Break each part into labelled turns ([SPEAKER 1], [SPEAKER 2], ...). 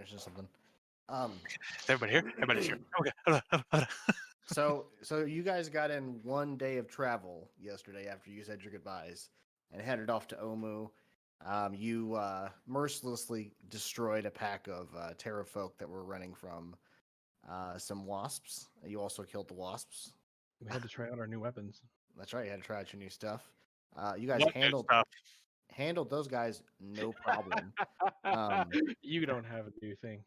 [SPEAKER 1] finishing something.
[SPEAKER 2] Is everybody here? Everybody's here. Okay.
[SPEAKER 1] So you guys got in 1 day of travel yesterday after you said your goodbyes and headed off to Omu. You mercilessly destroyed a pack of Terra folk that were running from some wasps. You also killed the wasps.
[SPEAKER 3] We had to try out our new weapons.
[SPEAKER 1] That's right. You had to try out your new stuff. You guys
[SPEAKER 2] What new stuff?
[SPEAKER 1] handled those guys no problem. Um,
[SPEAKER 3] You don't have a new thing.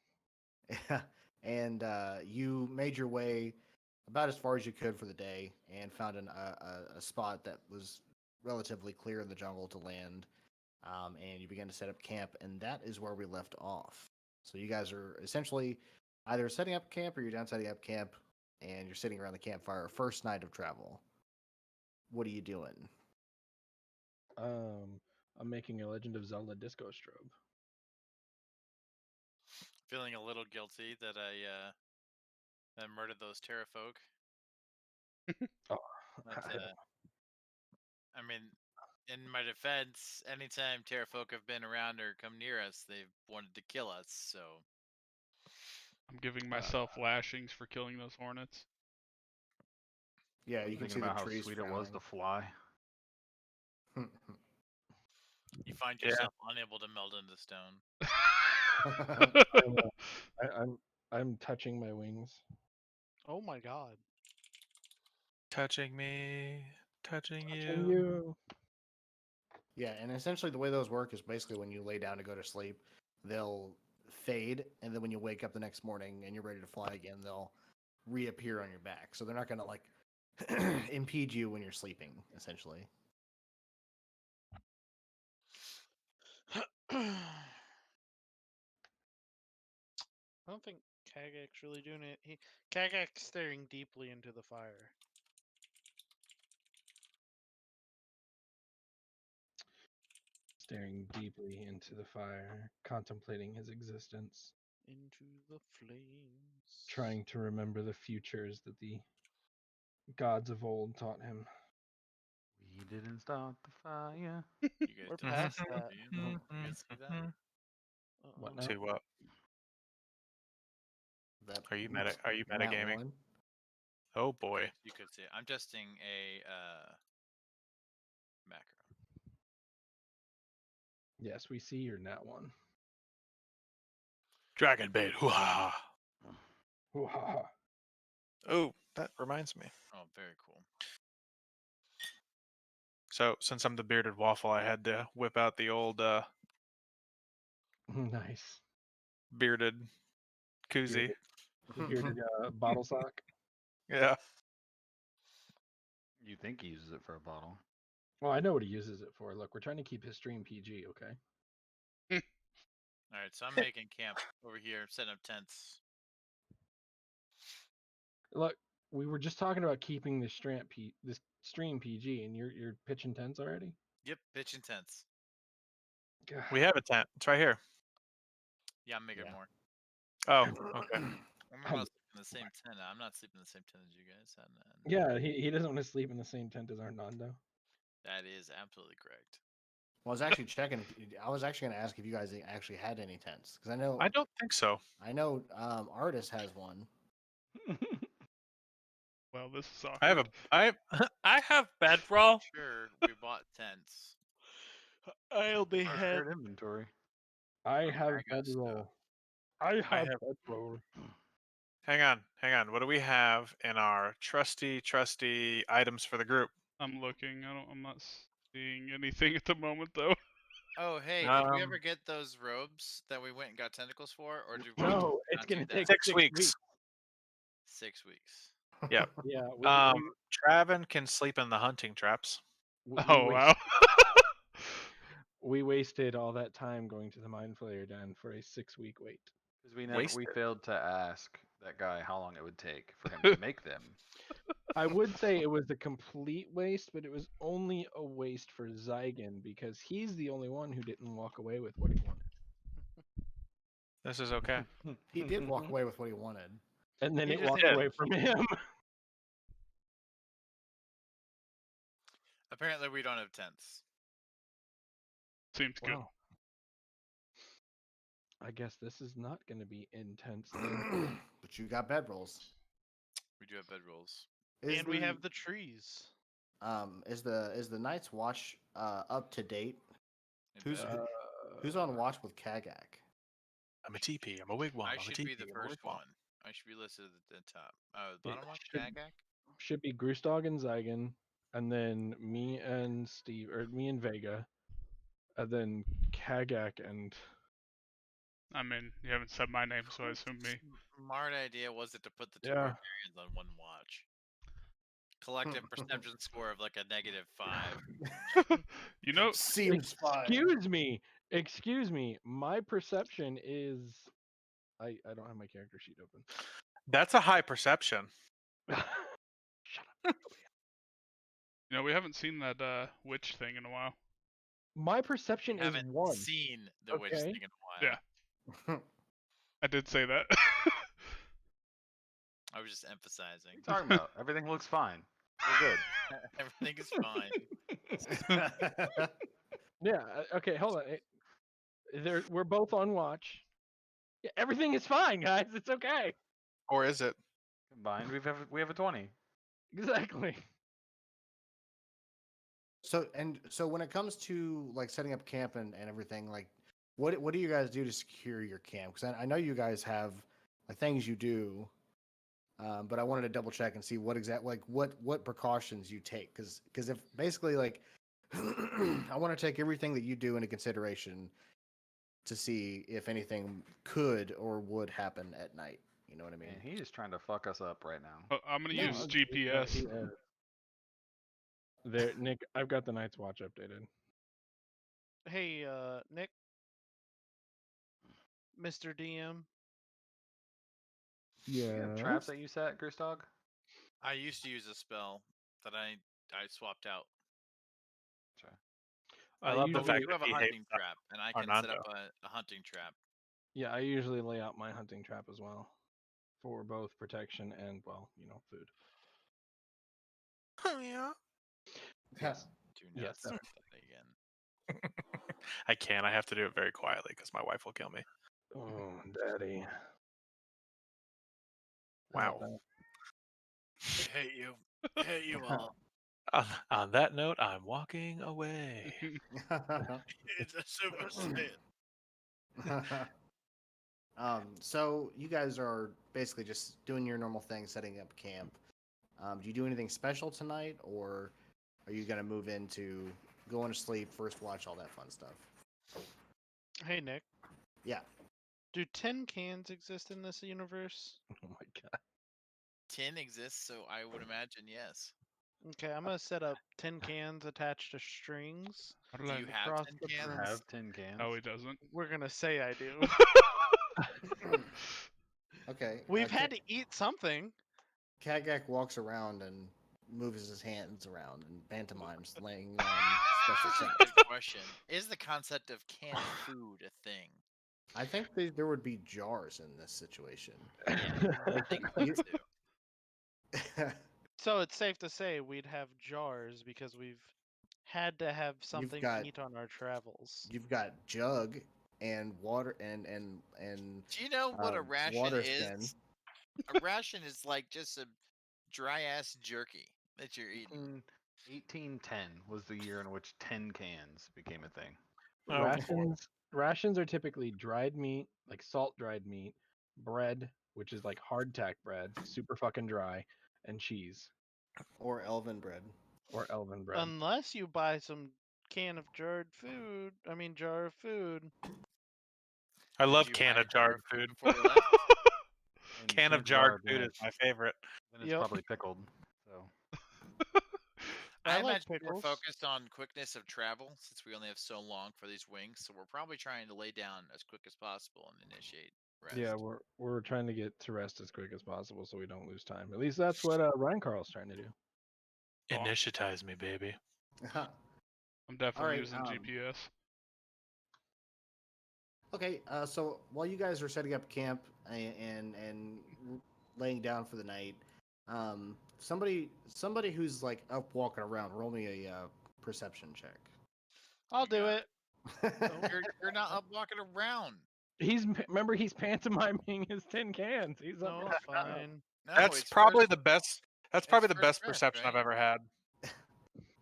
[SPEAKER 1] and you made your way about as far as you could for the day and found a spot that was relatively clear in the jungle to land. And you began to set up camp, and that is where we left off. So you guys are essentially either setting up camp or you're down setting up camp, and you're sitting around the campfire. First night of travel. What are you doing?
[SPEAKER 3] I'm making a Legend of Zelda disco strobe.
[SPEAKER 4] Feeling a little guilty that I murdered those Terra folk.
[SPEAKER 3] Oh,
[SPEAKER 4] But, I mean, in my defense, anytime Terra folk have been around or come near us, they've wanted to kill us. So
[SPEAKER 5] I'm giving myself lashings for killing those hornets.
[SPEAKER 1] Yeah, you can see
[SPEAKER 6] Thinking
[SPEAKER 1] the
[SPEAKER 6] about how
[SPEAKER 1] trees
[SPEAKER 6] sweet it was to fly.
[SPEAKER 4] you find
[SPEAKER 2] Yeah.
[SPEAKER 4] yourself unable to meld into stone.
[SPEAKER 3] I'm touching my wings.
[SPEAKER 5] Oh my god.
[SPEAKER 2] Touching me, touching
[SPEAKER 3] Touching
[SPEAKER 2] you.
[SPEAKER 3] you.
[SPEAKER 1] Yeah, and essentially the way those work is basically when you lay down to go to sleep, they'll fade, and then when you wake up the next morning and you're ready to fly again, they'll reappear on your back. So they're not going to like impede you when you're sleeping, essentially.
[SPEAKER 7] I don't think Kagak's really doing it. Kagak's staring deeply into the fire.
[SPEAKER 3] Staring deeply into the fire, contemplating his existence,
[SPEAKER 7] Into the flames.
[SPEAKER 3] trying to remember the futures that the gods of old taught him.
[SPEAKER 6] We didn't start the fire.
[SPEAKER 4] You guys
[SPEAKER 7] We're
[SPEAKER 4] don't
[SPEAKER 7] past
[SPEAKER 4] see
[SPEAKER 7] that.
[SPEAKER 4] You guys see that?
[SPEAKER 3] What now?
[SPEAKER 2] See what?
[SPEAKER 1] That
[SPEAKER 2] Are you
[SPEAKER 1] oops, nat
[SPEAKER 2] metagaming?
[SPEAKER 1] one.
[SPEAKER 2] Oh boy.
[SPEAKER 4] You could see it. I'm testing a macro.
[SPEAKER 3] Yes, we see your nat one.
[SPEAKER 2] Dragon bait. Hoo-ha.
[SPEAKER 3] Hoo-ha-ha.
[SPEAKER 2] Oh, that reminds me.
[SPEAKER 4] Oh, very cool.
[SPEAKER 2] So since I'm the bearded waffle, I had to whip out the old
[SPEAKER 3] Nice.
[SPEAKER 2] bearded koozie.
[SPEAKER 3] Bearded bottle sock.
[SPEAKER 2] Yeah.
[SPEAKER 6] You think he uses it for a bottle?
[SPEAKER 3] Well, I know what he uses it for. Look, we're trying to keep his stream PG, okay?
[SPEAKER 4] All right, so I'm making camp over here, setting up tents.
[SPEAKER 3] Look, we were just talking about keeping this stream PG, and you're pitching tents already.
[SPEAKER 4] Yep, pitching tents.
[SPEAKER 3] God.
[SPEAKER 2] We have a tent. It's right here.
[SPEAKER 4] Yeah, I'm making
[SPEAKER 1] Yeah.
[SPEAKER 4] more.
[SPEAKER 2] Oh, okay.
[SPEAKER 4] I'm not sleeping in the same tent. I'm not sleeping in the same tent as you guys.
[SPEAKER 3] Yeah, he doesn't want to sleep in the same tent as Arnando.
[SPEAKER 4] That is absolutely correct.
[SPEAKER 1] Well, I was actually checking. I was actually going to ask if you guys actually had any tents because
[SPEAKER 2] I don't think so.
[SPEAKER 1] I know Artis has one.
[SPEAKER 5] Well, this is awkward.
[SPEAKER 2] I have bedroll.
[SPEAKER 4] Sure, we bought tents.
[SPEAKER 7] I'll be
[SPEAKER 6] Our
[SPEAKER 7] head.
[SPEAKER 6] shared inventory.
[SPEAKER 3] I have
[SPEAKER 4] I got stuff.
[SPEAKER 3] bedroll. I have
[SPEAKER 2] have-
[SPEAKER 3] bedroll.
[SPEAKER 2] Hang on. What do we have in our trusty items for the group?
[SPEAKER 5] I'm looking. I'm not seeing anything at the moment though.
[SPEAKER 4] Oh, hey, did we ever get those robes that we went and got tentacles for, or did we
[SPEAKER 3] No, it's
[SPEAKER 4] not do
[SPEAKER 3] gonna
[SPEAKER 4] that?
[SPEAKER 3] take
[SPEAKER 2] 6 weeks.
[SPEAKER 4] 6 weeks.
[SPEAKER 2] Yep.
[SPEAKER 3] Yeah.
[SPEAKER 2] Traven can sleep in the hunting traps.
[SPEAKER 5] Oh wow.
[SPEAKER 3] We wasted all that time going to the Mind Flayer Den for a 6-week wait.
[SPEAKER 6] Because we
[SPEAKER 2] Wasted.
[SPEAKER 6] failed to ask that guy how long it would take for him to make them.
[SPEAKER 3] I would say it was a complete waste, but it was only a waste for Zygon because he's the only one who didn't walk away with what he wanted.
[SPEAKER 2] This is okay.
[SPEAKER 1] He did walk away with what he wanted.
[SPEAKER 3] And then
[SPEAKER 2] He
[SPEAKER 3] it
[SPEAKER 2] just
[SPEAKER 3] walked
[SPEAKER 2] did.
[SPEAKER 3] away from him.
[SPEAKER 4] Apparently, we don't have tents.
[SPEAKER 5] Seems good.
[SPEAKER 3] Wow. I guess this is not going to be intense then.
[SPEAKER 1] But you got bedrolls.
[SPEAKER 4] We do have bedrolls.
[SPEAKER 7] And we have the trees.
[SPEAKER 1] Is the Night's Watch up to date?
[SPEAKER 4] In
[SPEAKER 1] Who's
[SPEAKER 4] bed.
[SPEAKER 1] who's on watch with Kagak?
[SPEAKER 2] I'm a TP. I'm a wigwam.
[SPEAKER 4] I
[SPEAKER 2] I'm a
[SPEAKER 4] should
[SPEAKER 2] TP.
[SPEAKER 4] be the
[SPEAKER 2] I'm a
[SPEAKER 4] first
[SPEAKER 2] wigwam.
[SPEAKER 4] one. I should be listed at the top.
[SPEAKER 3] It
[SPEAKER 4] Bottom one,
[SPEAKER 3] should-
[SPEAKER 4] Kagak.
[SPEAKER 3] Should be Grustog and Zygon, and then me and Steve, or me and Vega, and then Kagak and
[SPEAKER 5] I mean, you haven't said my name, so I assume me.
[SPEAKER 4] Smart idea was it to put the two
[SPEAKER 3] Yeah.
[SPEAKER 4] barbarians on one watch. Collective perception score of like a -5.
[SPEAKER 5] You know,
[SPEAKER 1] Seems fine.
[SPEAKER 3] Excuse me. My perception is, I don't have my character sheet open.
[SPEAKER 2] That's a high perception.
[SPEAKER 3] Shut up.
[SPEAKER 5] you know, we haven't seen that witch thing in a while.
[SPEAKER 3] My perception is
[SPEAKER 4] Haven't
[SPEAKER 3] 1.
[SPEAKER 4] seen the witch
[SPEAKER 3] Okay.
[SPEAKER 4] thing in a while.
[SPEAKER 5] Yeah. I did say that.
[SPEAKER 4] I was just emphasizing.
[SPEAKER 6] What are you talking about? Everything looks fine. We're good.
[SPEAKER 4] Everything is fine.
[SPEAKER 3] Yeah. Okay. Hold on. We're both on watch. Yeah, everything is fine, guys. It's okay.
[SPEAKER 2] Or is it?
[SPEAKER 6] Combined, we have a 20.
[SPEAKER 3] Exactly.
[SPEAKER 1] So when it comes to like setting up camp and everything, like what do you guys do to secure your camp? Because I know you guys have like things you do, but I wanted to double check and see what precautions you take. Because if basically like I want to take everything that you do into consideration to see if anything could or would happen at night. You know what I mean?
[SPEAKER 6] Man, he is trying to fuck us up right now.
[SPEAKER 5] Oh, I'm gonna
[SPEAKER 3] No,
[SPEAKER 5] use GPS.
[SPEAKER 3] There, Nick. I've got the Night's Watch updated.
[SPEAKER 7] Hey, Nick, Mr. DM.
[SPEAKER 6] You
[SPEAKER 3] Yeah.
[SPEAKER 6] have traps that you set, Gristog?
[SPEAKER 4] I used to use a spell that I swapped out.
[SPEAKER 6] Sure.
[SPEAKER 2] I love the
[SPEAKER 3] usually-
[SPEAKER 2] fact
[SPEAKER 4] You have
[SPEAKER 2] that
[SPEAKER 4] a
[SPEAKER 2] he
[SPEAKER 4] hunting
[SPEAKER 2] hates
[SPEAKER 4] trap, and I can set
[SPEAKER 2] Armando.
[SPEAKER 4] up a hunting trap.
[SPEAKER 3] Yeah, I usually lay out my hunting trap as well, for both protection and food.
[SPEAKER 2] Oh yeah.
[SPEAKER 1] Yes.
[SPEAKER 4] Do not
[SPEAKER 3] Yes,
[SPEAKER 4] start that again.
[SPEAKER 2] I can't. I have to do it very quietly because my wife will kill me.
[SPEAKER 3] Oh, Daddy.
[SPEAKER 2] Wow.
[SPEAKER 4] I hate you. I hate you all.
[SPEAKER 2] On that note, I'm walking away.
[SPEAKER 4] It's a Super Saiyan.
[SPEAKER 1] So you guys are basically just doing your normal thing, setting up camp. Do you do anything special tonight, or are you gonna move into going to sleep, first watch, all that fun stuff?
[SPEAKER 7] Hey, Nick.
[SPEAKER 1] Yeah.
[SPEAKER 7] Do tin cans exist in this universe?
[SPEAKER 3] Oh my God.
[SPEAKER 4] Tin exists, so I would imagine yes.
[SPEAKER 7] Okay, I'm gonna set up tin cans attached to strings.
[SPEAKER 5] How
[SPEAKER 4] Do
[SPEAKER 5] did I
[SPEAKER 4] you
[SPEAKER 5] know?
[SPEAKER 4] have
[SPEAKER 7] across
[SPEAKER 4] 10
[SPEAKER 7] the
[SPEAKER 4] cans?
[SPEAKER 7] room.
[SPEAKER 6] Have tin cans.
[SPEAKER 5] Oh, he doesn't.
[SPEAKER 7] We're gonna say I do.
[SPEAKER 1] Okay.
[SPEAKER 7] We've had to eat something.
[SPEAKER 1] Kagak walks around and moves his hands around and pantomimes laying special traps.
[SPEAKER 4] Good question. Is the concept of canned food a thing?
[SPEAKER 1] I think there would be jars in this situation.
[SPEAKER 4] I think
[SPEAKER 1] You-
[SPEAKER 4] so too.
[SPEAKER 7] So it's safe to say we'd have jars because we've had to have something
[SPEAKER 1] got-
[SPEAKER 7] to eat on our travels.
[SPEAKER 1] You've got jug and water and
[SPEAKER 4] Do you know what a ration
[SPEAKER 1] water
[SPEAKER 4] is?
[SPEAKER 1] skin.
[SPEAKER 4] A ration is like just a dry ass jerky that you're eating.
[SPEAKER 6] 1810 was the year in which tin cans became a thing.
[SPEAKER 2] Oh,
[SPEAKER 3] Rations are typically dried meat, like salt dried meat, bread, which is like hardtack bread, super fucking dry, and cheese
[SPEAKER 1] Or elven bread.
[SPEAKER 3] or elven bread.
[SPEAKER 7] Unless you buy some can of jarred food. I mean, jar of food.
[SPEAKER 2] I love
[SPEAKER 4] Did you
[SPEAKER 2] can
[SPEAKER 4] buy
[SPEAKER 2] of jarred
[SPEAKER 4] jarred
[SPEAKER 2] food.
[SPEAKER 4] before we left?
[SPEAKER 6] And
[SPEAKER 2] Can of
[SPEAKER 6] since
[SPEAKER 2] jarred
[SPEAKER 6] then
[SPEAKER 2] food is my favorite.
[SPEAKER 6] Then it's
[SPEAKER 7] Yep.
[SPEAKER 6] probably pickled. So
[SPEAKER 7] I
[SPEAKER 4] I
[SPEAKER 7] like
[SPEAKER 4] imagine we're
[SPEAKER 7] pickles.
[SPEAKER 4] focused on quickness of travel since we only have so long for these wings, so we're probably trying to lay down as quick as possible and initiate rest.
[SPEAKER 3] Yeah, we're trying to get to rest as quick as possible so we don't lose time. At least that's what Ryan Carl's trying to do.
[SPEAKER 2] Initiatize me, baby.
[SPEAKER 5] I'm definitely
[SPEAKER 1] Alright,
[SPEAKER 5] using GPS.
[SPEAKER 1] Okay, so while you guys are setting up camp and laying down for the night, somebody who's like up walking around, roll me a perception check.
[SPEAKER 7] I'll do
[SPEAKER 4] got
[SPEAKER 7] it.
[SPEAKER 4] You're not up walking around.
[SPEAKER 3] Remember he's pantomiming his tin cans. He's up.
[SPEAKER 7] No, it's fine.
[SPEAKER 4] No,
[SPEAKER 2] That's
[SPEAKER 4] it's
[SPEAKER 2] probably
[SPEAKER 4] first,
[SPEAKER 2] the best. That's
[SPEAKER 4] it's
[SPEAKER 2] probably the
[SPEAKER 4] first
[SPEAKER 2] best
[SPEAKER 4] breath,
[SPEAKER 2] perception I've
[SPEAKER 4] right?
[SPEAKER 2] ever had.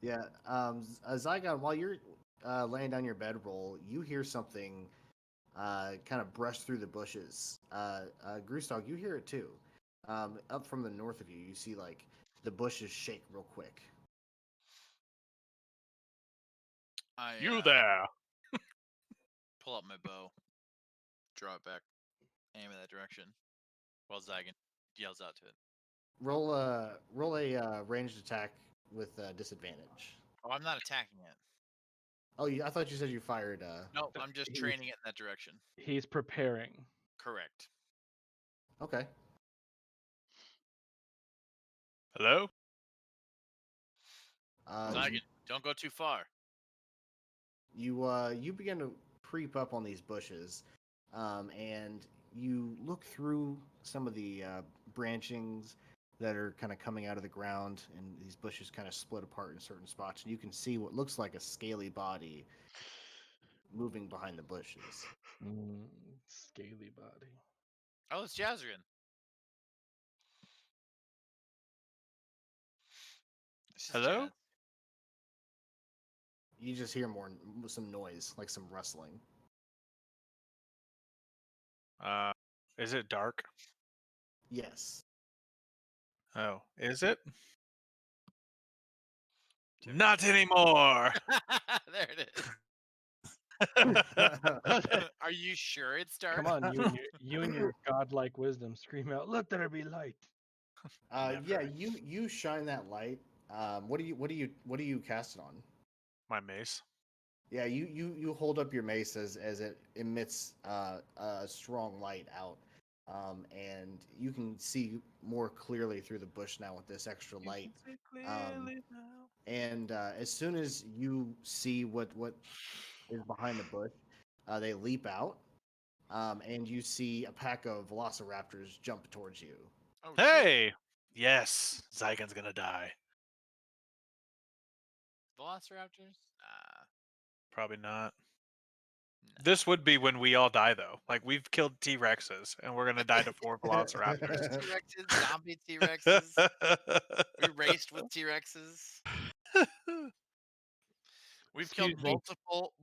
[SPEAKER 1] Yeah. Zygon, while you're laying down your bedroll, you hear something kind of brush through the bushes. Groostog, you hear it too. Up from the north of you, you see like the bushes shake real quick.
[SPEAKER 4] I
[SPEAKER 2] You there?
[SPEAKER 4] pull up my bow, draw it back, aim in that direction, while Zygon yells out to it.
[SPEAKER 1] Roll a ranged attack with disadvantage.
[SPEAKER 4] Oh, I'm not attacking it.
[SPEAKER 1] Oh, I thought you said you fired.
[SPEAKER 4] No, I'm just
[SPEAKER 3] he's-
[SPEAKER 4] training it in that direction.
[SPEAKER 3] He's preparing.
[SPEAKER 4] Correct.
[SPEAKER 1] Okay.
[SPEAKER 2] Hello?
[SPEAKER 4] Zygon, don't go too far.
[SPEAKER 1] You begin to creep up on these bushes, and you look through some of the branchings that are kind of coming out of the ground, and these bushes kind of split apart in certain spots, and you can see what looks like a scaly body moving behind the bushes.
[SPEAKER 3] Scaly body.
[SPEAKER 4] Oh, it's Jazrin. This is
[SPEAKER 2] Hello?
[SPEAKER 4] Jazz.
[SPEAKER 1] You just hear some noise, like some rustling.
[SPEAKER 2] Is it dark?
[SPEAKER 1] Yes.
[SPEAKER 2] Oh, is it?
[SPEAKER 4] Check.
[SPEAKER 2] Not anymore.
[SPEAKER 4] There it is. Are you sure it's dark?
[SPEAKER 3] Come on, you and your godlike wisdom, scream out, "Let there be light!"
[SPEAKER 1] Yeah,
[SPEAKER 4] Never.
[SPEAKER 1] you shine that light. What do you cast it on?
[SPEAKER 2] My mace.
[SPEAKER 1] Yeah, you hold up your mace as it emits a strong light out, and you can see more clearly through the bush now with this extra light. And as soon as you see what is behind the bush, they leap out, and you see a pack of velociraptors jump towards you.
[SPEAKER 4] Oh, shit.
[SPEAKER 2] Hey! Yes, Zygon's gonna die.
[SPEAKER 4] Velociraptors? Nah.
[SPEAKER 2] Probably not.
[SPEAKER 4] Nah.
[SPEAKER 2] This would be when we all die, though. Like, we've killed T-Rexes, and we're gonna die to 4 velociraptors.
[SPEAKER 4] T-Rexes, zombie T-Rexes. We raced with T-Rexes. We've killed
[SPEAKER 3] Excuse me.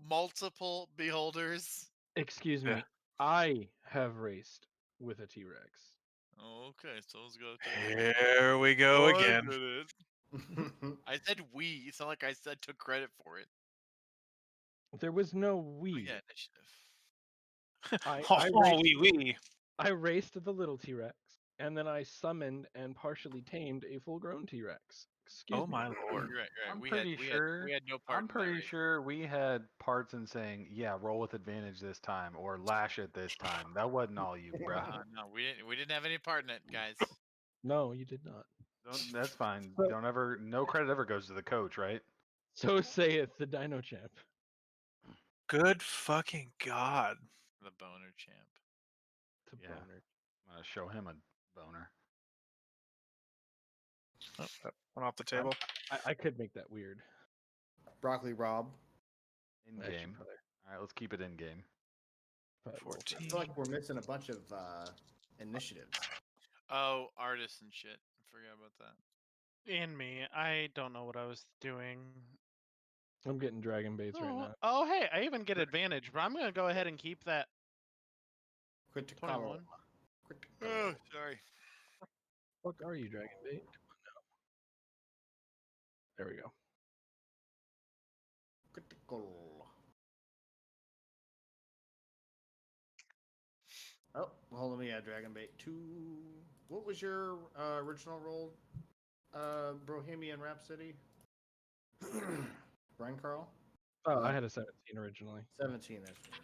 [SPEAKER 4] multiple beholders.
[SPEAKER 3] Excuse
[SPEAKER 2] Yeah.
[SPEAKER 3] me. I have raced with a T-Rex.
[SPEAKER 4] Okay, someone's got to.
[SPEAKER 2] Here we go again.
[SPEAKER 4] I said we. It's not like I said took credit for it.
[SPEAKER 3] There was no
[SPEAKER 4] Oh,
[SPEAKER 3] we.
[SPEAKER 4] yeah, initiative.
[SPEAKER 2] Wee.
[SPEAKER 3] I raced the little T-Rex, and then I summoned and partially tamed a full-grown T-Rex. Excuse
[SPEAKER 2] Oh
[SPEAKER 3] me.
[SPEAKER 2] my lord.
[SPEAKER 4] You're right. You're right.
[SPEAKER 6] I'm
[SPEAKER 4] We
[SPEAKER 6] pretty sure.
[SPEAKER 4] had no part.
[SPEAKER 6] I'm
[SPEAKER 4] in that
[SPEAKER 6] pretty
[SPEAKER 4] race.
[SPEAKER 6] sure we had parts in saying, "Yeah, roll with advantage this time," or "lash it this time." That wasn't all you, bro.
[SPEAKER 4] No, we didn't have any part in it, guys.
[SPEAKER 3] No, you did not.
[SPEAKER 6] That's fine.
[SPEAKER 3] So-
[SPEAKER 6] Don't ever. No credit ever goes to the coach, right?
[SPEAKER 3] So saith the Dino Champ.
[SPEAKER 2] Good fucking god.
[SPEAKER 4] The boner champ.
[SPEAKER 3] To
[SPEAKER 6] Yeah.
[SPEAKER 3] boner.
[SPEAKER 6] I'm gonna show him a boner.
[SPEAKER 2] Oh, that went off the table.
[SPEAKER 3] I could make that weird.
[SPEAKER 1] Broccoli Rob.
[SPEAKER 6] In
[SPEAKER 3] Actually,
[SPEAKER 6] game.
[SPEAKER 3] probably-
[SPEAKER 6] All right, let's keep it in game.
[SPEAKER 3] probably roll for
[SPEAKER 1] I
[SPEAKER 2] 14.
[SPEAKER 1] feel like we're missing a bunch of initiatives.
[SPEAKER 4] Oh, artists and shit. I forgot about that.
[SPEAKER 7] And me. I don't know what I was doing.
[SPEAKER 3] I'm getting dragon baits right now.
[SPEAKER 7] Oh, hey, I even get advantage, but I'm gonna go ahead and keep that
[SPEAKER 1] Critical.
[SPEAKER 7] 21.
[SPEAKER 4] Oh, sorry.
[SPEAKER 3] What are you, dragon bait? Come on now. There we go.
[SPEAKER 1] Critical. Oh, hold on, let me add Dragon Bait 2. What was your original roll, Bohemian Rhapsody? Brian Carl?
[SPEAKER 3] Oh, I had a 17 originally.
[SPEAKER 1] 17, that's right.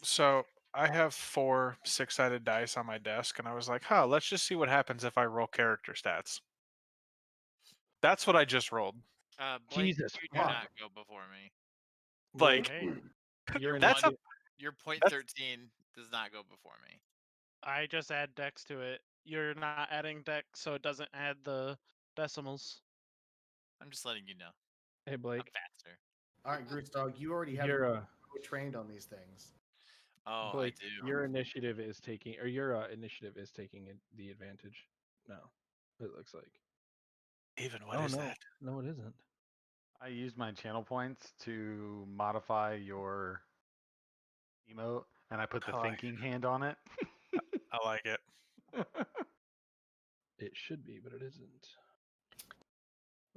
[SPEAKER 2] So I have 4 6-sided dice on my desk, and I was like, huh, let's just see what happens if I roll character stats. That's what I just rolled.
[SPEAKER 4] Blake,
[SPEAKER 3] Jesus
[SPEAKER 4] you do
[SPEAKER 3] fuck.
[SPEAKER 4] not go before me.
[SPEAKER 2] Like,
[SPEAKER 7] Hey,
[SPEAKER 3] You're
[SPEAKER 2] that's
[SPEAKER 3] an
[SPEAKER 2] a
[SPEAKER 4] Your point
[SPEAKER 2] That's-
[SPEAKER 4] 13 does not go before me.
[SPEAKER 7] I just add dex to it. You're not adding dex, so it doesn't add the decimals.
[SPEAKER 4] I'm just letting you know.
[SPEAKER 3] Hey
[SPEAKER 4] I'm
[SPEAKER 3] Blake,
[SPEAKER 4] faster.
[SPEAKER 1] All right, Goose Dog, you already have
[SPEAKER 3] you're
[SPEAKER 1] your trained on these things.
[SPEAKER 4] Oh,
[SPEAKER 3] Blake,
[SPEAKER 4] I do.
[SPEAKER 3] your initiative is taking, or your initiative is taking the advantage. No, it looks like.
[SPEAKER 2] Even what
[SPEAKER 3] Oh
[SPEAKER 2] is
[SPEAKER 3] no,
[SPEAKER 2] that?
[SPEAKER 3] no, it isn't.
[SPEAKER 6] I used my channel points to modify your emote, and I put the
[SPEAKER 2] I like-
[SPEAKER 6] thinking hand on it.
[SPEAKER 2] I like it.
[SPEAKER 3] It should be, but it isn't.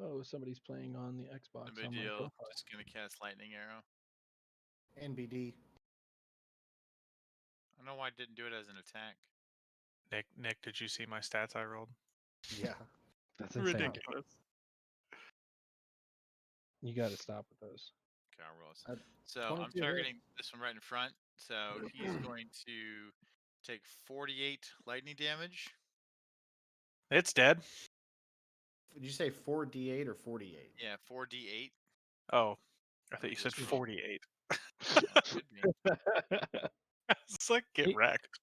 [SPEAKER 3] Oh, somebody's playing on the
[SPEAKER 4] No
[SPEAKER 3] Xbox
[SPEAKER 4] big
[SPEAKER 3] on my
[SPEAKER 4] deal.
[SPEAKER 3] profile.
[SPEAKER 4] Just gonna cast lightning arrow.
[SPEAKER 1] NBD.
[SPEAKER 4] I don't know why I didn't do it as an attack.
[SPEAKER 2] Nick, did you see my stats I rolled?
[SPEAKER 1] Yeah.
[SPEAKER 3] That's insane.
[SPEAKER 2] Ridiculous.
[SPEAKER 3] You got to stop with those.
[SPEAKER 4] Okay, I'll roll this.
[SPEAKER 1] Uh,
[SPEAKER 4] So I'm
[SPEAKER 1] 22 hit.
[SPEAKER 4] targeting this one right in front. So he's going to take 48 lightning damage.
[SPEAKER 2] It's dead.
[SPEAKER 1] Did you say 4d8 or 48?
[SPEAKER 4] Yeah, 4d8.
[SPEAKER 2] Oh, I thought
[SPEAKER 4] me
[SPEAKER 2] you said
[SPEAKER 4] just roll.
[SPEAKER 2] 48.
[SPEAKER 4] Could be.
[SPEAKER 2] It's like get
[SPEAKER 3] He-
[SPEAKER 2] wrecked.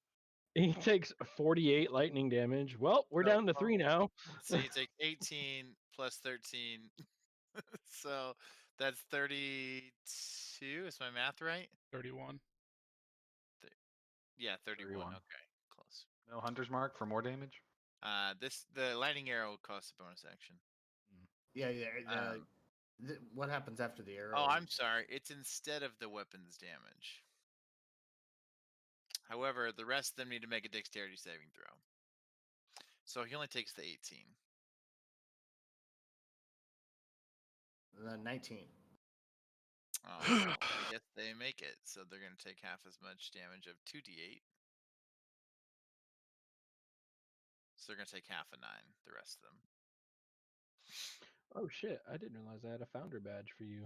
[SPEAKER 3] He takes 48 lightning damage. Well, we're
[SPEAKER 4] No,
[SPEAKER 3] down to
[SPEAKER 4] well,
[SPEAKER 3] 3 now.
[SPEAKER 4] So you take 18 plus 13. So that's 32. Is my math right?
[SPEAKER 5] 31.
[SPEAKER 4] Yeah, 31.
[SPEAKER 6] 31.
[SPEAKER 4] Okay, close.
[SPEAKER 6] No hunter's mark for more damage.
[SPEAKER 4] The lightning arrow costs a bonus action.
[SPEAKER 1] Yeah, yeah.
[SPEAKER 4] Um,
[SPEAKER 1] What happens after the arrow?
[SPEAKER 4] Oh, I'm sorry. It's instead of the weapon's damage. However, the rest of them need to make a dexterity saving throw. So he only takes the 18.
[SPEAKER 1] 19.
[SPEAKER 4] Oh, well, I guess they make it. So they're going to take half as much damage of 2d8. So they're going to take half a 9, the rest of them.
[SPEAKER 3] Oh shit, I didn't realize I had a founder badge for you.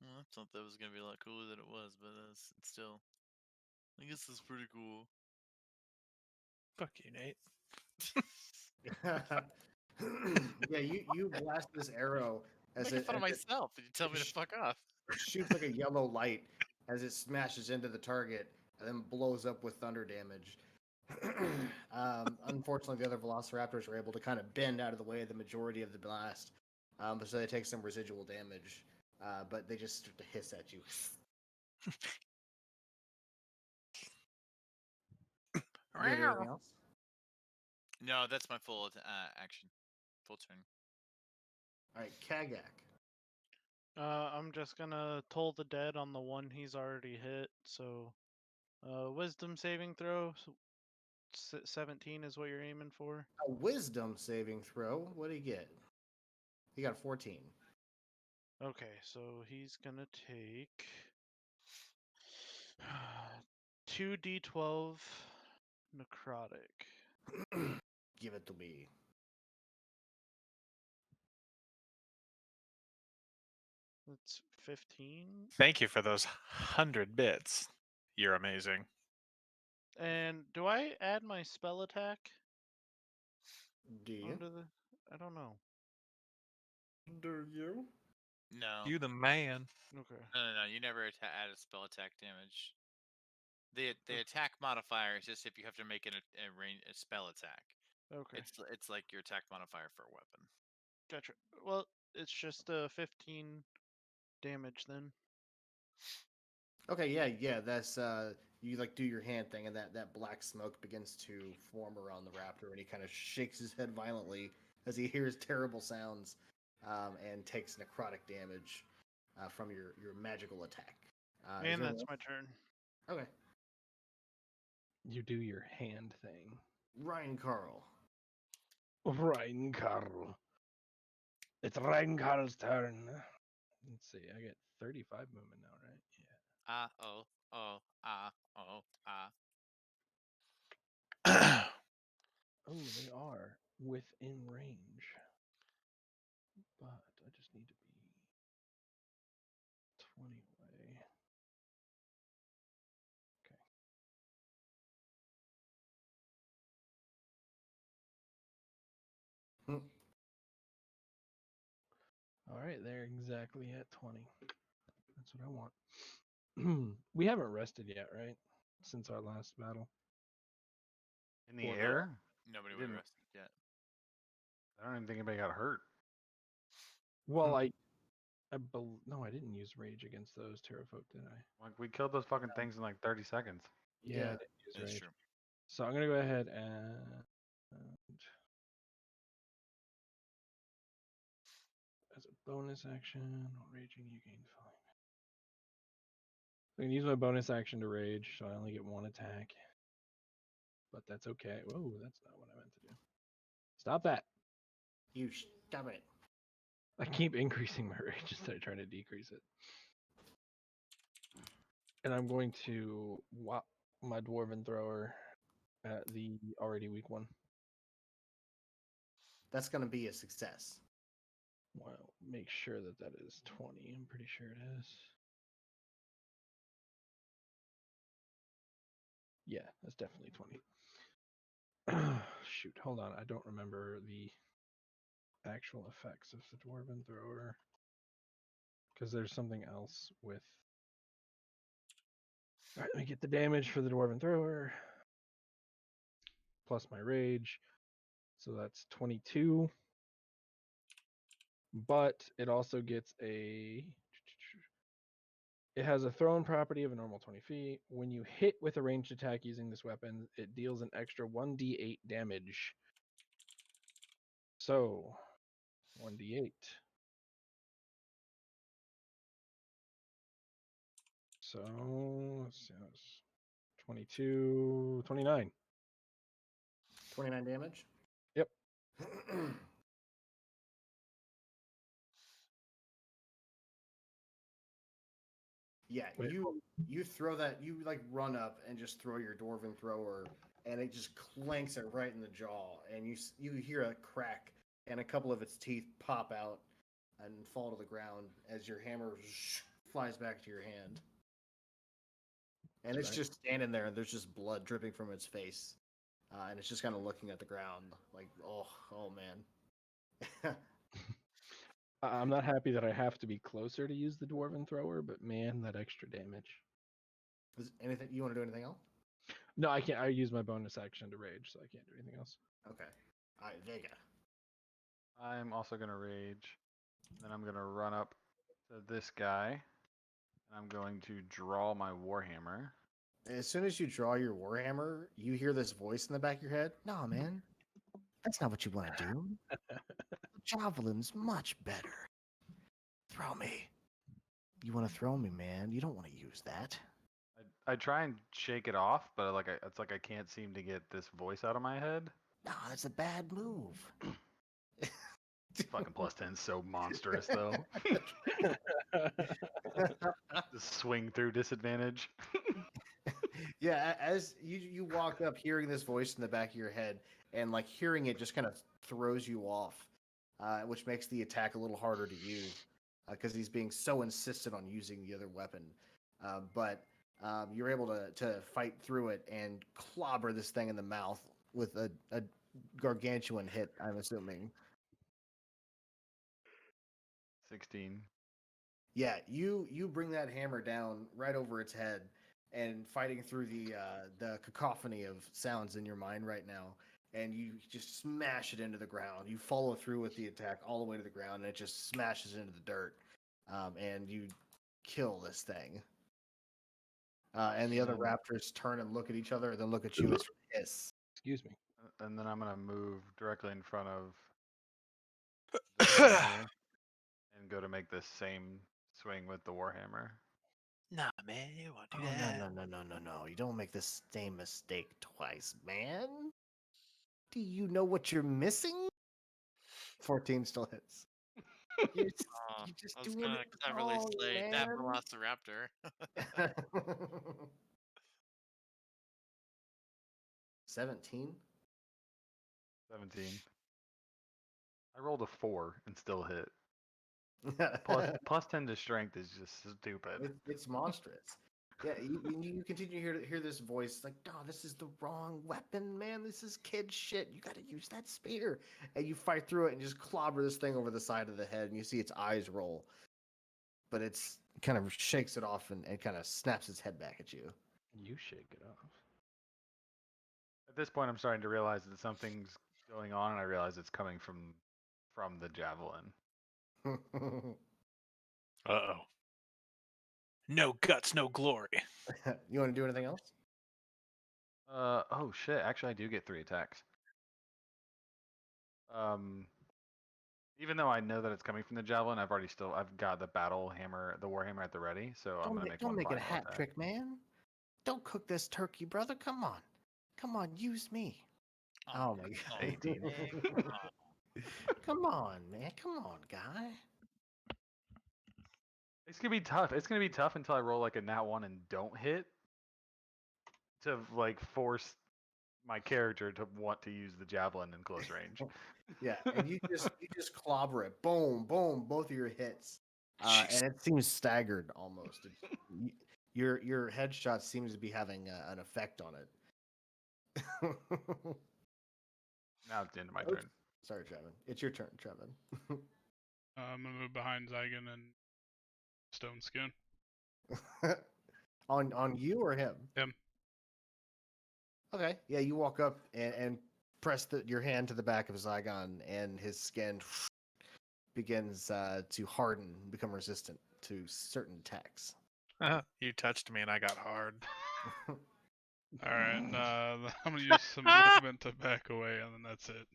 [SPEAKER 4] Well, I thought that was going to be a lot cooler than it was, but it's still. I guess it's pretty cool.
[SPEAKER 2] Fuck you, Nate.
[SPEAKER 1] Yeah, you blast this arrow
[SPEAKER 4] I'm
[SPEAKER 1] as
[SPEAKER 4] making
[SPEAKER 1] it,
[SPEAKER 4] fun of
[SPEAKER 1] as it
[SPEAKER 4] myself, and you tell me to
[SPEAKER 1] sh-
[SPEAKER 4] fuck off.
[SPEAKER 1] shoots like a yellow light as it smashes into the target and then blows up with thunder damage. Unfortunately, the other velociraptors are able to kind of bend out of the way of the majority of the blast, so they take some residual damage, but they just start to hiss at you. You have anything else?
[SPEAKER 4] No, that's my full action. Full turn.
[SPEAKER 1] All right, Kagak.
[SPEAKER 7] I'm just gonna toll the dead on the one he's already hit. So, wisdom saving throw. 17 is what you're aiming for.
[SPEAKER 1] A wisdom saving throw. What do you get? He got 14.
[SPEAKER 7] Okay, so he's gonna take 2d12 necrotic.
[SPEAKER 1] Give it to me.
[SPEAKER 7] That's 15.
[SPEAKER 2] Thank you for those 100 bits. You're amazing.
[SPEAKER 7] And do I add my spell attack
[SPEAKER 1] Do you?
[SPEAKER 7] onto the? I don't know.
[SPEAKER 1] Do you?
[SPEAKER 4] No.
[SPEAKER 2] You the man.
[SPEAKER 7] Okay.
[SPEAKER 4] No. You never add a spell attack damage. The attack modifier is just if you have to make a spell attack.
[SPEAKER 7] Okay.
[SPEAKER 4] It's like your attack modifier for a weapon.
[SPEAKER 7] Gotcha. Well, it's just 15 damage then.
[SPEAKER 1] Okay, yeah. That's you like do your hand thing, and that black smoke begins to form around the raptor, and he kind of shakes his head violently as he hears terrible sounds, and takes necrotic damage from your magical attack. Is
[SPEAKER 7] And
[SPEAKER 1] there
[SPEAKER 7] that's
[SPEAKER 1] anything
[SPEAKER 7] my turn.
[SPEAKER 1] else? Okay.
[SPEAKER 3] You do your hand thing.
[SPEAKER 1] Ryan Carl.
[SPEAKER 3] Reinkarl. It's Reinkarl's turn. Let's see, I get 35 movement now, right? Yeah. Oh, they are within range. But I just need to be 20 away. Okay.
[SPEAKER 1] Hmm.
[SPEAKER 3] All right, they're exactly at 20. That's what I want. We haven't rested yet, right? Since our last battle.
[SPEAKER 6] In the
[SPEAKER 3] Or-
[SPEAKER 6] air?
[SPEAKER 4] Nobody
[SPEAKER 6] You
[SPEAKER 4] would
[SPEAKER 6] didn't-
[SPEAKER 4] arrest it yet.
[SPEAKER 6] I don't even think anybody got hurt.
[SPEAKER 3] Well, no, I didn't use rage against those Terrafolk, did I?
[SPEAKER 6] Like we killed those fucking things in like 30 seconds.
[SPEAKER 3] Yeah, I
[SPEAKER 1] Yeah,
[SPEAKER 3] didn't use
[SPEAKER 4] That's
[SPEAKER 3] rage.
[SPEAKER 4] true.
[SPEAKER 3] So I'm gonna go ahead and as a bonus action, while raging, you gain 5. I can use my bonus action to rage, so I only get 1 attack. But that's okay. Whoa, that's not what I meant to do. Stop that!
[SPEAKER 1] you stop it.
[SPEAKER 3] I keep increasing my rage instead of trying to decrease it. And I'm going to whop my dwarven thrower at the already weak one.
[SPEAKER 1] That's gonna be a success.
[SPEAKER 3] Well, make sure that that is 20. I'm pretty sure it is. Yeah, that's definitely 20. Shoot, hold on. I don't remember the actual effects of the dwarven thrower because there's something else with. All right, let me get the damage for the dwarven thrower plus my rage. So that's 22. But it also gets a. It has a thrown property of a normal 20 feet. When you hit with a ranged attack using this weapon, it deals an extra 1d8 damage. So, 1d8. So, let's see, that's 22, 29.
[SPEAKER 1] 29 damage.
[SPEAKER 3] Yep.
[SPEAKER 1] Yeah,
[SPEAKER 3] Wait.
[SPEAKER 1] you throw that, you like run up and just throw your dwarven thrower, and it just clanks it right in the jaw, and you hear a crack, and a couple of its teeth pop out and fall to the ground as your hammer flies back to your hand, and it's
[SPEAKER 3] Right.
[SPEAKER 1] just standing there, and there's just blood dripping from its face, and it's just kind of looking at the ground like, oh man.
[SPEAKER 3] I'm not happy that I have to be closer to use the dwarven thrower, but man, that extra damage.
[SPEAKER 1] Is anything you want to do anything else?
[SPEAKER 3] No, I can't. I use my bonus action to rage, so I can't do anything else.
[SPEAKER 1] Okay, all right, Vega.
[SPEAKER 6] I'm also gonna rage. Then I'm gonna run up to this guy. And I'm going to draw my warhammer.
[SPEAKER 1] As soon as you draw your warhammer, you hear this voice in the back of your head. No, man, that's not what you want to do. The javelin's much better. Throw me. You want to throw me, man? You don't want to use that.
[SPEAKER 6] I try and shake it off, but it's like I can't seem to get this voice out of my head.
[SPEAKER 1] No, that's a bad move.
[SPEAKER 6] Fucking plus 10's so monstrous though. The swing through disadvantage.
[SPEAKER 1] Yeah, as you walk up, hearing this voice in the back of your head, and like hearing it just kind of throws you off, which makes the attack a little harder to use because he's being so insistent on using the other weapon. But you're able to fight through it and clobber this thing in the mouth with a gargantuan hit, I'm assuming.
[SPEAKER 6] 16.
[SPEAKER 1] Yeah, you bring that hammer down right over its head, and fighting through the cacophony of sounds in your mind right now, and you just smash it into the ground. You follow through with the attack all the way to the ground, and it just smashes into the dirt, and you kill this thing. And the other
[SPEAKER 6] And-
[SPEAKER 1] raptors turn and look at each other, and then look at you as hiss.
[SPEAKER 3] Excuse me.
[SPEAKER 6] And then I'm gonna move directly in front of this one here and go to make the same swing with the warhammer.
[SPEAKER 4] Nah, man, you want to
[SPEAKER 1] Oh
[SPEAKER 4] do that?
[SPEAKER 1] no! You don't make the same mistake twice, man. Do you know what you're missing? 14 still hits. You're just,
[SPEAKER 4] Aw,
[SPEAKER 1] you're just
[SPEAKER 4] I was
[SPEAKER 1] doing
[SPEAKER 4] gonna
[SPEAKER 1] it
[SPEAKER 4] cleverly
[SPEAKER 1] wrong,
[SPEAKER 4] slay that
[SPEAKER 1] man.
[SPEAKER 4] velociraptor.
[SPEAKER 1] 17.
[SPEAKER 6] 17. I rolled a 4 and still hit. Plus 10 to strength is just stupid.
[SPEAKER 1] It's monstrous. Yeah, you continue to hear this voice like, "No, this is the wrong weapon, man. This is kid shit. You got to use that spear." And you fight through it and just clobber this thing over the side of the head, and you see its eyes roll. But it's kind of shakes it off and kind of snaps its head back at you.
[SPEAKER 3] You shake it off.
[SPEAKER 6] At this point, I'm starting to realize that something's going on, and I realize it's coming from the javelin.
[SPEAKER 2] Uh-oh. No guts, no glory.
[SPEAKER 1] You want to do anything else?
[SPEAKER 6] Oh shit! Actually, I do get 3 attacks. Even though I know that it's coming from the javelin, I've got the battle hammer, the warhammer at the ready, so I'm gonna make
[SPEAKER 1] Don't
[SPEAKER 6] one
[SPEAKER 1] make it a
[SPEAKER 6] final
[SPEAKER 1] hat
[SPEAKER 6] attack.
[SPEAKER 1] trick, man. Don't cook this turkey, brother. Come on, use me. Oh my
[SPEAKER 4] come
[SPEAKER 1] god.
[SPEAKER 4] on,
[SPEAKER 6] 18.
[SPEAKER 4] man, come on.
[SPEAKER 1] Come on, man. Come on, guy.
[SPEAKER 6] It's gonna be tough. It's gonna be tough until I roll like a nat 1 and don't hit to like force my character to want to use the javelin in close range.
[SPEAKER 1] Yeah, and you just clobber it. Boom, boom, both of your hits. And it seems staggered almost. Your headshot seems to be having an effect on it.
[SPEAKER 6] Now it's the end of my
[SPEAKER 1] Oops.
[SPEAKER 6] turn.
[SPEAKER 1] Sorry, Trevin. It's your turn, Trevin.
[SPEAKER 5] I'm gonna move behind Zygon and Stone Skin.
[SPEAKER 1] on you or him?
[SPEAKER 5] Him.
[SPEAKER 1] Okay. Yeah, you walk up and press your hand to the back of Zygon, and his skin begins to harden, become resistant to certain attacks.
[SPEAKER 2] You touched me and I got hard.
[SPEAKER 5] All right, I'm gonna use some movement to back away, and then that's it.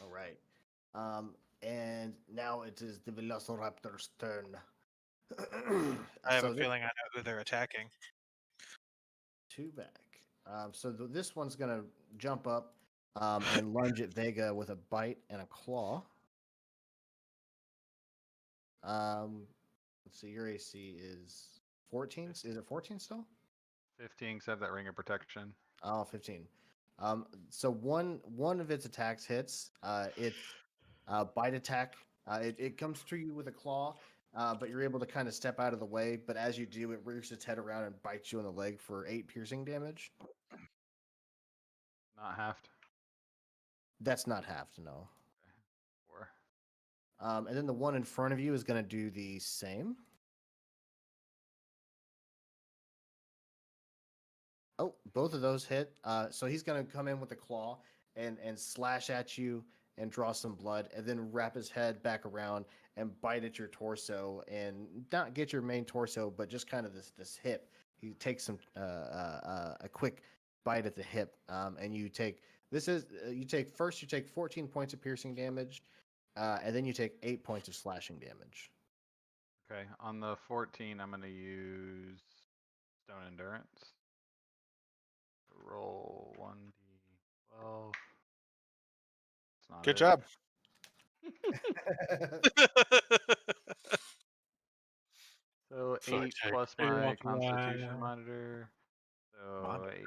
[SPEAKER 1] All right. And now it is the Velociraptor's turn.
[SPEAKER 2] I have
[SPEAKER 1] So
[SPEAKER 2] a feeling I know who they're attacking.
[SPEAKER 1] 2 back. So this one's gonna jump up and lunge at Vega with a bite and a claw. Let's see. Your AC is 14. Is it 14 still?
[SPEAKER 6] 15, have that ring of protection.
[SPEAKER 1] Oh, 15. So one of its attacks hits. It's bite attack. It comes to you with a claw, but you're able to kind of step out of the way. But as you do, it rears its head around and bites you in the leg for 8 piercing damage.
[SPEAKER 6] Not halved.
[SPEAKER 1] That's not half to know.
[SPEAKER 6] 4.
[SPEAKER 1] And then the one in front of you is going to do the same. Oh, both of those hit. So he's going to come in with a claw and slash at you and draw some blood, and then wrap his head back around and bite at your torso, and not get your main torso, but just kind of this hip. He takes some a quick bite at the hip, and you take you take 14 points of piercing damage, and then you take 8 points of slashing damage.
[SPEAKER 6] Okay, on the 14, I'm gonna use Stone Endurance. Roll 1d12. It's not
[SPEAKER 2] Good
[SPEAKER 6] it.
[SPEAKER 2] job.
[SPEAKER 6] So
[SPEAKER 2] So I
[SPEAKER 6] 8
[SPEAKER 2] take
[SPEAKER 6] plus
[SPEAKER 5] You're
[SPEAKER 6] my
[SPEAKER 5] welcome.
[SPEAKER 6] Constitution monitor. So 8.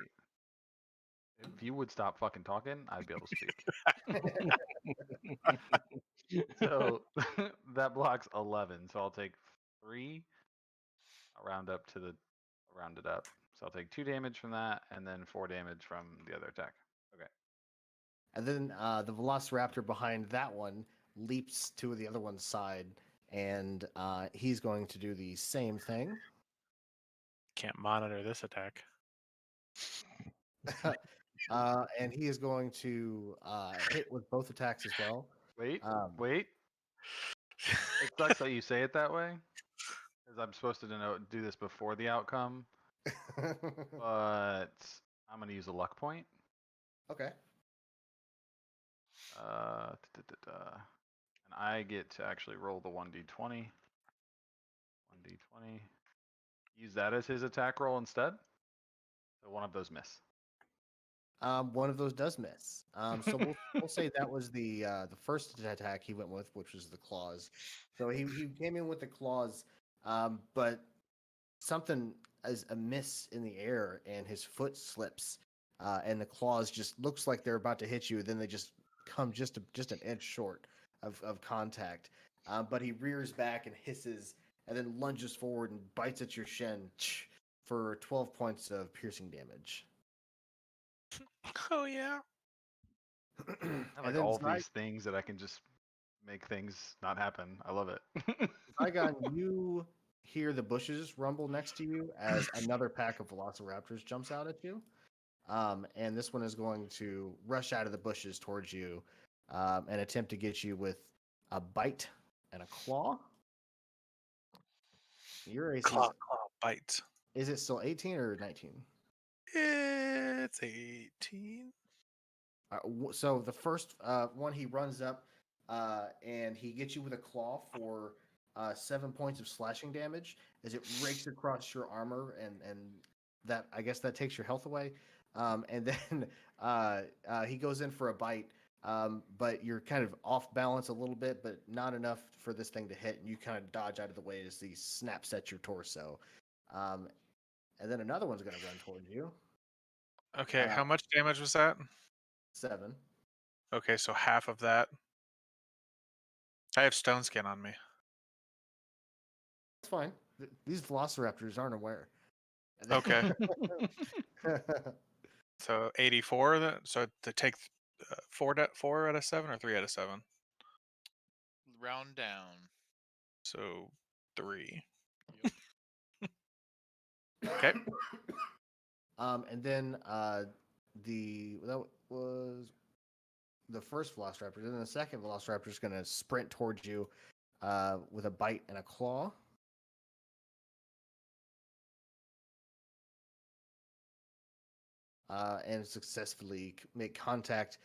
[SPEAKER 6] If you would stop fucking talking, I'd be able to speak. So that blocks 11. So I'll take 3. I'll round it up. So I'll take 2 damage from that, and then 4 damage from the other attack. Okay.
[SPEAKER 1] And then the Velociraptor behind that one leaps to the other one's side, and he's going to do the same thing.
[SPEAKER 2] Can't monitor this attack.
[SPEAKER 1] And he is going to hit with both attacks as well.
[SPEAKER 6] Wait. It sucks that you say it that way, because I'm supposed to do this before the outcome. But I'm gonna use a luck point.
[SPEAKER 1] Okay.
[SPEAKER 6] And I get to actually roll the 1d20. 1d20. Use that as his attack roll instead. So one of those miss.
[SPEAKER 1] One of those does miss. So we'll say that was the first attack he went with, which was the claws. So he came in with the claws, but something is amiss in the air, and his foot slips, and the claws just looks like they're about to hit you. Then they just come just an inch short of contact. But he rears back and hisses, and then lunges forward and bites at your shin for 12 points of piercing damage.
[SPEAKER 2] Oh yeah.
[SPEAKER 6] I
[SPEAKER 1] And
[SPEAKER 6] like
[SPEAKER 1] then
[SPEAKER 6] all these things that I can just make things not happen. I love it.
[SPEAKER 1] Zygon, you hear the bushes rumble next to you as another pack of velociraptors jumps out at you. And this one is going to rush out of the bushes towards you and attempt to get you with a bite and a claw. Your AC is
[SPEAKER 2] bite.
[SPEAKER 1] Is it still 18 or 19?
[SPEAKER 2] It's 18.
[SPEAKER 1] So the first one, he runs up and he gets you with a claw for 7 points of slashing damage as it rakes across your armor, and that, I guess, that takes your health away. And then he goes in for a bite, but you're kind of off balance a little bit, but not enough for this thing to hit, and you kind of dodge out of the way as he snaps at your torso. And then another one's going to run towards you.
[SPEAKER 2] Okay,
[SPEAKER 1] Uh,
[SPEAKER 2] how much damage was that?
[SPEAKER 1] 7.
[SPEAKER 2] Okay, so half of that. I have stone skin on me.
[SPEAKER 1] It's fine. These velociraptors aren't aware.
[SPEAKER 2] Okay. So 84. So to take 4 out of 7 or 3 out of 7.
[SPEAKER 4] Round down.
[SPEAKER 2] So 3.
[SPEAKER 4] Yep.
[SPEAKER 2] Okay.
[SPEAKER 1] And then that was the first velociraptor. Then the second velociraptor is going to sprint towards you with a bite and a claw. And successfully make contact.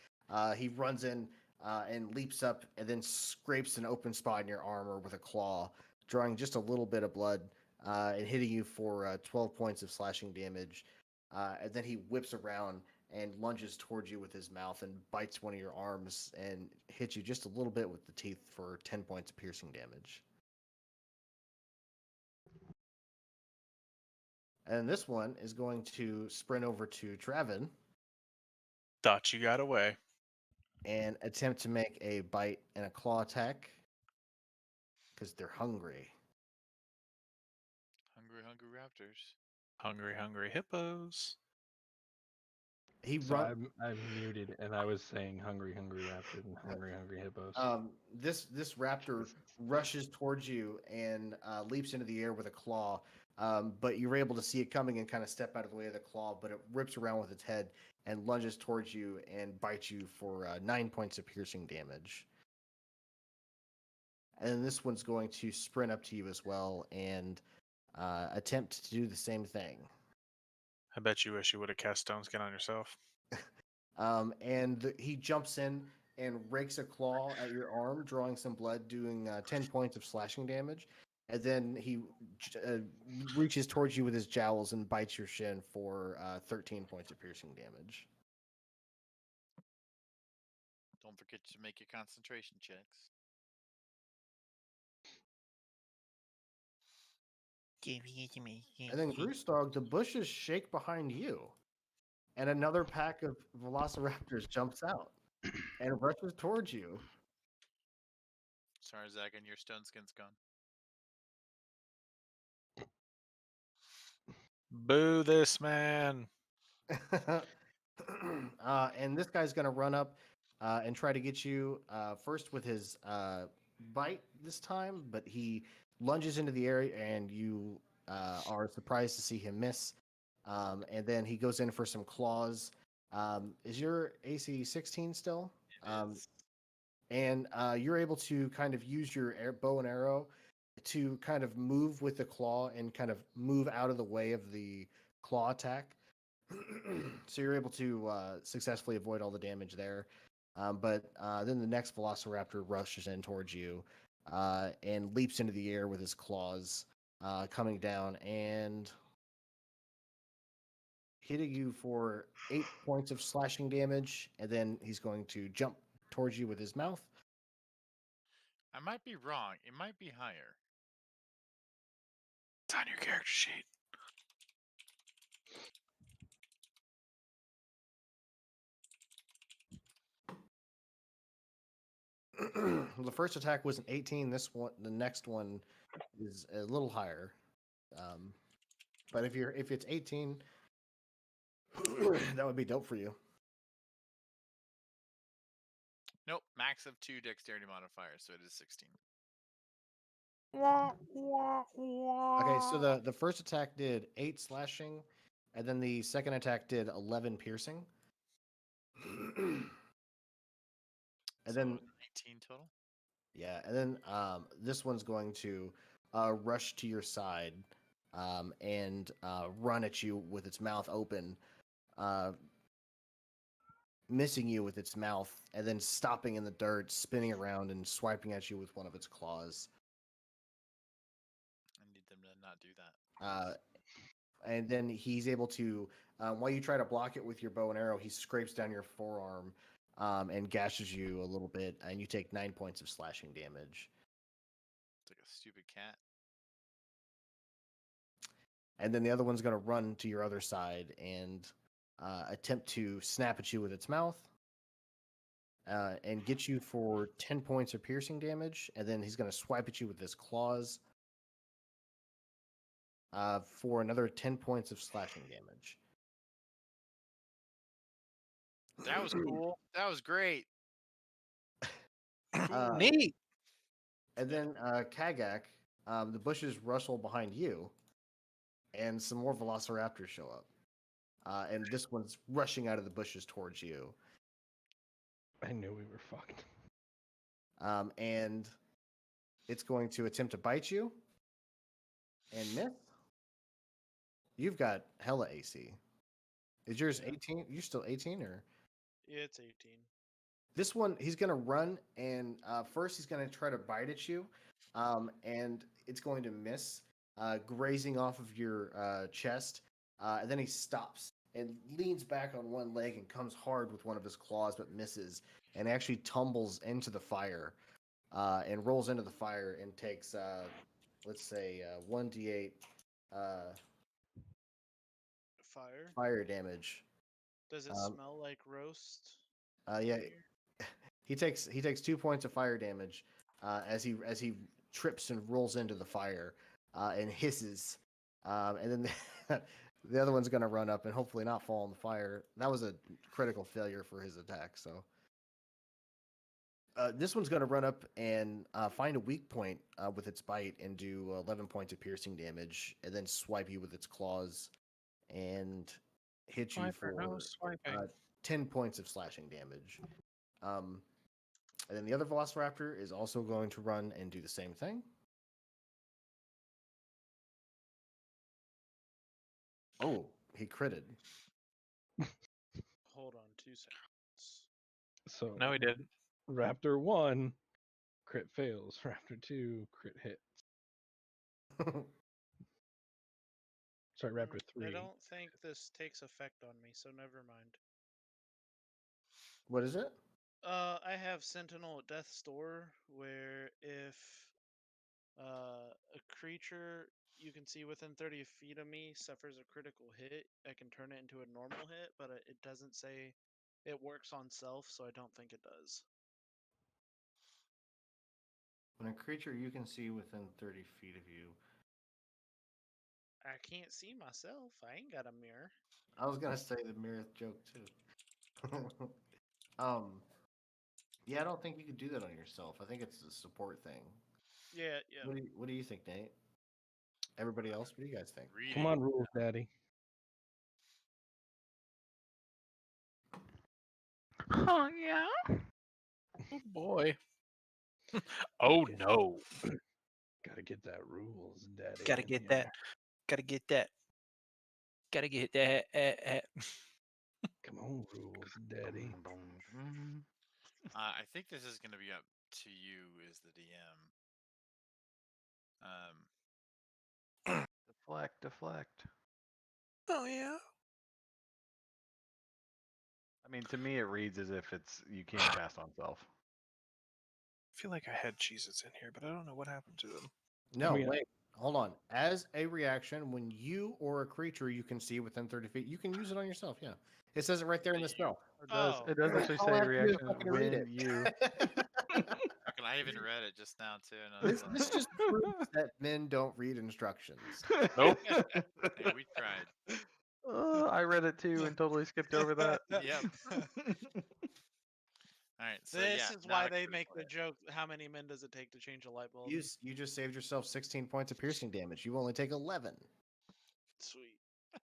[SPEAKER 1] He runs in and leaps up and then scrapes an open spot in your armor with a claw, drawing just a little bit of blood and hitting you for 12 points of slashing damage. And then he whips around and lunges towards you with his mouth and bites one of your arms and hits you just a little bit with the teeth for 10 points of piercing damage. And this one is going to sprint over to Travin
[SPEAKER 2] Thought you got away.
[SPEAKER 1] and attempt to make a bite and a claw attack because they're hungry.
[SPEAKER 4] Hungry, hungry raptors.
[SPEAKER 2] Hungry, hungry hippos.
[SPEAKER 1] He
[SPEAKER 3] So
[SPEAKER 1] run.
[SPEAKER 3] I'm muted, and I was saying hungry, hungry raptors and hungry, hungry hippos.
[SPEAKER 1] This raptor rushes towards you and leaps into the air with a claw. But you're able to see it coming and kind of step out of the way of the claw. But it rips around with its head and lunges towards you and bites you for 9 points of piercing damage. And this one's going to sprint up to you as well and attempt to do the same thing.
[SPEAKER 2] I bet you wish you would have cast stone skin on yourself.
[SPEAKER 1] He jumps in and rakes a claw at your arm, drawing some blood, doing 10 points of slashing damage. And then he reaches towards you with his jowls and bites your shin for 13 points of piercing damage.
[SPEAKER 4] Don't forget to make your concentration checks.
[SPEAKER 1] And then Groostog, the bushes shake behind you, and another pack of velociraptors jumps out and rushes towards you.
[SPEAKER 4] Sorry, Zach, and your stone skin's gone.
[SPEAKER 2] Boo this man.
[SPEAKER 1] And this guy's going to run up and try to get you first with his bite this time, but he lunges into the air and you are surprised to see him miss. And then he goes in for some claws. Is your AC 16 still?
[SPEAKER 4] It is.
[SPEAKER 1] And you're able to kind of use your bow and arrow to kind of move with the claw and kind of move out of the way of the claw attack. So you're able to successfully avoid all the damage there. But then the next velociraptor rushes in towards you and leaps into the air with his claws coming down and hitting you for 8 points of slashing damage. And then he's going to jump towards you with his mouth.
[SPEAKER 4] I might be wrong. It might be higher.
[SPEAKER 2] It's on your character sheet.
[SPEAKER 1] The first attack was an 18. The next one is a little higher. But if it's 18, that would be dope for you.
[SPEAKER 4] Nope, max of 2 dexterity modifiers, so it is 16.
[SPEAKER 1] Okay, so the first attack did 8 slashing, and then the second attack did 11 piercing. And
[SPEAKER 4] So
[SPEAKER 1] then
[SPEAKER 4] 19 total.
[SPEAKER 1] yeah, and then this one's going to rush to your side and run at you with its mouth open, uh, missing you with its mouth, and then stopping in the dirt, spinning around, and swiping at you with one of its claws.
[SPEAKER 4] I need them to not do that.
[SPEAKER 1] Uh, and then he's able to, while you try to block it with your bow and arrow, he scrapes down your forearm and gashes you a little bit, and you take 9 points of slashing damage.
[SPEAKER 4] It's like a stupid cat.
[SPEAKER 1] And then the other one's going to run to your other side and attempt to snap at you with its mouth and get you for 10 points of piercing damage. And then he's going to swipe at you with his claws for another 10 points of slashing damage.
[SPEAKER 4] That was cool. That was great.
[SPEAKER 2] Neat.
[SPEAKER 1] And then Kagak, the bushes rustle behind you, and some more velociraptors show up. And this one's rushing out of the bushes towards you.
[SPEAKER 3] I knew we were fucked.
[SPEAKER 1] And it's going to attempt to bite you and miss. You've got hella AC. Is yours
[SPEAKER 7] Yeah.
[SPEAKER 1] 18? You're still 18 or?
[SPEAKER 7] It's 18.
[SPEAKER 1] This one, he's going to run, and first he's going to try to bite at you, and it's going to miss, grazing off of your chest. And then he stops and leans back on one leg and comes hard with one of his claws, but misses, and actually tumbles into the fire and rolls into the fire and takes, let's say, 1d8
[SPEAKER 7] Fire.
[SPEAKER 1] fire damage.
[SPEAKER 7] Does it
[SPEAKER 1] Um,
[SPEAKER 7] smell like roast?
[SPEAKER 1] Yeah,
[SPEAKER 7] fire?
[SPEAKER 1] he takes 2 points of fire damage as he trips and rolls into the fire and hisses, and then the other one's gonna run up and hopefully not fall in the fire. That was a critical failure for his attack. So this one's gonna run up and find a weak point with its bite and do 11 points of piercing damage, and then swipe you with its claws and hit you
[SPEAKER 2] Swiper, no
[SPEAKER 1] for
[SPEAKER 2] swiping.
[SPEAKER 1] 10 points of slashing damage. Um, and then the other Velociraptor is also going to run and do the same thing. Oh, he critted.
[SPEAKER 7] Hold on 2 seconds.
[SPEAKER 3] So
[SPEAKER 2] No, he didn't.
[SPEAKER 3] Raptor 1, crit fails. Raptor 2, crit hit. Sorry, Raptor 3.
[SPEAKER 7] I don't think this takes effect on me, so never mind.
[SPEAKER 1] What is it?
[SPEAKER 7] I have Sentinel at Death's Door, where if a creature you can see within 30 feet of me suffers a critical hit, I can turn it into a normal hit, but it doesn't say it works on self, so I don't think it does.
[SPEAKER 1] When a creature you can see within 30 feet of you.
[SPEAKER 7] I can't see myself. I ain't got a mirror.
[SPEAKER 1] I was gonna say the mirror joke too. Yeah, I don't think you could do that on yourself. I think it's a support thing.
[SPEAKER 7] Yeah, yeah.
[SPEAKER 1] What do you think, Nate? Everybody else, what do you guys think?
[SPEAKER 4] Reading.
[SPEAKER 3] Come on, rules, daddy.
[SPEAKER 6] Oh yeah.
[SPEAKER 2] Oh boy. Oh no.
[SPEAKER 3] Gotta get that rules, daddy.
[SPEAKER 2] Gotta
[SPEAKER 3] in
[SPEAKER 2] get
[SPEAKER 3] here.
[SPEAKER 2] that. Gotta get that. Gotta get that.
[SPEAKER 3] Come on, rules, daddy.
[SPEAKER 6] Boom, boom, boom.
[SPEAKER 4] I think this is going to be up to you as the DM.
[SPEAKER 6] Deflect, deflect.
[SPEAKER 2] Oh yeah.
[SPEAKER 6] I mean, to me, it reads as if it's you can't cast on self.
[SPEAKER 2] I feel like I had Cheez-Its in here, but I don't know what happened to them.
[SPEAKER 1] No,
[SPEAKER 3] mean,
[SPEAKER 1] wait. Hold on. As a reaction, when you or a creature you can see within 30 feet, you can use it on yourself. Yeah. It says it right there in the spell.
[SPEAKER 6] It does.
[SPEAKER 7] Oh.
[SPEAKER 6] It does
[SPEAKER 1] All
[SPEAKER 6] actually
[SPEAKER 1] I
[SPEAKER 6] say
[SPEAKER 1] have to do is
[SPEAKER 6] reaction
[SPEAKER 1] fucking read
[SPEAKER 6] when
[SPEAKER 1] it.
[SPEAKER 6] you.
[SPEAKER 4] Fucking, I even read it just now too. And I was
[SPEAKER 1] This
[SPEAKER 4] like,
[SPEAKER 1] just proves that men don't read instructions.
[SPEAKER 2] Nope.
[SPEAKER 4] hey, we tried.
[SPEAKER 6] I read it too and totally skipped over that.
[SPEAKER 4] Yep. All right. So
[SPEAKER 7] This
[SPEAKER 4] yeah,
[SPEAKER 7] is
[SPEAKER 4] not
[SPEAKER 7] why
[SPEAKER 4] a
[SPEAKER 7] they
[SPEAKER 4] critical
[SPEAKER 7] make the
[SPEAKER 4] hit.
[SPEAKER 7] joke. How many men does it take to change a light bulb?
[SPEAKER 1] You just saved yourself 16 points of piercing damage. You only take 11.
[SPEAKER 7] Sweet.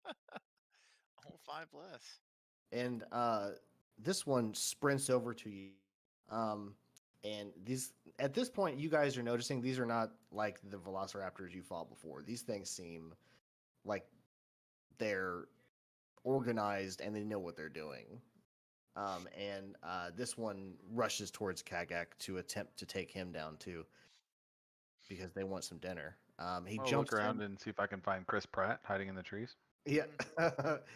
[SPEAKER 4] Oh, 5 less.
[SPEAKER 1] And this one sprints over to you. And these at this point, you guys are noticing these are not like the velociraptors you fought before. These things seem like they're organized and they know what they're doing. And this one rushes towards Kagak to attempt to take him down too, because they want some dinner. He
[SPEAKER 6] I'll
[SPEAKER 1] jumps
[SPEAKER 6] look around
[SPEAKER 1] in.
[SPEAKER 6] and see if I can find Chris Pratt hiding in the trees.
[SPEAKER 1] Yeah,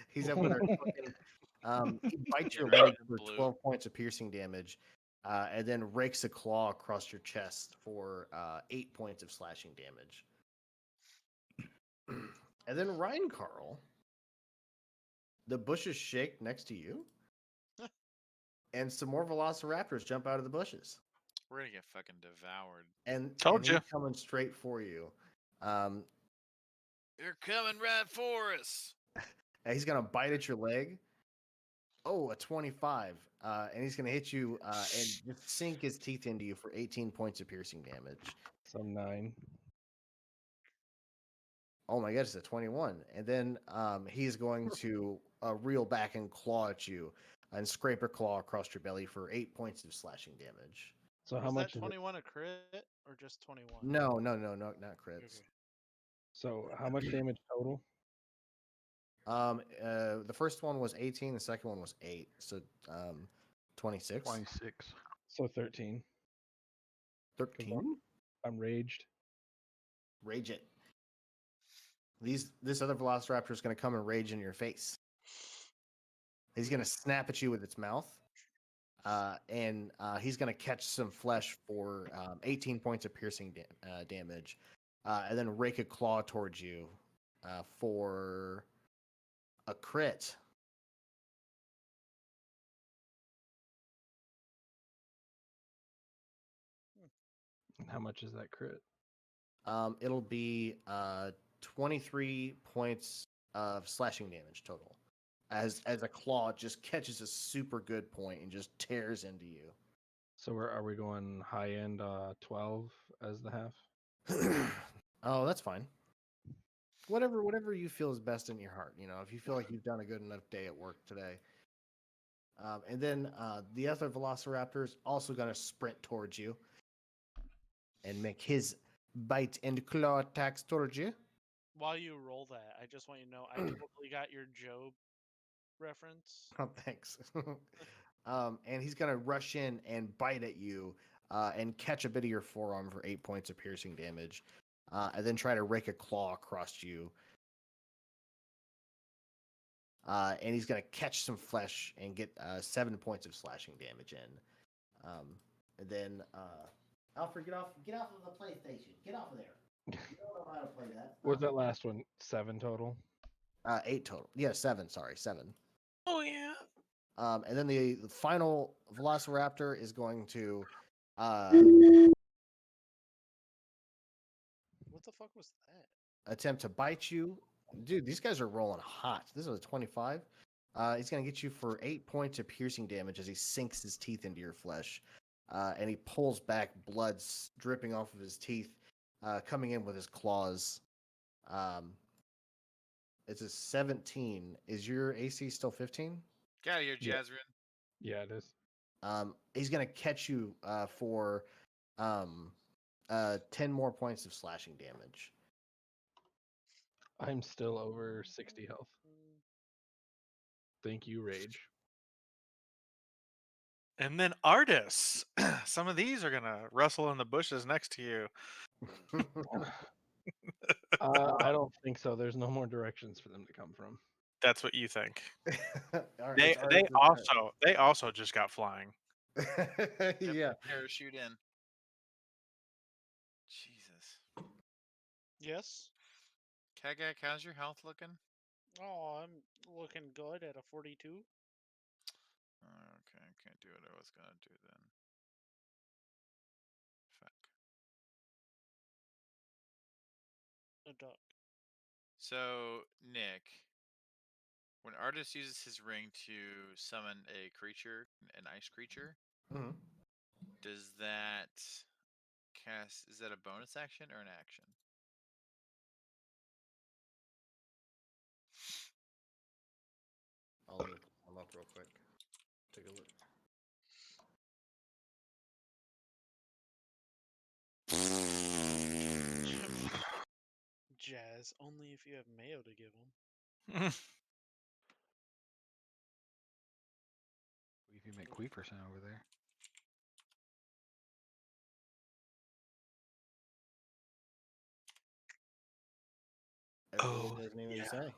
[SPEAKER 1] he's over there cooking. He bites your
[SPEAKER 4] Getting
[SPEAKER 1] leg
[SPEAKER 4] wrapped in
[SPEAKER 1] for
[SPEAKER 4] blue.
[SPEAKER 1] 12 points of piercing damage, and then rakes a claw across your chest for 8 points of slashing damage. And then Ryan Carl, the bushes shake next to you, and some more velociraptors jump out of the bushes.
[SPEAKER 4] We're gonna get fucking devoured.
[SPEAKER 2] Told
[SPEAKER 1] He's
[SPEAKER 2] ya.
[SPEAKER 1] coming straight for you. Um,
[SPEAKER 4] They're coming right for us.
[SPEAKER 1] and he's gonna bite at your leg. Oh, a 25. And he's gonna hit you and just sink his teeth into you for 18 points of piercing damage.
[SPEAKER 3] So 9.
[SPEAKER 1] Oh my god, it's a 21. And then he's going to reel back and claw at you and scrape a claw across your belly for 8 points of slashing damage.
[SPEAKER 3] So how
[SPEAKER 7] Was
[SPEAKER 3] much
[SPEAKER 7] that
[SPEAKER 3] is it?
[SPEAKER 7] 21 a crit or just 21?
[SPEAKER 1] No, not crits.
[SPEAKER 7] Okay.
[SPEAKER 3] So how much damage total?
[SPEAKER 1] The first one was 18, the second one was 8. So 26.
[SPEAKER 6] 26.
[SPEAKER 3] So 13.
[SPEAKER 1] 13?
[SPEAKER 3] I'm raged.
[SPEAKER 1] Rage it. This other velociraptor is going to come and rage in your face. He's going to snap at you with its mouth, and he's going to catch some flesh for 18 points of piercing damage, and then rake a claw towards you for a crit.
[SPEAKER 3] And how much is that crit?
[SPEAKER 1] It'll be 23 points of slashing damage total. As a claw just catches a super good point and just tears into you.
[SPEAKER 3] So are we going high end 12 as the half?
[SPEAKER 1] Oh, that's fine. Whatever you feel is best in your heart. You know, if you feel like you've done a good enough day at work today. And then the other Velociraptor is also going to sprint towards you and make his bite and claw attacks towards you.
[SPEAKER 7] While you roll that, I just want you to know I totally got your Job reference.
[SPEAKER 1] Oh, thanks. And he's going to rush in and bite at you and catch a bit of your forearm for 8 points of piercing damage. And then try to rake a claw across you. And he's going to catch some flesh and get 7 points of slashing damage in. And then Alfred, get off of the PlayStation. Get off of there. You don't know how to play that.
[SPEAKER 3] What's that last one? 7 total?
[SPEAKER 1] 8 total. Yeah, 7. Sorry, 7.
[SPEAKER 2] Oh yeah.
[SPEAKER 1] And then the final Velociraptor is going to
[SPEAKER 7] What the fuck was that?
[SPEAKER 1] attempt to bite you. Dude, these guys are rolling hot. This is a 25. He's going to get you for 8 points of piercing damage as he sinks his teeth into your flesh. And he pulls back, blood dripping off of his teeth, coming in with his claws. It's a 17. Is your AC still 15?
[SPEAKER 4] Get out of here,
[SPEAKER 3] Yeah.
[SPEAKER 4] Jazrin.
[SPEAKER 3] Yeah, it is.
[SPEAKER 1] He's going to catch you for 10 more points of slashing damage.
[SPEAKER 3] I'm still over 60 health. Thank you, Rage.
[SPEAKER 2] And then artists. Some of these are gonna rustle in the bushes next to you.
[SPEAKER 3] I don't think so. There's no more directions for them to come from.
[SPEAKER 2] That's what you think.
[SPEAKER 1] All right,
[SPEAKER 2] They
[SPEAKER 1] it's
[SPEAKER 2] they
[SPEAKER 1] Artis's
[SPEAKER 2] they also just got flying.
[SPEAKER 1] turn. Yeah.
[SPEAKER 4] Parachute in. Jesus.
[SPEAKER 7] Yes.
[SPEAKER 4] Kagak, how's your health looking?
[SPEAKER 7] Oh, I'm looking good at a 42.
[SPEAKER 4] Okay, I can't do what I was gonna do then. Fuck.
[SPEAKER 7] A duck.
[SPEAKER 4] So, Nick, when Artist uses his ring to summon a creature, an ice creature,
[SPEAKER 1] Mhm.
[SPEAKER 4] does that cast? Is that a bonus action or an action?
[SPEAKER 1] I'll look them up real quick. Take a look.
[SPEAKER 7] jazz, only if you have mayo to give him.
[SPEAKER 6] Queefy McQueeperson over there.
[SPEAKER 1] It really
[SPEAKER 2] Oh,
[SPEAKER 1] doesn't even
[SPEAKER 2] yeah.
[SPEAKER 1] say.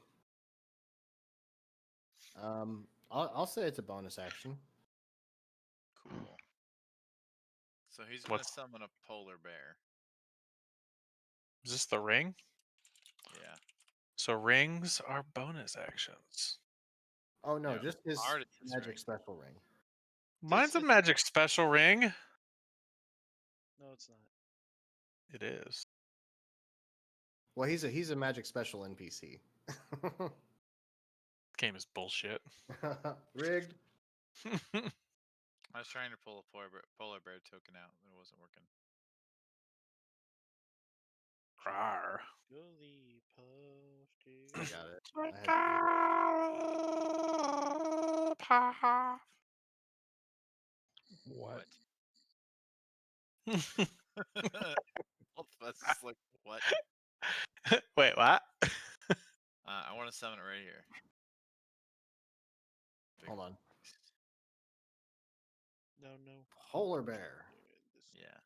[SPEAKER 1] I'll say it's a bonus action.
[SPEAKER 4] Cool. So he's gonna
[SPEAKER 2] What's
[SPEAKER 4] summon a polar bear.
[SPEAKER 2] is this? The ring?
[SPEAKER 4] Yeah.
[SPEAKER 2] So rings are bonus actions.
[SPEAKER 1] Oh no,
[SPEAKER 4] No,
[SPEAKER 1] just his
[SPEAKER 4] artist's
[SPEAKER 1] magic
[SPEAKER 4] ring.
[SPEAKER 1] special ring.
[SPEAKER 2] Mine's a magic special ring.
[SPEAKER 7] No, it's not.
[SPEAKER 2] It is.
[SPEAKER 1] Well, he's a magic special NPC.
[SPEAKER 2] Game is bullshit.
[SPEAKER 1] Rigged.
[SPEAKER 4] I was trying to pull a polar bear token out, but it wasn't working.
[SPEAKER 2] Rawr.
[SPEAKER 7] Jiggly puff,
[SPEAKER 1] I
[SPEAKER 7] jiggly.
[SPEAKER 1] got it. I had to
[SPEAKER 3] What?
[SPEAKER 4] Both of us is like, what?
[SPEAKER 2] Wait, what?
[SPEAKER 4] I want to summon it right here. Big
[SPEAKER 1] Hold on.
[SPEAKER 4] box.
[SPEAKER 7] No.
[SPEAKER 1] Polar bear.
[SPEAKER 4] Yeah.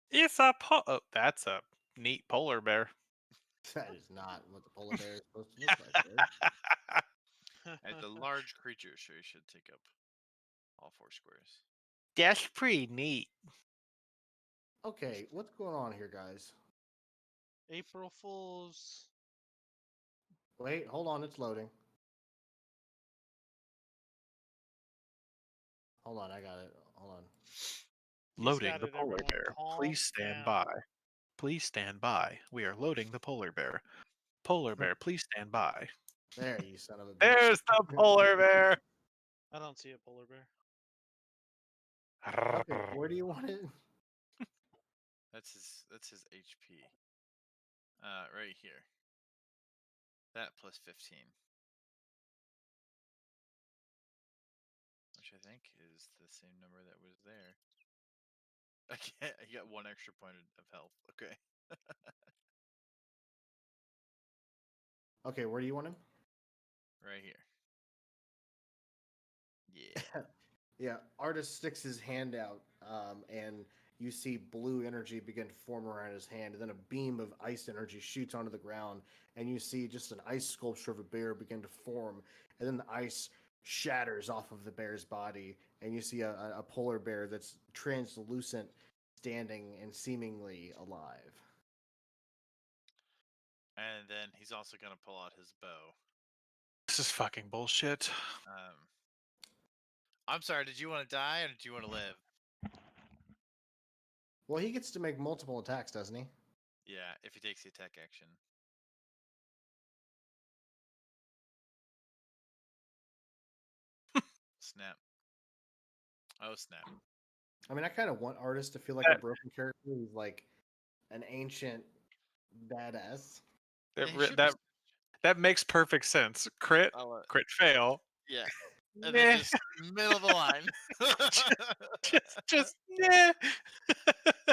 [SPEAKER 2] It's oh, that's a neat polar bear.
[SPEAKER 1] That is not what the polar bear is supposed to look like. Rigged.
[SPEAKER 4] It's a large creature, so you should take up all 4 squares.
[SPEAKER 2] That's pretty neat.
[SPEAKER 1] Okay, what's going on here, guys?
[SPEAKER 7] April Fools.
[SPEAKER 1] Wait, hold on, it's loading. Hold on, I got it. Hold on.
[SPEAKER 7] He's
[SPEAKER 2] Loading
[SPEAKER 7] got
[SPEAKER 2] the
[SPEAKER 7] it,
[SPEAKER 2] polar
[SPEAKER 7] everyone.
[SPEAKER 2] bear.
[SPEAKER 7] Calm
[SPEAKER 2] Please stand
[SPEAKER 7] down.
[SPEAKER 2] by. Please stand by. We are loading the polar bear. Polar bear, please stand by.
[SPEAKER 1] There, you son of a bitch.
[SPEAKER 2] There's the polar bear.
[SPEAKER 7] I don't see a polar bear.
[SPEAKER 1] Okay, where do you want it?
[SPEAKER 4] That's his HP. Right here. That plus 15. Which I think is the same number that was there. I got 1 extra point of health. Okay.
[SPEAKER 1] Okay, where do you want him?
[SPEAKER 4] Right here. Yeah.
[SPEAKER 1] Yeah, artist sticks his hand out, and you see blue energy begin to form around his hand, and then a beam of ice energy shoots onto the ground, and you see just an ice sculpture of a bear begin to form, and then the ice shatters off of the bear's body, and you see a polar bear that's translucent, standing and seemingly alive.
[SPEAKER 4] And then he's also gonna pull out his bow.
[SPEAKER 2] This is fucking bullshit.
[SPEAKER 4] I'm sorry, did you want to die or did you want to live?
[SPEAKER 1] Well, he gets to make multiple attacks, doesn't he?
[SPEAKER 4] Yeah, if he takes the attack action. Snap. Oh, snap.
[SPEAKER 1] I mean, I kind of want artist to feel like a broken character who's like an ancient badass.
[SPEAKER 2] That,
[SPEAKER 4] He
[SPEAKER 2] re-
[SPEAKER 4] should
[SPEAKER 2] that that makes perfect sense. Crit, crit fail.
[SPEAKER 4] Yeah. And
[SPEAKER 2] Meh.
[SPEAKER 4] then just middle of the line.
[SPEAKER 2] just yeah.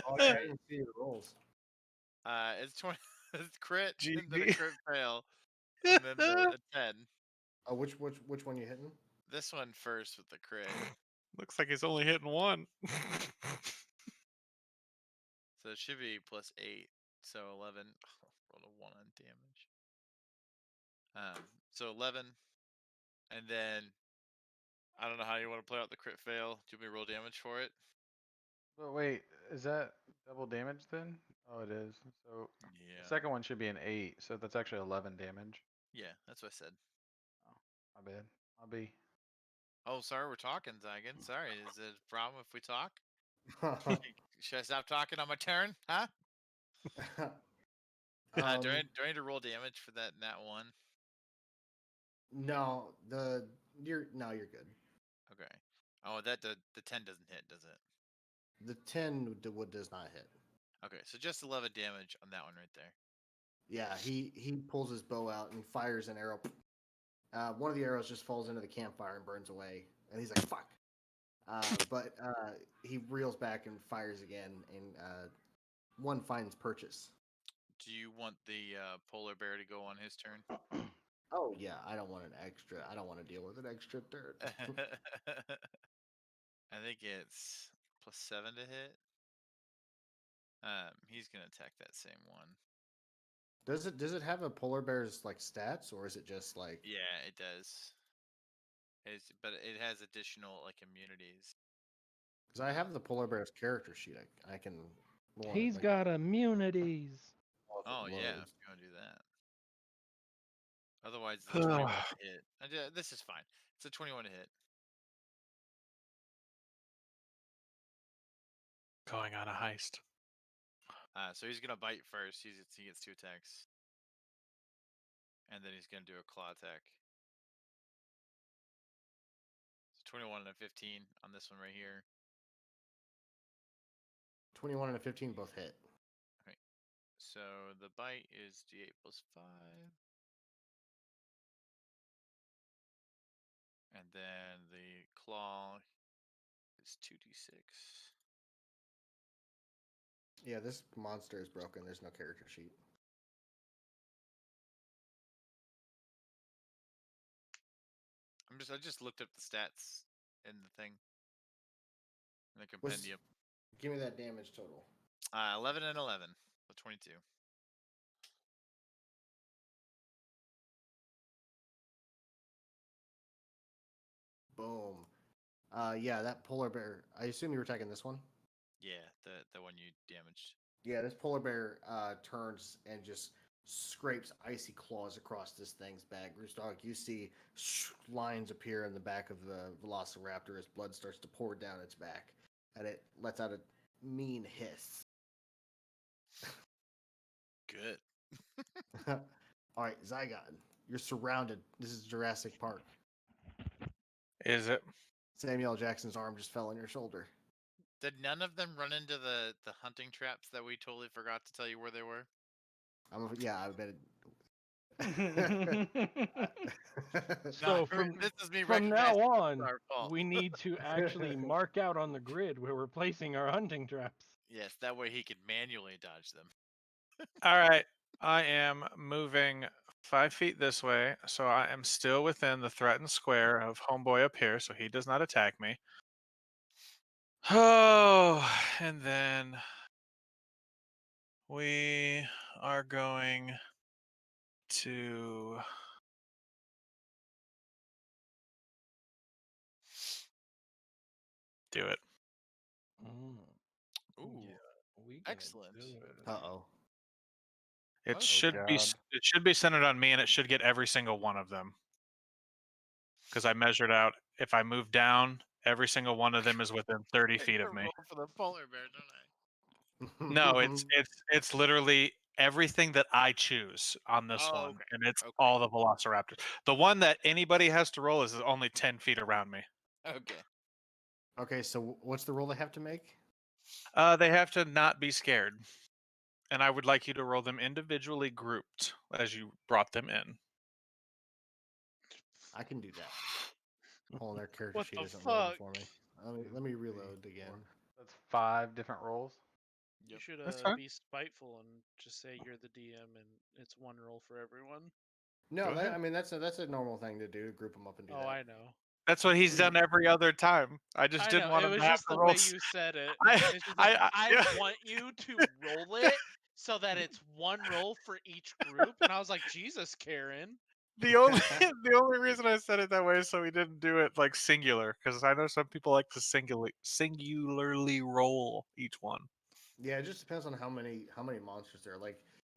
[SPEAKER 1] Oh, I didn't see the rolls.
[SPEAKER 4] It's 20 it's crit and then a
[SPEAKER 2] GG.
[SPEAKER 4] crit fail. And then the 10.
[SPEAKER 1] Oh, which one you hitting?
[SPEAKER 4] This one first with the crit.
[SPEAKER 2] Looks like he's only hitting one.
[SPEAKER 4] So it should be plus 8. So 11. Rolled a 1 on damage. So 11. And then I don't know how you want to play out the crit fail. Do you want me to roll damage for it?
[SPEAKER 6] But wait, is that double damage then? Oh, it is. So
[SPEAKER 4] Yeah.
[SPEAKER 6] the second one should be an 8, so that's actually 11 damage.
[SPEAKER 4] Yeah, that's what I said.
[SPEAKER 6] Oh, my bad. I'll be.
[SPEAKER 4] Oh, sorry, we're talking, Zygon. Sorry, is it a problem if we talk? Should I stop talking on my turn? Huh? Do I need to roll damage for that nat 1?
[SPEAKER 1] No, you're good.
[SPEAKER 4] Okay. Oh, the 10 doesn't hit, does it?
[SPEAKER 1] The 10 does not hit.
[SPEAKER 4] Okay, so just 11 damage on that one right there.
[SPEAKER 1] Yeah, he pulls his bow out and fires an arrow. One of the arrows just falls into the campfire and burns away, and he's like, "Fuck!" But he reels back and fires again, and one finds purchase.
[SPEAKER 4] Do you want the polar bear to go on his turn?
[SPEAKER 1] Oh yeah, I don't want an extra. I don't want to deal with an extra turn.
[SPEAKER 4] I think it's +7 to hit. He's gonna attack that same one.
[SPEAKER 1] Does it have a polar bear's like stats, or is it just like?
[SPEAKER 4] Yeah, it does. But it has additional like immunities.
[SPEAKER 1] Because I have the polar bear's character sheet. I can. roll it,
[SPEAKER 3] He's
[SPEAKER 1] like,
[SPEAKER 3] got immunities.
[SPEAKER 1] while it
[SPEAKER 4] Oh yeah,
[SPEAKER 1] loads.
[SPEAKER 4] if you want to do that. Otherwise, it's a 21 to hit. This is fine. It's a 21 to hit.
[SPEAKER 2] Going on a heist.
[SPEAKER 4] So he's gonna bite first. He gets 2 attacks, and then he's gonna do a claw attack. So 21 and a 15 on this one right here.
[SPEAKER 1] 21 and a 15 both hit.
[SPEAKER 4] Okay. So the bite is D8 +5, and then the claw is 2d6.
[SPEAKER 1] Yeah, this monster is broken. There's no character sheet.
[SPEAKER 4] I just looked up the stats in the thing, in the
[SPEAKER 1] What's-
[SPEAKER 4] compendium.
[SPEAKER 1] Give me that damage total.
[SPEAKER 4] 11 and 11, so 22.
[SPEAKER 1] Boom. Yeah, that polar bear. I assume you were attacking this one.
[SPEAKER 4] Yeah, the one you damaged.
[SPEAKER 1] Yeah, this polar bear turns and just scrapes icy claws across this thing's back. Roostdog, you see lines appear in the back of the velociraptor as blood starts to pour down its back, and it lets out a mean hiss.
[SPEAKER 4] Good.
[SPEAKER 1] All right, Zygon, you're surrounded. This is Jurassic Park.
[SPEAKER 2] Is it?
[SPEAKER 1] Samuel L. Jackson's arm just fell on your shoulder.
[SPEAKER 4] Did none of them run into the hunting traps that we totally forgot to tell you where they were?
[SPEAKER 1] Yeah, I bet.
[SPEAKER 3] So
[SPEAKER 4] this is me
[SPEAKER 3] from now
[SPEAKER 4] recognizing
[SPEAKER 3] on,
[SPEAKER 4] it's our fault.
[SPEAKER 3] we need to actually mark out on the grid where we're placing our hunting traps.
[SPEAKER 4] Yes, that way he could manually dodge them.
[SPEAKER 2] All right. I am moving 5 feet this way, so I am still within the threatened square of homeboy up here, so he does not attack me. Oh, and then we are going to do it.
[SPEAKER 4] Ooh,
[SPEAKER 3] Yeah, we gonna
[SPEAKER 4] excellent.
[SPEAKER 3] do it.
[SPEAKER 1] Uh-oh.
[SPEAKER 2] It
[SPEAKER 6] Oh,
[SPEAKER 2] should
[SPEAKER 6] God.
[SPEAKER 2] it should be centered on me, and it should get every single one of them. Because I measured out, if I move down, every single one of them is within 30 feet of me.
[SPEAKER 4] Roll for the polar bear, don't I?
[SPEAKER 2] No, it's literally everything that I choose on this
[SPEAKER 4] Oh,
[SPEAKER 2] one,
[SPEAKER 4] okay.
[SPEAKER 2] and it's
[SPEAKER 4] Okay.
[SPEAKER 2] all the velociraptors. The one that anybody has to roll is only 10 feet around me.
[SPEAKER 4] Okay.
[SPEAKER 1] Okay, so what's the roll they have to make?
[SPEAKER 2] They have to not be scared, and I would like you to roll them individually grouped as you brought them in.
[SPEAKER 1] I can do that. Hold on, their character
[SPEAKER 7] What
[SPEAKER 1] sheet
[SPEAKER 7] the
[SPEAKER 1] isn't loading
[SPEAKER 7] fuck?
[SPEAKER 1] for me. Let me reload again.
[SPEAKER 6] That's 5 different rolls.
[SPEAKER 7] You should
[SPEAKER 2] That's fine.
[SPEAKER 7] be spiteful and just say you're the DM and it's one roll for everyone.
[SPEAKER 1] No,
[SPEAKER 2] Go ahead.
[SPEAKER 1] I mean that's a normal thing to do. To group them up and do
[SPEAKER 7] Oh,
[SPEAKER 1] that.
[SPEAKER 7] I know.
[SPEAKER 2] That's what he's done every other time. I just
[SPEAKER 7] I
[SPEAKER 2] didn't
[SPEAKER 7] know.
[SPEAKER 2] want
[SPEAKER 7] It
[SPEAKER 2] him
[SPEAKER 7] was
[SPEAKER 2] to have
[SPEAKER 7] just
[SPEAKER 2] to
[SPEAKER 7] the
[SPEAKER 2] roll.
[SPEAKER 7] way you said it.
[SPEAKER 2] I,
[SPEAKER 7] It's just like, I
[SPEAKER 2] yeah.
[SPEAKER 7] want you to roll it so that it's one roll for each group. And I was like, Jesus, Karen.
[SPEAKER 2] The only the only reason I said it that way is so we didn't do it like singular, because I know some people like to singularly roll each one.
[SPEAKER 1] Yeah, it just depends on how many monsters there are.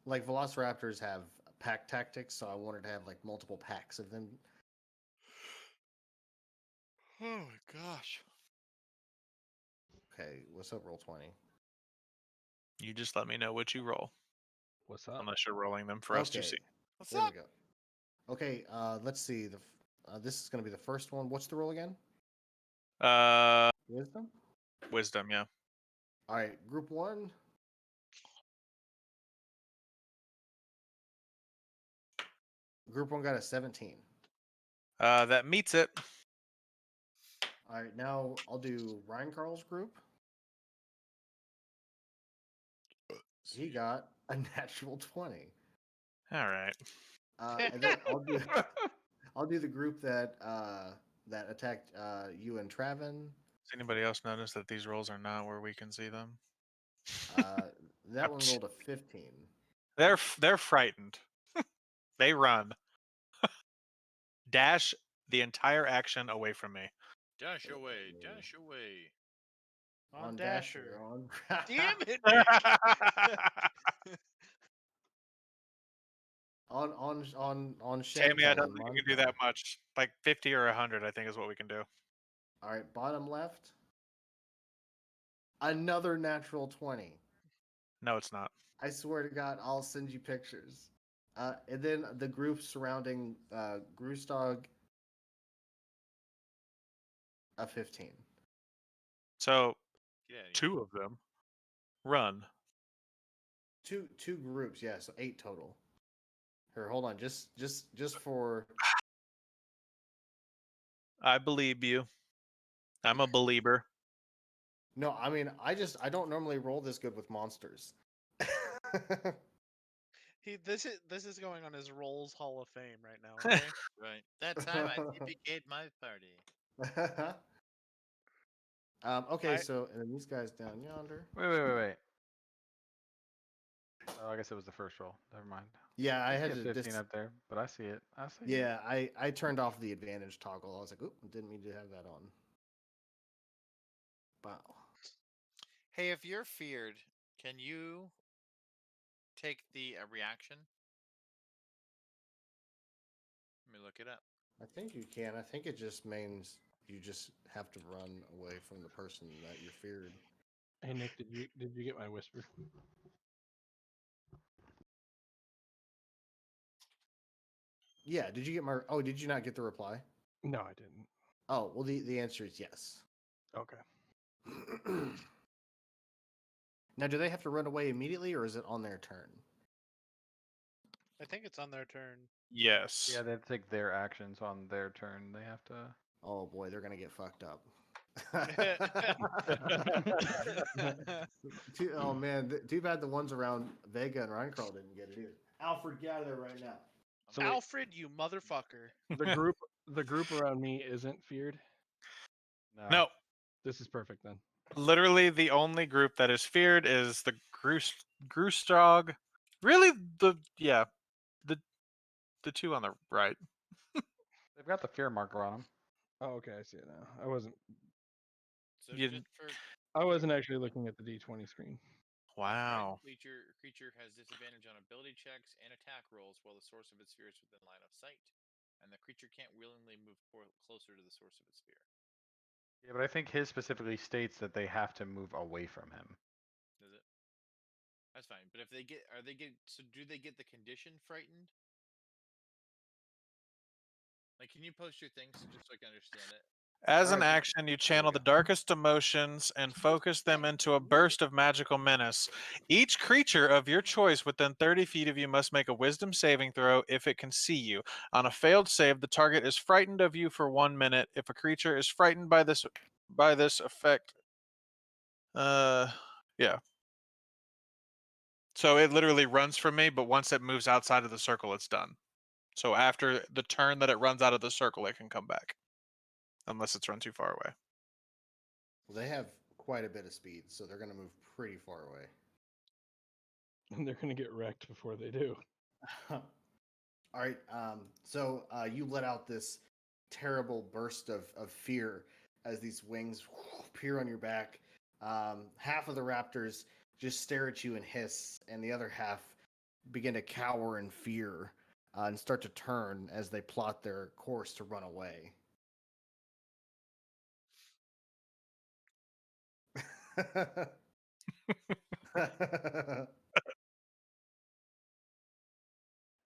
[SPEAKER 1] Like velociraptors have pack tactics, so I wanted to have like multiple packs of them.
[SPEAKER 4] Oh my gosh.
[SPEAKER 1] Okay, what's up, roll 20?
[SPEAKER 2] You just let me know what you roll,
[SPEAKER 3] What's up?
[SPEAKER 2] unless you're rolling them for us to see.
[SPEAKER 4] What's
[SPEAKER 1] There
[SPEAKER 4] up?
[SPEAKER 1] we go. Okay, let's see. This is going to be the first one. What's the roll again? Wisdom.
[SPEAKER 2] Wisdom, yeah.
[SPEAKER 1] All right, group 1. Group 1 got a 17.
[SPEAKER 2] That meets it.
[SPEAKER 1] All right, now I'll do Ryan Carl's group. He got a natural 20.
[SPEAKER 2] All right.
[SPEAKER 1] And then I'll do the group that that attacked you and Travin.
[SPEAKER 2] Does anybody else notice that these rolls are not where we can see them?
[SPEAKER 1] That one rolled a 15.
[SPEAKER 2] They're frightened. They run. Dash the entire action away from me.
[SPEAKER 4] Dash away, dash away.
[SPEAKER 7] On
[SPEAKER 1] Dasher.
[SPEAKER 7] Dasher.
[SPEAKER 1] On
[SPEAKER 7] Damn it!
[SPEAKER 1] on
[SPEAKER 2] Tammy, I
[SPEAKER 1] Chantel
[SPEAKER 2] don't
[SPEAKER 1] and
[SPEAKER 2] think you can do
[SPEAKER 1] Montel.
[SPEAKER 2] that much. Like 50 or 100, I think is what we can do.
[SPEAKER 1] All right, bottom left. Another natural 20.
[SPEAKER 2] No, it's not.
[SPEAKER 1] I swear to God, I'll send you pictures. And then the group surrounding Grustog, a 15.
[SPEAKER 2] So
[SPEAKER 4] Get out of here.
[SPEAKER 2] 2 of them run.
[SPEAKER 1] Two groups, yeah, so 8 total. Here, hold on, just for
[SPEAKER 2] I believe you. I'm a believer.
[SPEAKER 1] no, I mean I don't normally roll this good with monsters.
[SPEAKER 7] This is going on his Rolls Hall of Fame right now. Okay.
[SPEAKER 4] Right. That time I TPK'd my party.
[SPEAKER 1] Okay,
[SPEAKER 7] I-
[SPEAKER 1] so and then these guys down yonder.
[SPEAKER 6] Wait. Oh, I guess it was the first roll. Never mind.
[SPEAKER 1] Yeah, I
[SPEAKER 6] see
[SPEAKER 1] had
[SPEAKER 6] a
[SPEAKER 1] to
[SPEAKER 6] 15 up there, but I see it. I see it.
[SPEAKER 1] Yeah, I turned off the advantage toggle. I was like, oop, didn't mean to have that on. Wow.
[SPEAKER 4] Hey, if you're feared, can you take the reaction? Let me look it up.
[SPEAKER 1] I think you can. I think it just means you just have to run away from the person that you're feared.
[SPEAKER 3] Hey Nick, did you get my whisper?
[SPEAKER 1] Yeah, did you get my oh, did you not get the reply?
[SPEAKER 3] No, I didn't.
[SPEAKER 1] Oh, well the answer is yes.
[SPEAKER 3] Okay.
[SPEAKER 1] Now do they have to run away immediately or is it on their turn?
[SPEAKER 7] I think it's on their turn.
[SPEAKER 2] Yes.
[SPEAKER 6] Yeah, they have to take their actions on their turn. They have to.
[SPEAKER 1] Oh boy, they're gonna get fucked up. Oh man, too bad the ones around Vega and Reinkarl didn't get it either. Alfred, get out of there right now.
[SPEAKER 6] So wait,
[SPEAKER 7] Alfred, you motherfucker.
[SPEAKER 3] The group around me isn't feared.
[SPEAKER 2] No.
[SPEAKER 3] This is perfect then.
[SPEAKER 2] Literally the only group that is feared is the Grustog. Really the 2 on the right.
[SPEAKER 6] they've got the fear marker on them.
[SPEAKER 3] Oh, okay, I see it now. I wasn't
[SPEAKER 4] So
[SPEAKER 2] You-
[SPEAKER 4] just for
[SPEAKER 3] actually looking at the D20 screen.
[SPEAKER 2] Wow.
[SPEAKER 4] creature has disadvantage on ability checks and attack rolls while the source of its fear is within line of sight, and the creature can't willingly move closer to the source of its fear.
[SPEAKER 6] Yeah, but I think his specifically states that they have to move away from him.
[SPEAKER 4] Does it? That's fine. But if they get, so do they get the condition frightened? Like, can you post your things just so I can understand it?
[SPEAKER 2] As an
[SPEAKER 1] Alright,
[SPEAKER 2] action, you channel the darkest emotions and focus them into a burst of magical menace. Each creature of your choice within 30 feet of you must make a wisdom saving throw if it can see you. On a failed save, the target is frightened of you for 1 minute. If a creature is frightened by this effect, yeah. So it literally runs from me, but once it moves outside of the circle, it's done. So after the turn that it runs out of the circle, it can come back. Unless it's run too far away.
[SPEAKER 1] Well, they have quite a bit of speed, so they're gonna move pretty far away.
[SPEAKER 3] And they're gonna get wrecked before they do.
[SPEAKER 1] All right. So you let out this terrible burst of fear as these wings appear on your back. Half of the raptors just stare at you and hiss, and the other half begin to cower in fear and start to turn as they plot their course to run away.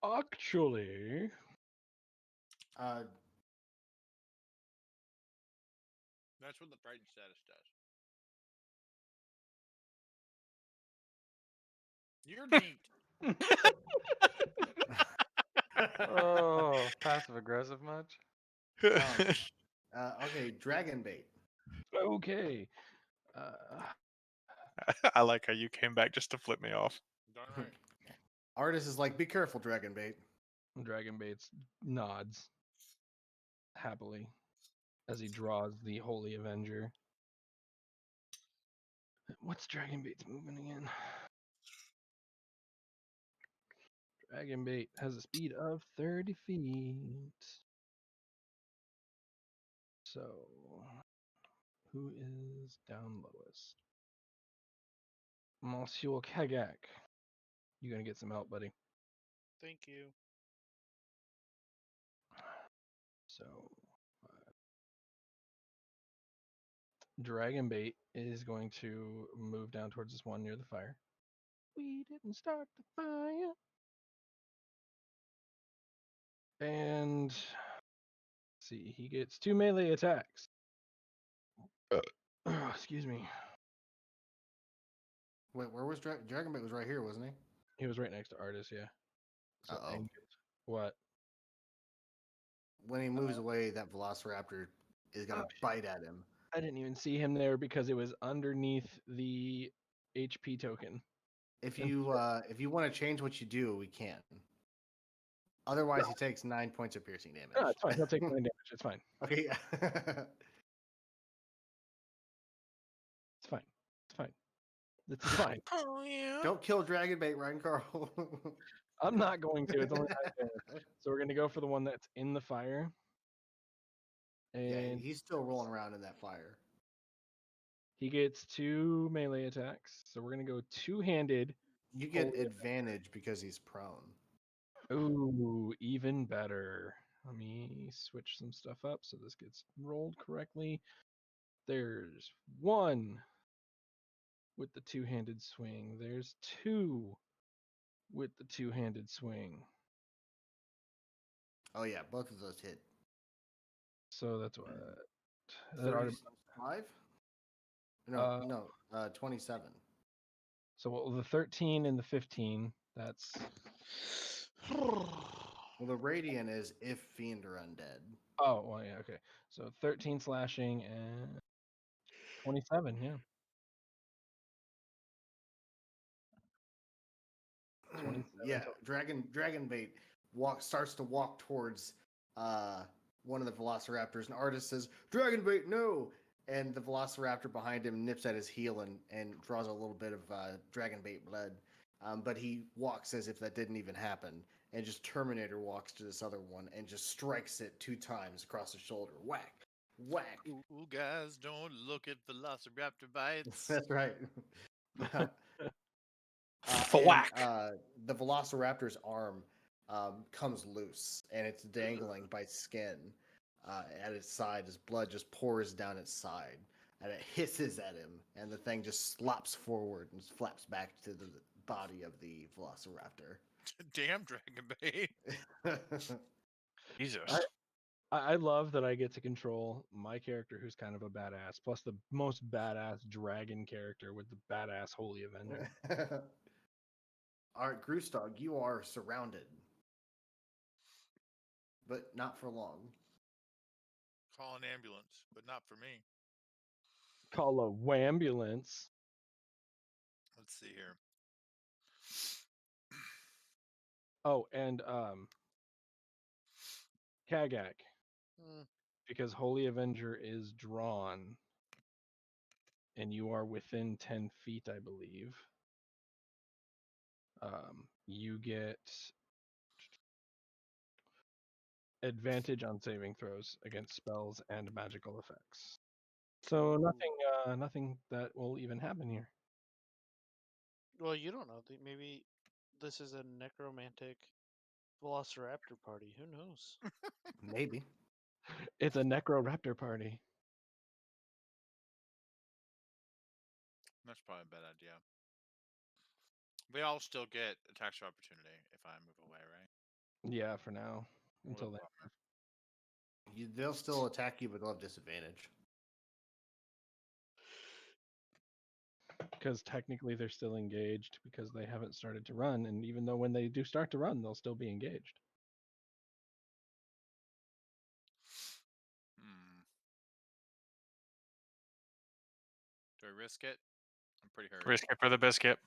[SPEAKER 3] Actually,
[SPEAKER 4] That's what the frightened status does. You're neat.
[SPEAKER 6] Oh, passive aggressive much?
[SPEAKER 1] Okay, dragon bait.
[SPEAKER 3] Okay.
[SPEAKER 2] I like how you came back just to flip me off.
[SPEAKER 4] Darn right.
[SPEAKER 1] Artist is like, be careful, dragon bait.
[SPEAKER 3] Dragon Bates nods happily as he draws the Holy Avenger. What's Dragon Bait's movement again? Dragon Bait has a speed of 30 feet. So, who is down lowest? Monsieur Kagak. You gonna get some help, buddy.
[SPEAKER 7] Thank you.
[SPEAKER 3] So, Dragon Bait is going to move down towards this one near the fire. We didn't start the fire. And see, he gets 2 melee attacks. Excuse me.
[SPEAKER 1] Wait, where was dragon bait? Was right here, wasn't he?
[SPEAKER 3] He was right next to Artis, yeah. So,
[SPEAKER 1] Uh-oh.
[SPEAKER 3] and what?
[SPEAKER 1] When he moves away, that velociraptor is gonna bite at him.
[SPEAKER 3] I didn't even see him there because it was underneath the HP token.
[SPEAKER 1] If
[SPEAKER 3] And
[SPEAKER 1] you want to change what you do, we can. Otherwise, he takes 9 points of piercing damage.
[SPEAKER 3] No, it's fine. He'll take 9 damage. It's fine.
[SPEAKER 1] Okay.
[SPEAKER 3] It's fine. It's fine. It's fine.
[SPEAKER 2] Oh yeah.
[SPEAKER 1] Don't kill dragon bait, Ryan Carl.
[SPEAKER 3] I'm not going to. It's only 9 damage. So we're gonna go for the one that's in the fire.
[SPEAKER 1] Yeah,
[SPEAKER 3] And
[SPEAKER 1] he's still rolling around in that fire.
[SPEAKER 3] he gets 2 melee attacks. So we're gonna go 2-handed.
[SPEAKER 1] You get
[SPEAKER 3] Holy
[SPEAKER 1] advantage because he's prone.
[SPEAKER 3] Ooh, even better. Let me switch some stuff up so this gets rolled correctly. There's 1 with the 2-handed swing. There's 2 with the 2-handed swing.
[SPEAKER 1] Oh yeah, both of those hit.
[SPEAKER 3] So that's what. That ought to-
[SPEAKER 1] 35? No,
[SPEAKER 3] Uh,
[SPEAKER 1] no, 27.
[SPEAKER 3] so what, the 13 and the 15. That's
[SPEAKER 1] Well, the radiant is if fiend or undead.
[SPEAKER 3] oh well yeah okay. So 13 slashing and 27. Yeah. 27
[SPEAKER 1] Yeah,
[SPEAKER 3] total.
[SPEAKER 1] dragon bait starts to walk towards one of the velociraptors, and Artis says, "Dragon bait, no!" And the velociraptor behind him nips at his heel and draws a little bit of dragon bait blood. But he walks as if that didn't even happen, and just Terminator walks to this other one and just strikes it 2 times across the shoulder. Whack, whack.
[SPEAKER 4] Ooh, guys, don't look at Velociraptor bites.
[SPEAKER 1] That's right.
[SPEAKER 2] Thwack.
[SPEAKER 1] The velociraptor's arm comes loose, and it's dangling by skin at its side as blood just pours down its side, and it hisses at him, and the thing just slops forward and flaps back to the body of the velociraptor.
[SPEAKER 4] Damn dragon bait.
[SPEAKER 2] Jesus.
[SPEAKER 3] I love that I get to control my character, who's kind of a badass, plus the most badass dragon character with the badass Holy Avenger.
[SPEAKER 1] All right, Groostog, you are surrounded, but not for long.
[SPEAKER 4] Call an ambulance, but not for me.
[SPEAKER 3] Call a wambulance.
[SPEAKER 4] Let's see here.
[SPEAKER 3] Oh, and Kagak,
[SPEAKER 7] Hmm.
[SPEAKER 3] because Holy Avenger is drawn, and you are within 10 feet, I believe. You get advantage on saving throws against spells and magical effects. So nothing that will even happen here.
[SPEAKER 7] Well, you don't know. Maybe this is a necromantic velociraptor party. Who knows?
[SPEAKER 1] Maybe.
[SPEAKER 3] It's a Necroraptor party.
[SPEAKER 4] That's probably a bad idea. We all still get attacks of opportunity if I move away, right?
[SPEAKER 3] Yeah, for now.
[SPEAKER 4] What a
[SPEAKER 3] Until then.
[SPEAKER 4] bummer.
[SPEAKER 1] They'll still attack you, but they'll have disadvantage.
[SPEAKER 3] Because technically they're still engaged because they haven't started to run, and even though when they do start to run, they'll still be engaged.
[SPEAKER 4] Hmm. risk it? I'm pretty hurt.
[SPEAKER 2] Risk it for the biscuit.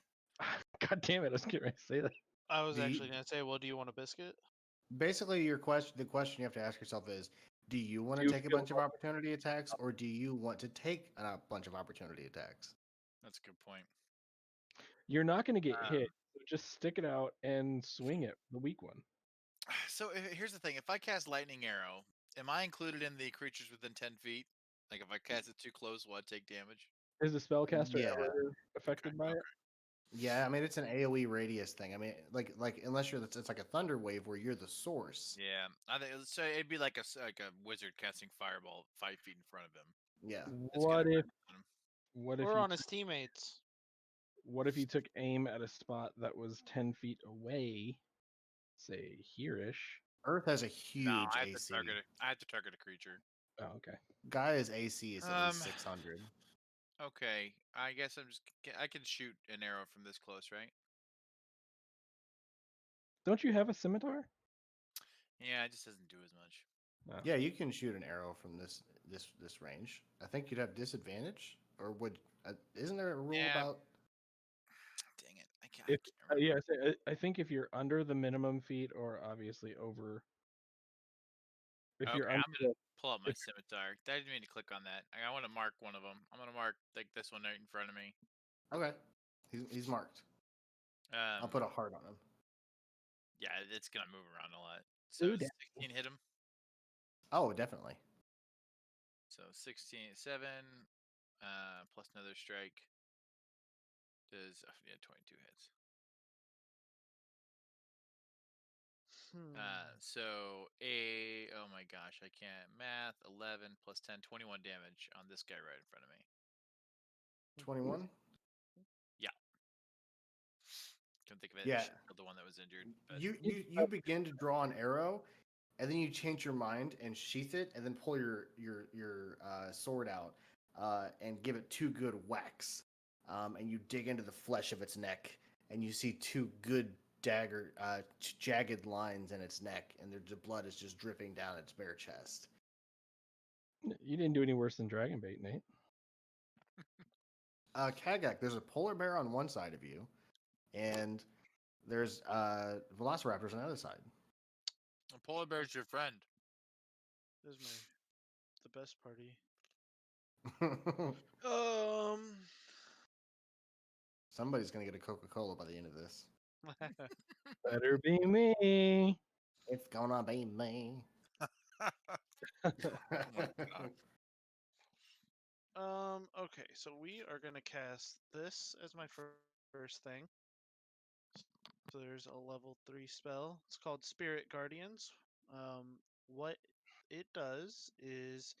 [SPEAKER 3] God damn it! I was getting ready to say that.
[SPEAKER 7] I was
[SPEAKER 1] Do you-
[SPEAKER 7] actually gonna say, well, do you want a biscuit?
[SPEAKER 1] Basically, the question you have to ask yourself is: do you want
[SPEAKER 3] Do
[SPEAKER 1] to
[SPEAKER 3] you
[SPEAKER 1] take a
[SPEAKER 3] feel
[SPEAKER 1] bunch of opportunity attacks, or do you want to take a bunch of opportunity attacks?
[SPEAKER 4] That's a good point.
[SPEAKER 3] You're not going to get
[SPEAKER 4] Um,
[SPEAKER 3] hit. So just stick it out and swing it. The weak one.
[SPEAKER 4] So here's the thing: if I cast lightning arrow, am I included in the creatures within 10 feet? Like if I cast it too close, will I take damage?
[SPEAKER 3] Is the spellcaster
[SPEAKER 1] Yeah.
[SPEAKER 3] ever affected by it?
[SPEAKER 1] Yeah, I mean it's an AOE radius thing. I mean, like unless it's like a thunder wave where you're the source.
[SPEAKER 4] Yeah, I think so. It'd be like like a wizard casting fireball 5 feet in front of him.
[SPEAKER 1] Yeah.
[SPEAKER 4] It's gonna
[SPEAKER 3] What if?
[SPEAKER 4] hurt him.
[SPEAKER 3] What if
[SPEAKER 7] Or
[SPEAKER 3] you?
[SPEAKER 7] on his teammates.
[SPEAKER 3] What if you took aim at a spot that was 10 feet away, say here-ish?
[SPEAKER 1] Earth has a
[SPEAKER 4] No,
[SPEAKER 1] huge
[SPEAKER 4] I have to
[SPEAKER 1] AC.
[SPEAKER 4] target. I have to target a creature.
[SPEAKER 3] Oh, okay.
[SPEAKER 1] Gaia's AC is at
[SPEAKER 4] Um,
[SPEAKER 1] least 600.
[SPEAKER 4] Okay, I guess I can shoot an arrow from this close, right?
[SPEAKER 3] Don't you have a scimitar?
[SPEAKER 4] Yeah, it just doesn't do as much.
[SPEAKER 3] Oh.
[SPEAKER 1] Yeah, you can shoot an arrow from this range. I think you'd have disadvantage, or would isn't there a rule
[SPEAKER 4] Yeah.
[SPEAKER 1] about?
[SPEAKER 4] Dang it! I can't.
[SPEAKER 3] If
[SPEAKER 4] I can't remember.
[SPEAKER 3] yeah, I think if you're under the minimum feet, or obviously over. If
[SPEAKER 4] Okay,
[SPEAKER 3] you're
[SPEAKER 4] I'm
[SPEAKER 3] under
[SPEAKER 4] gonna
[SPEAKER 3] the,
[SPEAKER 4] pull up my
[SPEAKER 3] if-
[SPEAKER 4] scimitar. I didn't mean to click on that. I want to mark one of them. I'm gonna mark like this one right in front of me.
[SPEAKER 1] Okay, he's marked. I'll put a heart on him.
[SPEAKER 4] Yeah, it's gonna move around a lot. So
[SPEAKER 3] Ooh, damn.
[SPEAKER 4] 16 hit him.
[SPEAKER 1] Oh, definitely.
[SPEAKER 4] So 16, 7, plus another strike. Does 22 hits. So oh my gosh, I can't math. 11 plus 10, 21 damage on this guy right in front of me.
[SPEAKER 1] 21.
[SPEAKER 4] Couldn't think of it.
[SPEAKER 1] Yeah.
[SPEAKER 4] Should have killed the one that was injured. But
[SPEAKER 1] You begin to draw an arrow, and then you change your mind and sheath it, and then pull your sword out, and give it 2 good whacks, and you dig into the flesh of its neck, and you see 2 good jagged lines in its neck, and the blood is just dripping down its bare chest.
[SPEAKER 3] you didn't do any worse than dragon bait, Nate.
[SPEAKER 1] Kagak, there's a polar bear on one side of you, and there's velociraptors on the other side.
[SPEAKER 4] a polar bear's your friend.
[SPEAKER 7] This is the best party. Um.
[SPEAKER 1] Somebody's gonna get a Coca-Cola by the end of this.
[SPEAKER 3] Better be me.
[SPEAKER 1] It's gonna be me.
[SPEAKER 4] Oh my god.
[SPEAKER 7] Okay, so we are gonna cast this as my first thing. So there's a level 3 spell. It's called Spirit Guardians. What it does is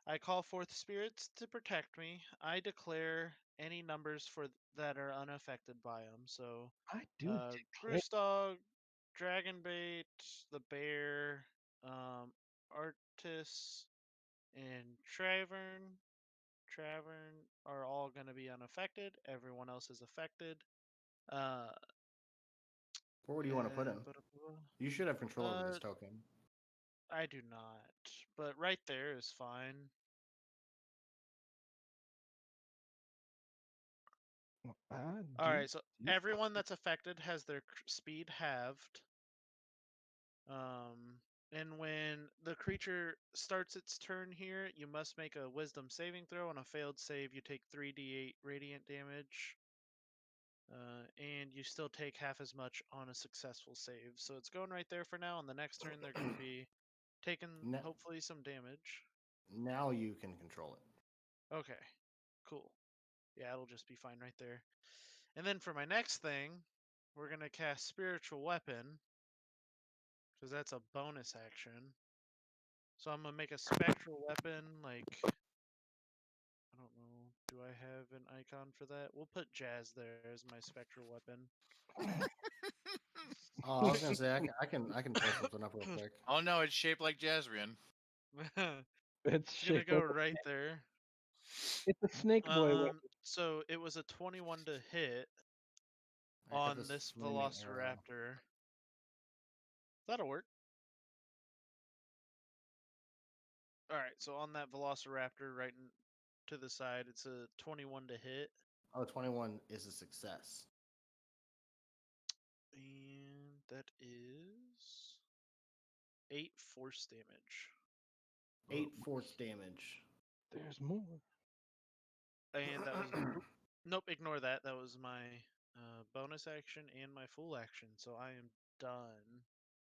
[SPEAKER 7] I call forth spirits to protect me. I declare any numbers that are unaffected by them. So
[SPEAKER 3] I do declare.
[SPEAKER 7] Groostog, Dragonbait, the bear, Artis, and Travern are all going to be unaffected. Everyone else is affected.
[SPEAKER 1] Where do you want to put him? You should have control over this
[SPEAKER 7] Uh,
[SPEAKER 1] token.
[SPEAKER 7] I do not, but right there is fine. All right, so everyone that's affected has their speed halved. And when the creature starts its turn here, you must make a Wisdom saving throw. On a failed save, you take 3d8 radiant damage. And you still take half as much on a successful save. So it's going right there for now. On the next turn, they're going to be taking hopefully some damage.
[SPEAKER 1] Now you can control it.
[SPEAKER 7] Okay, cool. Yeah, it'll just be fine right there. And then for my next thing, we're going to cast Spiritual Weapon, because that's a bonus action. So I'm going to make a Spectral Weapon, like, I don't know, do I have an icon for that? We'll put Jazz there as my Spectral Weapon.
[SPEAKER 1] Oh, I was gonna say I can pull something up real quick.
[SPEAKER 4] Oh no, it's shaped like Jazrian.
[SPEAKER 3] It's
[SPEAKER 7] gonna go right there.
[SPEAKER 3] It's a snake boy.
[SPEAKER 7] So it was a 21 to hit
[SPEAKER 1] I got
[SPEAKER 7] on this
[SPEAKER 1] flaming arrow.
[SPEAKER 7] Velociraptor. That'll work. All right, so on that Velociraptor right to the side. It's a 21 to hit.
[SPEAKER 1] Oh, 21 is a success.
[SPEAKER 7] And that is 8 force damage.
[SPEAKER 1] 8 force damage.
[SPEAKER 3] There's more.
[SPEAKER 7] And that was nope, ignore that. That was my bonus action and my full action. So I am done.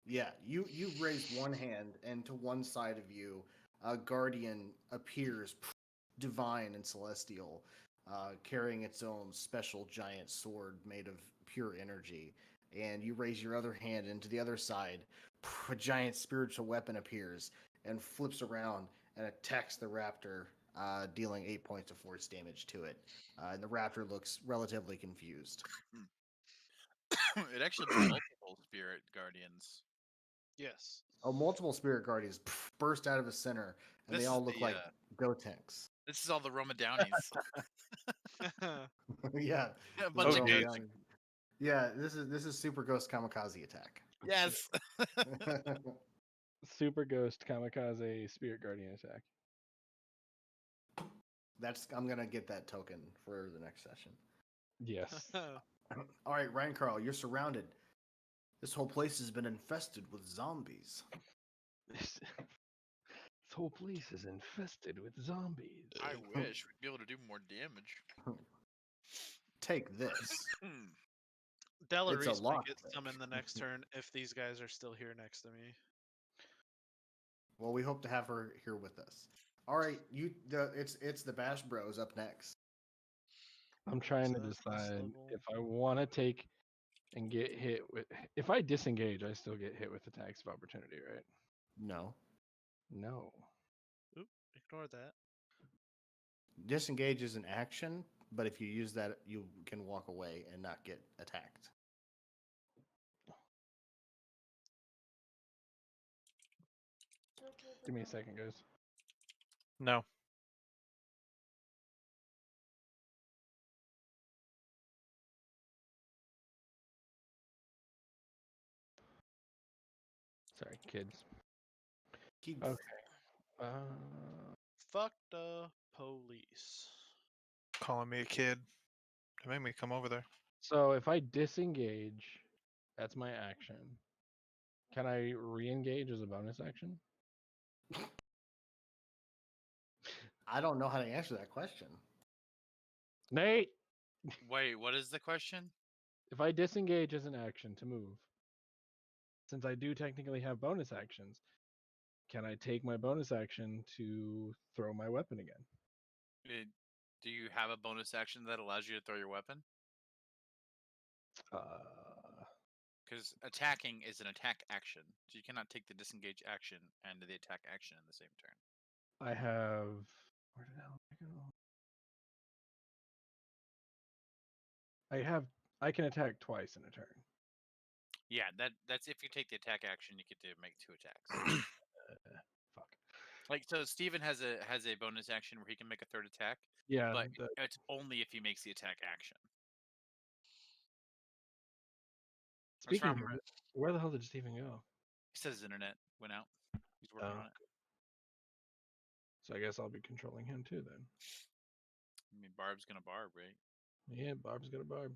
[SPEAKER 1] Yeah, you raise one hand, and to one side of you, a guardian appears, divine and celestial, carrying its own special giant sword made of pure energy. And you raise your other hand, and to the other side, a giant spiritual weapon appears and flips around and attacks the raptor, dealing 8 points of force damage to it. And the raptor looks relatively confused.
[SPEAKER 4] It'd actually be multiple spirit guardians.
[SPEAKER 7] Yes.
[SPEAKER 1] Oh, multiple spirit guardians burst out of his center, and
[SPEAKER 4] This
[SPEAKER 1] they
[SPEAKER 4] is
[SPEAKER 1] all look
[SPEAKER 4] the,
[SPEAKER 1] like Gotenks.
[SPEAKER 4] This is all the Roma Downies.
[SPEAKER 1] Yeah,
[SPEAKER 4] A
[SPEAKER 1] the
[SPEAKER 4] bunch of
[SPEAKER 1] Roma
[SPEAKER 2] Okay.
[SPEAKER 4] ghosts.
[SPEAKER 1] Downey. Yeah, this is Super Ghost Kamikaze attack.
[SPEAKER 4] Yes.
[SPEAKER 3] Super Ghost Kamikaze Spirit Guardian attack.
[SPEAKER 1] I'm gonna get that token for the next session.
[SPEAKER 3] Yes.
[SPEAKER 1] All right, Ryan Carl, you're surrounded. This whole place has been infested with zombies.
[SPEAKER 3] This whole place is infested with zombies.
[SPEAKER 4] I wish we'd be able to do more damage.
[SPEAKER 1] Take this.
[SPEAKER 7] Delarice might
[SPEAKER 1] lock
[SPEAKER 7] get
[SPEAKER 1] pick.
[SPEAKER 7] some in the next turn if these guys are still here next to me.
[SPEAKER 1] Well, we hope to have her here with us. All right, it's the Bash Bros up next.
[SPEAKER 3] I'm trying to
[SPEAKER 7] So that's this
[SPEAKER 3] decide
[SPEAKER 7] level.
[SPEAKER 3] if I want to take and get hit with. If I disengage, I still get hit with attacks of opportunity, right?
[SPEAKER 1] No.
[SPEAKER 3] No.
[SPEAKER 7] Oop, ignore that.
[SPEAKER 1] Disengage is an action, but if you use that, you can walk away and not get attacked.
[SPEAKER 3] Give me a second, guys.
[SPEAKER 2] No.
[SPEAKER 3] Sorry, kids.
[SPEAKER 1] Keep
[SPEAKER 3] Okay.
[SPEAKER 7] Fuck the police.
[SPEAKER 2] Calling me a kid. They made me come over there.
[SPEAKER 3] So if I disengage, that's my action. Can I re-engage as a bonus action?
[SPEAKER 1] I don't know how to answer that question.
[SPEAKER 3] Nate,
[SPEAKER 4] Wait, what is the question?
[SPEAKER 3] if I disengage as an action to move, since I do technically have bonus actions, can I take my bonus action to throw my weapon again?
[SPEAKER 4] Do you have a bonus action that allows you to throw your weapon? Because attacking is an attack action, so you cannot take the disengage action and the attack action in the same turn.
[SPEAKER 3] I have. Where the hell did I go? I can attack twice in a turn.
[SPEAKER 4] Yeah, that's if you take the attack action, you get to make 2 attacks.
[SPEAKER 3] Fuck.
[SPEAKER 4] Like so, Steven has a bonus action where he can make a 3rd attack,
[SPEAKER 3] Yeah.
[SPEAKER 4] but it's only if he makes the attack action.
[SPEAKER 3] Speaking of,
[SPEAKER 4] from-
[SPEAKER 3] where the hell did Steven go?
[SPEAKER 4] He says his internet went out. He's working on it.
[SPEAKER 3] So I guess I'll be controlling him too then.
[SPEAKER 4] I mean, Barb's gonna barb, right?
[SPEAKER 3] Yeah, Barb's got a barb.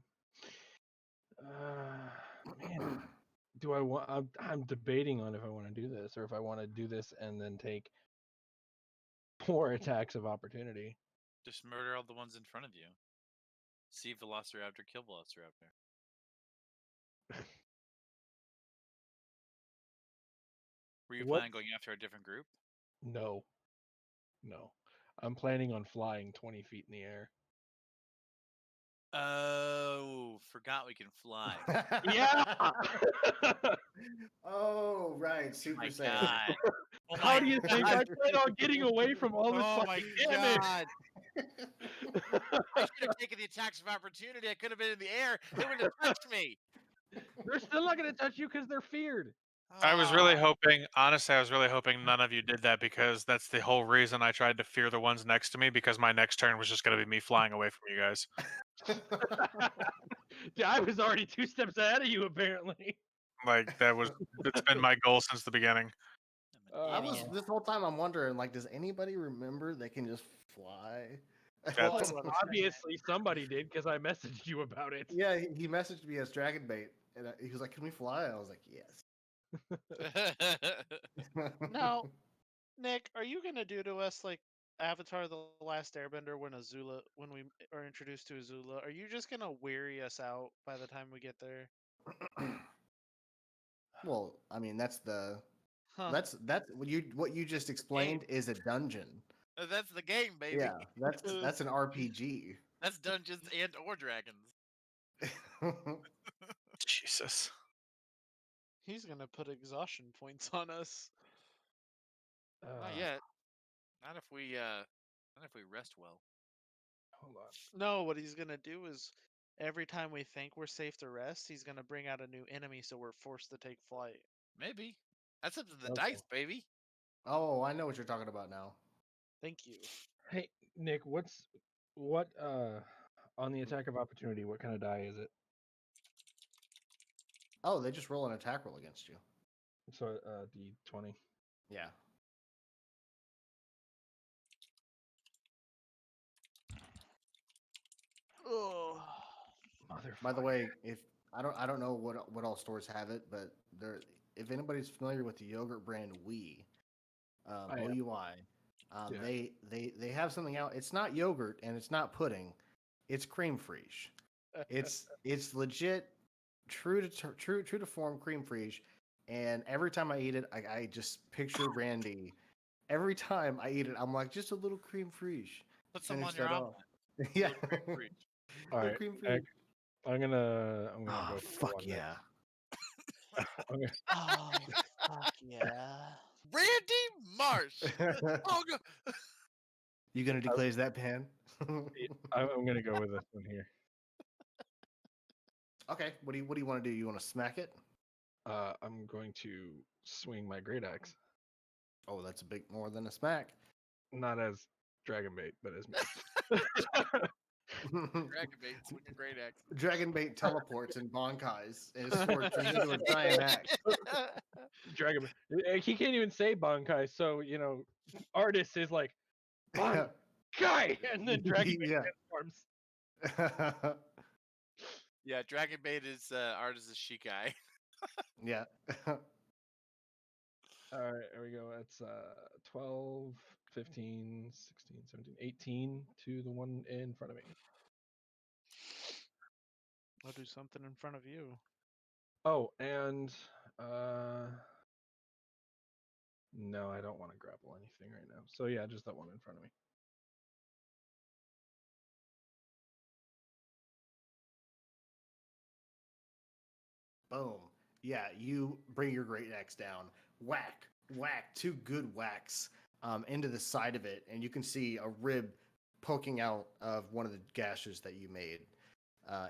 [SPEAKER 3] Man, do I want? I'm debating on if I want to do this or if I want to do this and then take more attacks of opportunity.
[SPEAKER 4] Just murder all the ones in front of you. See Velociraptor, kill Velociraptor. Were you
[SPEAKER 3] What-
[SPEAKER 4] planning on going after a different group?
[SPEAKER 3] No. I'm planning on flying 20 feet in the air.
[SPEAKER 4] Oh, forgot we can fly.
[SPEAKER 3] Yeah.
[SPEAKER 1] Oh, right. Super
[SPEAKER 4] My
[SPEAKER 1] Saiyan.
[SPEAKER 4] God. Oh
[SPEAKER 3] How
[SPEAKER 4] my
[SPEAKER 3] do you think I plan on getting away from all this
[SPEAKER 4] Oh my
[SPEAKER 3] fucking damage?
[SPEAKER 4] God. I should have taken the attacks of opportunity. I could have been in the air. They wouldn't have touched me.
[SPEAKER 3] They're still not going to touch you because they're feared.
[SPEAKER 2] I was really
[SPEAKER 4] Ah.
[SPEAKER 2] hoping, honestly, I was really hoping none of you did that because that's the whole reason I tried to fear the ones next to me because my next turn was just going to be me flying away from you guys.
[SPEAKER 3] Yeah, I was already 2 steps ahead of you, apparently.
[SPEAKER 2] Like, that's been my goal since the beginning.
[SPEAKER 1] I was
[SPEAKER 7] Oh.
[SPEAKER 1] this whole time I'm wondering, like, does anybody remember they can just fly?
[SPEAKER 7] Well,
[SPEAKER 2] That's-
[SPEAKER 7] hold on a second.
[SPEAKER 3] Obviously, somebody did because I messaged you about it.
[SPEAKER 1] Yeah, he messaged me as Dragon Bait, and he was like, "Can we fly?" I was like, "Yes."
[SPEAKER 7] Now, Nick, are you gonna do to us like Avatar: The Last Airbender when we are introduced to Azula? Are you just gonna weary us out by the time we get there?
[SPEAKER 1] Well, I mean, that's
[SPEAKER 7] Huh.
[SPEAKER 1] that's what you just explained is a dungeon.
[SPEAKER 4] That's the game, baby.
[SPEAKER 1] Yeah, that's an RPG.
[SPEAKER 4] That's Dungeons and or Dragons.
[SPEAKER 2] Jesus.
[SPEAKER 7] He's gonna put exhaustion points on us.
[SPEAKER 4] Not yet. Not if we rest well.
[SPEAKER 3] Hold on.
[SPEAKER 7] No, what he's gonna do is every time we think we're safe to rest, he's gonna bring out a new enemy, so we're forced to take flight.
[SPEAKER 4] Maybe. That's up to the
[SPEAKER 3] Okay.
[SPEAKER 4] dice, baby.
[SPEAKER 1] Oh, I know what you're talking about now.
[SPEAKER 7] Thank you.
[SPEAKER 3] Hey, Nick, what on the attack of opportunity? What kind of die is it?
[SPEAKER 1] Oh, they just roll an attack roll against you.
[SPEAKER 3] So D20.
[SPEAKER 1] Yeah.
[SPEAKER 7] Oh,
[SPEAKER 3] Motherfucker.
[SPEAKER 1] By the way, if I don't know what all stores have it, but there, if anybody's familiar with the yogurt brand Wee,
[SPEAKER 3] I am.
[SPEAKER 1] OUI,
[SPEAKER 3] Yeah.
[SPEAKER 1] they have something out. It's not yogurt and it's not pudding, it's cream fraiche. It's legit, true to form cream fraiche. And every time I eat it, I just picture Randy. Every time I eat it, I'm like, just a little cream fraiche.
[SPEAKER 4] Put some on
[SPEAKER 1] Finish
[SPEAKER 4] your
[SPEAKER 1] that
[SPEAKER 4] omelet.
[SPEAKER 1] off. Yeah.
[SPEAKER 3] All
[SPEAKER 1] Little
[SPEAKER 3] right,
[SPEAKER 1] cream
[SPEAKER 3] Nick,
[SPEAKER 1] fraiche.
[SPEAKER 3] I'm gonna
[SPEAKER 1] Oh,
[SPEAKER 3] go. for
[SPEAKER 1] fuck
[SPEAKER 3] one, Nick.
[SPEAKER 1] yeah.
[SPEAKER 3] I'm gonna-
[SPEAKER 7] oh, fuck yeah!
[SPEAKER 4] Randy Marsh. Oh, go-
[SPEAKER 1] You gonna declaze that pan?
[SPEAKER 3] I'm gonna go with this one here.
[SPEAKER 1] Okay. What do you want to do? You want to smack it?
[SPEAKER 3] I'm going to swing my great axe,
[SPEAKER 1] Oh, that's a bit more than a smack.
[SPEAKER 3] not as dragon bait, but as me.
[SPEAKER 4] Dragon bait, swing a great axe.
[SPEAKER 1] Dragon bait teleports and bonkais, and his sword turns into a giant axe.
[SPEAKER 3] Dragon bait. He can't even say Bankai, so artist is like Bankai, and then dragon bait
[SPEAKER 1] Yeah.
[SPEAKER 3] transforms.
[SPEAKER 4] Yeah, Dragon Bait is art as a Shikai.
[SPEAKER 1] Yeah.
[SPEAKER 3] All right, there we go. It's 12, 15, 16, 17, 18 to the one in front of me.
[SPEAKER 7] I'll do something in front of you.
[SPEAKER 3] Oh, and no, I don't want to grapple anything right now. So yeah, just that one in front of me.
[SPEAKER 1] Boom. Yeah, you bring your great axe down. Whack, whack, two good whacks into the side of it, and you can see a rib poking out of one of the gashes that you made,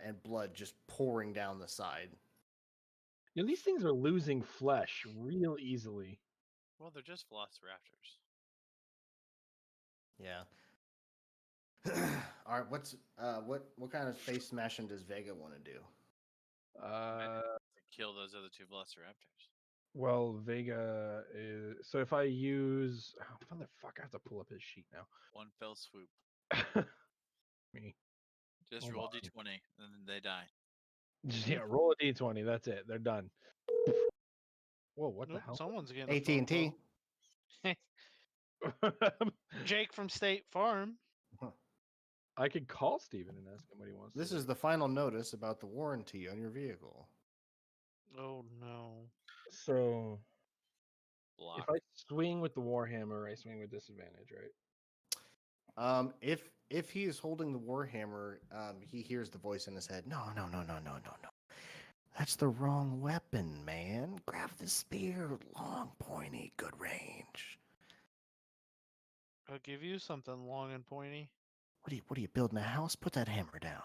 [SPEAKER 1] and blood just pouring down the side.
[SPEAKER 3] These things are losing flesh real easily.
[SPEAKER 4] Well, they're just velociraptors.
[SPEAKER 1] Yeah. All right. What kind of face smashing does Vega want to do?
[SPEAKER 4] To kill those other two velociraptors.
[SPEAKER 3] Well, Vega is. So if I use. Oh, motherfucker, I have to pull up his sheet now.
[SPEAKER 4] One fell swoop.
[SPEAKER 3] Me.
[SPEAKER 4] Just
[SPEAKER 3] Hold
[SPEAKER 4] roll
[SPEAKER 3] on.
[SPEAKER 4] d20 and then they die.
[SPEAKER 3] Yeah, roll a d20. That's it. They're done. Whoa, what the
[SPEAKER 7] Nope,
[SPEAKER 3] hell?
[SPEAKER 7] someone's getting a
[SPEAKER 1] AT&T.
[SPEAKER 7] phone call. Jake from State Farm.
[SPEAKER 3] I could call Steven and ask him what he wants
[SPEAKER 1] This
[SPEAKER 3] to
[SPEAKER 1] is
[SPEAKER 3] do.
[SPEAKER 1] the final notice about the warranty on your vehicle.
[SPEAKER 7] Oh no.
[SPEAKER 3] So
[SPEAKER 4] Block.
[SPEAKER 3] if I swing with the Warhammer, I swing with disadvantage, right?
[SPEAKER 1] If he is holding the warhammer, he hears the voice in his head. No. That's the wrong weapon, man. Grab the spear, long, pointy, good range.
[SPEAKER 7] I'll give you something long and pointy.
[SPEAKER 1] What are you building a house? Put that hammer down.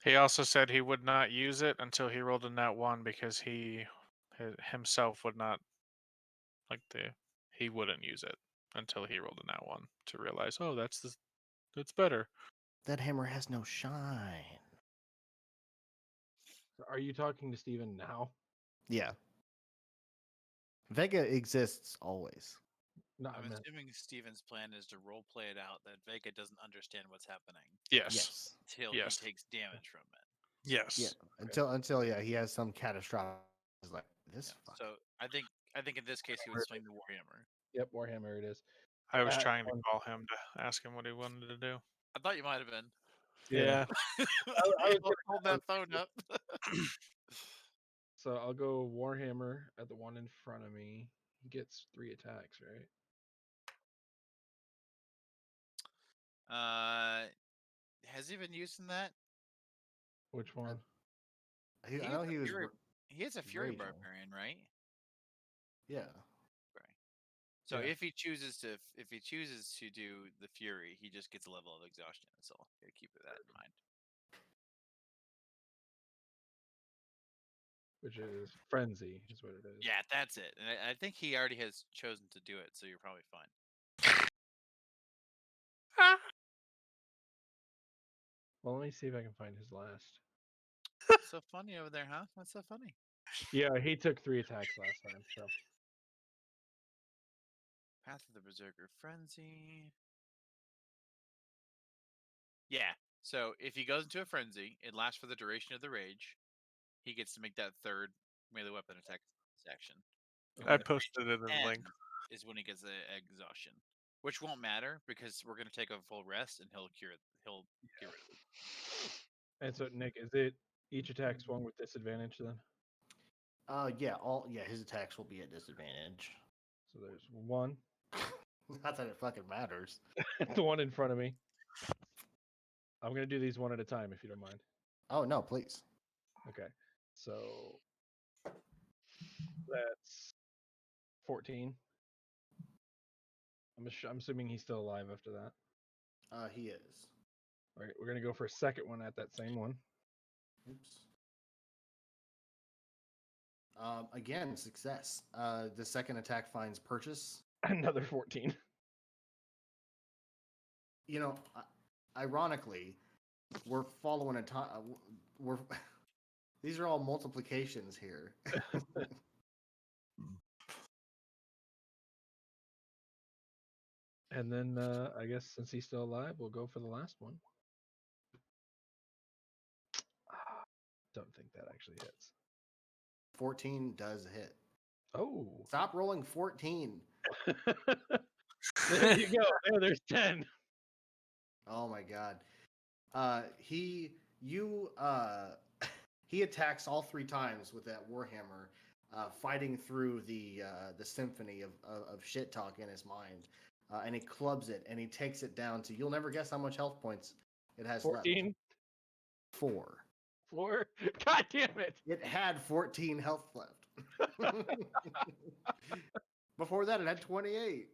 [SPEAKER 2] He also said he would not use it until he rolled a nat 1 because he himself would not he wouldn't use it until he rolled a nat 1 to realize, oh, that's better.
[SPEAKER 1] That hammer has no shine.
[SPEAKER 3] So are you talking to Steven now?
[SPEAKER 1] Yeah. Vega exists always.
[SPEAKER 3] No,
[SPEAKER 4] I'm
[SPEAKER 3] I meant
[SPEAKER 4] assuming Steven's plan is to role play it out that Vega doesn't understand what's happening
[SPEAKER 2] Yes.
[SPEAKER 1] Yes.
[SPEAKER 4] until
[SPEAKER 2] Yes.
[SPEAKER 4] he takes damage from it.
[SPEAKER 2] Yes.
[SPEAKER 1] Yeah. Until he has some catastrophic. He's like this.
[SPEAKER 4] Yeah.
[SPEAKER 1] Fuck.
[SPEAKER 4] So I think in this case he would swing the Warhammer.
[SPEAKER 3] Yep, Warhammer it is.
[SPEAKER 2] I was
[SPEAKER 3] At
[SPEAKER 2] trying to
[SPEAKER 3] one-
[SPEAKER 2] call him to ask him what he wanted to do.
[SPEAKER 4] I thought you might have been.
[SPEAKER 2] Yeah.
[SPEAKER 3] I was gonna-
[SPEAKER 4] Hold that phone up.
[SPEAKER 3] So I'll go Warhammer at the one in front of me. He gets 3 attacks, right?
[SPEAKER 4] Has he been using that?
[SPEAKER 3] Which one?
[SPEAKER 1] I
[SPEAKER 4] He
[SPEAKER 1] know
[SPEAKER 4] is a
[SPEAKER 1] he was.
[SPEAKER 4] Fury- He is a Fury
[SPEAKER 1] raging.
[SPEAKER 4] Barbarian, right?
[SPEAKER 1] Yeah.
[SPEAKER 4] Right. So
[SPEAKER 3] Yeah.
[SPEAKER 4] if he chooses to do the Fury, he just gets a level of exhaustion. So gotta keep that in mind.
[SPEAKER 3] Which is Frenzy, is what it is.
[SPEAKER 4] Yeah, that's it. And I think he already has chosen to do it, so you're probably fine.
[SPEAKER 3] Well, let me see if I can find his last.
[SPEAKER 4] What's so funny over there, huh? What's so funny?
[SPEAKER 3] Yeah, he took 3 attacks last time, so.
[SPEAKER 4] Path of the Berserker Frenzy. Yeah. So if he goes into a frenzy, it lasts for the duration of the rage. He gets to make that third melee weapon attack section.
[SPEAKER 2] I posted it in the link.
[SPEAKER 4] Is when he gets the exhaustion, which won't matter because we're gonna take a full rest and he'll cure it. He'll get rid of it.
[SPEAKER 3] And so, Nick, is it each attack swung with disadvantage then?
[SPEAKER 1] Yeah. His attacks will be at disadvantage.
[SPEAKER 3] So there's 1.
[SPEAKER 1] Not that it fucking matters.
[SPEAKER 3] The one in front of me. I'm gonna do these one at a time if you don't mind.
[SPEAKER 1] Oh no, please.
[SPEAKER 3] Okay. So that's 14. I'm assuming he's still alive after that.
[SPEAKER 1] He is.
[SPEAKER 3] All right, we're gonna go for a second one at that same one.
[SPEAKER 1] Oops. Again, success. The second attack finds purchase.
[SPEAKER 3] Another 14.
[SPEAKER 1] You know, ironically, we're following a time. We're these are all multiplications here.
[SPEAKER 3] And then I guess since he's still alive, we'll go for the last one. Don't think that actually hits.
[SPEAKER 1] 14 does hit.
[SPEAKER 3] Oh.
[SPEAKER 1] Stop rolling 14.
[SPEAKER 3] There you go. There's 10.
[SPEAKER 1] Oh my god. He attacks all 3 times with that warhammer, fighting through the symphony of shit talk in his mind, and he clubs it and he takes it down to, you'll never guess how much health points it has
[SPEAKER 3] 14.
[SPEAKER 1] left. 4.
[SPEAKER 3] 4. God damn it.
[SPEAKER 1] It had 14 health left. Before that, it had 28.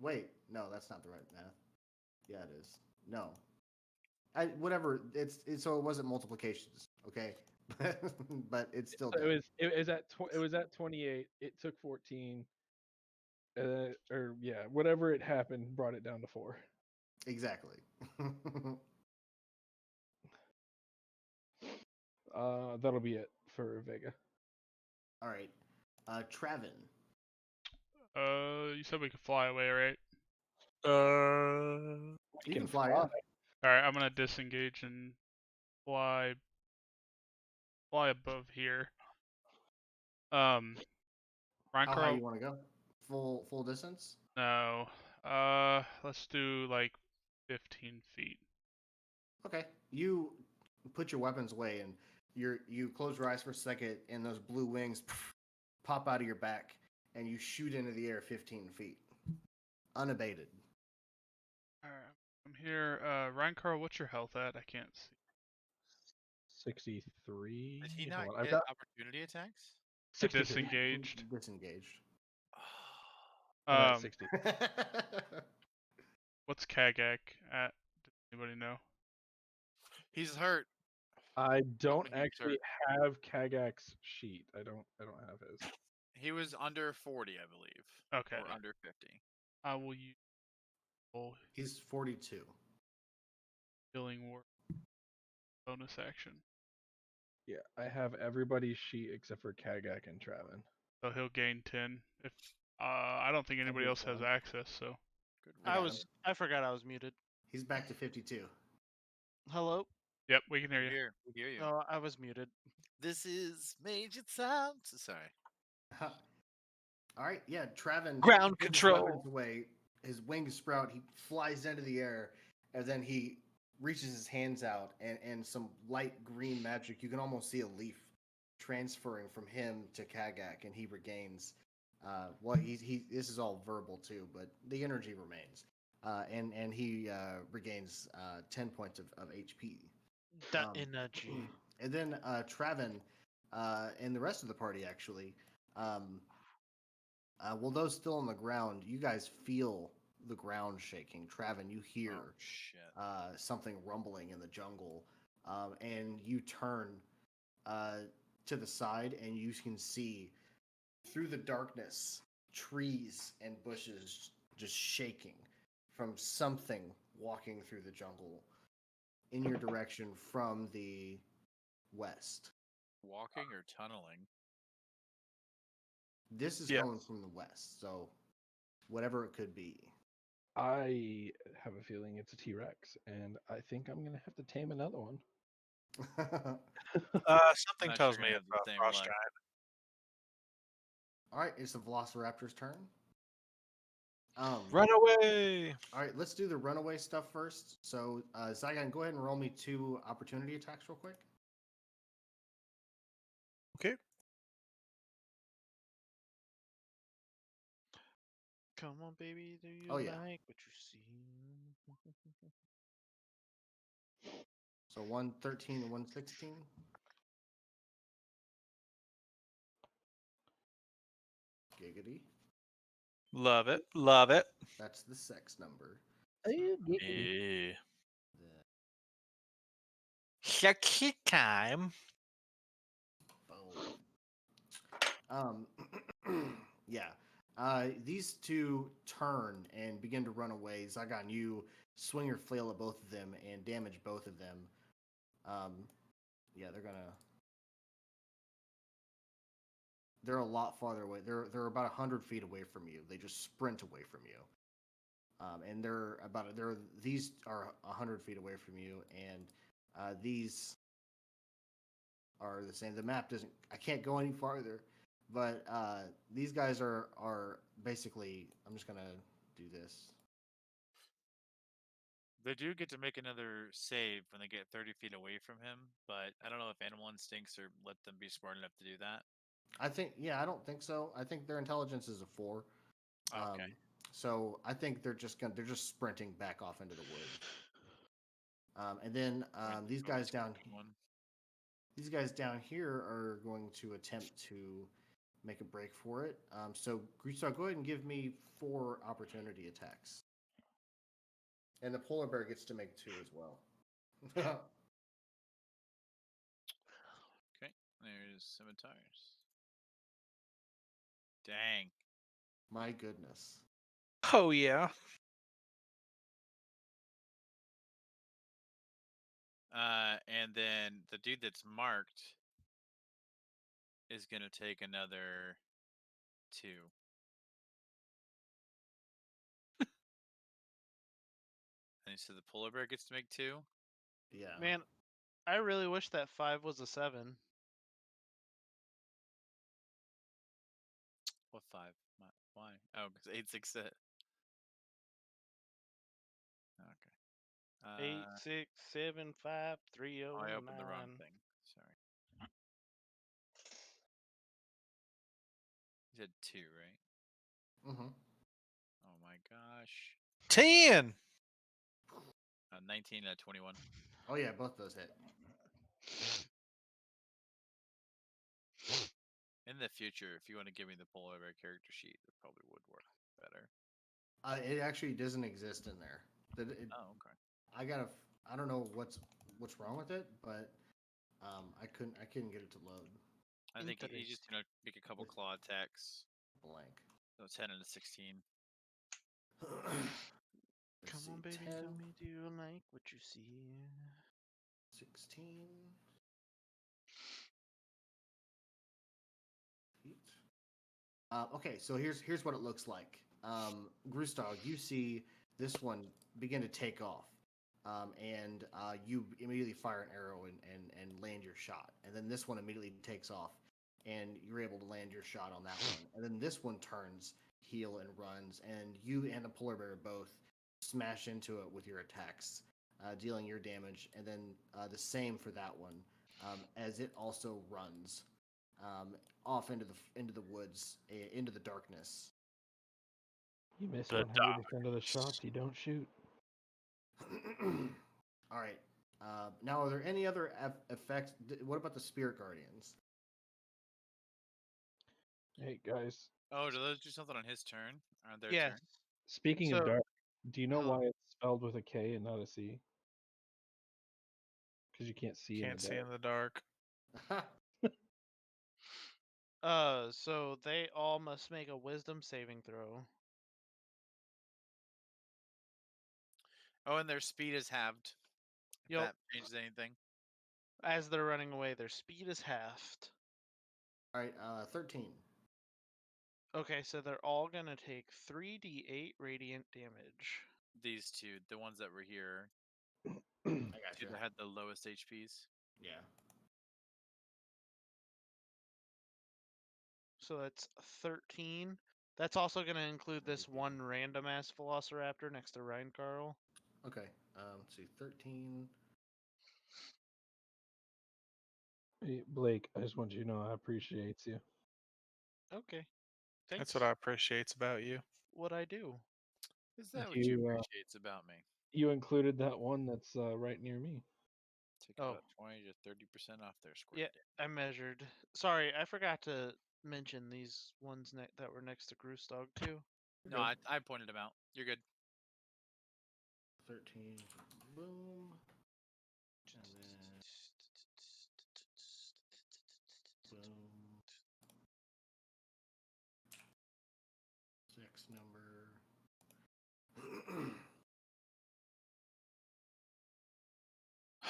[SPEAKER 1] Wait, no, that's not the right math. Yeah, it is. No, whatever. It's so it wasn't multiplications, okay? But it's still.
[SPEAKER 3] So
[SPEAKER 1] Dead.
[SPEAKER 3] it was at 28. It took 14. Or yeah, whatever it happened brought it down to 4.
[SPEAKER 1] Exactly.
[SPEAKER 3] That'll be it for Vega.
[SPEAKER 1] All right, Travin.
[SPEAKER 5] You said we could fly away, right?
[SPEAKER 1] You can fly. Yeah.
[SPEAKER 5] All right, I'm gonna disengage and fly above here.
[SPEAKER 1] How high
[SPEAKER 5] Rancor,
[SPEAKER 1] you want to go? Full distance?
[SPEAKER 5] no. Let's do like 15 feet.
[SPEAKER 1] Okay. You put your weapons away and you close your eyes for a second, and those blue wings pop out of your back, and you shoot into the air 15 feet, unabated.
[SPEAKER 5] All right, I'm here. Rancor, what's your health at? I can't see.
[SPEAKER 3] 63.
[SPEAKER 4] Did he
[SPEAKER 3] Hold
[SPEAKER 4] not
[SPEAKER 3] on, I've
[SPEAKER 4] get
[SPEAKER 3] got
[SPEAKER 4] opportunity attacks?
[SPEAKER 3] 63.
[SPEAKER 5] Disengaged.
[SPEAKER 1] Disengaged.
[SPEAKER 3] I'm at 60.
[SPEAKER 5] What's Kagak at? Does anybody know?
[SPEAKER 4] He's hurt.
[SPEAKER 3] I don't
[SPEAKER 4] many hits
[SPEAKER 3] actually have Kagak's sheet. I don't have his.
[SPEAKER 4] He was under 40, I believe.
[SPEAKER 5] Okay.
[SPEAKER 4] Or under 50.
[SPEAKER 5] I will use full
[SPEAKER 1] He's 42.
[SPEAKER 5] healing word bonus action.
[SPEAKER 3] Yeah, I have everybody's sheet except for Kagak and Travin.
[SPEAKER 5] so he'll gain 10. If I don't think anybody
[SPEAKER 1] be
[SPEAKER 5] else has
[SPEAKER 1] fine.
[SPEAKER 5] access, so
[SPEAKER 4] Good
[SPEAKER 1] I got
[SPEAKER 4] riddance.
[SPEAKER 1] him.
[SPEAKER 7] I forgot I was muted.
[SPEAKER 1] He's back to 52.
[SPEAKER 7] Hello?
[SPEAKER 5] yep, we can hear
[SPEAKER 4] We
[SPEAKER 5] you.
[SPEAKER 4] hear, we hear you.
[SPEAKER 7] Oh, I was muted.
[SPEAKER 4] This is Major Tom. Sorry.
[SPEAKER 1] All right, yeah, Traven
[SPEAKER 2] Ground
[SPEAKER 1] pulls his
[SPEAKER 2] control.
[SPEAKER 1] weapons away. His wings sprout. He flies into the air, and then he reaches his hands out, and some light green magic. You can almost see a leaf transferring from him to Kagak, and he regains. Well, he. This is all verbal too, but the energy remains, and he regains 10 points of HP.
[SPEAKER 7] That
[SPEAKER 1] Um,
[SPEAKER 7] energy.
[SPEAKER 1] And then Traven and the rest of the party actually. Well, those still on the ground, you guys feel the ground shaking. Traven, you hear
[SPEAKER 4] Oh shit.
[SPEAKER 1] something rumbling in the jungle, and you turn to the side, and you can see through the darkness trees and bushes just shaking from something walking through the jungle in your direction from the west.
[SPEAKER 4] Walking or tunneling?
[SPEAKER 1] This is
[SPEAKER 2] Yeah.
[SPEAKER 1] coming from the west, so whatever it could be.
[SPEAKER 3] I have a feeling it's a T-Rex, and I think I'm gonna have to tame another one.
[SPEAKER 2] Something
[SPEAKER 4] Not
[SPEAKER 2] tells
[SPEAKER 4] sure
[SPEAKER 2] me
[SPEAKER 4] gonna
[SPEAKER 2] it's
[SPEAKER 4] have
[SPEAKER 2] a
[SPEAKER 4] the same
[SPEAKER 2] frost
[SPEAKER 4] luck.
[SPEAKER 2] giant.
[SPEAKER 1] All right, it's the Velociraptor's turn.
[SPEAKER 2] Run away!
[SPEAKER 1] All right, let's do the runaway stuff first. So, Zygon, go ahead and roll me 2 opportunity attacks real quick.
[SPEAKER 2] Okay.
[SPEAKER 7] Come on, baby. Do you
[SPEAKER 1] Oh, yeah.
[SPEAKER 7] like what you see?
[SPEAKER 1] So 113 and 116. Giggity.
[SPEAKER 2] Love it. Love it.
[SPEAKER 1] That's the sex number.
[SPEAKER 2] Yeah.
[SPEAKER 1] The
[SPEAKER 2] Sexy time.
[SPEAKER 1] boom. Yeah. These two turn and begin to run away. Zygon, you swing your flail at both of them and damage both of them. Yeah, they're a lot farther away. They're about 100 feet away from you. They just sprint away from you. And these are 100 feet away from you, and these are the same. The map doesn't. I can't go any farther, but these guys are basically. I'm just gonna do this.
[SPEAKER 4] They do get to make another save when they get 30 feet away from him, but I don't know if animal instincts or let them be smart enough to do that.
[SPEAKER 1] I think. Yeah, I don't think so. I think their intelligence is a 4.
[SPEAKER 4] Okay.
[SPEAKER 1] So I think they're just sprinting back off into the woods. And then
[SPEAKER 4] Random
[SPEAKER 1] these
[SPEAKER 4] bonus
[SPEAKER 1] guys down
[SPEAKER 4] one.
[SPEAKER 1] these guys down here are going to attempt to make a break for it. So go ahead and give me 4 opportunity attacks. And the polar bear gets to make 2 as well.
[SPEAKER 4] Okay. There's scimitars. Dang.
[SPEAKER 1] My goodness.
[SPEAKER 2] Oh, yeah.
[SPEAKER 4] And then the dude that's marked is gonna take another 2. And so the polar bear gets to make 2.
[SPEAKER 1] Yeah.
[SPEAKER 7] Man, I really wish that 5 was a 7.
[SPEAKER 4] What 5? Why? Oh, because 8, 6, it. Okay.
[SPEAKER 7] 8, 6, 7, 5, 3, 0,
[SPEAKER 4] I opened
[SPEAKER 7] 9.
[SPEAKER 4] the wrong thing. Sorry. You said 2, right?
[SPEAKER 1] Mm-hmm.
[SPEAKER 4] Oh my gosh.
[SPEAKER 2] 10.
[SPEAKER 4] 19, 21.
[SPEAKER 1] Oh yeah, both those hit.
[SPEAKER 4] In the future, if you want to give me the polar bear character sheet, it probably would work better.
[SPEAKER 1] It actually doesn't exist in there.
[SPEAKER 4] Oh, okay.
[SPEAKER 1] I don't know what's wrong with it, but I couldn't get it to load.
[SPEAKER 4] I think he's just gonna make a couple
[SPEAKER 1] It's
[SPEAKER 4] claw attacks.
[SPEAKER 1] blank.
[SPEAKER 4] So 10 and a 16.
[SPEAKER 1] Let's
[SPEAKER 7] Come
[SPEAKER 1] see,
[SPEAKER 7] on, baby.
[SPEAKER 1] 10,
[SPEAKER 7] Tell me, do you like what you see?
[SPEAKER 1] 16. Feet. Okay, so here's what it looks like. Grustog, you see this one begin to take off, and you immediately fire an arrow and land your shot, and then this one immediately takes off, and you're able to land your shot on that one, and then this one turns heel and runs, and you and the polar bear both smash into it with your attacks, dealing your damage, and then the same for that one, as it also runs. Off into the woods, into the darkness.
[SPEAKER 3] You miss
[SPEAKER 5] The
[SPEAKER 3] 100% of the shots you don't shoot.
[SPEAKER 1] All right. Now, are there any other effects? What about the spirit guardians?
[SPEAKER 3] Hey guys,
[SPEAKER 4] Oh, do those do something on his turn? On their
[SPEAKER 7] Yes.
[SPEAKER 4] turn?
[SPEAKER 3] speaking
[SPEAKER 7] So-
[SPEAKER 3] of dark, do you know
[SPEAKER 7] Hello.
[SPEAKER 3] why it's spelled with a K and not a C? Because you can't see
[SPEAKER 2] Can't
[SPEAKER 3] in the
[SPEAKER 2] see
[SPEAKER 3] dark.
[SPEAKER 2] in the dark.
[SPEAKER 7] So they all must make a wisdom saving throw.
[SPEAKER 4] Oh, and their speed is halved. If
[SPEAKER 7] Yep.
[SPEAKER 4] that changes anything.
[SPEAKER 7] As they're running away, their speed is halved.
[SPEAKER 1] All right, 13.
[SPEAKER 7] Okay, so they're all gonna take 3d8 radiant damage.
[SPEAKER 4] These two, the ones that were here,
[SPEAKER 1] I
[SPEAKER 4] two
[SPEAKER 1] gotcha.
[SPEAKER 4] that had the lowest HPs.
[SPEAKER 1] Yeah.
[SPEAKER 7] So that's 13. That's also gonna include this one random ass Velociraptor next to Ryan Carl.
[SPEAKER 1] Okay. Let's see, 13.
[SPEAKER 3] Hey, Blake, I just want you to know I appreciate you.
[SPEAKER 7] Okay. Thanks.
[SPEAKER 2] That's what I appreciate about you.
[SPEAKER 7] What I do.
[SPEAKER 4] Is that what
[SPEAKER 3] You,
[SPEAKER 4] you appreciate about me?
[SPEAKER 3] You included that one that's right near me.
[SPEAKER 4] Take
[SPEAKER 7] Oh.
[SPEAKER 4] about 20 to 30% off their square.
[SPEAKER 7] Yeah, I measured. Sorry, I forgot to mention these ones that were next to Grustog too.
[SPEAKER 4] No, I pointed them out. You're good.
[SPEAKER 1] 13. Boom. And then boom. 6 number.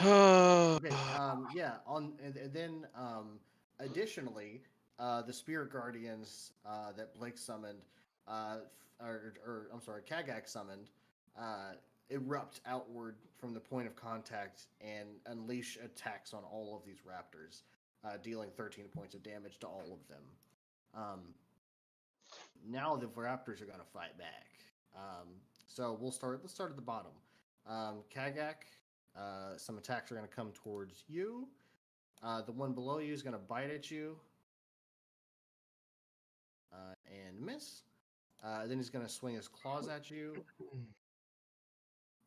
[SPEAKER 1] Okay. Yeah. And then additionally, the spirit guardians that Blake summoned, or I'm sorry, Kagak summoned, erupt outward from the point of contact and unleash attacks on all of these raptors, dealing 13 points of damage to all of them. Now the raptors are going to fight back. So let's start at the bottom. Kagak, some attacks are going to come towards you. The one below you is going to bite at you and miss. Then he's going to swing his claws at you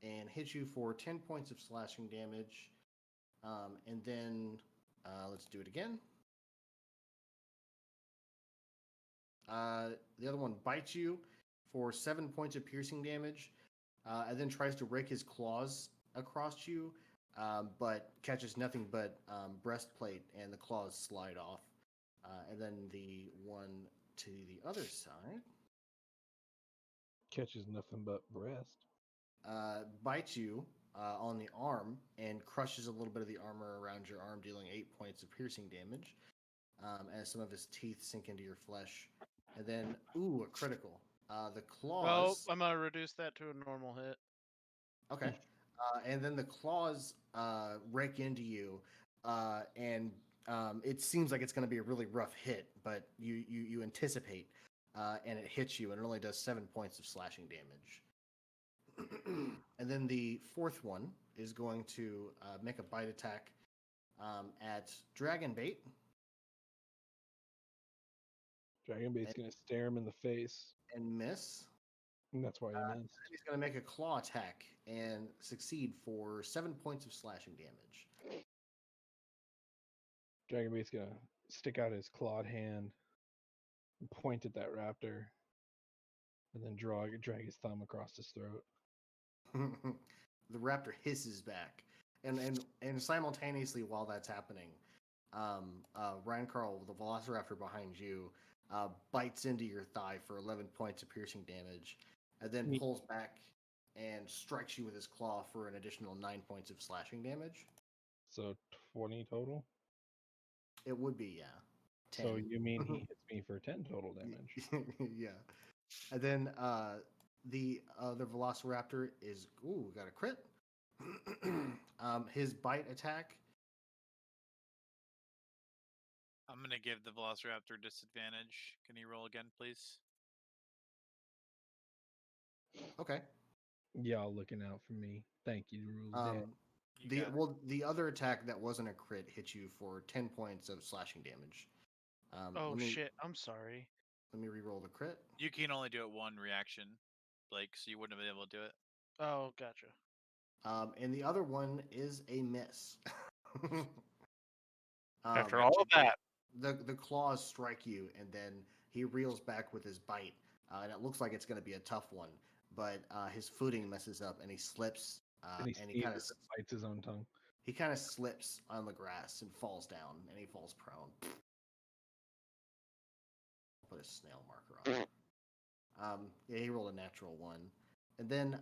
[SPEAKER 1] and hit you for 10 points of slashing damage. And then let's do it again. The other one bites you for 7 points of piercing damage, and then tries to rake his claws across you, but catches nothing but breastplate, and the claws slide off. And then the one to the other side
[SPEAKER 3] Catches nothing but breast.
[SPEAKER 1] bites you on the arm and crushes a little bit of the armor around your arm, dealing 8 points of piercing damage, as some of his teeth sink into your flesh. And then, a critical. The
[SPEAKER 7] Oh,
[SPEAKER 1] claws.
[SPEAKER 7] I'm gonna reduce that to a normal hit.
[SPEAKER 1] Okay. And then the claws rake into you, and it seems like it's going to be a really rough hit, but you anticipate, and it hits you, and it only does 7 points of slashing damage. And then the fourth one is going to make a bite attack at Dragonbait.
[SPEAKER 3] Dragonbait's gonna stare him in the face,
[SPEAKER 1] And miss.
[SPEAKER 3] and that's why he missed.
[SPEAKER 1] He's going to make a claw attack and succeed for 7 points of slashing damage.
[SPEAKER 3] Dragonbait's gonna stick out his clawed hand and point at that raptor, and then drag his thumb across his throat.
[SPEAKER 1] The raptor hisses back, and simultaneously while that's happening, Ryan Carl, the Velociraptor behind you, bites into your thigh for 11 points of piercing damage, and then
[SPEAKER 3] Neat.
[SPEAKER 1] pulls back and strikes you with his claw for an additional 9 points of slashing damage.
[SPEAKER 3] So 20 total.
[SPEAKER 1] It would be, yeah.
[SPEAKER 3] So
[SPEAKER 1] 10.
[SPEAKER 3] you mean he hits me for 10 total damage?
[SPEAKER 1] Yeah. And then the other Velociraptor is got a crit. His bite attack.
[SPEAKER 4] I'm gonna give the Velociraptor disadvantage. Can you roll again, please?
[SPEAKER 1] Okay.
[SPEAKER 3] Y'all looking out for me. Thank you, Rules Dad.
[SPEAKER 4] You got it.
[SPEAKER 1] The other attack that wasn't a crit hit you for 10 points of slashing damage.
[SPEAKER 7] Oh
[SPEAKER 1] let me
[SPEAKER 7] shit! I'm sorry.
[SPEAKER 1] let me re-roll the crit.
[SPEAKER 4] You can only do it one reaction, Blake, so you wouldn't have been able to do it.
[SPEAKER 7] Oh, gotcha.
[SPEAKER 1] And the other one is a miss.
[SPEAKER 2] After all of that,
[SPEAKER 1] the claws strike you, and then he reels back with his bite, and it looks like it's going to be a tough one. But his footing messes up, and he slips,
[SPEAKER 3] And he
[SPEAKER 1] and he kind of
[SPEAKER 3] sneezes and bites his own tongue.
[SPEAKER 1] slips on the grass and falls down, and he falls prone. I'll put a snail marker on it. Yeah, he rolled a natural one, and then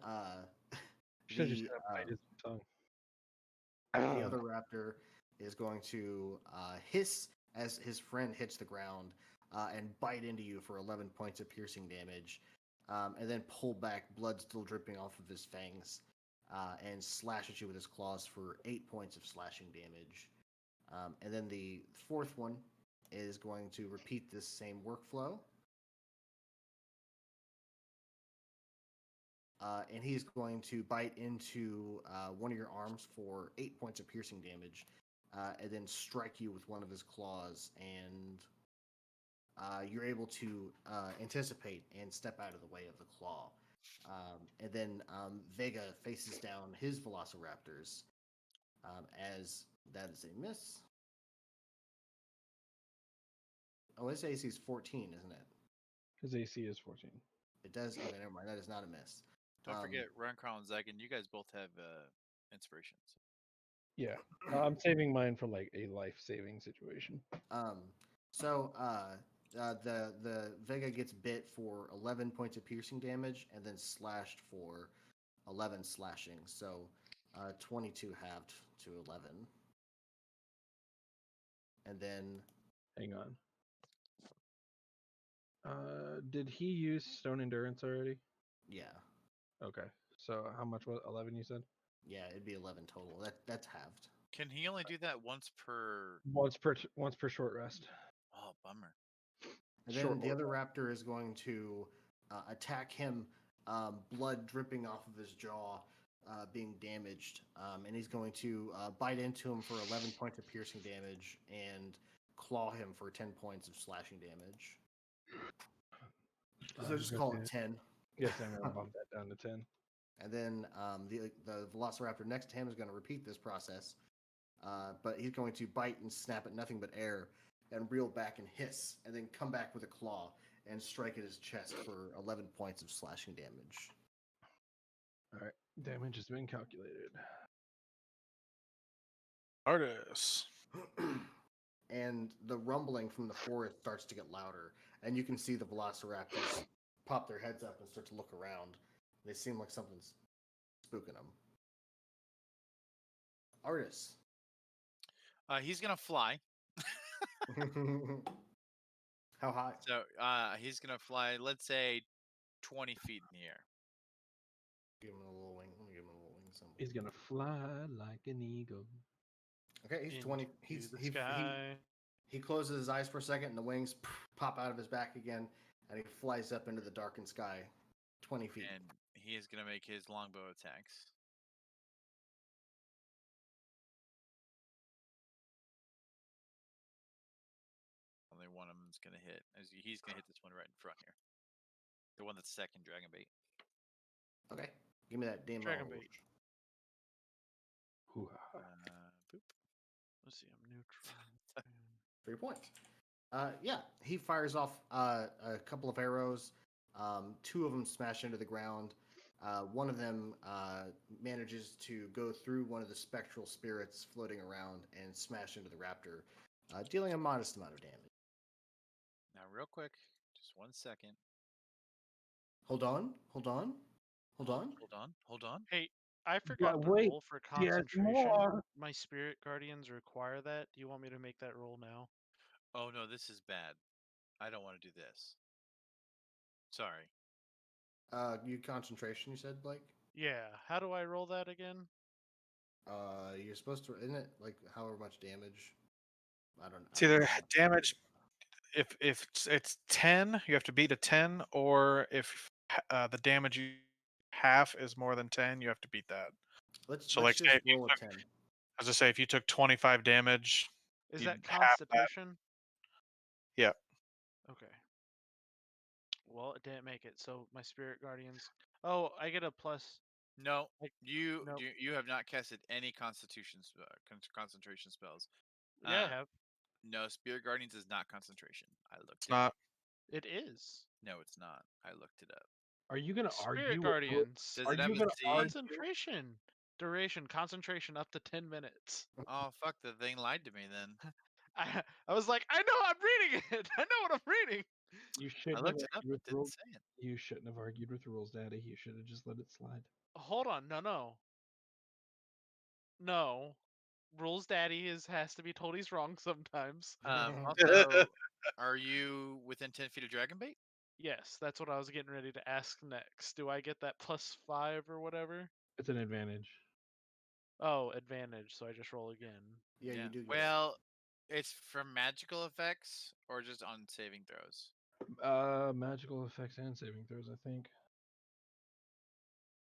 [SPEAKER 3] Should have just
[SPEAKER 1] the
[SPEAKER 3] said bite his own
[SPEAKER 1] the
[SPEAKER 3] tongue.
[SPEAKER 1] other raptor is going to hiss as his friend hits the ground and bite into you for 11 points of piercing damage, and then pull back, blood still dripping off of his fangs, and slash at you with his claws for 8 points of slashing damage. And then the fourth one is going to repeat this same workflow. And he's going to bite into one of your arms for 8 points of piercing damage, and then strike you with one of his claws. And you're able to anticipate and step out of the way of the claw. And then Vega faces down his Velociraptors, as that is a miss. Oh, his AC is 14, isn't it?
[SPEAKER 3] His AC is 14.
[SPEAKER 1] It does. Okay, never mind. That is not a miss.
[SPEAKER 4] Don't forget, Runcron and Zagan, you guys both have inspirations.
[SPEAKER 3] Yeah. I'm saving mine for like a life-saving situation.
[SPEAKER 1] So the Vega gets bit for 11 points of piercing damage and then slashed for 11 slashing. So 22 halved to 11. And then
[SPEAKER 3] Hang on. Did he use Stone Endurance already?
[SPEAKER 1] yeah,
[SPEAKER 3] Okay. So how much was 11 you said?
[SPEAKER 1] yeah, it'd be 11 total. That's halved.
[SPEAKER 4] Can he only do that once per?
[SPEAKER 3] Once per short rest.
[SPEAKER 4] Oh, bummer.
[SPEAKER 1] And
[SPEAKER 3] Short
[SPEAKER 1] then the
[SPEAKER 3] or
[SPEAKER 1] other raptor is going to attack him, blood dripping off of his jaw, being damaged. And he's going to bite into him for 11 points of piercing damage and claw him for 10 points of slashing damage. So just call it 10.
[SPEAKER 3] Guess I'm gonna bump that down to 10.
[SPEAKER 1] And then the Velociraptor next to him is going to repeat this process, but he's going to bite and snap at nothing but air and reel back and hiss, and then come back with a claw and strike at his chest for 11 points of slashing damage.
[SPEAKER 3] All right. Damage has been calculated.
[SPEAKER 2] Artis.
[SPEAKER 1] And the rumbling from the forest starts to get louder, and you can see the Velociraptors pop their heads up and start to look around. They seem like something's spooking them. Artis.
[SPEAKER 4] He's gonna fly.
[SPEAKER 1] How high?
[SPEAKER 4] So he's gonna fly, let's say, 20 feet in the air.
[SPEAKER 1] Give him a little wing. Let me give him a little wing symbol.
[SPEAKER 3] He's gonna fly like an eagle.
[SPEAKER 1] Okay, he's 20.
[SPEAKER 7] Into the sky.
[SPEAKER 1] He closes his eyes for a second, and the wings pop out of his back again, and he flies up into the darkened sky, 20 feet.
[SPEAKER 4] And he is gonna make his longbow attacks. Only one of them's gonna hit. He's gonna hit this one right in front here. The one that's second dragon bait.
[SPEAKER 1] Okay, give me that damn
[SPEAKER 7] Dragon bait.
[SPEAKER 3] Hoo-ha.
[SPEAKER 4] Boop.
[SPEAKER 7] Let's see. I'm neutral.
[SPEAKER 1] 3 points. Yeah, he fires off a couple of arrows. Two of them smash into the ground. One of them manages to go through one of the spectral spirits floating around and smash into the raptor, dealing a modest amount of damage.
[SPEAKER 4] Now, real quick, just 1 second.
[SPEAKER 1] Hold on.
[SPEAKER 4] Hold on.
[SPEAKER 7] Hey, I forgot the
[SPEAKER 3] wait,
[SPEAKER 7] roll for
[SPEAKER 3] he has
[SPEAKER 7] concentration.
[SPEAKER 3] more.
[SPEAKER 7] My spirit guardians require that. Do you want me to make that roll now?
[SPEAKER 4] Oh no, this is bad. I don't want to do this. Sorry.
[SPEAKER 1] You concentration. You said, Blake.
[SPEAKER 7] Yeah. How do I roll that again?
[SPEAKER 1] You're supposed to. Isn't it like however much damage? I don't.
[SPEAKER 2] It's
[SPEAKER 1] I don't
[SPEAKER 2] either
[SPEAKER 1] know.
[SPEAKER 2] damage. If it's 10, you have to beat a 10, or if the damage you half is more than 10, you have to beat that.
[SPEAKER 1] Let's
[SPEAKER 2] So, like, say
[SPEAKER 1] just
[SPEAKER 2] if you
[SPEAKER 1] roll a
[SPEAKER 2] took,
[SPEAKER 1] 10.
[SPEAKER 2] as I say, if you took 25 damage,
[SPEAKER 7] Is
[SPEAKER 2] you'd
[SPEAKER 7] that
[SPEAKER 2] half that.
[SPEAKER 7] Constitution?
[SPEAKER 2] Yeah.
[SPEAKER 7] Okay. Well, it didn't make it. So my spirit guardians. Oh, I get a plus.
[SPEAKER 4] No,
[SPEAKER 7] Like,
[SPEAKER 4] you
[SPEAKER 7] nope.
[SPEAKER 4] you have not casted any concentration spells.
[SPEAKER 7] Yeah, I have.
[SPEAKER 4] No, Spirit Guardians is not concentration. I looked
[SPEAKER 2] It's
[SPEAKER 4] it up.
[SPEAKER 2] not.
[SPEAKER 7] It is.
[SPEAKER 4] No, it's not. I looked it up.
[SPEAKER 3] Are you gonna
[SPEAKER 7] Spirit
[SPEAKER 3] argue?
[SPEAKER 7] guardians.
[SPEAKER 4] Does
[SPEAKER 3] Are
[SPEAKER 4] it have
[SPEAKER 3] you
[SPEAKER 4] a
[SPEAKER 3] gonna
[SPEAKER 4] C?
[SPEAKER 3] argue?
[SPEAKER 7] Concentration. Duration. Concentration up to 10 minutes.
[SPEAKER 4] Oh fuck! The thing lied to me then.
[SPEAKER 7] I was like, I know I'm reading it. I know what I'm reading.
[SPEAKER 3] You
[SPEAKER 4] I
[SPEAKER 3] shouldn't have
[SPEAKER 4] looked it up.
[SPEAKER 3] argued with
[SPEAKER 4] It didn't
[SPEAKER 3] rules.
[SPEAKER 4] say it.
[SPEAKER 3] You shouldn't have argued with rules, Daddy. You should have just let it slide.
[SPEAKER 7] Hold on. No. Rules Daddy has to be told he's wrong sometimes.
[SPEAKER 4] Also, are you within 10 feet of Dragon Bait?
[SPEAKER 7] Yes, that's what I was getting ready to ask next. Do I get that +5 or whatever?
[SPEAKER 3] It's an advantage.
[SPEAKER 7] Oh, advantage, so I just roll again.
[SPEAKER 1] Yeah, you do. Get
[SPEAKER 4] Well, it's from magical effects or just on saving throws.
[SPEAKER 3] Magical effects and saving throws, I think.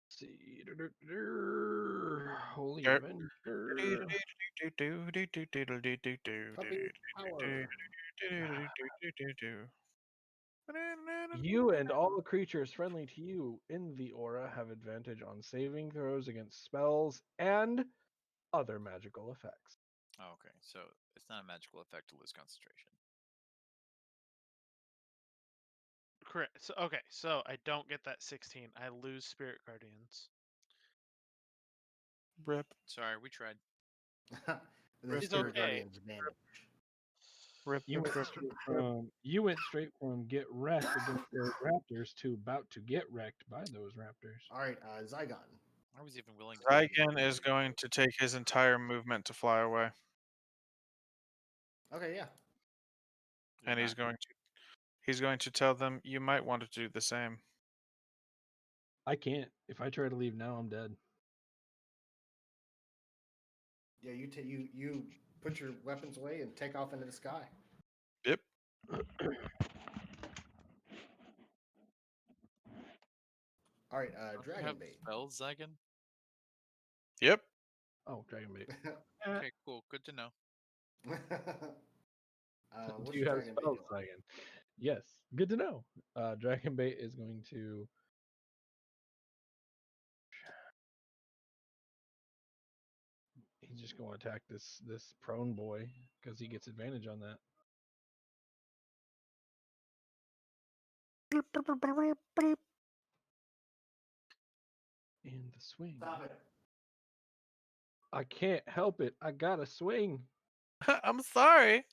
[SPEAKER 3] Let's see. Holy
[SPEAKER 2] Yep.
[SPEAKER 3] Avenger.
[SPEAKER 1] puppy power.
[SPEAKER 3] You and all creatures friendly to you in the aura have advantage on saving throws against spells and other magical effects.
[SPEAKER 4] Oh, okay, so it's not a magical effect to lose concentration.
[SPEAKER 7] Correct. So okay, so I don't get that 16. I lose Spirit Guardians.
[SPEAKER 2] Rip.
[SPEAKER 4] Sorry, we tried.
[SPEAKER 1] And then
[SPEAKER 7] It's
[SPEAKER 1] Spirit
[SPEAKER 7] okay.
[SPEAKER 1] Guardians vanish.
[SPEAKER 2] Rip.
[SPEAKER 3] You went straight from get wrecked against those raptors to about to get wrecked by those raptors.
[SPEAKER 1] All right, Zygon.
[SPEAKER 4] I was even willing to. do
[SPEAKER 2] Zygon is going to take his entire movement to fly away,
[SPEAKER 1] Okay, yeah.
[SPEAKER 2] and
[SPEAKER 4] You're
[SPEAKER 2] he's
[SPEAKER 4] not-
[SPEAKER 2] going to tell them you might want to do the same.
[SPEAKER 3] I can't. If I try to leave now, I'm dead.
[SPEAKER 1] Yeah, you put your weapons away and take off into the sky.
[SPEAKER 2] Yep.
[SPEAKER 1] All right,
[SPEAKER 4] Don't you
[SPEAKER 1] Dragon
[SPEAKER 4] have
[SPEAKER 1] Bait.
[SPEAKER 4] spells, Zygon?
[SPEAKER 2] Yep.
[SPEAKER 3] Oh, Dragon Bait.
[SPEAKER 4] Okay, cool. Good to know.
[SPEAKER 1] What's
[SPEAKER 3] Do you
[SPEAKER 1] your
[SPEAKER 3] have
[SPEAKER 1] Dragon Bait
[SPEAKER 3] spells,
[SPEAKER 1] doing?
[SPEAKER 3] Dragon? Yes. Good to know. Dragon Bait is going to. He's just going to attack this prone boy because he gets advantage on that. And the swing.
[SPEAKER 1] Stop it.
[SPEAKER 3] I can't help it. I gotta swing.
[SPEAKER 2] I'm sorry.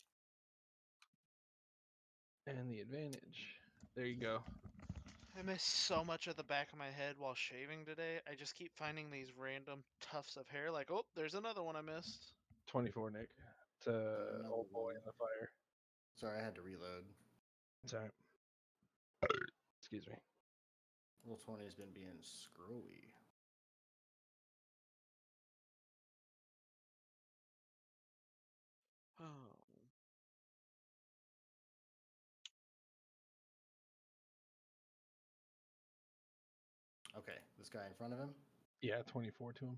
[SPEAKER 3] And the advantage. There you go.
[SPEAKER 7] I missed so much of the back of my head while shaving today. I just keep finding these random tufts of hair. Like, oh, there's another one I missed.
[SPEAKER 3] 24, Nick. To
[SPEAKER 1] Another
[SPEAKER 3] old boy
[SPEAKER 1] one.
[SPEAKER 3] in the fire.
[SPEAKER 1] Sorry, I had to reload.
[SPEAKER 3] It's alright. Excuse me.
[SPEAKER 1] Roll 20 has been being screwy.
[SPEAKER 7] Oh.
[SPEAKER 1] Okay, this guy in front of him.
[SPEAKER 3] Yeah, 24 to him.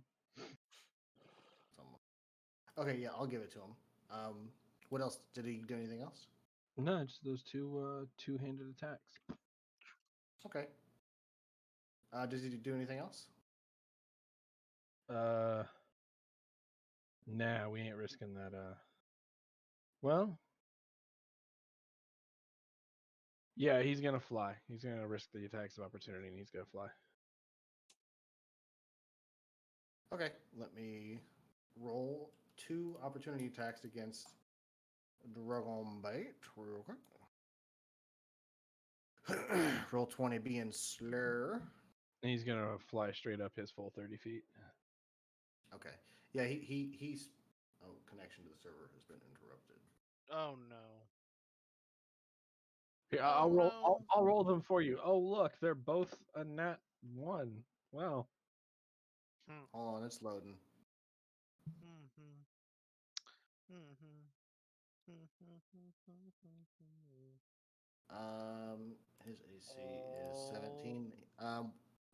[SPEAKER 1] Okay, yeah, I'll give it to him. What else? Did he do anything else?
[SPEAKER 3] No, just those two-handed attacks.
[SPEAKER 1] Okay. Does he do anything else?
[SPEAKER 3] Nah, we ain't risking that. Well, yeah, he's gonna fly. He's gonna risk the attacks of opportunity, and he's gonna fly.
[SPEAKER 1] Okay, let me roll 2 opportunity attacks against Dragon Bait real quick. Roll 20 being slur.
[SPEAKER 3] And he's gonna fly straight up his full 30 feet.
[SPEAKER 1] Okay. Yeah, he's. Oh, connection to the server has been interrupted.
[SPEAKER 7] Oh no.
[SPEAKER 3] Here,
[SPEAKER 7] Oh,
[SPEAKER 3] I'll roll.
[SPEAKER 7] no.
[SPEAKER 3] I'll roll them for you. Oh, look, they're both a nat 1. Wow.
[SPEAKER 1] Hold on, it's loading. His AC is 17.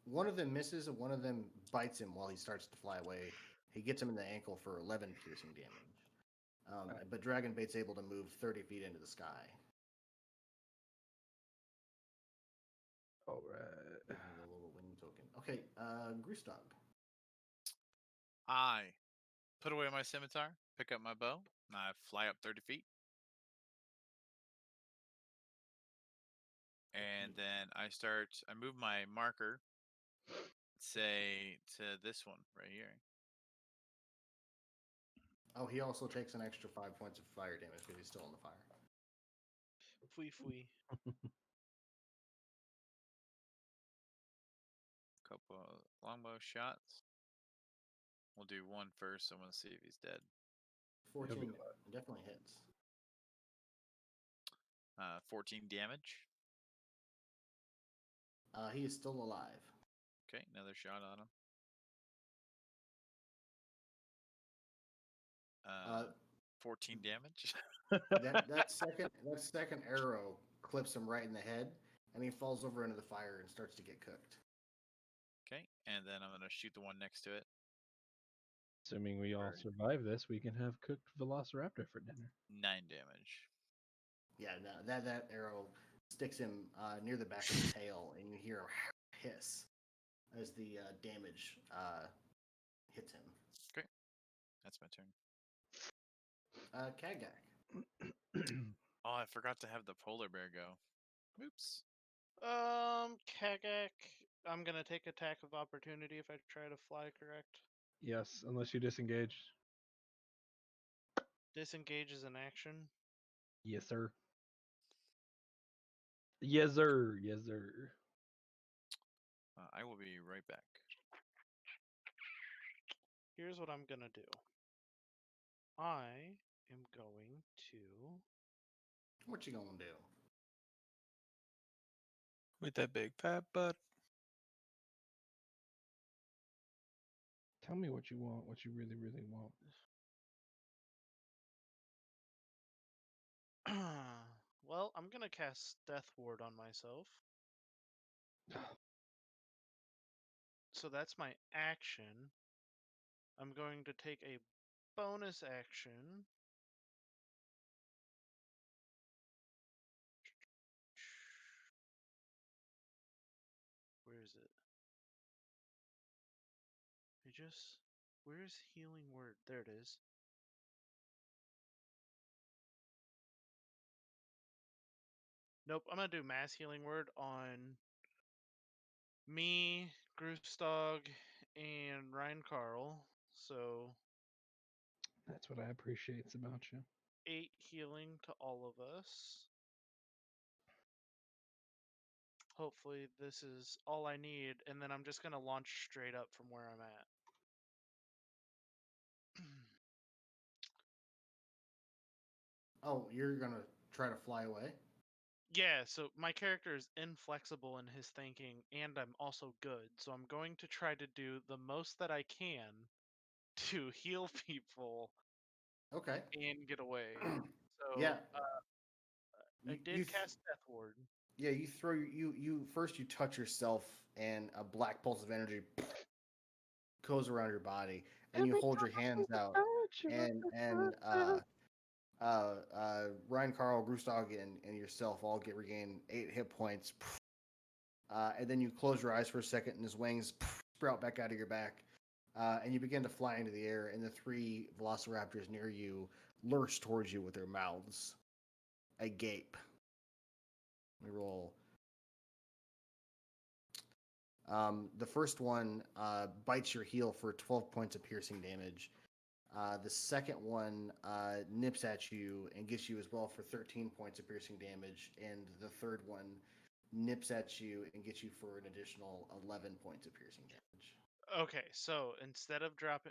[SPEAKER 1] One of them misses and one of them bites him while he starts to fly away. He gets him in the ankle for 11 piercing damage. But Dragonbait's able to move 30 feet into the sky.
[SPEAKER 3] All right.
[SPEAKER 1] Give me the little wing token. Okay, Greasedog.
[SPEAKER 4] I put away my scimitar, pick up my bow, and I fly up 30 feet. And then I move my marker, say, to this one right here.
[SPEAKER 1] Oh, he also takes an extra 5 points of fire damage because he's still in the fire.
[SPEAKER 7] Fui.
[SPEAKER 4] Couple of longbow shots. We'll do one first. I want to see if he's dead.
[SPEAKER 1] 14 definitely hits.
[SPEAKER 4] 14 damage.
[SPEAKER 1] He is still alive.
[SPEAKER 4] Okay, another shot on him. 14 damage.
[SPEAKER 1] that second arrow clips him right in the head, and he falls over into the fire and starts to get cooked.
[SPEAKER 4] Okay, and then I'm gonna shoot the one next to it.
[SPEAKER 3] Assuming we all survive this, we can have cooked Velociraptor for dinner.
[SPEAKER 4] 9 damage.
[SPEAKER 1] Yeah, no, that arrow sticks him near the back of the tail, and you hear a hiss as the damage hits him.
[SPEAKER 4] Okay, that's my turn.
[SPEAKER 1] Kagak.
[SPEAKER 4] Oh, I forgot to have the polar bear go. Oops.
[SPEAKER 7] Kagak, I'm gonna take attack of opportunity if I try to fly, correct?
[SPEAKER 3] Yes, unless you disengage.
[SPEAKER 7] Disengage is an action.
[SPEAKER 3] Yes, sir. Yes, sir. Yes, sir.
[SPEAKER 4] I will be right back.
[SPEAKER 7] Here's what I'm gonna do. I am going to.
[SPEAKER 1] What you gonna do?
[SPEAKER 2] With that big fat butt.
[SPEAKER 3] Tell me what you want, what you really, really want.
[SPEAKER 7] Well, I'm gonna cast Death Ward on myself. So that's my action. I'm going to take a bonus action. Where is it? Where's Healing Word? There it is. Nope, I'm gonna do Mass Healing Word on me, Groostog, and Ryan Carl. So
[SPEAKER 3] That's what I appreciate about you.
[SPEAKER 7] 8 healing to all of us. Hopefully this is all I need, and then I'm just gonna launch straight up from where I'm at.
[SPEAKER 1] Oh, you're gonna try to fly away?
[SPEAKER 7] Yeah, so my character is inflexible in his thinking, and I'm also good. So I'm going to try to do the most that I can to heal people
[SPEAKER 1] Okay.
[SPEAKER 7] and get away. So
[SPEAKER 1] Yeah.
[SPEAKER 7] I
[SPEAKER 1] You
[SPEAKER 7] did cast Death Ward.
[SPEAKER 1] Yeah, you throw you first you touch yourself and a black pulse of energy goes around your body and you hold your hands out and Ryan Carl, Grustog, and yourself all regain 8 hit points. And then you close your eyes for a second and his wings sprout back out of your back. And you begin to fly into the air and the 3 velociraptors near you lurch towards you with their mouths agape. Let me roll. The first one bites your heel for 12 points of piercing damage. The second one nips at you and gets you as well for 13 points of piercing damage. And the third one nips at you and gets you for an additional 11 points of piercing damage.
[SPEAKER 7] Okay, so instead of dropping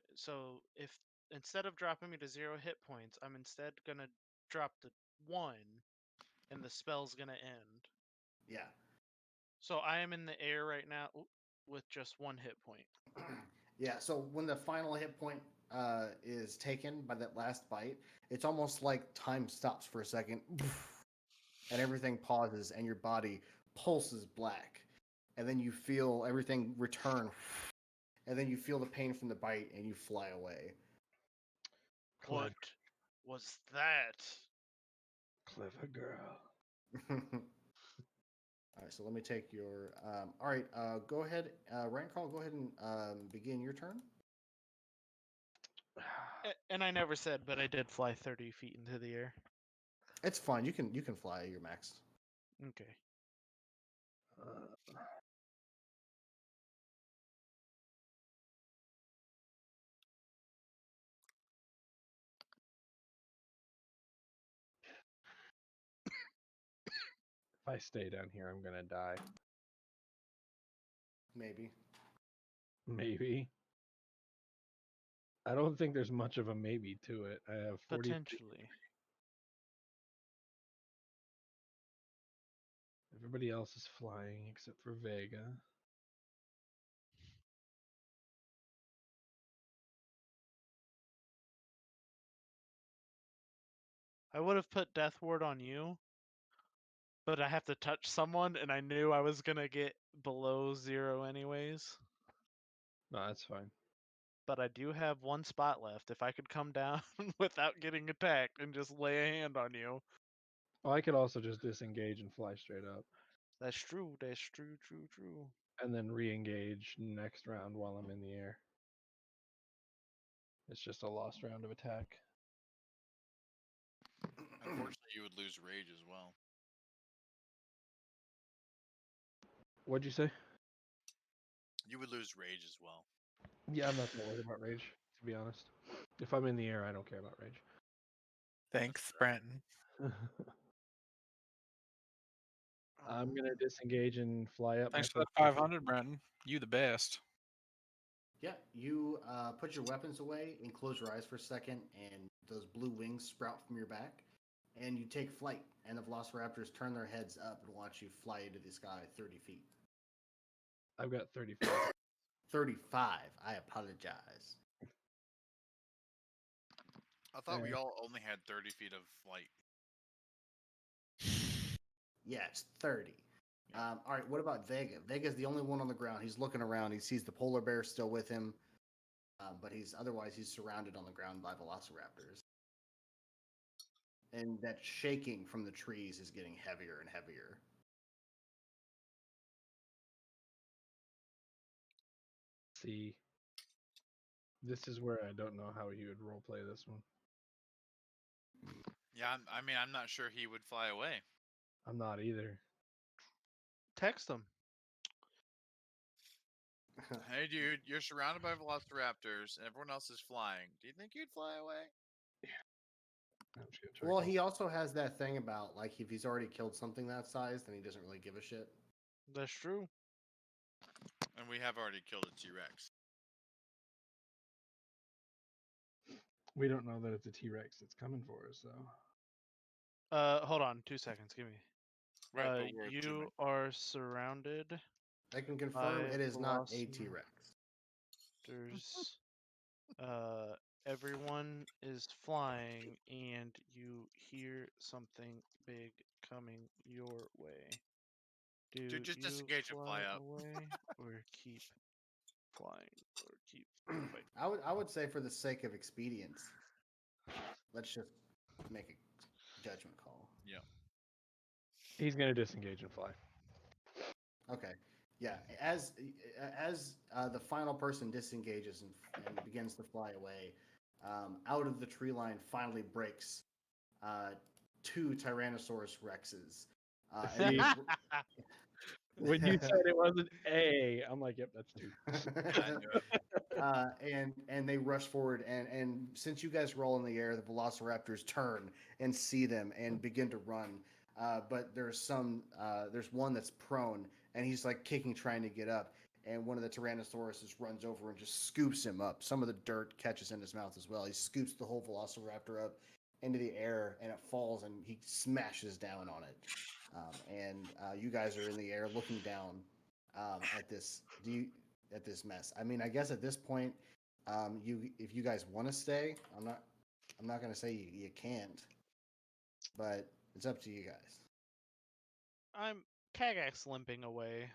[SPEAKER 7] me to 0 hit points, I'm instead gonna drop to 1 and the spell's gonna end.
[SPEAKER 1] Yeah.
[SPEAKER 7] So I am in the air right now with just 1 hit point.
[SPEAKER 1] Yeah, so when the final hit point is taken by that last bite, it's almost like time stops for a second, and everything pauses, and your body pulses black, and then you feel everything return, and then you feel the pain from the bite, and you fly away.
[SPEAKER 7] What was that?
[SPEAKER 3] Clever girl.
[SPEAKER 1] All right, so let me take your. All right, go ahead, rank call. Go ahead and begin your turn.
[SPEAKER 7] And I never said, but I did fly 30 feet into the air.
[SPEAKER 1] It's fine. You can fly your max.
[SPEAKER 7] Okay.
[SPEAKER 3] If I stay down here, I'm gonna die.
[SPEAKER 1] Maybe.
[SPEAKER 3] Maybe. I don't think there's much of a maybe to it. I have 40.
[SPEAKER 7] Potentially.
[SPEAKER 3] Everybody else is flying except for Vega.
[SPEAKER 7] I would have put Death Ward on you, but I have to touch someone, and I knew I was gonna get below 0 anyways.
[SPEAKER 3] No, that's fine.
[SPEAKER 7] But I do have 1 spot left. If I could come down without getting attacked and just lay a hand on you.
[SPEAKER 3] Oh, I could also just disengage and fly straight up,
[SPEAKER 7] That's true. That's true. True.
[SPEAKER 3] and then re-engage next round while I'm in the air. It's just a lost round of attack.
[SPEAKER 4] Unfortunately, you would lose rage as well.
[SPEAKER 3] What'd you say?
[SPEAKER 4] You would lose rage as well.
[SPEAKER 3] Yeah, I'm not that worried about rage, to be honest. If I'm in the air, I don't care about rage.
[SPEAKER 2] Thanks, Brenton.
[SPEAKER 3] I'm gonna disengage and fly up.
[SPEAKER 2] Thanks
[SPEAKER 3] my
[SPEAKER 2] for that 500, Brenton. You the best.
[SPEAKER 1] Yeah, you put your weapons away and close your eyes for a second, and those blue wings sprout from your back, and you take flight. And the velociraptors turn their heads up and watch you fly into the sky 30 feet.
[SPEAKER 3] I've got 35.
[SPEAKER 1] 35. I apologize.
[SPEAKER 4] I thought we
[SPEAKER 3] Yeah.
[SPEAKER 4] all only had 30 feet of flight.
[SPEAKER 1] Yeah, it's 30. All right, what about Vega? Vega's the only one on the ground. He's looking around. He sees the polar bear still with him, but he's surrounded on the ground by velociraptors. And that shaking from the trees is getting heavier and heavier.
[SPEAKER 3] See, this is where I don't know how he would roleplay this one.
[SPEAKER 4] Yeah, I'm not sure he would fly away.
[SPEAKER 3] I'm not either.
[SPEAKER 7] Text them.
[SPEAKER 4] Hey, dude, you're surrounded by velociraptors, and everyone else is flying. Do you think you'd fly away?
[SPEAKER 3] I'm just gonna try
[SPEAKER 1] Well,
[SPEAKER 3] call-
[SPEAKER 1] he also has that thing about, like, if he's already killed something that size, then he doesn't really give a shit.
[SPEAKER 7] That's true.
[SPEAKER 4] And we have already killed a T-Rex.
[SPEAKER 3] We don't know that it's a T-Rex that's coming for us, though.
[SPEAKER 7] Hold on 2 seconds. Give me.
[SPEAKER 4] Right, but we're
[SPEAKER 7] You
[SPEAKER 4] assuming.
[SPEAKER 7] are surrounded.
[SPEAKER 1] I can confirm
[SPEAKER 7] By
[SPEAKER 1] it is not a
[SPEAKER 7] velociraptor.
[SPEAKER 1] T-Rex.
[SPEAKER 7] There's everyone is flying and you hear something big coming your way. Do
[SPEAKER 4] Dude, just
[SPEAKER 7] you
[SPEAKER 4] disengage and fly up.
[SPEAKER 7] away or keep flying or keep fighting?
[SPEAKER 1] I would say, for the sake of expedience, let's just make a judgment call.
[SPEAKER 4] Yeah.
[SPEAKER 3] He's gonna disengage and fly.
[SPEAKER 1] Okay. Yeah. As the final person disengages and begins to fly away, out of the tree line finally breaks 2 Tyrannosaurus Rexes. And
[SPEAKER 3] When you said it wasn't A, I'm like, yep, that's 2.
[SPEAKER 4] I knew it.
[SPEAKER 1] and they rush forward, and since you guys roll in the air, the velociraptors turn and see them and begin to run. But there's one that's prone, and he's like kicking, trying to get up. And one of the Tyrannosauruses runs over and just scoops him up. Some of the dirt catches in his mouth as well. He scoops the whole velociraptor up into the air, and it falls, and he smashes down on it. And you guys are in the air looking down at this. At this mess? I mean, I guess at this point, if you guys want to stay, I'm not gonna say you can't, but it's up to you guys.
[SPEAKER 8] I'm Kagak's limping away.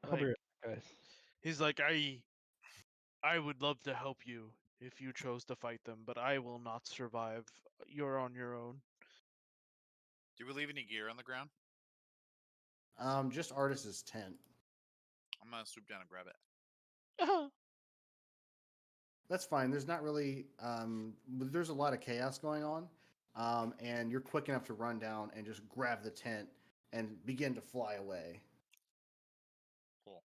[SPEAKER 3] I'll be
[SPEAKER 8] Like,
[SPEAKER 3] right back, guys.
[SPEAKER 8] he's like, I would love to help you if you chose to fight them, but I will not survive. You're on your own.
[SPEAKER 4] Do we leave any gear on the ground?
[SPEAKER 1] Just Artis's tent.
[SPEAKER 4] I'm gonna swoop down and grab it.
[SPEAKER 1] That's fine. There's not really there's a lot of chaos going on, and you're quick enough to run down and just grab the tent and begin to fly away.
[SPEAKER 4] Cool.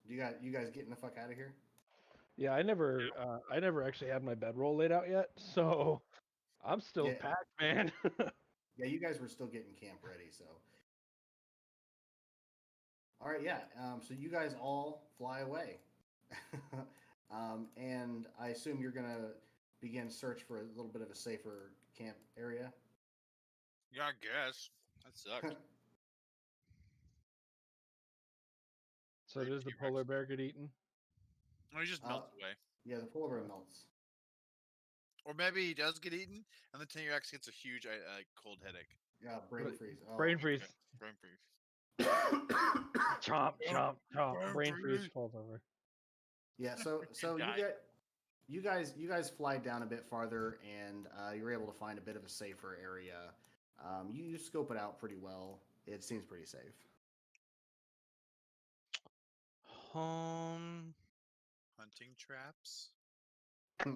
[SPEAKER 1] You guys getting the fuck out of here?
[SPEAKER 3] Yeah, I never actually had my bedroll laid out yet, so I'm still
[SPEAKER 1] Yeah.
[SPEAKER 3] packed, man.
[SPEAKER 1] Yeah, you guys were still getting camp ready, so. All right, yeah. So you guys all fly away, and I assume you're gonna begin search for a little bit of a safer camp area.
[SPEAKER 4] Yeah, I guess. That sucks.
[SPEAKER 3] So
[SPEAKER 4] Great
[SPEAKER 3] does the
[SPEAKER 4] T-Rex.
[SPEAKER 3] polar bear get eaten?
[SPEAKER 4] Or he just melts away.
[SPEAKER 1] Yeah, the polar bear melts.
[SPEAKER 4] Or maybe he does get eaten, and the T-Rex gets a huge cold headache.
[SPEAKER 1] Yeah, brain
[SPEAKER 3] Right.
[SPEAKER 1] freeze. Oh.
[SPEAKER 3] Brain freeze.
[SPEAKER 4] Brain freeze.
[SPEAKER 3] Chomp, chomp, chomp.
[SPEAKER 4] Brain
[SPEAKER 3] Brain freeze
[SPEAKER 4] freeze.
[SPEAKER 3] falls over.
[SPEAKER 1] Yeah, so
[SPEAKER 4] Die.
[SPEAKER 1] you guys fly down a bit farther, and you're able to find a bit of a safer area. You scope it out pretty well. It seems pretty safe.
[SPEAKER 8] Home.
[SPEAKER 4] Hunting traps.
[SPEAKER 3] Hey,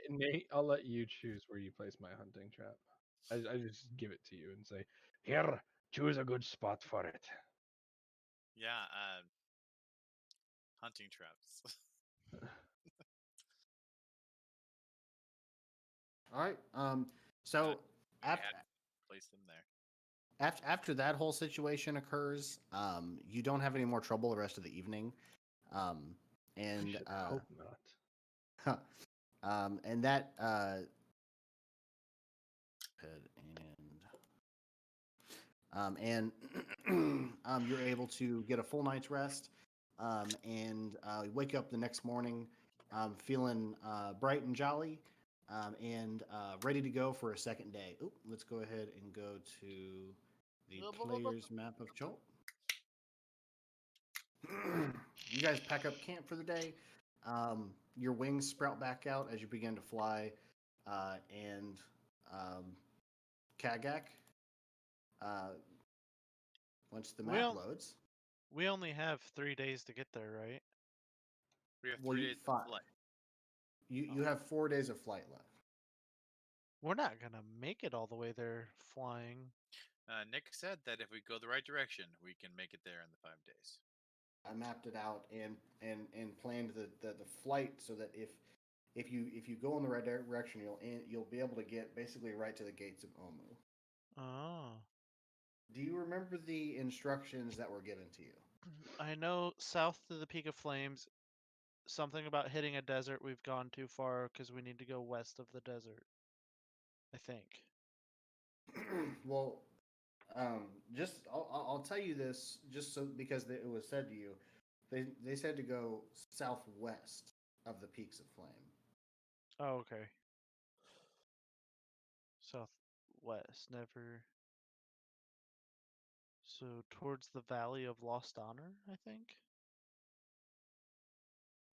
[SPEAKER 3] Nate, I'll let you choose where you place my hunting trap. I just give it to you and say, here, choose a good spot for it.
[SPEAKER 4] Yeah, hunting traps.
[SPEAKER 1] All right. So after
[SPEAKER 4] Place them there.
[SPEAKER 1] after that whole situation occurs, you don't have any more trouble the rest of the evening.
[SPEAKER 3] I
[SPEAKER 1] And
[SPEAKER 3] should hope not.
[SPEAKER 1] and that and you're able to get a full night's rest, and wake up the next morning feeling bright and jolly, and ready to go for a second day. Oop, let's go ahead and go to the player's map of Jolt. You guys pack up camp for the day. Your wings sprout back out as you begin to fly, and Kagak, once the map
[SPEAKER 8] Well-
[SPEAKER 1] loads,
[SPEAKER 8] We only have 3 days to get there, right?
[SPEAKER 4] We have
[SPEAKER 1] Well,
[SPEAKER 4] 3
[SPEAKER 1] you
[SPEAKER 4] days
[SPEAKER 1] fought-
[SPEAKER 4] of flight.
[SPEAKER 1] you have 4 days of flight left.
[SPEAKER 8] We're not gonna make it all the way there flying.
[SPEAKER 4] Nick said that if we go the right direction, we can make it there in the 5 days.
[SPEAKER 1] I mapped it out and planned the flight so that if you go in the right direction, you'll be able to get basically right to the gates of Omu.
[SPEAKER 8] Oh.
[SPEAKER 1] Do you remember the instructions that were given to you?
[SPEAKER 8] I know south to the Peak of Flames, something about hitting a desert. We've gone too far because we need to go west of the desert. I think.
[SPEAKER 1] Well, just I'll tell you this just so because it was said to you. They said to go southwest of the Peaks of Flame.
[SPEAKER 8] Oh, okay. Southwest, never. So towards the Valley of Lost Honor, I think.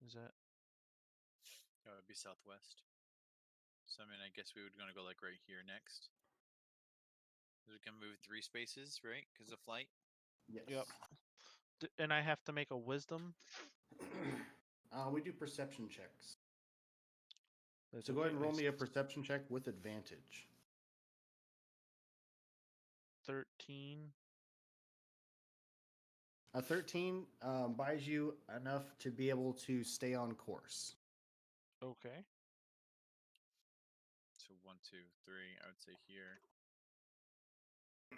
[SPEAKER 8] Is that?
[SPEAKER 4] That would be southwest. So I mean, I guess we would gonna go like right here next. We can move 3 spaces, right? Because of flight.
[SPEAKER 1] Yes.
[SPEAKER 8] Yep. And I have to make a wisdom.
[SPEAKER 1] We do perception checks.
[SPEAKER 8] That's
[SPEAKER 1] So go ahead
[SPEAKER 8] okay,
[SPEAKER 1] and roll
[SPEAKER 8] nice.
[SPEAKER 1] me a perception check with advantage.
[SPEAKER 8] 13.
[SPEAKER 1] A 13 buys you enough to be able to stay on course.
[SPEAKER 8] Okay.
[SPEAKER 4] So 1, 2, 3. I would say here.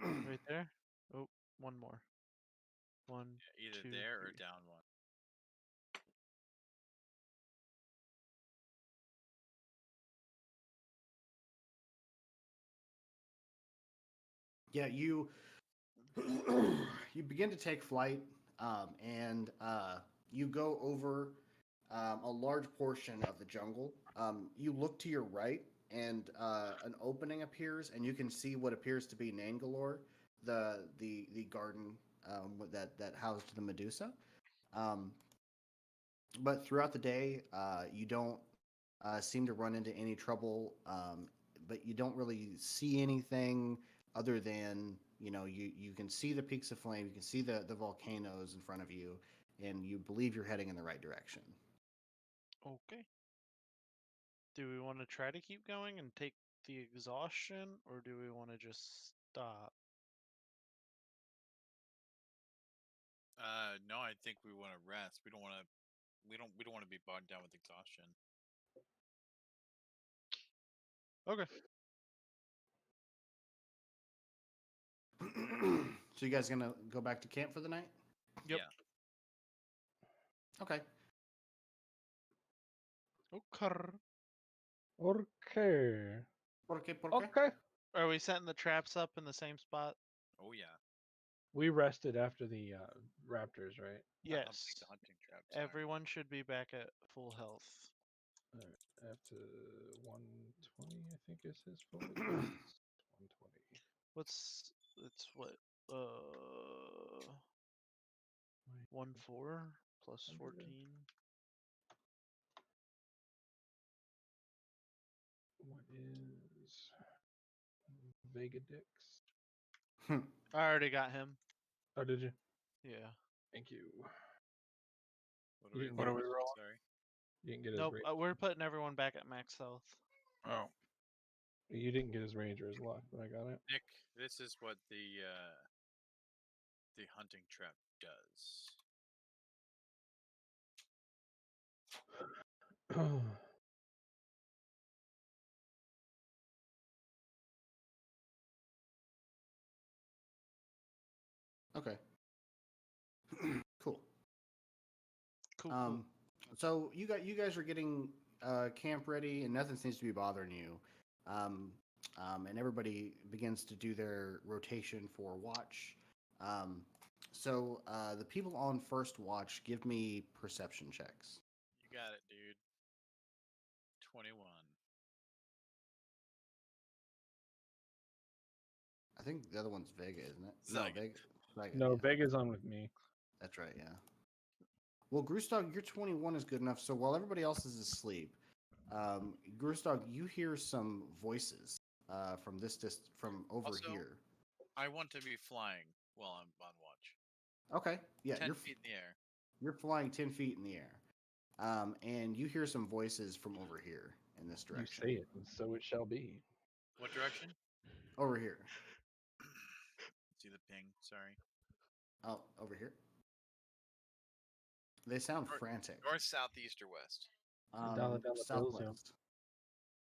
[SPEAKER 8] Right there. Oh, one more. One.
[SPEAKER 4] Yeah, either
[SPEAKER 8] 2,
[SPEAKER 4] there or
[SPEAKER 8] 3.
[SPEAKER 4] down 1.
[SPEAKER 1] Yeah, you you begin to take flight, and you go over a large portion of the jungle. You look to your right, and an opening appears, and you can see what appears to be Nangalore, the garden that housed the Medusa. Um, but throughout the day, you don't seem to run into any trouble. But you don't really see anything other than you can see the peaks of flame, you can see the volcanoes in front of you, and you believe you're heading in the right direction.
[SPEAKER 8] Okay. Do we want to try to keep going and take the exhaustion, or do we want to just stop?
[SPEAKER 4] No, I think we want to rest. We don't want to. We don't want to be bogged down with exhaustion.
[SPEAKER 8] Okay.
[SPEAKER 1] So you guys gonna go back to camp for the night?
[SPEAKER 8] Yep.
[SPEAKER 4] Yeah.
[SPEAKER 1] Okay.
[SPEAKER 8] Okay.
[SPEAKER 3] Okay.
[SPEAKER 1] Por qué?
[SPEAKER 3] Okay.
[SPEAKER 8] Are we setting the traps up in the same spot?
[SPEAKER 4] Oh yeah.
[SPEAKER 3] We rested after the raptors, right?
[SPEAKER 4] I don't
[SPEAKER 8] Yes.
[SPEAKER 4] think the hunting traps. are.
[SPEAKER 8] Everyone should be back at full health.
[SPEAKER 3] All right. Up to 120, I think is his full. 120.
[SPEAKER 8] It's what? 1-4 plus 14.
[SPEAKER 3] What is Vega Dix?
[SPEAKER 8] I already got him.
[SPEAKER 3] Oh, did you?
[SPEAKER 8] Yeah.
[SPEAKER 3] Thank you.
[SPEAKER 4] What
[SPEAKER 3] You
[SPEAKER 4] are we,
[SPEAKER 3] didn't
[SPEAKER 5] What
[SPEAKER 3] get
[SPEAKER 5] are we
[SPEAKER 3] his-
[SPEAKER 5] rolling?
[SPEAKER 4] Sorry.
[SPEAKER 3] You didn't get his
[SPEAKER 8] Nope.
[SPEAKER 3] rage.
[SPEAKER 8] We're putting everyone back at max health.
[SPEAKER 5] Oh,
[SPEAKER 3] You didn't get his rage or his luck, but I got it.
[SPEAKER 4] Nick, this is what the hunting trap does.
[SPEAKER 1] Okay. Cool.
[SPEAKER 8] Cool.
[SPEAKER 1] So you guys are getting camp ready, and nothing seems to be bothering you. And everybody begins to do their rotation for watch. So the people on first watch, give me perception checks.
[SPEAKER 4] You got it, dude. 21.
[SPEAKER 1] I think the other one's Vega, isn't it?
[SPEAKER 4] Zaga.
[SPEAKER 1] No, Vega.
[SPEAKER 3] No,
[SPEAKER 1] yeah.
[SPEAKER 3] Vega's on with me.
[SPEAKER 1] That's right, yeah. Well, Grustog, your 21 is good enough. So while everybody else is asleep, Grustog, you hear some voices from from over
[SPEAKER 4] Also,
[SPEAKER 1] here.
[SPEAKER 4] I want to be flying while I'm on watch.
[SPEAKER 1] Okay, yeah,
[SPEAKER 4] 10 feet in the air.
[SPEAKER 1] you're flying 10 feet in the air, and you hear some voices from over here in this
[SPEAKER 3] You
[SPEAKER 1] direction.
[SPEAKER 3] say it, and so it shall be.
[SPEAKER 4] What direction?
[SPEAKER 1] Over here.
[SPEAKER 4] See the ping. Sorry.
[SPEAKER 1] Oh, over here. They sound
[SPEAKER 4] North-
[SPEAKER 1] frantic.
[SPEAKER 4] North, south, east, or west?
[SPEAKER 3] Dollar bills, yo.
[SPEAKER 1] Southwest.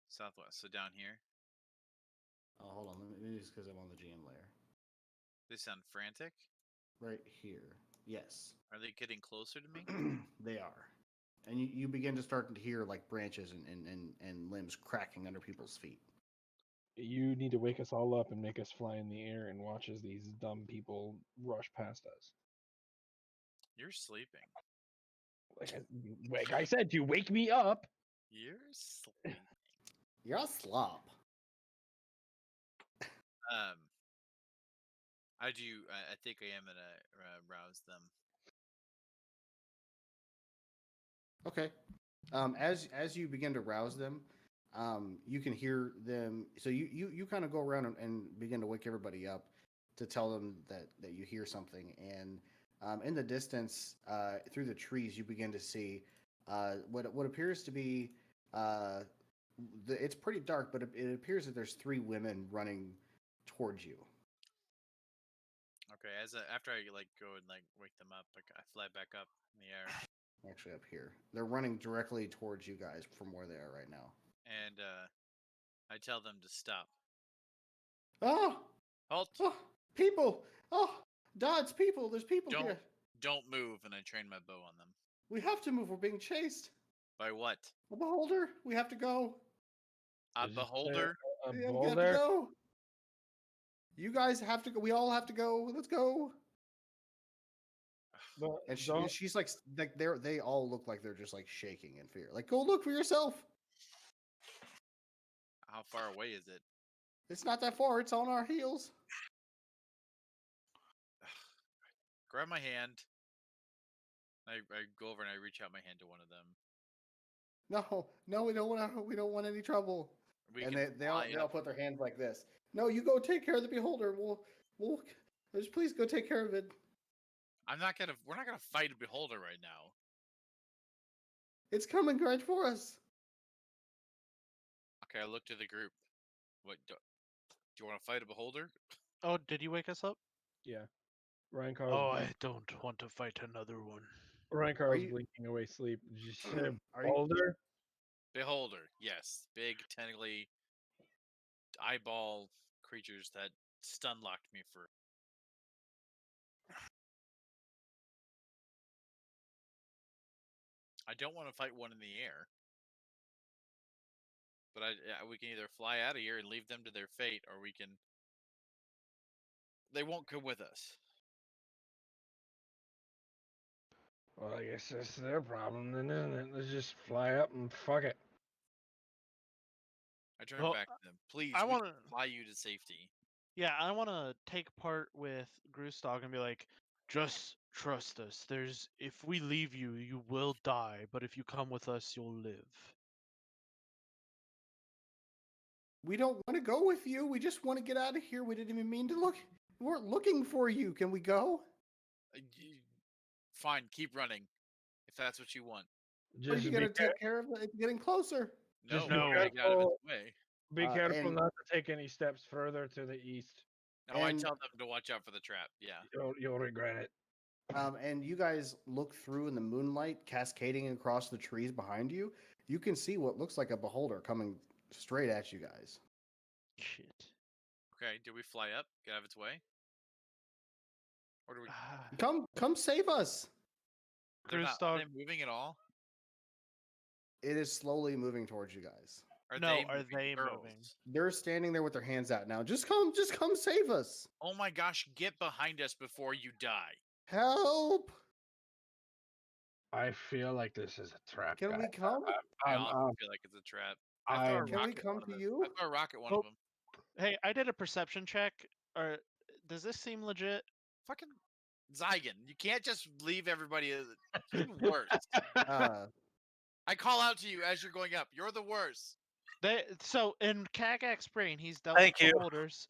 [SPEAKER 4] Southwest. So down here.
[SPEAKER 1] Oh, hold on. Maybe it's because I'm on the GM layer.
[SPEAKER 4] They sound frantic.
[SPEAKER 1] Right here. Yes.
[SPEAKER 4] Are they getting closer to me?
[SPEAKER 1] They are. And you begin to start to hear like branches and limbs cracking under people's feet.
[SPEAKER 3] You need to wake us all up and make us fly in the air and watch as these dumb people rush past us.
[SPEAKER 4] You're sleeping.
[SPEAKER 3] Like I said, you wake me up.
[SPEAKER 4] You're sleeping.
[SPEAKER 1] You're a slop.
[SPEAKER 4] I do. I think I am gonna rouse them.
[SPEAKER 1] Okay. As you begin to rouse them, you can hear them. So you kind of go around and begin to wake everybody up to tell them that you hear something. And in the distance, through the trees, you begin to see what appears to be. It's pretty dark, but it appears that there's three women running towards you.
[SPEAKER 4] Okay. After I go and wake them up, I fly back up in the air,
[SPEAKER 1] Actually, up here, they're running directly towards you guys from where they are right now.
[SPEAKER 4] and I tell them to stop.
[SPEAKER 1] Oh,
[SPEAKER 4] Halt!
[SPEAKER 1] oh, people! Oh, Dodds, people! There's people here.
[SPEAKER 4] Don't move, and I train my bow on them.
[SPEAKER 1] We have to move. We're being chased.
[SPEAKER 4] By what?
[SPEAKER 1] A beholder. We have to go.
[SPEAKER 4] A
[SPEAKER 3] Did you say
[SPEAKER 4] beholder?
[SPEAKER 3] A
[SPEAKER 1] We have to
[SPEAKER 3] boulder?
[SPEAKER 1] go. You guys have to go. We all have to go. Let's go.
[SPEAKER 3] But
[SPEAKER 1] And
[SPEAKER 3] don't.
[SPEAKER 1] she's like they all look like they're just like shaking in fear. Like, go look for yourself.
[SPEAKER 4] How far away is it?
[SPEAKER 1] It's not that far. It's on our heels.
[SPEAKER 4] Grab my hand. I go over and I reach out my hand to one of them.
[SPEAKER 1] No, we don't want to. We don't want any trouble.
[SPEAKER 4] We
[SPEAKER 1] And
[SPEAKER 4] can
[SPEAKER 1] they all
[SPEAKER 4] fly up.
[SPEAKER 1] put their hands like this. No, you go take care of the beholder. We'll just please go take care of it.
[SPEAKER 4] We're not gonna fight a beholder right now.
[SPEAKER 1] It's coming right for us.
[SPEAKER 4] Okay, I look to the group. What do you want to fight a beholder?
[SPEAKER 8] Oh, did you wake us up?
[SPEAKER 3] Yeah. Ryan
[SPEAKER 8] Oh,
[SPEAKER 3] Carl's,
[SPEAKER 8] I don't want to fight another one.
[SPEAKER 3] Ryan Carl's
[SPEAKER 1] you-
[SPEAKER 3] blinking away sleep. Did you say
[SPEAKER 1] Are you-
[SPEAKER 3] Boulder?
[SPEAKER 4] Beholder, yes. Big, tentacly, eyeball creatures that stun locked me for. I don't want to fight one in the air. But we can either fly out of here and leave them to their fate, or we can. They won't come with us.
[SPEAKER 3] Well, I guess that's their problem then, isn't it? Let's just fly up and fuck it.
[SPEAKER 4] I turn
[SPEAKER 8] Well,
[SPEAKER 4] back to them. Please,
[SPEAKER 8] I
[SPEAKER 4] we
[SPEAKER 8] want
[SPEAKER 4] can
[SPEAKER 8] to.
[SPEAKER 4] fly you to safety.
[SPEAKER 8] Yeah, I want to take part with Grustog and be like, just trust us. If we leave you, you will die, but if you come with us, you'll live.
[SPEAKER 1] We don't want to go with you. We just want to get out of here. We didn't even mean to look. We weren't looking for you. Can we go?
[SPEAKER 4] Fine, keep running, if that's what you want.
[SPEAKER 1] What are
[SPEAKER 3] Just
[SPEAKER 1] you
[SPEAKER 3] be,
[SPEAKER 1] gonna take care of? It's getting closer.
[SPEAKER 3] Just
[SPEAKER 4] No,
[SPEAKER 3] be
[SPEAKER 4] we're gonna get out of
[SPEAKER 3] careful.
[SPEAKER 4] its way.
[SPEAKER 3] be careful
[SPEAKER 1] and-
[SPEAKER 3] not to take any steps further to the east.
[SPEAKER 4] Now I
[SPEAKER 1] and-
[SPEAKER 4] tell them to watch out for the trap. Yeah.
[SPEAKER 3] You'll regret it.
[SPEAKER 1] And you guys look through in the moonlight, cascading across the trees behind you. You can see what looks like a beholder coming straight at you guys.
[SPEAKER 8] Shit.
[SPEAKER 4] Okay, do we fly up, get out of its way? Or do we.
[SPEAKER 1] Come save us.
[SPEAKER 4] They're not.
[SPEAKER 8] Grustog,
[SPEAKER 4] Are they moving at all?
[SPEAKER 1] It is slowly moving towards you guys.
[SPEAKER 4] Are
[SPEAKER 8] No,
[SPEAKER 4] they
[SPEAKER 8] are
[SPEAKER 4] moving?
[SPEAKER 8] they
[SPEAKER 4] Girls?
[SPEAKER 8] moving?
[SPEAKER 1] They're standing there with their hands out now. Just come save us.
[SPEAKER 4] Oh my gosh, get behind us before you die.
[SPEAKER 1] Help.
[SPEAKER 3] I feel like this is a trap.
[SPEAKER 1] Can we
[SPEAKER 3] guys.
[SPEAKER 1] come?
[SPEAKER 4] I
[SPEAKER 3] I'm,
[SPEAKER 4] also feel like it's a trap.
[SPEAKER 3] I'm-
[SPEAKER 1] Can we come to you?
[SPEAKER 4] I throw a rocket at one
[SPEAKER 8] Oh.
[SPEAKER 4] of them.
[SPEAKER 8] Hey, I did a perception check. Or does this seem legit?
[SPEAKER 4] Fucking Zygon, you can't just leave everybody. You're the worst. I call out to you as you're going up. You're the worst.
[SPEAKER 8] So in Kagak's brain, he's dealt
[SPEAKER 2] Thank
[SPEAKER 8] with
[SPEAKER 2] you.
[SPEAKER 8] beholders,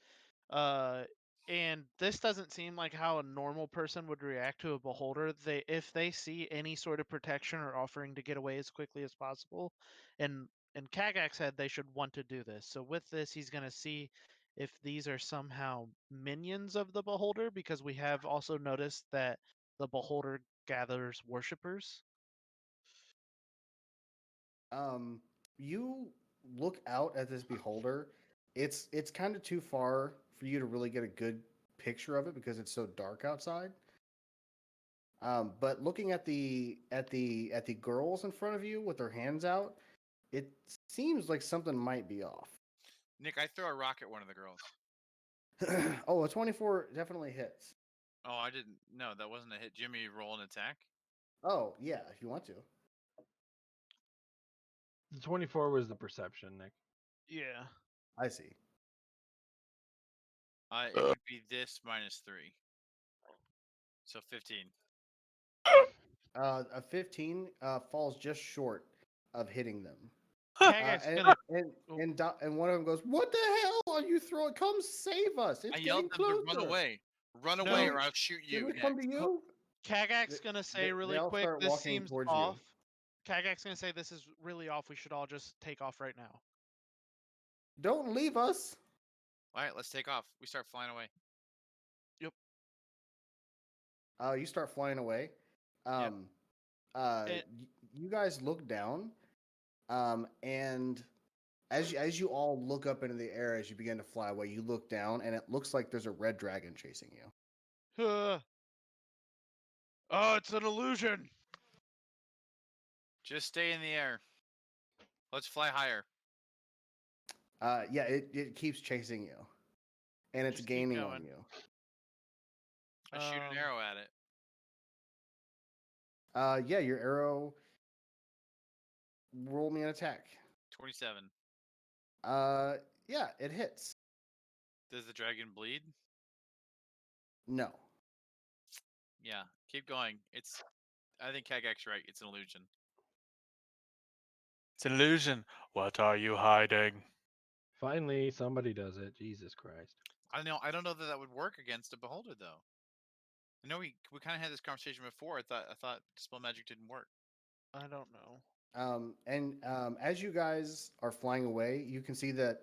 [SPEAKER 8] and this doesn't seem like how a normal person would react to a beholder. If they see any sort of protection or offering to get away as quickly as possible, and in Kagak's head, they should want to do this. So with this, he's going to see if these are somehow minions of the beholder, because we have also noticed that the beholder gathers worshippers.
[SPEAKER 1] You look out at this beholder. It's kind of too far for you to really get a good picture of it because it's so dark outside. But looking at the girls in front of you with their hands out, it seems like something might be off.
[SPEAKER 4] Nick, I throw a rock at one of the girls.
[SPEAKER 1] Oh, a 24 definitely hits.
[SPEAKER 4] Oh, I didn't. No, that wasn't a hit. Jimmy, roll an attack.
[SPEAKER 1] Oh, yeah, if you want to.
[SPEAKER 3] The 24 was the perception, Nick.
[SPEAKER 8] Yeah.
[SPEAKER 1] I see.
[SPEAKER 4] It would be this minus 3. So 15.
[SPEAKER 1] A 15 falls just short of hitting them.
[SPEAKER 8] Kagak's
[SPEAKER 1] and,
[SPEAKER 8] gonna.
[SPEAKER 1] and one of them goes, "What the hell are you throwing? Come save us! It's
[SPEAKER 4] I
[SPEAKER 1] getting
[SPEAKER 4] yelled them to
[SPEAKER 1] closer."
[SPEAKER 4] run away. Run
[SPEAKER 8] No.
[SPEAKER 4] away or I'll shoot
[SPEAKER 1] Can
[SPEAKER 4] you.
[SPEAKER 1] we come to
[SPEAKER 4] next.
[SPEAKER 1] you?
[SPEAKER 8] Kagak's
[SPEAKER 1] They-
[SPEAKER 8] gonna say
[SPEAKER 1] they
[SPEAKER 8] really
[SPEAKER 1] all
[SPEAKER 8] quick,
[SPEAKER 1] start
[SPEAKER 8] this
[SPEAKER 1] walking
[SPEAKER 8] seems
[SPEAKER 1] towards you.
[SPEAKER 8] off. Kagak's gonna say this is really off. We should all just take off right now.
[SPEAKER 1] Don't leave us.
[SPEAKER 4] All right, let's take off. We start flying away.
[SPEAKER 1] You start flying away.
[SPEAKER 4] Yep.
[SPEAKER 1] You guys look down, and as you all look up into the air as you begin to fly away, you look down, and it looks like there's a red dragon chasing you.
[SPEAKER 8] Oh, it's an illusion.
[SPEAKER 4] Just stay in the air. Let's fly higher.
[SPEAKER 1] Yeah, it keeps chasing you, and it's
[SPEAKER 8] Just keep
[SPEAKER 1] gaining on
[SPEAKER 8] going.
[SPEAKER 1] you.
[SPEAKER 4] I shoot an arrow at it.
[SPEAKER 1] Yeah, your arrow. Roll me an attack.
[SPEAKER 4] 27.
[SPEAKER 1] Yeah, it hits.
[SPEAKER 4] Does the dragon bleed?
[SPEAKER 1] No.
[SPEAKER 4] Yeah. Keep going. I think Kagak's right. It's an illusion.
[SPEAKER 2] It's an illusion. What are you hiding?
[SPEAKER 3] Finally, somebody does it. Jesus Christ.
[SPEAKER 4] I don't know that would work against a beholder though. I know we kind of had this conversation before. I thought dispel magic didn't work.
[SPEAKER 8] I don't know.
[SPEAKER 1] And as you guys are flying away, you can see that.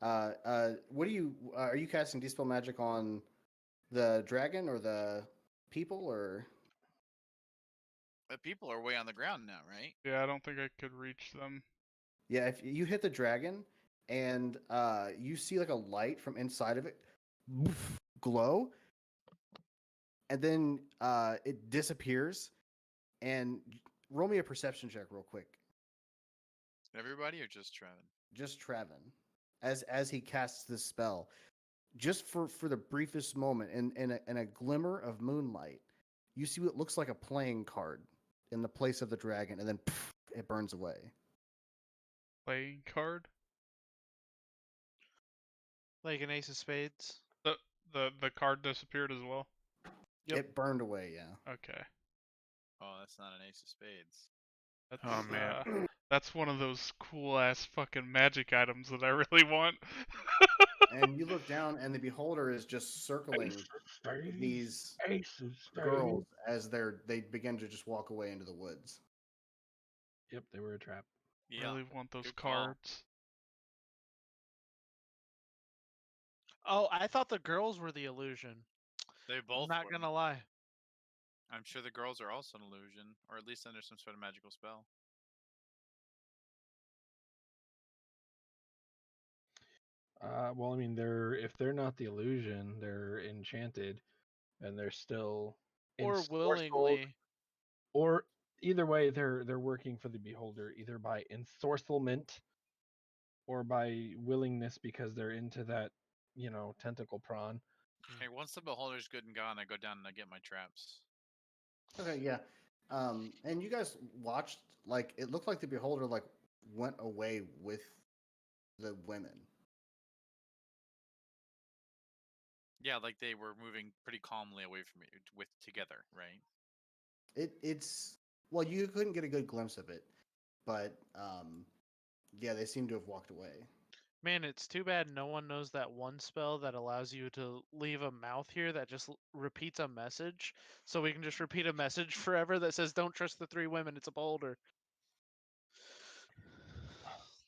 [SPEAKER 1] What are you casting dispel magic on the dragon or the people or?
[SPEAKER 4] But people are way on the ground now, right?
[SPEAKER 5] Yeah, I don't think I could reach them.
[SPEAKER 1] Yeah, if you hit the dragon and you see like a light from inside of it glow, and then it disappears. And roll me a perception check real quick.
[SPEAKER 4] Everybody or just Trevin?
[SPEAKER 1] Just Trevin, as he casts this spell, just for the briefest moment, in a glimmer of moonlight, you see what looks like a playing card in the place of the dragon, and then it burns away.
[SPEAKER 5] Playing card?
[SPEAKER 8] Like an ace of spades.
[SPEAKER 5] The card disappeared as well.
[SPEAKER 8] Yep.
[SPEAKER 1] It burned away. Yeah.
[SPEAKER 5] Okay.
[SPEAKER 4] Oh, that's not an ace of spades.
[SPEAKER 5] That's,
[SPEAKER 2] Oh, man.
[SPEAKER 5] That's one of those cool ass fucking magic items that I really want.
[SPEAKER 1] And you look down, and the beholder is just circling these girls as they begin to just walk away into the woods.
[SPEAKER 3] Yep, they were a trap.
[SPEAKER 4] Yeah.
[SPEAKER 5] Really want those
[SPEAKER 4] good call.
[SPEAKER 5] cards.
[SPEAKER 8] Oh, I thought the girls were the illusion.
[SPEAKER 4] They both.
[SPEAKER 8] I'm not
[SPEAKER 4] were.
[SPEAKER 8] gonna lie.
[SPEAKER 4] I'm sure the girls are also an illusion, or at least under some sort of magical spell.
[SPEAKER 3] Well, I mean, if they're not the illusion, they're enchanted, and they're still
[SPEAKER 8] Or
[SPEAKER 3] ensorcelled,
[SPEAKER 8] willingly.
[SPEAKER 3] or either way, they're working for the beholder, either by ensorcelment or by willingness because they're into that, tentacle prawn.
[SPEAKER 4] Okay, once the beholder's good and gone, I go down and I get my traps.
[SPEAKER 1] Okay, yeah. And you guys watched, like, it looked like the beholder like went away with the women.
[SPEAKER 4] Yeah, like they were moving pretty calmly away from me together, right?
[SPEAKER 1] It's well, you couldn't get a good glimpse of it, but yeah, they seem to have walked away.
[SPEAKER 8] Man, it's too bad no one knows that one spell that allows you to leave a mouth here that just repeats a message. So we can just repeat a message forever that says, "Don't trust the three women. It's a beholder."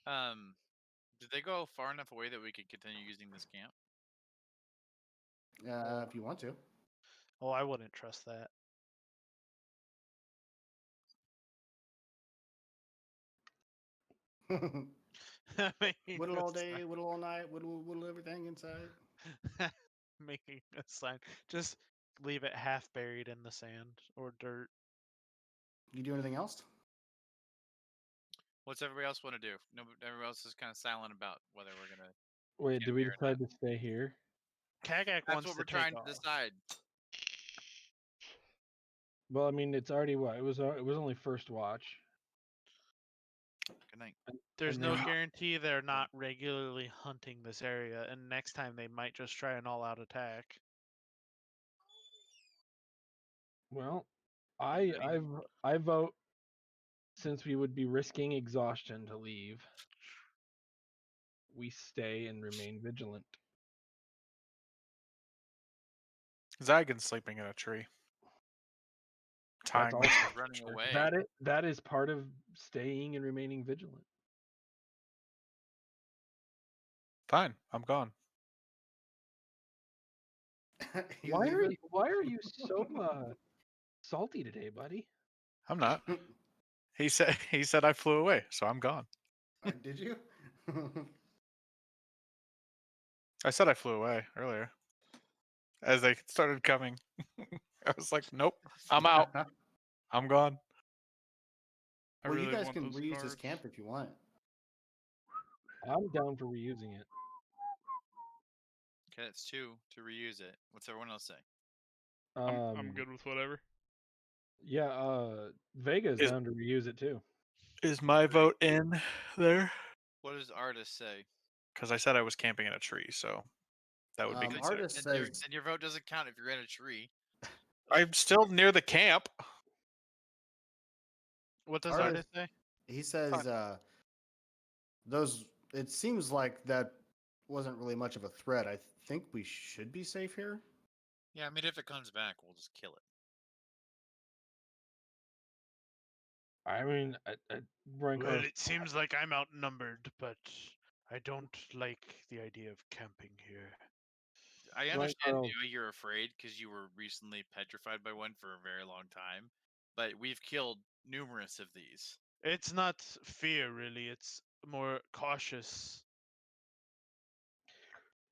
[SPEAKER 4] Did they go far enough away that we could continue using this camp?
[SPEAKER 1] If you want to.
[SPEAKER 8] Oh, I wouldn't trust that.
[SPEAKER 1] Whittle all day, whittle all night, whittle everything inside.
[SPEAKER 8] Making a sign. Just leave it half buried in the sand or dirt.
[SPEAKER 1] You do anything else?
[SPEAKER 4] What's everybody else want to do? No, everybody else is kind of silent about whether we're gonna.
[SPEAKER 3] Wait, did we
[SPEAKER 4] here or
[SPEAKER 3] decide to stay here?
[SPEAKER 8] Kagak
[SPEAKER 4] That's
[SPEAKER 8] wants
[SPEAKER 4] what
[SPEAKER 8] to
[SPEAKER 4] we're
[SPEAKER 8] take
[SPEAKER 4] trying
[SPEAKER 8] off.
[SPEAKER 4] to decide.
[SPEAKER 3] Well, I mean, it's already what? It was only first watch.
[SPEAKER 4] Good night.
[SPEAKER 8] There's
[SPEAKER 3] and
[SPEAKER 8] no
[SPEAKER 3] then-
[SPEAKER 8] guarantee they're not regularly hunting this area, and next time they might just try an all-out attack.
[SPEAKER 3] Well,
[SPEAKER 4] Good
[SPEAKER 3] I vote, since we would be risking exhaustion to leave, we stay and remain vigilant.
[SPEAKER 2] Zygon's sleeping in a tree. Tying
[SPEAKER 3] all-
[SPEAKER 2] myself to a
[SPEAKER 4] running
[SPEAKER 2] tree.
[SPEAKER 4] away.
[SPEAKER 3] That is part of staying and remaining vigilant.
[SPEAKER 2] Fine, I'm gone.
[SPEAKER 1] You
[SPEAKER 3] Why are
[SPEAKER 1] leaving?
[SPEAKER 3] you why are you so salty today, buddy?
[SPEAKER 2] I'm not. He said I flew away, so I'm gone.
[SPEAKER 1] Did you?
[SPEAKER 2] I said I flew away earlier. As they started coming. I was like, nope, I'm out. I'm gone.
[SPEAKER 5] I
[SPEAKER 1] Well,
[SPEAKER 5] really
[SPEAKER 1] you guys
[SPEAKER 5] want
[SPEAKER 1] can
[SPEAKER 5] those
[SPEAKER 1] reuse
[SPEAKER 5] cards.
[SPEAKER 1] this camp if you want.
[SPEAKER 3] I'm down for reusing it.
[SPEAKER 4] Okay, that's 2 to reuse it. What's everyone else say?
[SPEAKER 5] I'm good with whatever.
[SPEAKER 3] Yeah, Vega's
[SPEAKER 2] Is-
[SPEAKER 3] down to reuse it too.
[SPEAKER 2] Is my vote in there?
[SPEAKER 4] What does Artist say?
[SPEAKER 2] Because I said I was camping in a tree, so that would be considered.
[SPEAKER 1] Artist
[SPEAKER 4] Then
[SPEAKER 1] says
[SPEAKER 4] your vote doesn't count if you're in a tree.
[SPEAKER 2] I'm still near the camp.
[SPEAKER 8] What does
[SPEAKER 1] Artist-
[SPEAKER 8] artist say?
[SPEAKER 1] he says those. It seems like that wasn't really much of a threat. I think we should be safe here.
[SPEAKER 4] Yeah, I mean, if it comes back, we'll just kill it.
[SPEAKER 3] I mean, Brian
[SPEAKER 8] Well,
[SPEAKER 3] Carl,
[SPEAKER 8] it seems like I'm outnumbered, but I don't like the idea of camping here.
[SPEAKER 4] I
[SPEAKER 3] Right,
[SPEAKER 4] understand
[SPEAKER 3] Carl.
[SPEAKER 4] why you're afraid because you were recently petrified by one for a very long time, but we've killed numerous of these.
[SPEAKER 8] It's not fear, really. It's more cautious.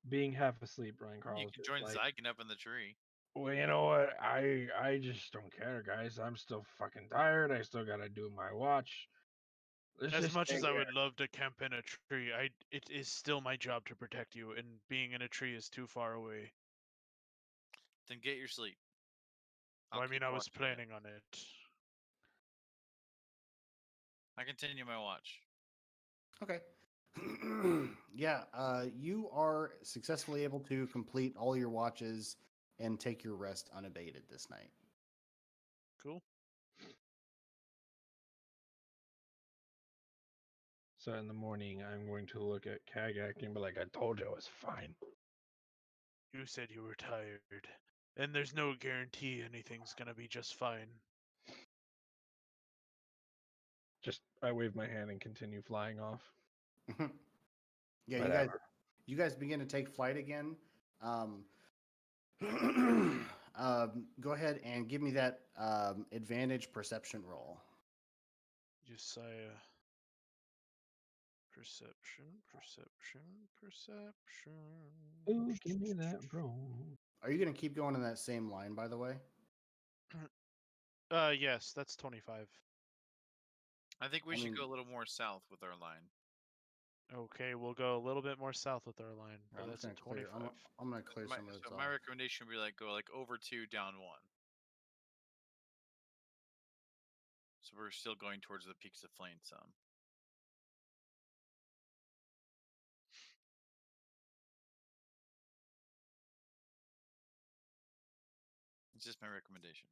[SPEAKER 3] being half asleep, Brian
[SPEAKER 4] You
[SPEAKER 3] Carl is
[SPEAKER 4] can
[SPEAKER 3] just
[SPEAKER 4] join
[SPEAKER 3] like,
[SPEAKER 4] Zygon up in the tree.
[SPEAKER 3] well, you know what? I just don't care, guys. I'm still fucking tired. I still gotta do my watch. Let's
[SPEAKER 8] As
[SPEAKER 3] just
[SPEAKER 8] much
[SPEAKER 3] stay
[SPEAKER 8] as I
[SPEAKER 3] here.
[SPEAKER 8] would love to camp in a tree, it is still my job to protect you, and being in a tree is too far away.
[SPEAKER 4] Then get your sleep.
[SPEAKER 8] Well, I
[SPEAKER 4] keep
[SPEAKER 8] mean, I was
[SPEAKER 4] watching it.
[SPEAKER 8] planning on it.
[SPEAKER 4] I continue my watch.
[SPEAKER 1] Okay. Yeah, you are successfully able to complete all your watches and take your rest unabated this night.
[SPEAKER 8] Cool.
[SPEAKER 3] So in the morning, I'm going to look at Kagak and be like, I told you it was fine.
[SPEAKER 8] You said you were tired, and there's no guarantee anything's gonna be just fine.
[SPEAKER 3] Just I wave my hand and continue flying off.
[SPEAKER 1] Yeah,
[SPEAKER 3] Whatever.
[SPEAKER 1] you guys begin to take flight again. Um, go ahead and give me that advantage perception roll.
[SPEAKER 8] Josiah. Perception, perception, perception.
[SPEAKER 3] Ooh, give me that roll.
[SPEAKER 1] Are you going to keep going in that same line, by the way?
[SPEAKER 8] Yes, that's 25.
[SPEAKER 4] I think we
[SPEAKER 1] I
[SPEAKER 4] should
[SPEAKER 1] mean-
[SPEAKER 4] go a little more south with our line.
[SPEAKER 8] Okay, we'll go a little bit more south with our line,
[SPEAKER 1] Here,
[SPEAKER 8] but
[SPEAKER 1] I'm
[SPEAKER 8] that's
[SPEAKER 1] just
[SPEAKER 8] a
[SPEAKER 1] gonna clear.
[SPEAKER 8] 25.
[SPEAKER 1] I'm gonna clear
[SPEAKER 4] My,
[SPEAKER 1] some of this
[SPEAKER 4] so
[SPEAKER 1] off.
[SPEAKER 4] my recommendation would be like go like over 2, down 1. So we're still going towards the peaks of flame some. It's just my recommendation.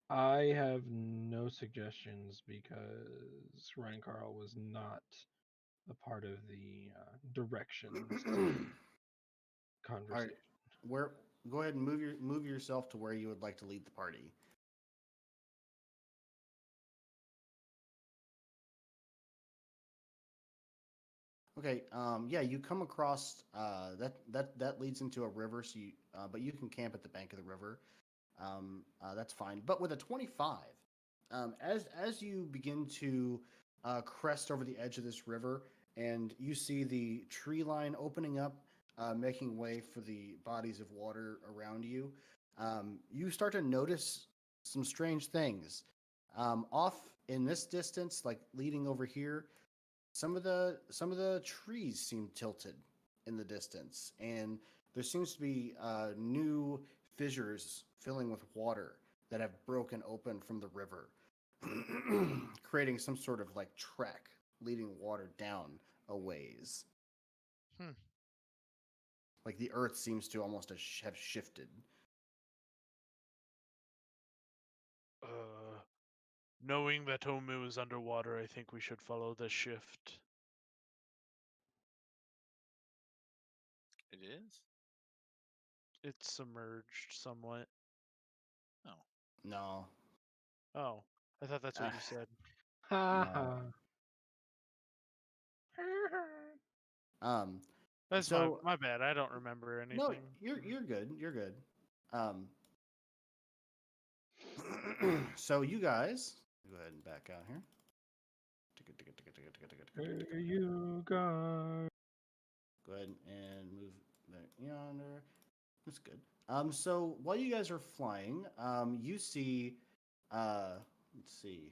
[SPEAKER 3] I have no suggestions because Ryan Carl was not a part of the directions
[SPEAKER 1] All right,
[SPEAKER 3] conversation.
[SPEAKER 1] where? Go ahead and move yourself to where you would like to lead the party. Okay. Yeah, you come across that leads into a river. So you, but you can camp at the bank of the river. That's fine. But with a 25, as you begin to crest over the edge of this river, and you see the tree line opening up, making way for the bodies of water around you, you start to notice some strange things. Off in this distance, like leading over here, some of the trees seem tilted in the distance, and there seems to be new fissures filling with water that have broken open from the river, creating some sort of like track leading water down a ways.
[SPEAKER 8] Hmm.
[SPEAKER 1] Like the earth seems to almost have shifted.
[SPEAKER 8] Knowing that Omu is underwater, I think we should follow the shift.
[SPEAKER 4] It is?
[SPEAKER 8] It's submerged somewhat.
[SPEAKER 4] No.
[SPEAKER 1] No.
[SPEAKER 8] Oh, I thought that's what you said.
[SPEAKER 3] Ha
[SPEAKER 1] Um.
[SPEAKER 8] That's
[SPEAKER 1] So
[SPEAKER 8] my bad. I don't remember anything.
[SPEAKER 1] no, you're good. You're good. Um. So you guys go ahead and back out here.
[SPEAKER 3] Where you go?
[SPEAKER 1] Go ahead and move back yonder. That's good. So while you guys are flying, you see, let's see,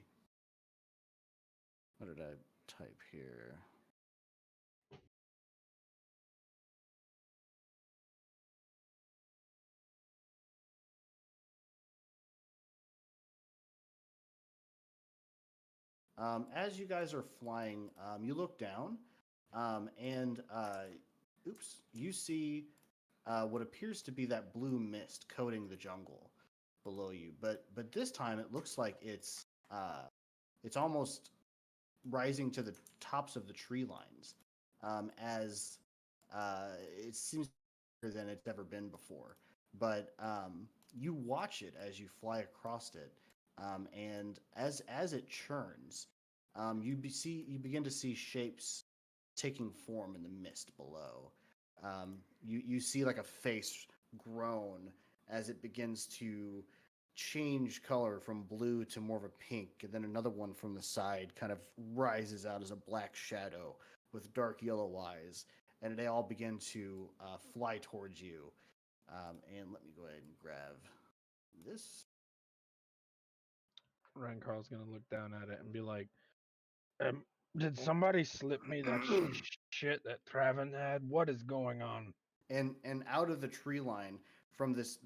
[SPEAKER 1] what did I type here? As you guys are flying, you look down, and oops, you see what appears to be that blue mist coating the jungle below you. But this time it looks like it's almost rising to the tops of the tree lines, as it seems bigger than it's ever been before. But you watch it as you fly across it, and as it churns, you begin to see shapes taking form in the mist below. You see like a face grown as it begins to change color from blue to more of a pink, and then another one from the side kind of rises out as a black shadow with dark yellow eyes, and they all begin to fly towards you. And let me go ahead and grab this.
[SPEAKER 3] Ryan Carl's gonna look down at it and be like, "Did somebody slip me that shit that Traven had? What is going on?"
[SPEAKER 1] And out of the tree line, from this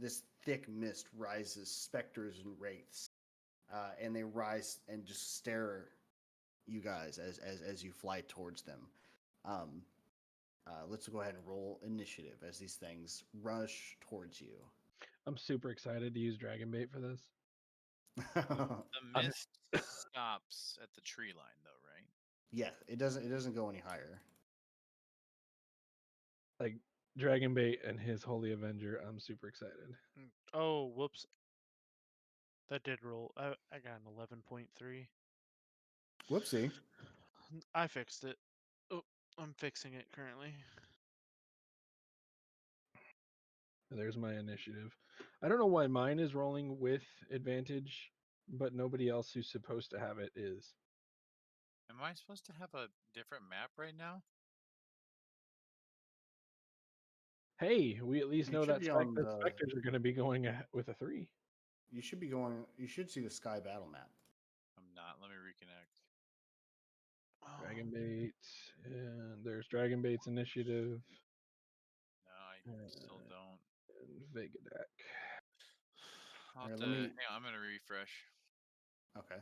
[SPEAKER 1] thick mist, rises specters and wraiths, and they rise and just stare you guys as you fly towards them. Um, let's go ahead and roll initiative as these things rush towards you.
[SPEAKER 3] I'm super excited to use Dragon Bait for this.
[SPEAKER 4] The mist stops at the tree line, though, right?
[SPEAKER 1] Yeah, it doesn't go any higher.
[SPEAKER 3] Like Dragon Bait and his Holy Avenger, I'm super excited.
[SPEAKER 8] Oh, whoops. That did roll. I got an 11.3.
[SPEAKER 1] Whoopsie.
[SPEAKER 8] I fixed it. Oh, I'm fixing it currently.
[SPEAKER 3] There's my initiative. I don't know why mine is rolling with advantage, but nobody else who's supposed to have it is.
[SPEAKER 4] Am I supposed to have a different map right now?
[SPEAKER 3] Hey, we at least
[SPEAKER 1] You
[SPEAKER 3] know
[SPEAKER 1] should
[SPEAKER 3] that
[SPEAKER 1] be on
[SPEAKER 3] the
[SPEAKER 1] the.
[SPEAKER 3] specters are going to be going with a 3.
[SPEAKER 1] You should be going. You should see the sky battle map.
[SPEAKER 4] I'm not. Let me reconnect.
[SPEAKER 3] Dragon Bait, and there's Dragon Bait's initiative
[SPEAKER 4] No, I still don't.
[SPEAKER 3] and Vega deck.
[SPEAKER 4] I'll
[SPEAKER 1] All
[SPEAKER 4] have
[SPEAKER 1] right,
[SPEAKER 4] to,
[SPEAKER 1] let me.
[SPEAKER 4] hang on, I'm gonna refresh.
[SPEAKER 1] Okay.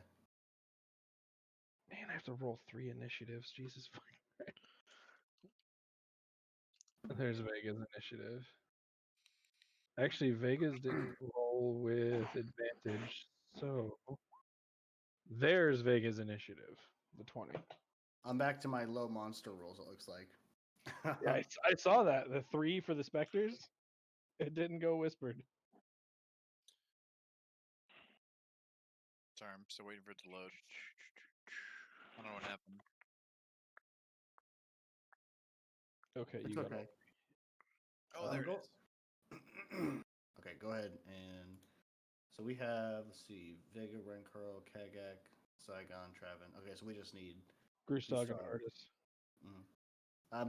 [SPEAKER 3] Man, I have to roll 3 initiatives. Jesus fucking Christ. There's Vega's initiative. Actually, Vegas didn't roll with advantage, so there's Vega's initiative, the 20.
[SPEAKER 1] I'm back to my low monster rolls. It looks like.
[SPEAKER 3] Yeah, I saw that. The 3 for the specters, it didn't go whispered.
[SPEAKER 4] Sorry, I'm still waiting for it to load. I don't know what happened.
[SPEAKER 3] Okay,
[SPEAKER 1] It's
[SPEAKER 3] you got
[SPEAKER 1] okay.
[SPEAKER 3] all.
[SPEAKER 4] Oh, there it
[SPEAKER 1] Go-
[SPEAKER 4] is.
[SPEAKER 1] Okay, go ahead and so we have, let's see, Vega, Rencurl, Kagak, Saigon, Traven. Okay, so we just need
[SPEAKER 3] Grustog and
[SPEAKER 1] Gustav.
[SPEAKER 3] Artis.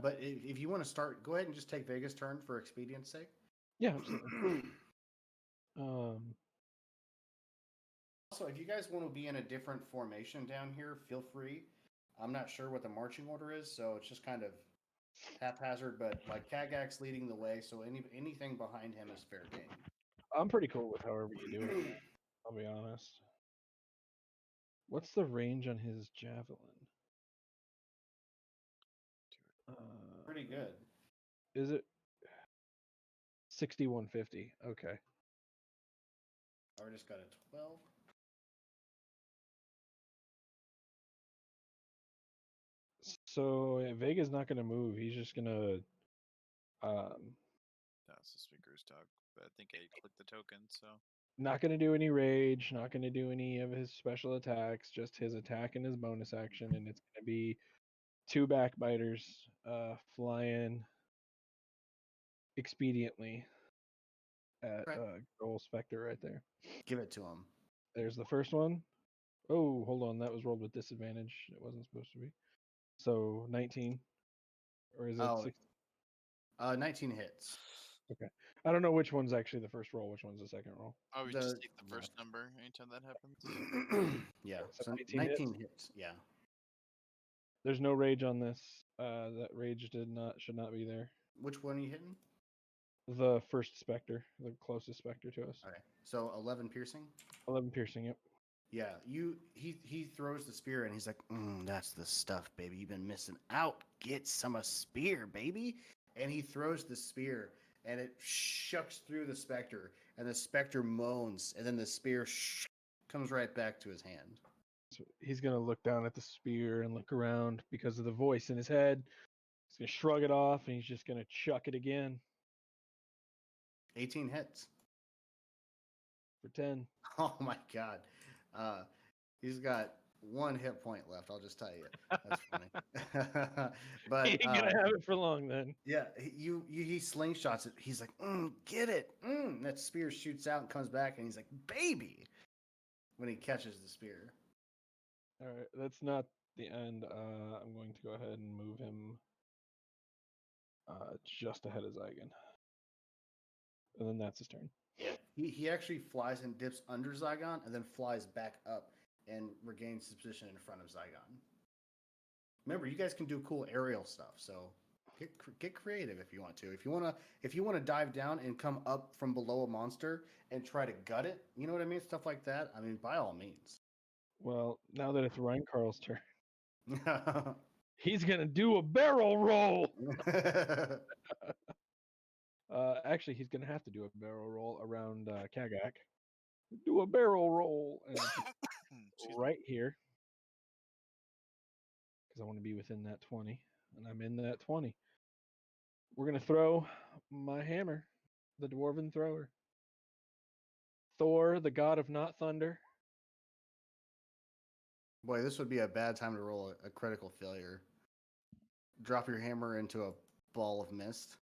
[SPEAKER 1] But if you want to start, go ahead and just take Vega's turn for expedience sake.
[SPEAKER 3] Yeah, absolutely.
[SPEAKER 1] Also, if you guys want to be in a different formation down here, feel free. I'm not sure what the marching order is, so it's just kind of haphazard. But like Kagak's leading the way, so anything behind him is fair game.
[SPEAKER 3] I'm pretty cool with however you do it. I'll be honest. What's the range on his javelin?
[SPEAKER 1] Pretty good.
[SPEAKER 3] Is it 6150? Okay.
[SPEAKER 1] I just got a 12.
[SPEAKER 3] So Vega's not gonna move. He's just gonna
[SPEAKER 4] That's the speaker's talk, but I think I clicked the token, so.
[SPEAKER 3] not gonna do any rage, not gonna do any of his special attacks, just his attack and his bonus action, and it's gonna be 2 backbiters flying expediently at
[SPEAKER 1] Right.
[SPEAKER 3] Goal Spectre right there.
[SPEAKER 1] Give it to him.
[SPEAKER 3] There's the first one. Oh, hold on, that was rolled with disadvantage. It wasn't supposed to be. So 19, or is it
[SPEAKER 1] Oh,
[SPEAKER 3] 6?
[SPEAKER 1] 19 hits.
[SPEAKER 3] Okay, I don't know which one's actually the first roll, which one's the second roll.
[SPEAKER 4] Oh, we
[SPEAKER 1] The-
[SPEAKER 4] just take the
[SPEAKER 1] yeah.
[SPEAKER 4] first number anytime that happens.
[SPEAKER 1] Yeah,
[SPEAKER 3] So
[SPEAKER 1] so
[SPEAKER 3] 19
[SPEAKER 1] 19
[SPEAKER 3] hits?
[SPEAKER 1] hits. Yeah.
[SPEAKER 3] There's no rage on this. That rage should not be there.
[SPEAKER 1] Which one are you hitting?
[SPEAKER 3] The first specter, the closest specter to us.
[SPEAKER 1] Okay, so 11 piercing.
[SPEAKER 3] 11 piercing. Yep.
[SPEAKER 1] Yeah, he throws the spear and he's like, "That's the stuff, baby. You've been missing out. Get some of spear, baby." And he throws the spear and it shucks through the specter, and the specter moans, and then the spear comes right back to his hand.
[SPEAKER 3] So he's gonna look down at the spear and look around because of the voice in his head. He's gonna shrug it off and he's just gonna chuck it again
[SPEAKER 1] 18 hits.
[SPEAKER 3] for 10.
[SPEAKER 1] Oh my god. He's got 1 hit point left. I'll just tell you. That's funny.
[SPEAKER 3] He
[SPEAKER 1] But
[SPEAKER 3] ain't gonna have it for long then.
[SPEAKER 1] yeah, he slingshots it. He's like, get it. That spear shoots out and comes back, and he's like, baby, when he catches the spear.
[SPEAKER 3] All right, that's not the end. I'm going to go ahead and move him just ahead of Zygon. And then that's his turn.
[SPEAKER 1] Yeah. He actually flies and dips under Zygon and then flies back up and regains his position in front of Zygon. Remember, you guys can do cool aerial stuff, so get creative if you want to. If you want to dive down and come up from below a monster and try to gut it, you know what I mean? Stuff like that. I mean, by all means.
[SPEAKER 3] Well, now that it's Reinkarl's turn, he's gonna do a barrel roll. Actually, he's gonna have to do a barrel roll around Kagak. Do a barrel roll and right here because I want to be within that 20, and I'm in that 20. We're gonna throw my hammer, the dwarven thrower. Thor, the god of not thunder.
[SPEAKER 1] Boy, this would be a bad time to roll a critical failure. Drop your hammer into a ball of mist.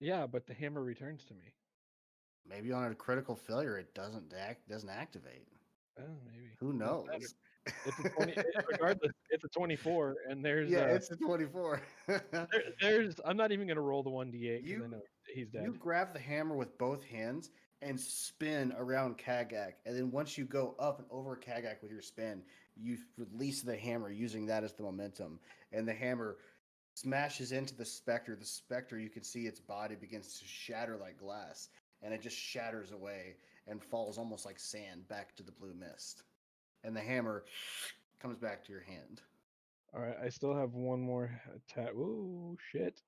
[SPEAKER 3] Yeah, but the hammer returns to me.
[SPEAKER 1] Maybe on a critical failure, it doesn't activate.
[SPEAKER 3] Oh, maybe.
[SPEAKER 1] Who
[SPEAKER 3] Doesn't matter.
[SPEAKER 1] knows?
[SPEAKER 3] It's a 20. Regardless, it's a 24, and there's
[SPEAKER 1] Yeah, it's a 24.
[SPEAKER 3] there's. I'm not even gonna roll the 1d8 because I know he's dead.
[SPEAKER 1] You grab the hammer with both hands and spin around Kagak, and then once you go up and over Kagak with your spin, you release the hammer using that as the momentum, and the hammer smashes into the specter. The specter, you can see its body begins to shatter like glass, and it just shatters away and falls almost like sand back to the blue mist. And the hammer comes back to your hand.
[SPEAKER 3] All right, I still have one more attack. Ooh, shit!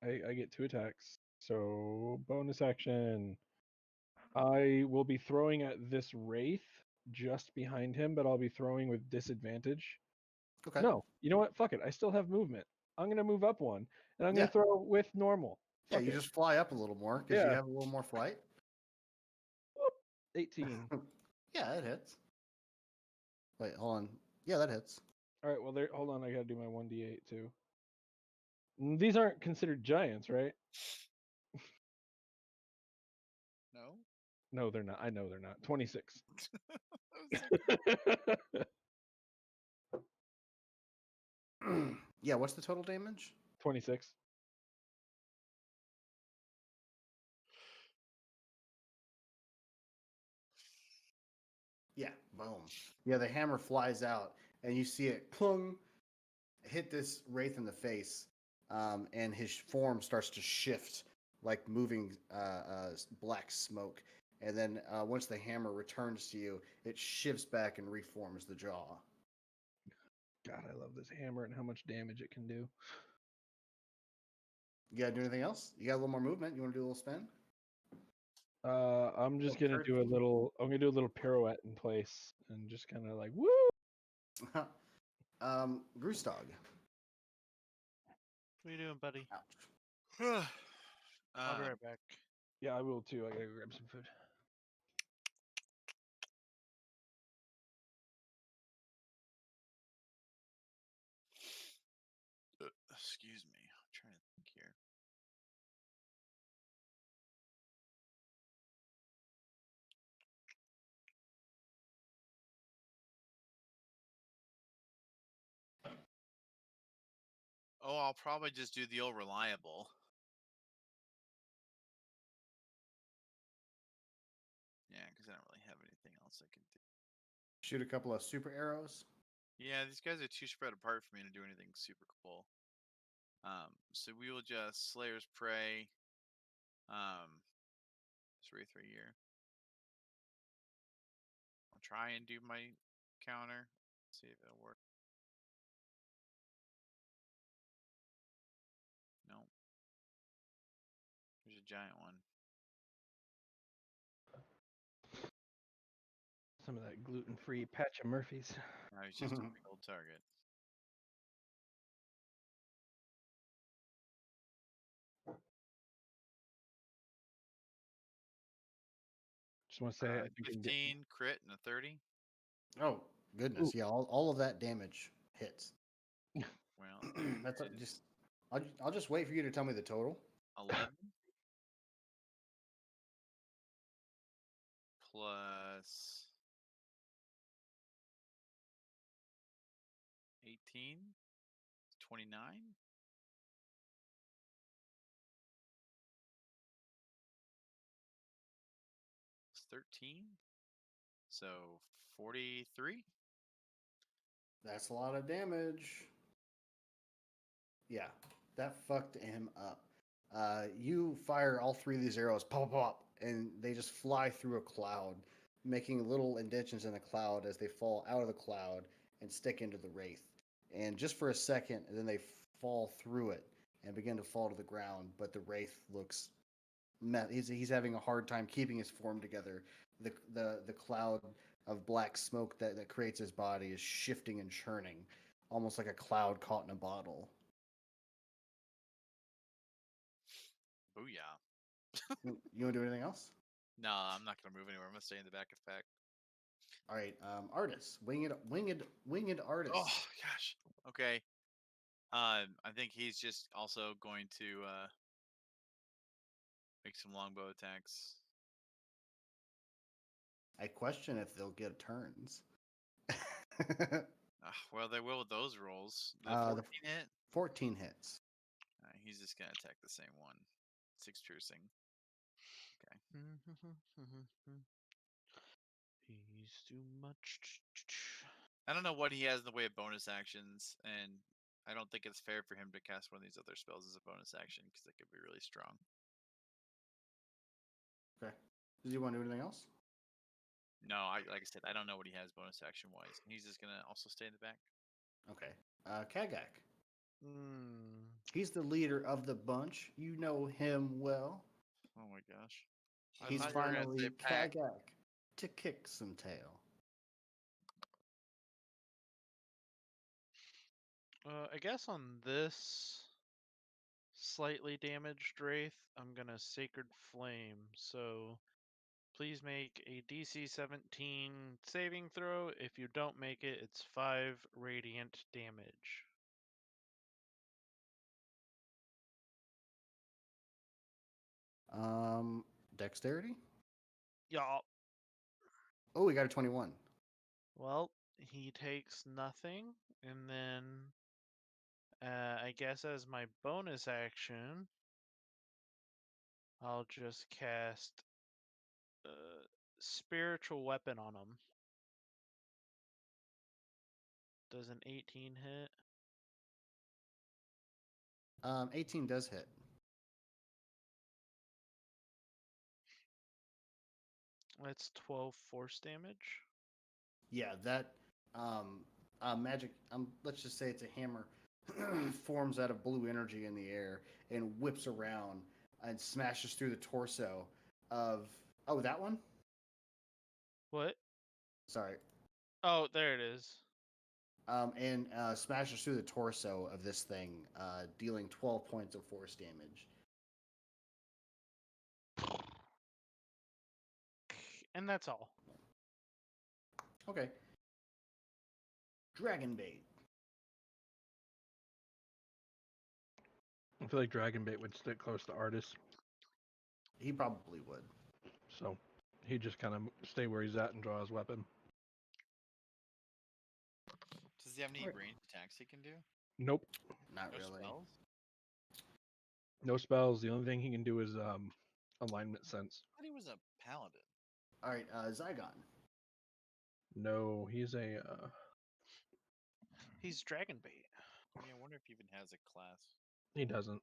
[SPEAKER 3] I get 2 attacks. So bonus action. I will be throwing at this wraith just behind him, but I'll be throwing with disadvantage.
[SPEAKER 1] Okay.
[SPEAKER 3] No, you know what? Fuck it. I still have movement. I'm gonna move up 1, and I'm
[SPEAKER 1] Yeah.
[SPEAKER 3] gonna throw with normal.
[SPEAKER 1] Yeah,
[SPEAKER 3] Fuck
[SPEAKER 1] you
[SPEAKER 3] it.
[SPEAKER 1] just fly up a little more because you
[SPEAKER 3] Yeah.
[SPEAKER 1] have a little more flight.
[SPEAKER 3] 18.
[SPEAKER 1] Yeah, that hits. Wait, hold on. Yeah, that hits.
[SPEAKER 3] All right. Well, there. Hold on. I gotta do my 1d8 too. These aren't considered giants, right?
[SPEAKER 4] No.
[SPEAKER 3] No, they're not. I know they're not. 26.
[SPEAKER 1] Yeah, what's the total damage?
[SPEAKER 3] 26.
[SPEAKER 1] Yeah, boom. Yeah, the hammer flies out, and you see it plung, hit this wraith in the face, and his form starts to shift like moving black smoke. And then once the hammer returns to you, it shifts back and reforms the jaw.
[SPEAKER 3] God, I love this hammer and how much damage it can do.
[SPEAKER 1] You gotta do anything else? You got a little more movement? You want to do a little spin?
[SPEAKER 3] I'm just
[SPEAKER 1] Little
[SPEAKER 3] gonna do a
[SPEAKER 1] curtsy.
[SPEAKER 3] little. I'm gonna do a little pirouette in place and just kind of like woo.
[SPEAKER 1] Groostog.
[SPEAKER 8] What are you doing, buddy?
[SPEAKER 1] Ouch.
[SPEAKER 8] I'll be right back.
[SPEAKER 3] Yeah, I will too. I gotta grab some food.
[SPEAKER 4] Excuse me. I'm trying to think here. Oh, I'll probably just do the old reliable. Yeah, because I don't really have anything else I can do.
[SPEAKER 1] Shoot a couple of super arrows.
[SPEAKER 4] Yeah, these guys are too spread apart for me to do anything super cool. So we will just Slayer's Prey. It's Wraith right here. I'll try and do my counter. See if it'll work. No. There's a giant one.
[SPEAKER 3] Some of that gluten-free patch of Murphy's.
[SPEAKER 4] Now he's just a big old target.
[SPEAKER 3] Just want to say, I think I can get
[SPEAKER 4] 15 crit and a 30.
[SPEAKER 1] Oh goodness, yeah, all of that damage hits.
[SPEAKER 4] Well,
[SPEAKER 1] That's
[SPEAKER 4] it is
[SPEAKER 1] just. I'll just wait for you to tell me the total.
[SPEAKER 4] 11 plus 18, 29. It's 13. So 43.
[SPEAKER 1] That's a lot of damage. Yeah, that fucked him up. You fire all three of these arrows, pop, pop, pop, and they just fly through a cloud, making little indentions in the cloud as they fall out of the cloud and stick into the wraith. And just for a second, and then they fall through it and begin to fall to the ground. But the wraith looks he's having a hard time keeping his form together. The cloud of black smoke that creates his body is shifting and churning, almost like a cloud caught in a bottle.
[SPEAKER 4] Booyah.
[SPEAKER 1] You want to do anything else?
[SPEAKER 4] No, I'm not gonna move anywhere. I'm gonna stay in the back of the pack.
[SPEAKER 1] All right, artist, winged artist.
[SPEAKER 4] Oh gosh. Okay. I think he's just also going to make some longbow attacks.
[SPEAKER 1] I question if they'll get turns.
[SPEAKER 4] Well, they will with those rolls. The
[SPEAKER 1] The
[SPEAKER 4] 14 hit.
[SPEAKER 1] 14 hits.
[SPEAKER 4] He's just gonna attack the same one. 6 piercing.
[SPEAKER 8] He's too much.
[SPEAKER 4] I don't know what he has in the way of bonus actions, and I don't think it's fair for him to cast one of these other spells as a bonus action because it could be really strong.
[SPEAKER 1] Okay. Does he want to do anything else?
[SPEAKER 4] No, like I said, I don't know what he has bonus action wise. He's just gonna also stay in the back.
[SPEAKER 1] Okay. Kagak.
[SPEAKER 8] Hmm.
[SPEAKER 1] He's the leader of the bunch. You know him well.
[SPEAKER 4] Oh my gosh. I
[SPEAKER 1] He's
[SPEAKER 4] thought you were gonna
[SPEAKER 1] finally
[SPEAKER 4] say pack.
[SPEAKER 1] Kagak to kick some tail.
[SPEAKER 8] I guess on this slightly damaged wraith, I'm gonna Sacred Flame. So please make a DC 17 saving throw. If you don't make it, it's 5 radiant damage.
[SPEAKER 1] Dexterity.
[SPEAKER 8] Yeah.
[SPEAKER 1] Oh, we got a 21.
[SPEAKER 8] Well, he takes nothing, and then I guess as my bonus action, I'll just cast Spiritual Weapon on him. Does an 18 hit?
[SPEAKER 1] 18 does hit.
[SPEAKER 8] That's 12 force damage.
[SPEAKER 1] Yeah, that magic. Let's just say it's a hammer. Forms out of blue energy in the air and whips around and smashes through the torso of. Oh, that one.
[SPEAKER 8] What?
[SPEAKER 1] Sorry.
[SPEAKER 8] Oh, there it is.
[SPEAKER 1] And smashes through the torso of this thing, dealing 12 points of force damage.
[SPEAKER 8] And that's all.
[SPEAKER 1] Okay. Dragon bait.
[SPEAKER 3] I feel like Dragonbait would stick close to Artis,
[SPEAKER 1] He probably would.
[SPEAKER 3] so he'd just kind of stay where he's at and draw his weapon.
[SPEAKER 4] Does he have any
[SPEAKER 1] Alright.
[SPEAKER 4] ranged attacks he can do?
[SPEAKER 3] Nope,
[SPEAKER 1] Not
[SPEAKER 4] No
[SPEAKER 1] really.
[SPEAKER 4] spells?
[SPEAKER 3] no spells. The only thing he can do is alignment sense.
[SPEAKER 4] I thought he was a paladin.
[SPEAKER 1] All right, Zygon.
[SPEAKER 3] No, he's a
[SPEAKER 8] He's Dragon Bait.
[SPEAKER 4] Yeah, I wonder if he even has a class.
[SPEAKER 3] he doesn't.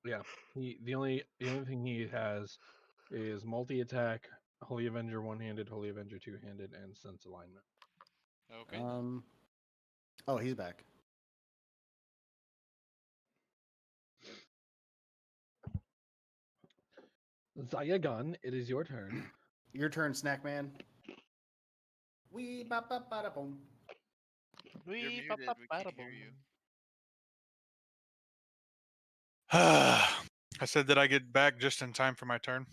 [SPEAKER 3] Yeah. The only thing he has is multi attack, Holy Avenger one handed, Holy Avenger two handed, and sense alignment.
[SPEAKER 4] Okay.
[SPEAKER 1] Oh, he's back.
[SPEAKER 3] Zygon, it is your turn.
[SPEAKER 1] Your turn, Snack Man. Wee ba ba ba da boom.
[SPEAKER 4] You're
[SPEAKER 8] Wee,
[SPEAKER 4] muted. We can't hear
[SPEAKER 8] ba-ba-ba-da-boom.
[SPEAKER 4] you.
[SPEAKER 2] I said that I get back just in time for my turn.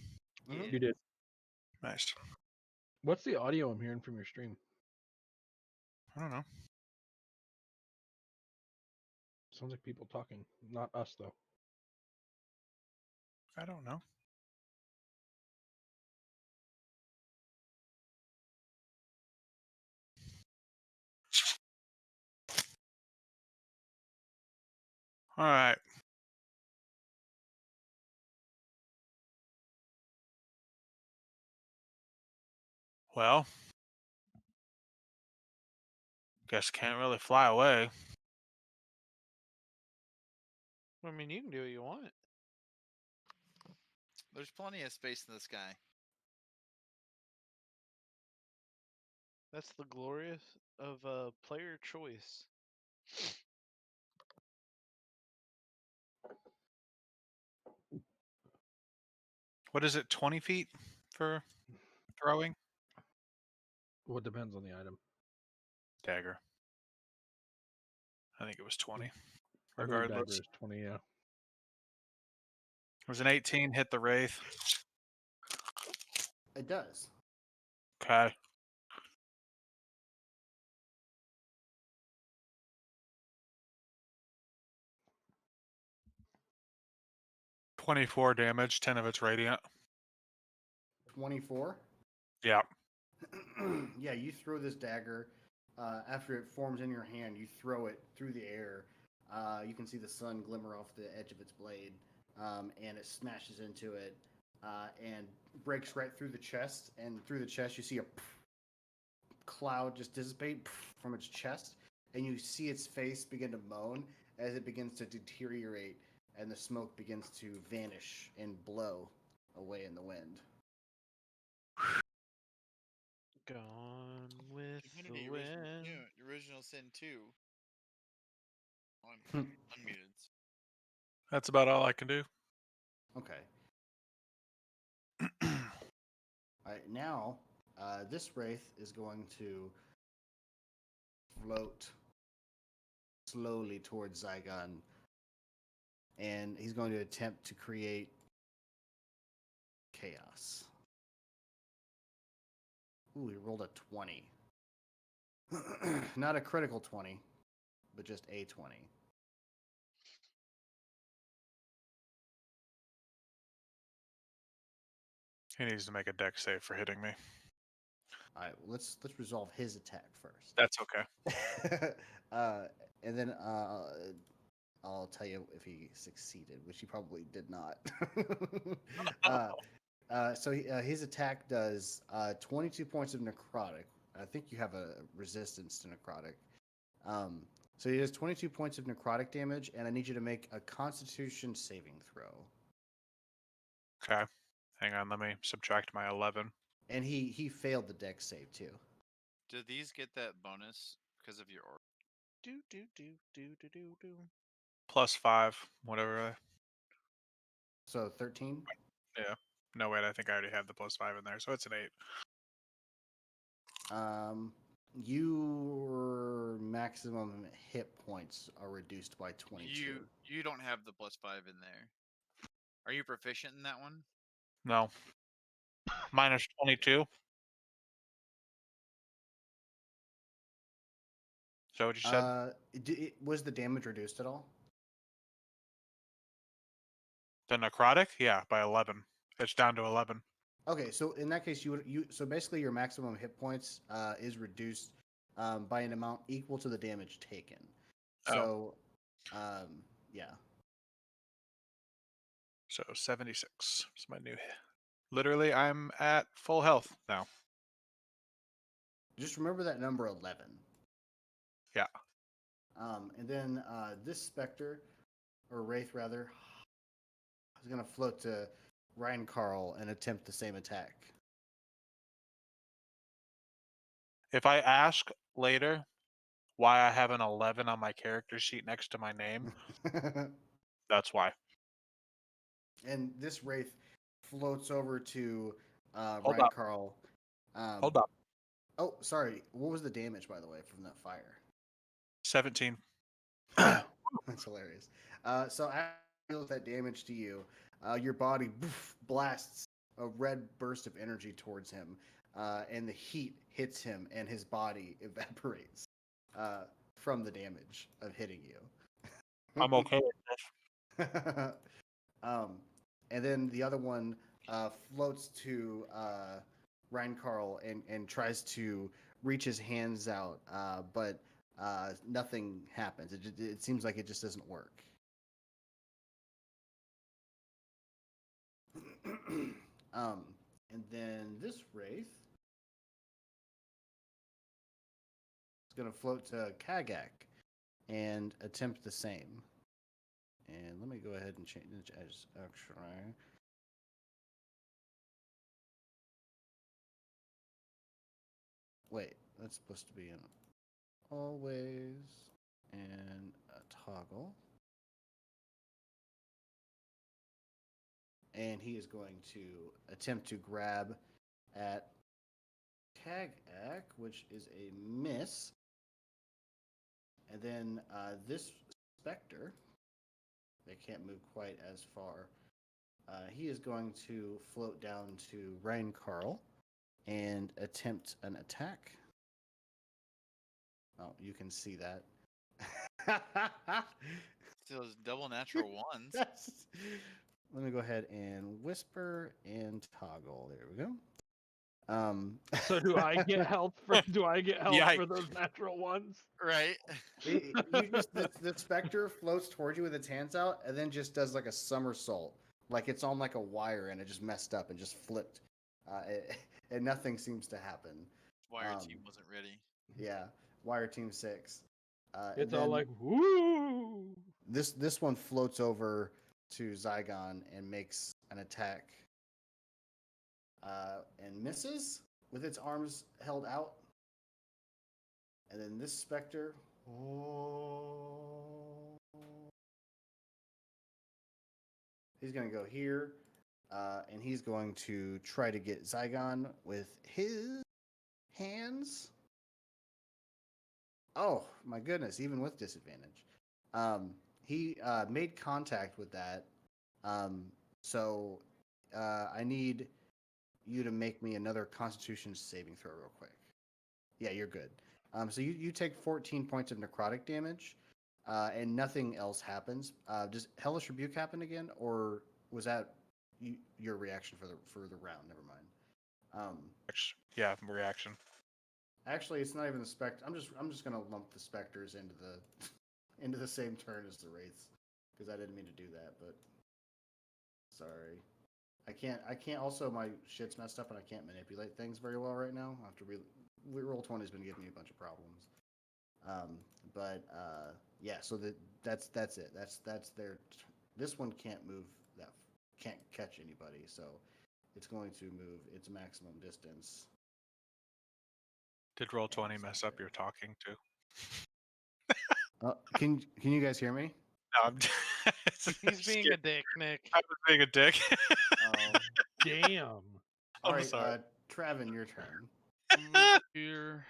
[SPEAKER 1] Mhm.
[SPEAKER 3] You did.
[SPEAKER 2] Nice.
[SPEAKER 3] What's the audio I'm hearing from your stream?
[SPEAKER 2] I don't know.
[SPEAKER 3] Sounds like people talking. Not us though.
[SPEAKER 2] I don't know. All right. Well, guess can't really fly away.
[SPEAKER 8] I mean, you can do what you want.
[SPEAKER 4] There's plenty of space in the sky.
[SPEAKER 8] That's the glorious of player choice.
[SPEAKER 2] What is it? 20 feet for throwing?
[SPEAKER 3] Well, it depends on the item.
[SPEAKER 2] Dagger. I think it was 20.
[SPEAKER 3] I believe
[SPEAKER 2] Regardless.
[SPEAKER 3] dagger is 20. Yeah.
[SPEAKER 2] It was an 18, hit the Wraith.
[SPEAKER 1] It does.
[SPEAKER 2] Okay. $24 damage, 10 of it's radiant.
[SPEAKER 1] 24.
[SPEAKER 2] Yeah.
[SPEAKER 1] Yeah, you throw this dagger. After it forms in your hand, you throw it through the air. You can see the sun glimmer off the edge of its blade, and it smashes into it and breaks right through the chest. And through the chest, you see a cloud just dissipate from its chest, and you see its face begin to moan as it begins to deteriorate, and the smoke begins to vanish and blow away in the wind.
[SPEAKER 8] Gone with
[SPEAKER 4] Divinity
[SPEAKER 8] the wind.
[SPEAKER 4] original sin 2. On
[SPEAKER 1] Hmm.
[SPEAKER 4] unmuted.
[SPEAKER 2] That's about all I can do.
[SPEAKER 1] Okay. All right, now this wraith is going to float slowly towards Zygon, and he's going to attempt to create chaos. Ooh, he rolled a 20. Not a critical 20, but just a 20.
[SPEAKER 2] He needs to make a deck save for hitting me.
[SPEAKER 1] All right, well, let's resolve his attack first.
[SPEAKER 2] That's okay.
[SPEAKER 1] And then I'll tell you if he succeeded, which he probably did not. So his attack does 22 points of necrotic. I think you have a resistance to necrotic. So he does 22 points of necrotic damage, and I need you to make a Constitution saving throw.
[SPEAKER 2] Okay. Hang on, let me subtract my 11.
[SPEAKER 1] And he failed the deck save too.
[SPEAKER 4] Do these get that bonus because of your orc?
[SPEAKER 8] Do do do do do do do.
[SPEAKER 2] Plus 5, whatever.
[SPEAKER 1] So 13.
[SPEAKER 2] Yeah. No, wait, I think I already had the plus 5 in there, so it's an 8.
[SPEAKER 1] Your maximum hit points are reduced by 22.
[SPEAKER 4] You don't have the plus 5 in there. Are you proficient in that one?
[SPEAKER 2] No. Minus 22. Is that what you said?
[SPEAKER 1] Was the damage reduced at all?
[SPEAKER 2] The necrotic? Yeah, by 11. It's down to 11.
[SPEAKER 1] Okay, so in that case, so basically your maximum hit points is reduced by an amount equal to the damage taken. So, yeah.
[SPEAKER 2] So 76 is my new hit. Literally, I'm at full health now.
[SPEAKER 1] Just remember that number 11.
[SPEAKER 2] Yeah.
[SPEAKER 1] And then this specter, or wraith rather, is going to float to Ryan Carl and attempt the same attack.
[SPEAKER 2] If I ask later why I have an 11 on my character sheet next to my name, that's why.
[SPEAKER 1] And this wraith floats over to
[SPEAKER 2] Hold
[SPEAKER 1] Ryan
[SPEAKER 2] up.
[SPEAKER 1] Carl.
[SPEAKER 2] Hold up.
[SPEAKER 1] Oh, sorry. What was the damage, by the way, from that fire?
[SPEAKER 2] 17.
[SPEAKER 1] That's hilarious. So after it deals that damage to you, your body blasts a red burst of energy towards him, and the heat hits him, and his body evaporates from the damage of hitting you.
[SPEAKER 2] I'm okay with this.
[SPEAKER 1] And then the other one floats to Ryan Carl and tries to reach his hands out, but nothing happens. It seems like it just doesn't work. And then this wraith is going to float to Kagak and attempt the same. And let me go ahead and change as actually. Wait, that's supposed to be in always and a toggle. And he is going to attempt to grab at Kagak, which is a miss. And then this Spectre, they can't move quite as far. He is going to float down to Ryan Carl and attempt an attack. Oh, you can see that.
[SPEAKER 4] So those double natural ones.
[SPEAKER 1] Let me go ahead and whisper and toggle. There we go.
[SPEAKER 3] So do I get help for
[SPEAKER 2] Yikes.
[SPEAKER 3] for those natural ones?
[SPEAKER 4] Right.
[SPEAKER 1] you just the specter floats towards you with its hands out and then just does like a somersault, like it's on like a wire and it just messed up and just flipped, and nothing seems to happen.
[SPEAKER 4] Wire team wasn't ready.
[SPEAKER 1] Yeah, Wire Team 6.
[SPEAKER 3] It's all like woo.
[SPEAKER 1] This one floats over to Zygon and makes an attack, and misses with its arms held out. And then this specter, he's going to go here, and he's going to try to get Zygon with his hands. Oh my goodness! Even with disadvantage, he made contact with that. So I need you to make me another Constitution saving throw real quick. Yeah, you're good. So you take 14 points of necrotic damage, and nothing else happens. Does Hellish Rebuke happen again, or was that your reaction for the round? Never mind.
[SPEAKER 2] Yeah, reaction.
[SPEAKER 1] Actually, it's not even the specter. I'm just gonna lump the specters into the into the same turn as the wraiths because I didn't mean to do that. But sorry, I can't. Also, my shit's messed up and I can't manipulate things very well right now. I have to Roll20's been giving me a bunch of problems. Yeah. So that's it. That's their. This one can't move. That can't catch anybody. So it's going to move its maximum distance.
[SPEAKER 2] Did Roll20 mess up your talking too?
[SPEAKER 1] Can you guys hear me?
[SPEAKER 2] No, I'm
[SPEAKER 8] He's being a dick, Nick.
[SPEAKER 2] I was being a dick.
[SPEAKER 1] Oh,
[SPEAKER 3] Damn.
[SPEAKER 1] all
[SPEAKER 2] I'm
[SPEAKER 1] right,
[SPEAKER 2] sorry.
[SPEAKER 1] Travin, your turn.
[SPEAKER 5] Here.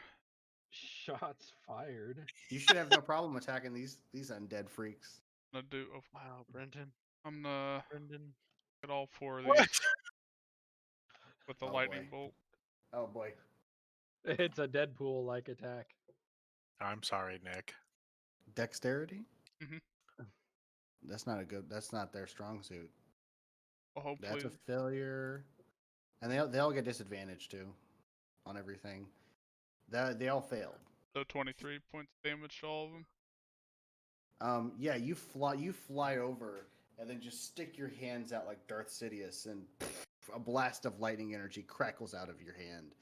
[SPEAKER 3] Shots fired.
[SPEAKER 1] You should have no problem attacking these undead freaks.
[SPEAKER 5] I'm gonna do.
[SPEAKER 8] Wow, Brendan.
[SPEAKER 5] I'm gonna
[SPEAKER 8] Brendan.
[SPEAKER 5] get all 4 of
[SPEAKER 2] What?
[SPEAKER 5] these with the
[SPEAKER 1] Oh,
[SPEAKER 5] lightning
[SPEAKER 1] boy.
[SPEAKER 5] bolt.
[SPEAKER 1] Oh boy.
[SPEAKER 3] It's a Deadpool-like attack.
[SPEAKER 2] I'm sorry, Nick.
[SPEAKER 1] Dexterity?
[SPEAKER 5] Mhm.
[SPEAKER 1] That's not their strong suit.
[SPEAKER 5] Well,
[SPEAKER 1] That's
[SPEAKER 5] hopefully,
[SPEAKER 1] a failure. And they all get disadvantage too on everything. They all failed.
[SPEAKER 5] so 23 points of damage to all of them.
[SPEAKER 1] Yeah, you fly over and then just stick your hands out like Darth Sidious, and a blast of lightning energy crackles out of your hand,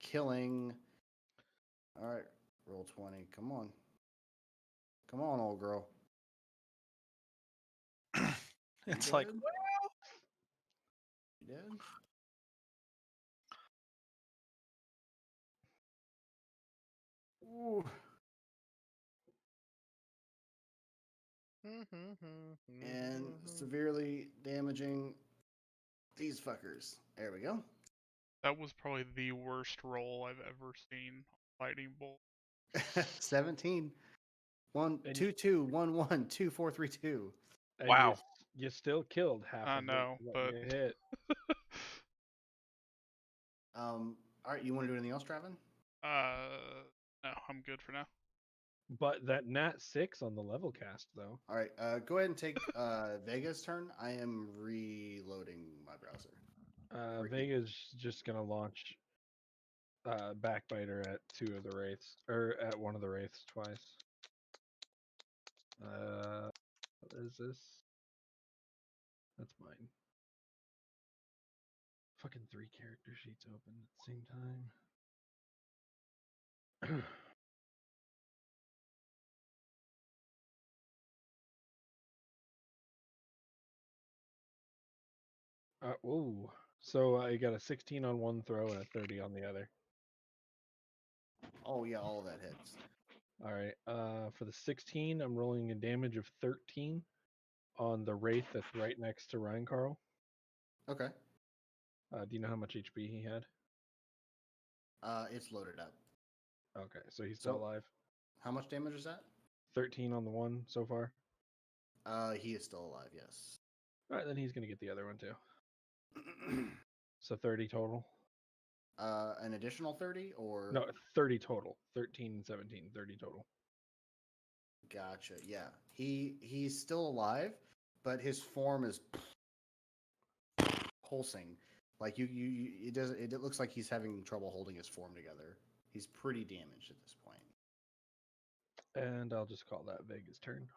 [SPEAKER 1] killing. All right, Roll20. Come on, old girl.
[SPEAKER 2] It's like,
[SPEAKER 1] dead? You dead? Ooh. And severely damaging these fuckers. There we go.
[SPEAKER 5] That was probably the worst roll I've ever seen. Lightning bolt.
[SPEAKER 1] 17. 1,
[SPEAKER 3] And-
[SPEAKER 1] 2, 2, 1, 1, 2, 4, 3, 2.
[SPEAKER 3] And
[SPEAKER 2] Wow.
[SPEAKER 3] You still killed half
[SPEAKER 5] I
[SPEAKER 3] of
[SPEAKER 5] know,
[SPEAKER 3] what
[SPEAKER 5] but
[SPEAKER 3] you hit.
[SPEAKER 1] All right, you want to do anything else, Travis?
[SPEAKER 5] no, I'm good for now.
[SPEAKER 3] But that nat 6 on the level cast, though.
[SPEAKER 1] All right, go ahead and take Vega's turn. I am reloading my browser.
[SPEAKER 3] Vega's just gonna launch backbiter at 2 of the wraiths, or at 1 of the wraiths twice. What is this? That's mine. Fucking 3 character sheets open at the same time. Whoa. So I got a 16 on one throw and a 30 on the other.
[SPEAKER 1] Oh yeah, all of that hits.
[SPEAKER 3] All right. For the 16, I'm rolling a damage of 13 on the wraith that's right next to Ryan Carl.
[SPEAKER 1] Okay.
[SPEAKER 3] Do you know how much HP he had?
[SPEAKER 1] It's loaded up.
[SPEAKER 3] Okay, so he's still
[SPEAKER 1] So-
[SPEAKER 3] alive.
[SPEAKER 1] How much damage is that?
[SPEAKER 3] 13 on the one so far.
[SPEAKER 1] He is still alive. Yes.
[SPEAKER 3] All right, then he's gonna get the other one too. So 30 total.
[SPEAKER 1] An additional 30 or
[SPEAKER 3] No, 30 total. 13, 17, 30 total.
[SPEAKER 1] Gotcha. Yeah, he's still alive, but his form is pulsing. Like it looks like he's having trouble holding his form together. He's pretty damaged at this point.
[SPEAKER 3] And I'll just call that Vega's turn.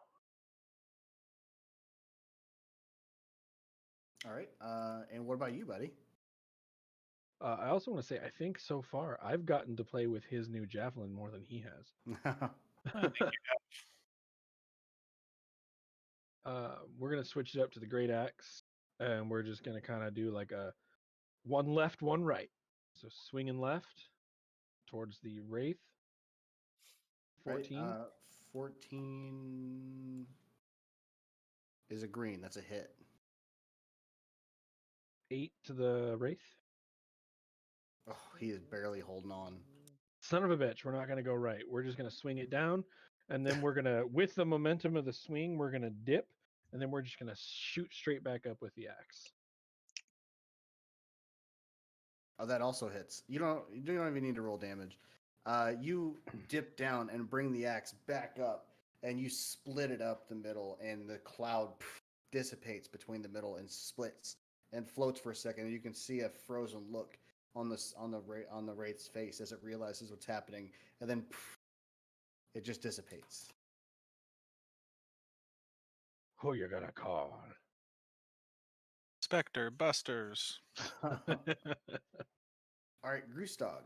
[SPEAKER 1] All right. And what about you, buddy?
[SPEAKER 3] I also want to say, I think so far I've gotten to play with his new javelin more than he has. We're gonna switch it up to the great axe, and we're just gonna kind of do like a one left, one right. So swinging left towards the wraith. 14.
[SPEAKER 1] Right, 14 is a green. That's a hit.
[SPEAKER 3] 8 to the wraith.
[SPEAKER 1] Oh, he is barely holding on.
[SPEAKER 3] Son of a bitch, we're not gonna go right. We're just gonna swing it down, and then we're gonna, with the momentum of the swing, we're gonna dip, and then we're just gonna shoot straight back up with the axe.
[SPEAKER 1] Oh, that also hits. You don't even need to roll damage. You dip down and bring the axe back up, and you split it up the middle, and the cloud dissipates between the middle and splits and floats for a second. And you can see a frozen look on the wraith's face as it realizes what's happening, and then it just dissipates.
[SPEAKER 3] Who you gonna call?
[SPEAKER 2] Spectre Busters.
[SPEAKER 1] All right, Grustog.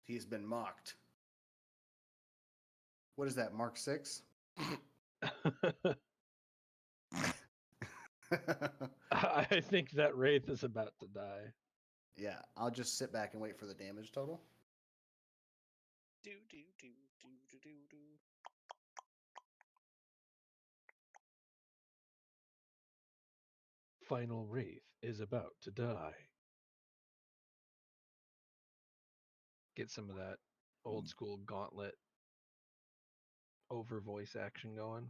[SPEAKER 1] He's been mocked. What is that, Mark 6?
[SPEAKER 3] I think that wraith is about to die.
[SPEAKER 1] Yeah, I'll just sit back and wait for the damage total.
[SPEAKER 7] Do do do do do do do.
[SPEAKER 3] Final wraith is about to die. Get some of that old school gauntlet over voice action going.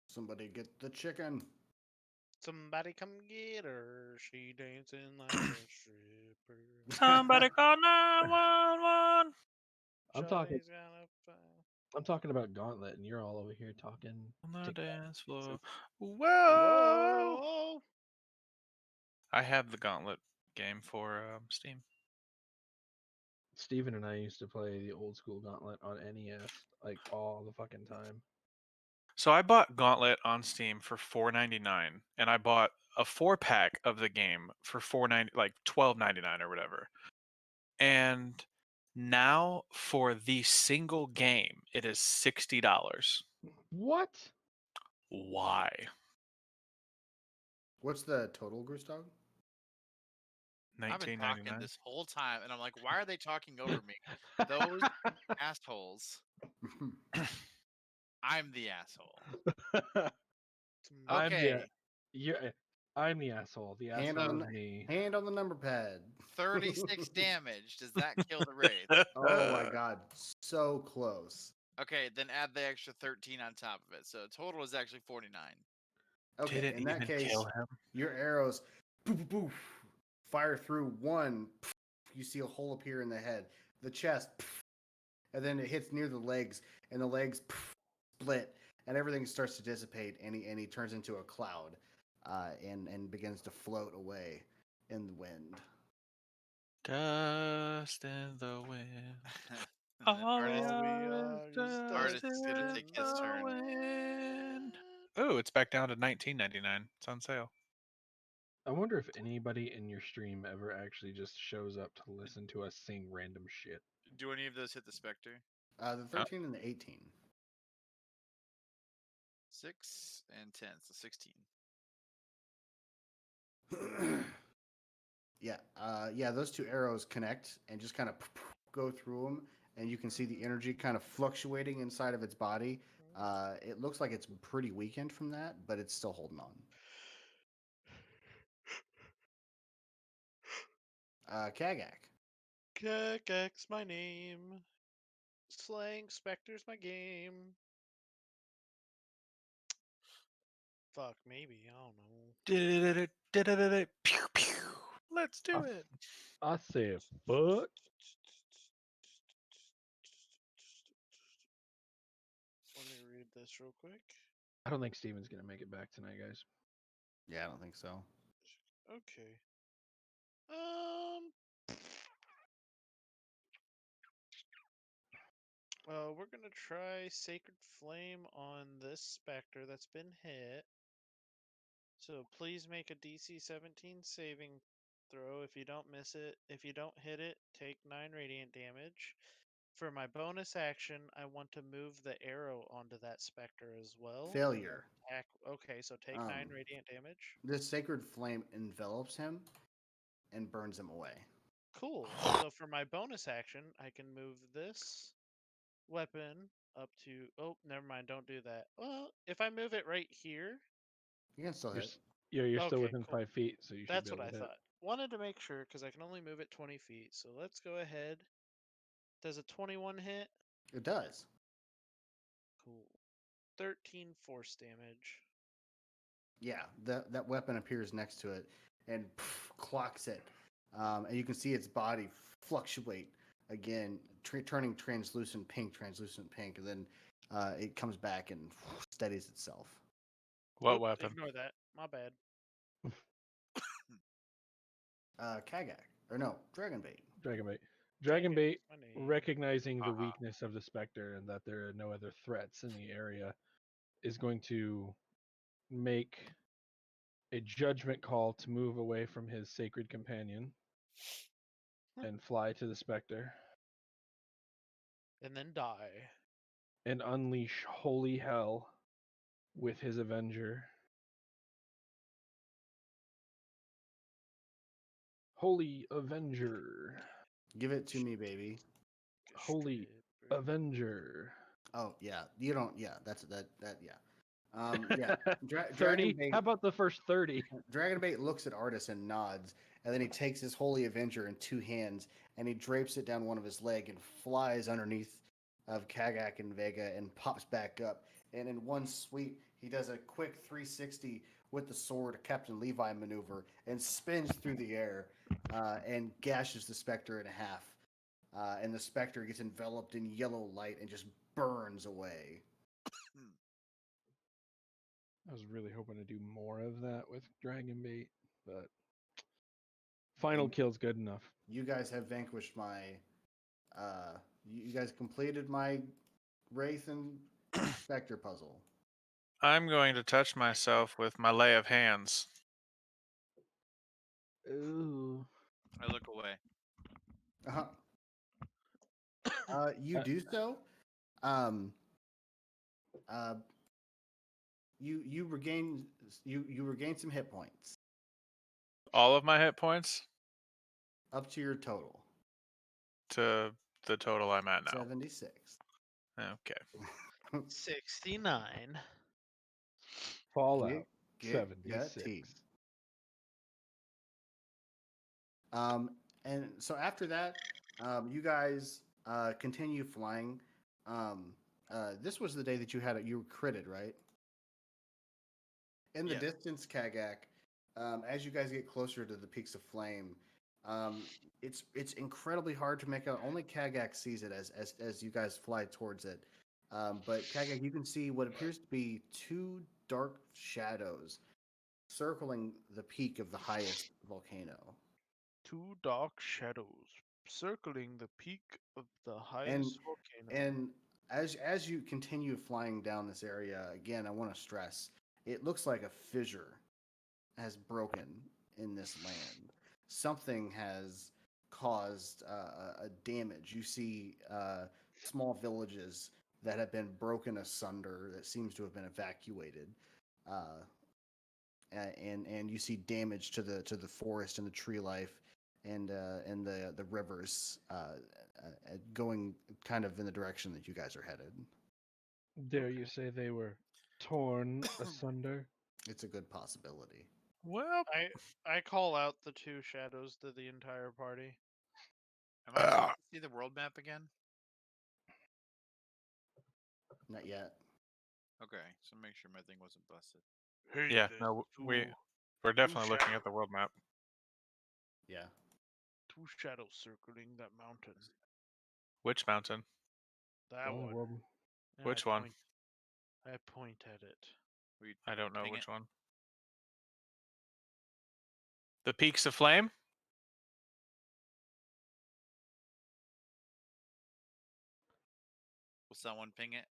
[SPEAKER 1] Somebody get the chicken.
[SPEAKER 7] Somebody come get her. She dancing like a stripper.
[SPEAKER 2] Somebody call 911.
[SPEAKER 3] I'm talking
[SPEAKER 7] Shawty's got a fire.
[SPEAKER 3] I'm talking about gauntlet, and you're all over here talking
[SPEAKER 2] On the
[SPEAKER 3] TikTok
[SPEAKER 2] dance floor.
[SPEAKER 3] dances.
[SPEAKER 2] Whoa!
[SPEAKER 7] Whoa!
[SPEAKER 2] I have the Gauntlet game for Steam.
[SPEAKER 3] Steven and I used to play the old school gauntlet on NES like all the fucking time.
[SPEAKER 2] So I bought Gauntlet on Steam for $4.99, and I bought a 4-pack of the game for $4.90, like $12.99 or whatever. And now for the single game, it is $60.
[SPEAKER 3] What?
[SPEAKER 2] Why?
[SPEAKER 1] What's the total, Grustog?
[SPEAKER 4] I've been talking
[SPEAKER 2] 1999.
[SPEAKER 4] this whole time, and I'm like, why are they talking over me? Those assholes. I'm the asshole.
[SPEAKER 3] I'm the
[SPEAKER 4] Okay,
[SPEAKER 3] I'm the asshole. The
[SPEAKER 1] Hand
[SPEAKER 3] asshole
[SPEAKER 1] on
[SPEAKER 3] is me.
[SPEAKER 1] hand on the number pad.
[SPEAKER 4] 36 damage. Does that kill the wraith?
[SPEAKER 1] Oh my god, so close.
[SPEAKER 4] Okay, then add the extra 13 on top of it. So total is actually 49.
[SPEAKER 1] Okay,
[SPEAKER 2] Didn't
[SPEAKER 1] in that
[SPEAKER 2] even
[SPEAKER 1] case,
[SPEAKER 2] kill him.
[SPEAKER 1] your arrows poof, poof, poof, fire through one. You see a hole appear in the head, the chest, and then it hits near the legs, and the legs split, and everything starts to dissipate, and he turns into a cloud, and begins to float away in the wind.
[SPEAKER 2] Dust in the wind.
[SPEAKER 4] And then
[SPEAKER 2] All we
[SPEAKER 4] artist,
[SPEAKER 2] are is dust
[SPEAKER 4] artist is gonna
[SPEAKER 2] in
[SPEAKER 4] take his
[SPEAKER 2] the
[SPEAKER 4] turn.
[SPEAKER 2] wind. Oh, it's back down to 19.99. It's on sale.
[SPEAKER 3] I wonder if anybody in your stream ever actually just shows up to listen to us sing random shit.
[SPEAKER 4] Do any of those hit the specter?
[SPEAKER 1] The 13 and the 18.
[SPEAKER 4] 6 and 10, so 16.
[SPEAKER 1] Yeah, those two arrows connect and just kind of go through them, and you can see the energy kind of fluctuating inside of its body. It looks like it's pretty weakened from that, but it's still holding on. Kagak.
[SPEAKER 8] Kekek's my name. Slaying specters my game. Fuck, maybe. I don't know.
[SPEAKER 2] Pew, pew. Let's do
[SPEAKER 3] I-
[SPEAKER 2] it.
[SPEAKER 3] I said, fuck.
[SPEAKER 8] Let me read this real quick.
[SPEAKER 3] I don't think Steven's gonna make it back tonight, guys.
[SPEAKER 1] Yeah, I don't think so.
[SPEAKER 8] Okay. We're gonna try Sacred Flame on this specter that's been hit. So please make a DC 17 saving throw. If you don't hit it, take 9 radiant damage. For my bonus action, I want to move the arrow onto that specter as well.
[SPEAKER 1] Failure.
[SPEAKER 8] Okay, so take 9 radiant damage.
[SPEAKER 1] This sacred flame envelops him and burns him away.
[SPEAKER 8] Cool. So for my bonus action, I can move this weapon up to. Oh, never mind. Don't do that. Well, if I move it right here.
[SPEAKER 1] You can still hit.
[SPEAKER 3] You're still
[SPEAKER 8] Okay,
[SPEAKER 3] within
[SPEAKER 8] cool.
[SPEAKER 3] 5 feet, so you should
[SPEAKER 8] That's
[SPEAKER 3] be
[SPEAKER 8] what
[SPEAKER 3] able
[SPEAKER 8] I
[SPEAKER 3] to hit.
[SPEAKER 8] thought. Wanted to make sure because I can only move it 20 feet. So let's go ahead. Does a 21 hit?
[SPEAKER 1] It does.
[SPEAKER 8] Cool. 13 force damage.
[SPEAKER 1] Yeah, that weapon appears next to it and clocks it, and you can see its body fluctuate again, turning translucent pink, and then it comes back and steadies itself.
[SPEAKER 2] What
[SPEAKER 8] Oop,
[SPEAKER 2] weapon?
[SPEAKER 8] Ignore that. My bad.
[SPEAKER 1] Kagak, or no, Dragonbait.
[SPEAKER 3] Dragonbait.
[SPEAKER 8] Dragon
[SPEAKER 3] Dragonbait,
[SPEAKER 8] is my name.
[SPEAKER 3] recognizing the weakness of the specter and that there are no other threats in the area, is going to make a judgment call to move away from his sacred companion and fly to the specter
[SPEAKER 8] And then die.
[SPEAKER 3] and unleash holy hell with his avenger. Holy Avenger.
[SPEAKER 1] Give it to me, baby.
[SPEAKER 3] Holy Avenger.
[SPEAKER 1] Oh yeah, you don't. Yeah, that's. Yeah. Yeah.
[SPEAKER 3] 30? How about the first 30?
[SPEAKER 1] Dragonbait looks at Artis and nods, and then he takes his Holy Avenger in two hands and he drapes it down one of his leg and flies underneath of Kagak and Vega and pops back up. And in one sweep, he does a quick 360 with the sword, a Captain Levi maneuver, and spins through the air and gashes the Spectre in half. And the Spectre gets enveloped in yellow light and just burns away.
[SPEAKER 3] I was really hoping to do more of that with Dragonbait, but final kill's good enough.
[SPEAKER 1] You guys have vanquished my. You guys completed my Wraith and Spectre puzzle.
[SPEAKER 2] I'm going to touch myself with my lay of hands.
[SPEAKER 3] Ooh.
[SPEAKER 4] I look away.
[SPEAKER 1] Uh-huh. You do so. you regain you regain some hit points
[SPEAKER 2] All of my hit points
[SPEAKER 1] up to your total
[SPEAKER 2] to the total I'm at now.
[SPEAKER 1] 76.
[SPEAKER 2] Okay.
[SPEAKER 8] 69.
[SPEAKER 3] Fallout
[SPEAKER 1] Get
[SPEAKER 3] 76.
[SPEAKER 1] tea. And so after that, you guys continue flying. This was the day that you were critted, right? In the
[SPEAKER 4] Yes.
[SPEAKER 1] distance, Kagak, as you guys get closer to the peaks of flame, it's incredibly hard to make out. Only Kagak sees it as you guys fly towards it. But Kagak, you can see what appears to be two dark shadows circling the peak of the highest volcano.
[SPEAKER 8] Two dark shadows circling the peak of the
[SPEAKER 1] And
[SPEAKER 8] highest volcano.
[SPEAKER 1] and as you continue flying down this area, again, I want to stress, it looks like a fissure has broken in this land. Something has caused a damage. You see small villages that have been broken asunder that seems to have been evacuated. Uh, and you see damage to the forest and the tree life and the rivers going kind of in the direction that you guys are headed.
[SPEAKER 3] Dare you say they were torn asunder?
[SPEAKER 1] It's a good possibility.
[SPEAKER 2] Well,
[SPEAKER 8] I call out the two shadows to the entire party.
[SPEAKER 4] Am I supposed to see the world map again?
[SPEAKER 1] Not yet.
[SPEAKER 4] Okay, so make sure my thing wasn't busted.
[SPEAKER 8] Hey,
[SPEAKER 2] yeah,
[SPEAKER 8] there's
[SPEAKER 2] no,
[SPEAKER 8] two,
[SPEAKER 2] we're definitely looking
[SPEAKER 8] shadows.
[SPEAKER 2] at the world map.
[SPEAKER 1] Yeah.
[SPEAKER 8] two shadows circling that mountain.
[SPEAKER 2] Which mountain?
[SPEAKER 8] That
[SPEAKER 3] Oh,
[SPEAKER 8] one.
[SPEAKER 3] well,
[SPEAKER 8] And
[SPEAKER 2] Which
[SPEAKER 8] I
[SPEAKER 2] one?
[SPEAKER 8] Point, I point at it.
[SPEAKER 4] Will you
[SPEAKER 2] I don't know
[SPEAKER 4] ping
[SPEAKER 2] which
[SPEAKER 4] it?
[SPEAKER 2] one. The Peaks of Flame?
[SPEAKER 4] Will someone ping it?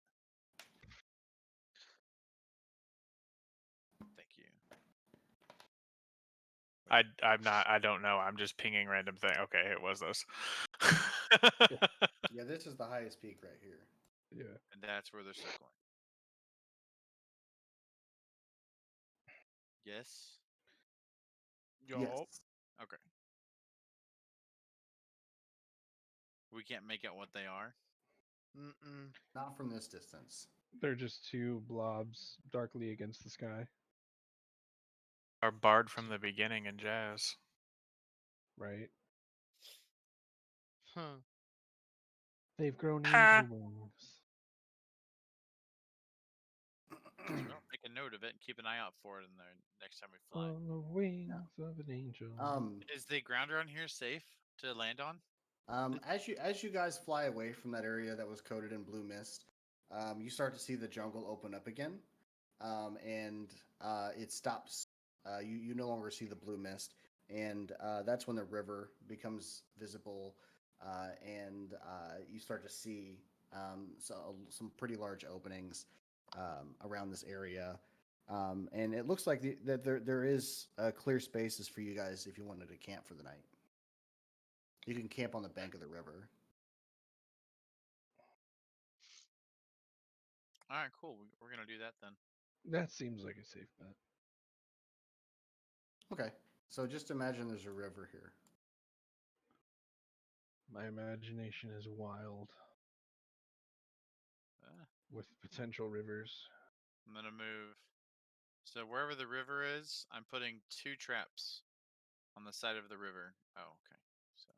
[SPEAKER 4] Thank you.
[SPEAKER 2] I don't know. I'm just pinging random thing. Okay, it was this.
[SPEAKER 1] Yeah, this is the highest peak right here.
[SPEAKER 3] yeah.
[SPEAKER 4] And that's where they're circling. Yes?
[SPEAKER 8] Yup.
[SPEAKER 1] Yes.
[SPEAKER 4] Okay. We can't make out what they are.
[SPEAKER 8] Mm-mm.
[SPEAKER 1] Not from this distance.
[SPEAKER 3] They're just two blobs darkly against the sky,
[SPEAKER 2] Our bard from the beginning in jazz.
[SPEAKER 3] right?
[SPEAKER 8] Huh.
[SPEAKER 3] They've grown
[SPEAKER 2] Ha!
[SPEAKER 3] angel wings.
[SPEAKER 4] Well, make a note of it and keep an eye out for it in the next time we fly.
[SPEAKER 3] On the wings of an angel.
[SPEAKER 4] Is the ground around here safe to land on?
[SPEAKER 1] As you guys fly away from that area that was coated in blue mist, you start to see the jungle open up again, and it stops. You no longer see the blue mist, and that's when the river becomes visible, and you start to see some pretty large openings around this area. And it looks like that there is clear spaces for you guys if you wanted to camp for the night. You can camp on the bank of the river.
[SPEAKER 4] All right, cool. We're gonna do that then.
[SPEAKER 3] That seems like a safe bet.
[SPEAKER 1] Okay. So just imagine there's a river here.
[SPEAKER 3] My imagination is wild
[SPEAKER 4] Ah,
[SPEAKER 3] with potential rivers.
[SPEAKER 4] I'm gonna move. So wherever the river is, I'm putting 2 traps on the side of the river. Oh, okay. So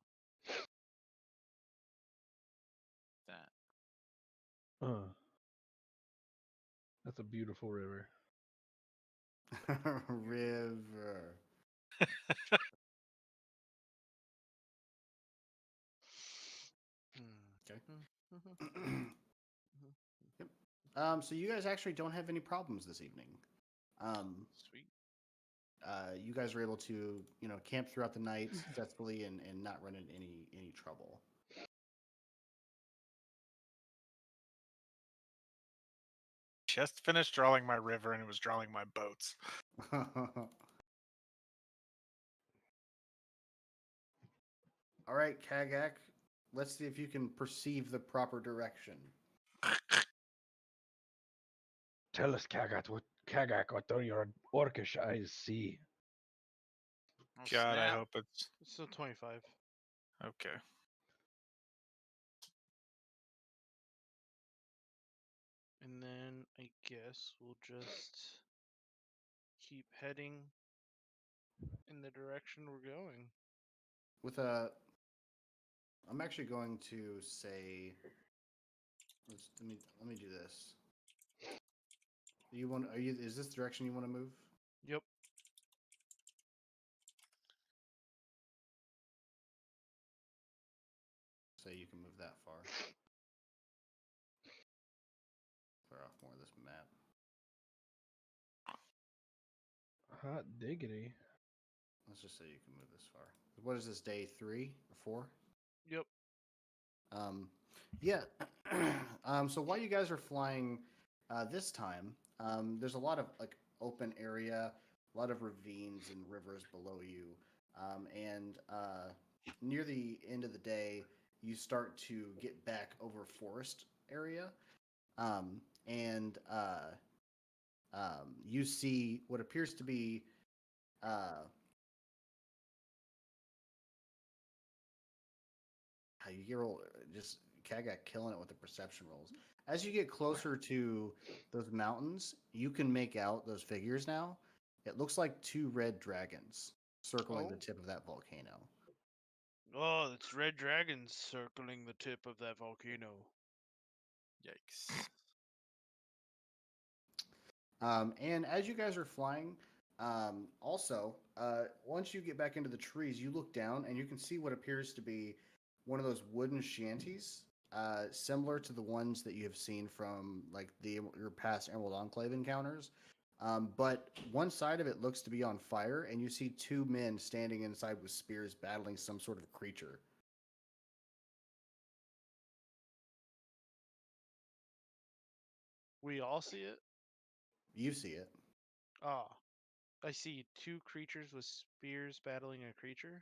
[SPEAKER 4] that.
[SPEAKER 3] That's a beautiful river.
[SPEAKER 1] River. Okay. Yep. So you guys actually don't have any problems this evening.
[SPEAKER 4] Sweet.
[SPEAKER 1] You guys were able to, camp throughout the night successfully and not run into any trouble.
[SPEAKER 2] Just finished drawing my river and it was drawing my boats.
[SPEAKER 1] All right, Kagak. Let's see if you can perceive the proper direction.
[SPEAKER 3] Tell us, Kagak, what do your orcish eyes see?
[SPEAKER 4] Oh,
[SPEAKER 2] God, I
[SPEAKER 4] snap.
[SPEAKER 2] hope it's
[SPEAKER 8] So 25.
[SPEAKER 2] okay.
[SPEAKER 8] And then I guess we'll just keep heading in the direction we're going.
[SPEAKER 1] With a, I'm actually going to say, let me do this. You want? Are you? Is this the direction you want to move?
[SPEAKER 8] Yep.
[SPEAKER 1] Say you can move that far. Clear off more of this map.
[SPEAKER 3] Hot diggity.
[SPEAKER 1] Let's just say you can move this far. What is this, day 3 or 4?
[SPEAKER 8] Yep.
[SPEAKER 1] Yeah. So while you guys are flying this time, there's a lot of like open area, a lot of ravines and rivers below you, and near the end of the day, you start to get back over forest area, and you see what appears to be how you get roll just Kagak killing it with the perception rolls. As you get closer to those mountains, you can make out those figures now. It looks like 2 red dragons circling the
[SPEAKER 8] Oh.
[SPEAKER 1] tip of that volcano.
[SPEAKER 8] Oh, it's red dragons circling the tip of that volcano.
[SPEAKER 4] Yikes.
[SPEAKER 1] And as you guys are flying, also, once you get back into the trees, you look down and you can see what appears to be one of those wooden shanties, similar to the ones that you have seen from like your past Emerald Enclave encounters. But one side of it looks to be on fire, and you see 2 men standing inside with spears battling some sort of creature.
[SPEAKER 8] We all see it?
[SPEAKER 1] You see it.
[SPEAKER 8] Ah. I see 2 creatures with spears battling a creature.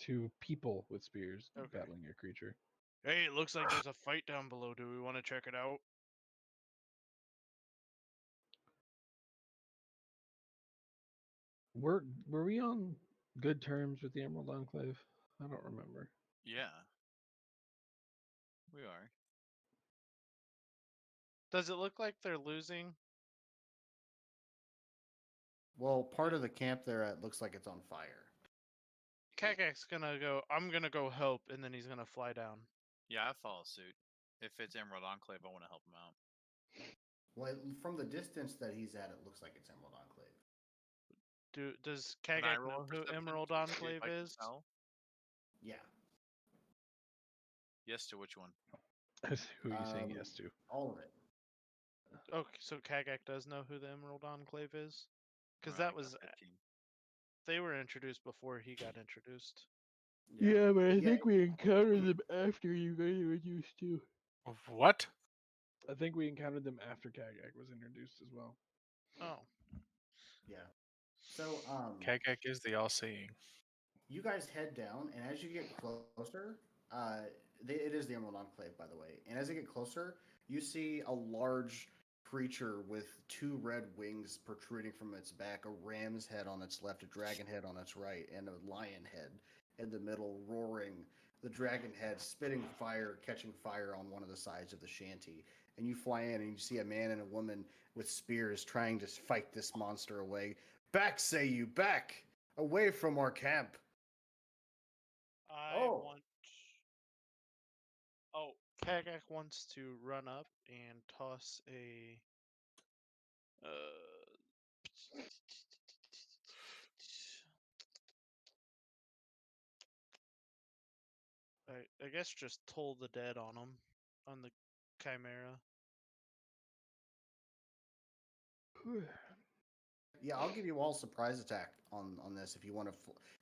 [SPEAKER 3] 2 people with spears
[SPEAKER 8] Okay.
[SPEAKER 3] battling a creature.
[SPEAKER 8] Hey, it looks like there's a fight down below. Do we want to check it out?
[SPEAKER 3] Were we on good terms with the Emerald Enclave? I don't remember.
[SPEAKER 4] Yeah. We are.
[SPEAKER 8] Does it look like they're losing?
[SPEAKER 1] Well, part of the camp there looks like it's on fire.
[SPEAKER 8] Kagak's gonna go, I'm gonna go help, and then he's gonna fly down.
[SPEAKER 4] Yeah, I follow suit. If it's Emerald Enclave, I want to help him out.
[SPEAKER 1] Well, from the distance that he's at, it looks like it's Emerald Enclave.
[SPEAKER 8] Does
[SPEAKER 4] Can I
[SPEAKER 8] Kagak
[SPEAKER 4] roll
[SPEAKER 8] know
[SPEAKER 4] a
[SPEAKER 8] who
[SPEAKER 4] perception
[SPEAKER 8] Emerald
[SPEAKER 4] to see if
[SPEAKER 8] Enclave
[SPEAKER 4] I can
[SPEAKER 8] is?
[SPEAKER 4] tell?
[SPEAKER 1] Yeah.
[SPEAKER 4] Yes to which one?
[SPEAKER 3] Who are you saying yes to?
[SPEAKER 1] All of it.
[SPEAKER 8] Okay, so Kagak does know who the Emerald Enclave is? Because
[SPEAKER 4] Alright,
[SPEAKER 8] that
[SPEAKER 4] I got
[SPEAKER 8] was,
[SPEAKER 4] 15.
[SPEAKER 8] they were introduced before he got introduced.
[SPEAKER 3] Yeah, but I
[SPEAKER 1] Yeah.
[SPEAKER 3] think we encountered them after you guys were used to.
[SPEAKER 2] What?
[SPEAKER 3] I think we encountered them after Kagak was introduced as well.
[SPEAKER 8] Oh.
[SPEAKER 1] Yeah. So,
[SPEAKER 2] Kagak is the all-seeing.
[SPEAKER 1] you guys head down, and as you get closer, it is the Emerald Enclave, by the way. And as you get closer, you see a large creature with 2 red wings protruding from its back, a ram's head on its left, a dragon head on its right, and a lion head in the middle, roaring. The dragon head spitting fire, catching fire on one of the sides of the shanty. And you fly in, and you see a man and a woman with spears trying to fight this monster away. Back, say you, back! Away from our camp!
[SPEAKER 8] I
[SPEAKER 1] Oh.
[SPEAKER 8] want. Oh, Kagak wants to run up and toss a. I guess just Toll the Dead on him, on the Chimera.
[SPEAKER 1] Yeah, I'll give you all surprise attack on this if you want to,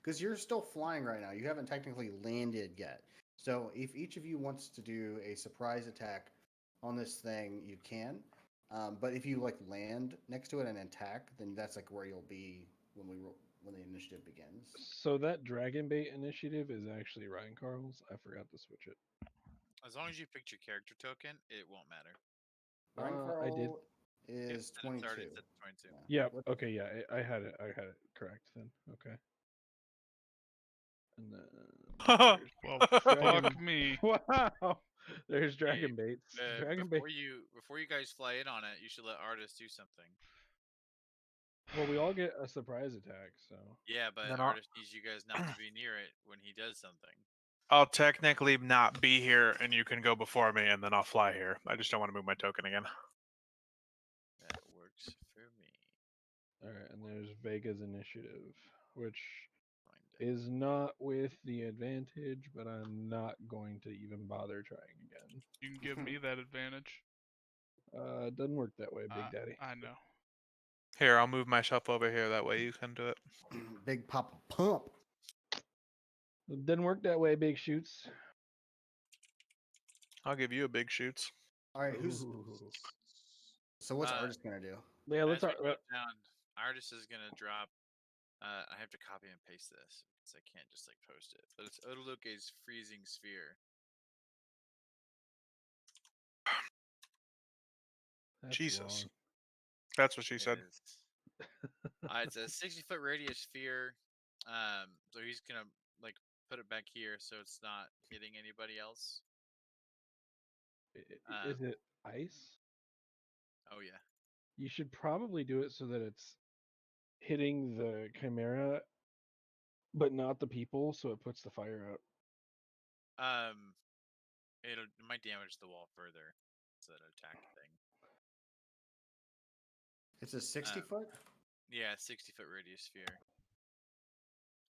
[SPEAKER 1] because you're still flying right now. You haven't technically landed yet. So if each of you wants to do a surprise attack on this thing, you can. But if you like land next to it and attack, then that's like where you'll be when the initiative begins.
[SPEAKER 3] So that Dragon Bait initiative is actually Ryan Carl's. I forgot to switch it.
[SPEAKER 4] As long as you picked your character token, it won't matter.
[SPEAKER 1] Ryan
[SPEAKER 3] I did.
[SPEAKER 1] Carl is
[SPEAKER 4] And it's already
[SPEAKER 1] 22.
[SPEAKER 4] set to 22.
[SPEAKER 3] Yep.
[SPEAKER 1] What-
[SPEAKER 3] Okay. Yeah, I had it. I had it correct then. Okay. And then there's
[SPEAKER 5] Well,
[SPEAKER 3] dragon.
[SPEAKER 5] fuck me.
[SPEAKER 3] Wow. There's
[SPEAKER 4] Hey,
[SPEAKER 3] dragon baits. Dragon bait.
[SPEAKER 4] before you guys fly in on it, you should let artists do something.
[SPEAKER 3] Well, we all get a surprise attack, so.
[SPEAKER 4] Yeah, but
[SPEAKER 2] Then I'll-
[SPEAKER 4] artist needs you guys not to be near it when he does something.
[SPEAKER 2] I'll technically not be here, and you can go before me, and then I'll fly here. I just don't want to move my token again.
[SPEAKER 4] That works for me.
[SPEAKER 3] All right, and there's Vega's initiative, which
[SPEAKER 4] Find it.
[SPEAKER 3] is not with the advantage, but I'm not going to even bother trying again.
[SPEAKER 5] You can give me that advantage.
[SPEAKER 3] It doesn't work that way, Big Daddy.
[SPEAKER 5] I know.
[SPEAKER 2] Here, I'll move myself over here. That way you can do it.
[SPEAKER 1] Big Papa Pump.
[SPEAKER 3] It doesn't work that way, Big Shoots.
[SPEAKER 2] I'll give you a big shoots.
[SPEAKER 1] All right, who's
[SPEAKER 3] Ooh.
[SPEAKER 1] so what's
[SPEAKER 4] Uh,
[SPEAKER 1] artist gonna do?
[SPEAKER 3] Yeah, let's.
[SPEAKER 4] As we go down, artist is gonna drop. I have to copy and paste this because I can't just like post it. But it's Odaluke's freezing sphere.
[SPEAKER 3] That's
[SPEAKER 2] Jesus.
[SPEAKER 3] long.
[SPEAKER 2] That's what she
[SPEAKER 4] It
[SPEAKER 2] said.
[SPEAKER 4] is. It's a 60-foot radius sphere. So he's gonna like put it back here so it's not hitting anybody else.
[SPEAKER 3] Is it ice?
[SPEAKER 4] Oh yeah.
[SPEAKER 3] You should probably do it so that it's hitting the chimera, but not the people, so it puts the fire out.
[SPEAKER 4] It might damage the wall further. It's an attack thing.
[SPEAKER 1] It's a 60 foot.
[SPEAKER 4] Yeah, 60-foot radius sphere.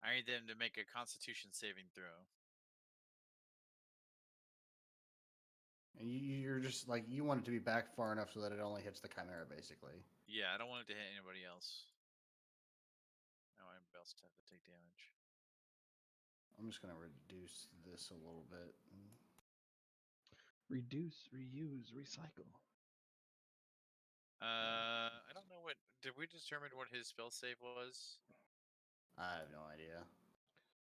[SPEAKER 4] I need them to make a Constitution saving throw.
[SPEAKER 1] And you're just like you want it to be back far enough so that it only hits the chimera, basically.
[SPEAKER 4] Yeah, I don't want it to hit anybody else. I don't want anybody else to have to take damage.
[SPEAKER 1] I'm just gonna reduce this a little bit.
[SPEAKER 3] Reduce, reuse, recycle.
[SPEAKER 4] I don't know what. Did we determine what his spell save was?
[SPEAKER 1] I have no idea.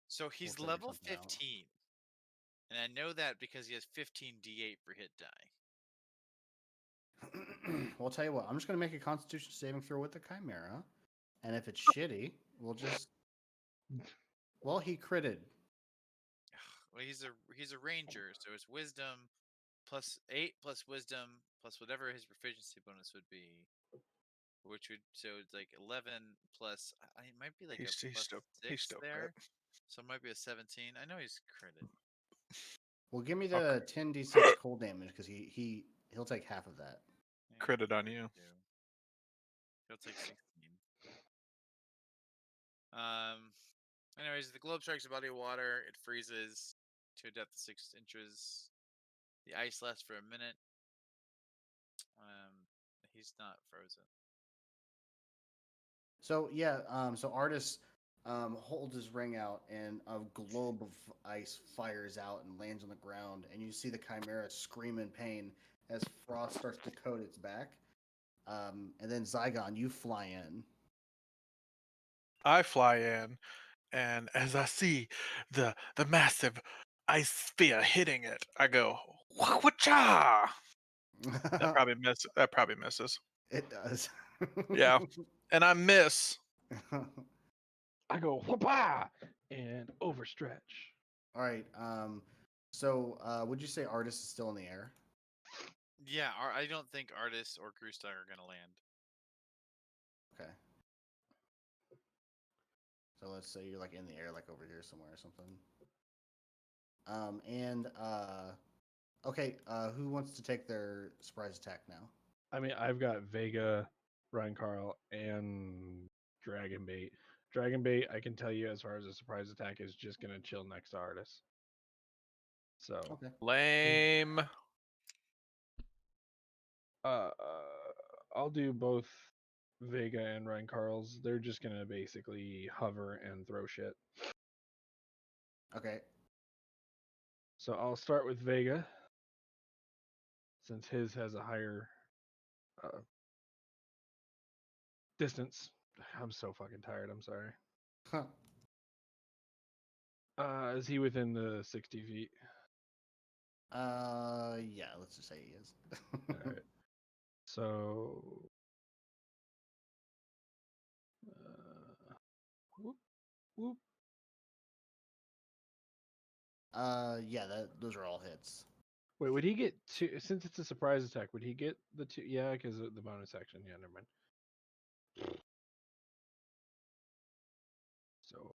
[SPEAKER 4] So he's
[SPEAKER 1] figure
[SPEAKER 4] level
[SPEAKER 1] something out.
[SPEAKER 4] 15. And I know that because he has 15 d8 for hit die.
[SPEAKER 1] Well, I'll tell you what. I'm just gonna make a Constitution saving throw with the chimera, and if it's shitty, we'll just. Well, he critted.
[SPEAKER 4] Well, he's a ranger, so it's wisdom plus 8 plus wisdom plus whatever his proficiency bonus would be, which would so it's like 11 plus. It might be like
[SPEAKER 2] He's
[SPEAKER 4] a plus
[SPEAKER 2] still
[SPEAKER 4] 6 there, so it might be a 17. I know he's critted.
[SPEAKER 1] Well, give me the 10d6 cold damage because he'll take half of that.
[SPEAKER 4] Yeah,
[SPEAKER 2] Critted on you.
[SPEAKER 4] He'll take 16. Anyways, the globe strikes a body of water. It freezes to a depth of 6 inches. The ice lasts for a minute. He's not frozen.
[SPEAKER 1] So yeah, so artist holds his ring out, and a globe of ice fires out and lands on the ground, and you see the chimera scream in pain as frost starts to coat its back. And then Zygon, you fly in.
[SPEAKER 2] I fly in, and as I see the massive ice sphere hitting it, I go, "Wha-cha!" That probably misses.
[SPEAKER 1] It does.
[SPEAKER 2] Yeah. And I miss.
[SPEAKER 3] I go whoopah and overstretch.
[SPEAKER 1] All right. So would you say artist is still in the air?
[SPEAKER 4] Yeah, I don't think Artist or Krustak are gonna land.
[SPEAKER 1] Okay. So let's say you're like in the air, like over here somewhere or something. Okay. Who wants to take their surprise attack now?
[SPEAKER 3] I mean, I've got Vega, Ryan Carl, and Dragonbait. Dragonbait, I can tell you as far as a surprise attack is just gonna chill next to Artis. So
[SPEAKER 1] Okay.
[SPEAKER 2] Lame.
[SPEAKER 3] I'll do both Vega and Ryan Carl's. They're just gonna basically hover and throw shit.
[SPEAKER 1] Okay.
[SPEAKER 3] So I'll start with Vega, since his has a higher distance. I'm so fucking tired. I'm sorry.
[SPEAKER 1] Huh.
[SPEAKER 3] Is he within the 60 feet?
[SPEAKER 1] Yeah. Let's just say he is.
[SPEAKER 3] All right. So, whoop, whoop.
[SPEAKER 1] Yeah, those are all hits.
[SPEAKER 3] Wait, would he get two? Since it's a surprise attack, would he get the two? Yeah, because the bonus action. Yeah, never mind. So,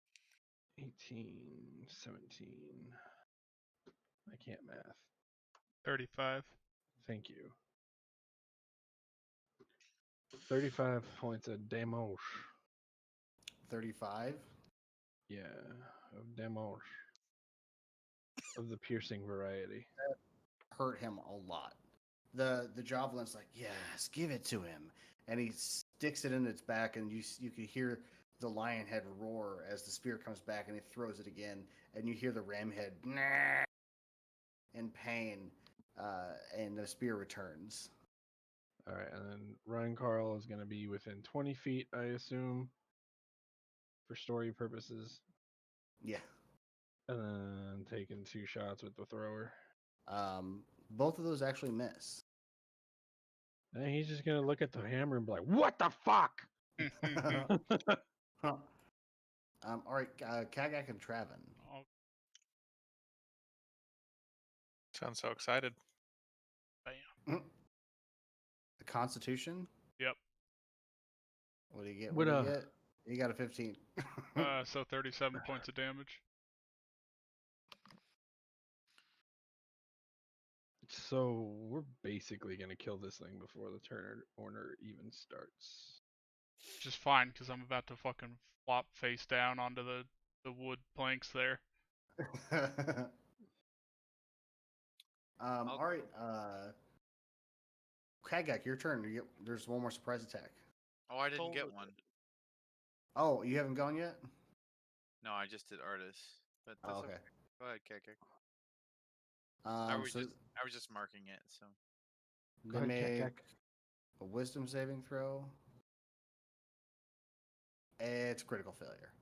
[SPEAKER 3] 18, 17. I can't math.
[SPEAKER 5] 35.
[SPEAKER 3] Thank you. 35 points of damage.
[SPEAKER 1] 35.
[SPEAKER 3] Yeah, of damage. Of the piercing variety.
[SPEAKER 1] Hurt him a lot. The javelin's like, yes, give it to him, and he sticks it in its back, and you can hear the lion head roar as the spear comes back, and he throws it again, and you hear the ram head in pain, and the spear returns.
[SPEAKER 3] All right, and then Ryan Carl is going to be within 20 feet, I assume, for story purposes,
[SPEAKER 1] Yeah.
[SPEAKER 3] and then taking 2 shots with the thrower.
[SPEAKER 1] Both of those actually miss.
[SPEAKER 3] And he's just going to look at the hammer and be like, "What the fuck?"
[SPEAKER 1] Huh. All right, Kagak and Traven.
[SPEAKER 5] Oh,
[SPEAKER 2] Sounds so excited.
[SPEAKER 5] bam.
[SPEAKER 1] The Constitution.
[SPEAKER 5] Yep.
[SPEAKER 1] What do you get?
[SPEAKER 3] What,
[SPEAKER 1] What do you get? You got a 15.
[SPEAKER 5] So 37 points of damage.
[SPEAKER 3] So we're basically going to kill this thing before the turn order even starts.
[SPEAKER 5] Which is fine, because I'm about to fucking flop face down onto the wood planks there.
[SPEAKER 1] All right, Kagak, your turn. There's one more surprise attack.
[SPEAKER 4] Oh, I didn't
[SPEAKER 7] Told
[SPEAKER 4] get
[SPEAKER 7] it.
[SPEAKER 4] one.
[SPEAKER 1] Oh, you haven't gone yet?
[SPEAKER 4] No, I just did artist. But that's
[SPEAKER 1] Oh,
[SPEAKER 4] okay.
[SPEAKER 1] okay.
[SPEAKER 4] Go ahead, Kekek. I
[SPEAKER 1] So
[SPEAKER 4] was just marking it. So
[SPEAKER 1] they
[SPEAKER 3] ahead,
[SPEAKER 1] make
[SPEAKER 3] Kagak.
[SPEAKER 1] a wisdom saving throw. It's critical failure.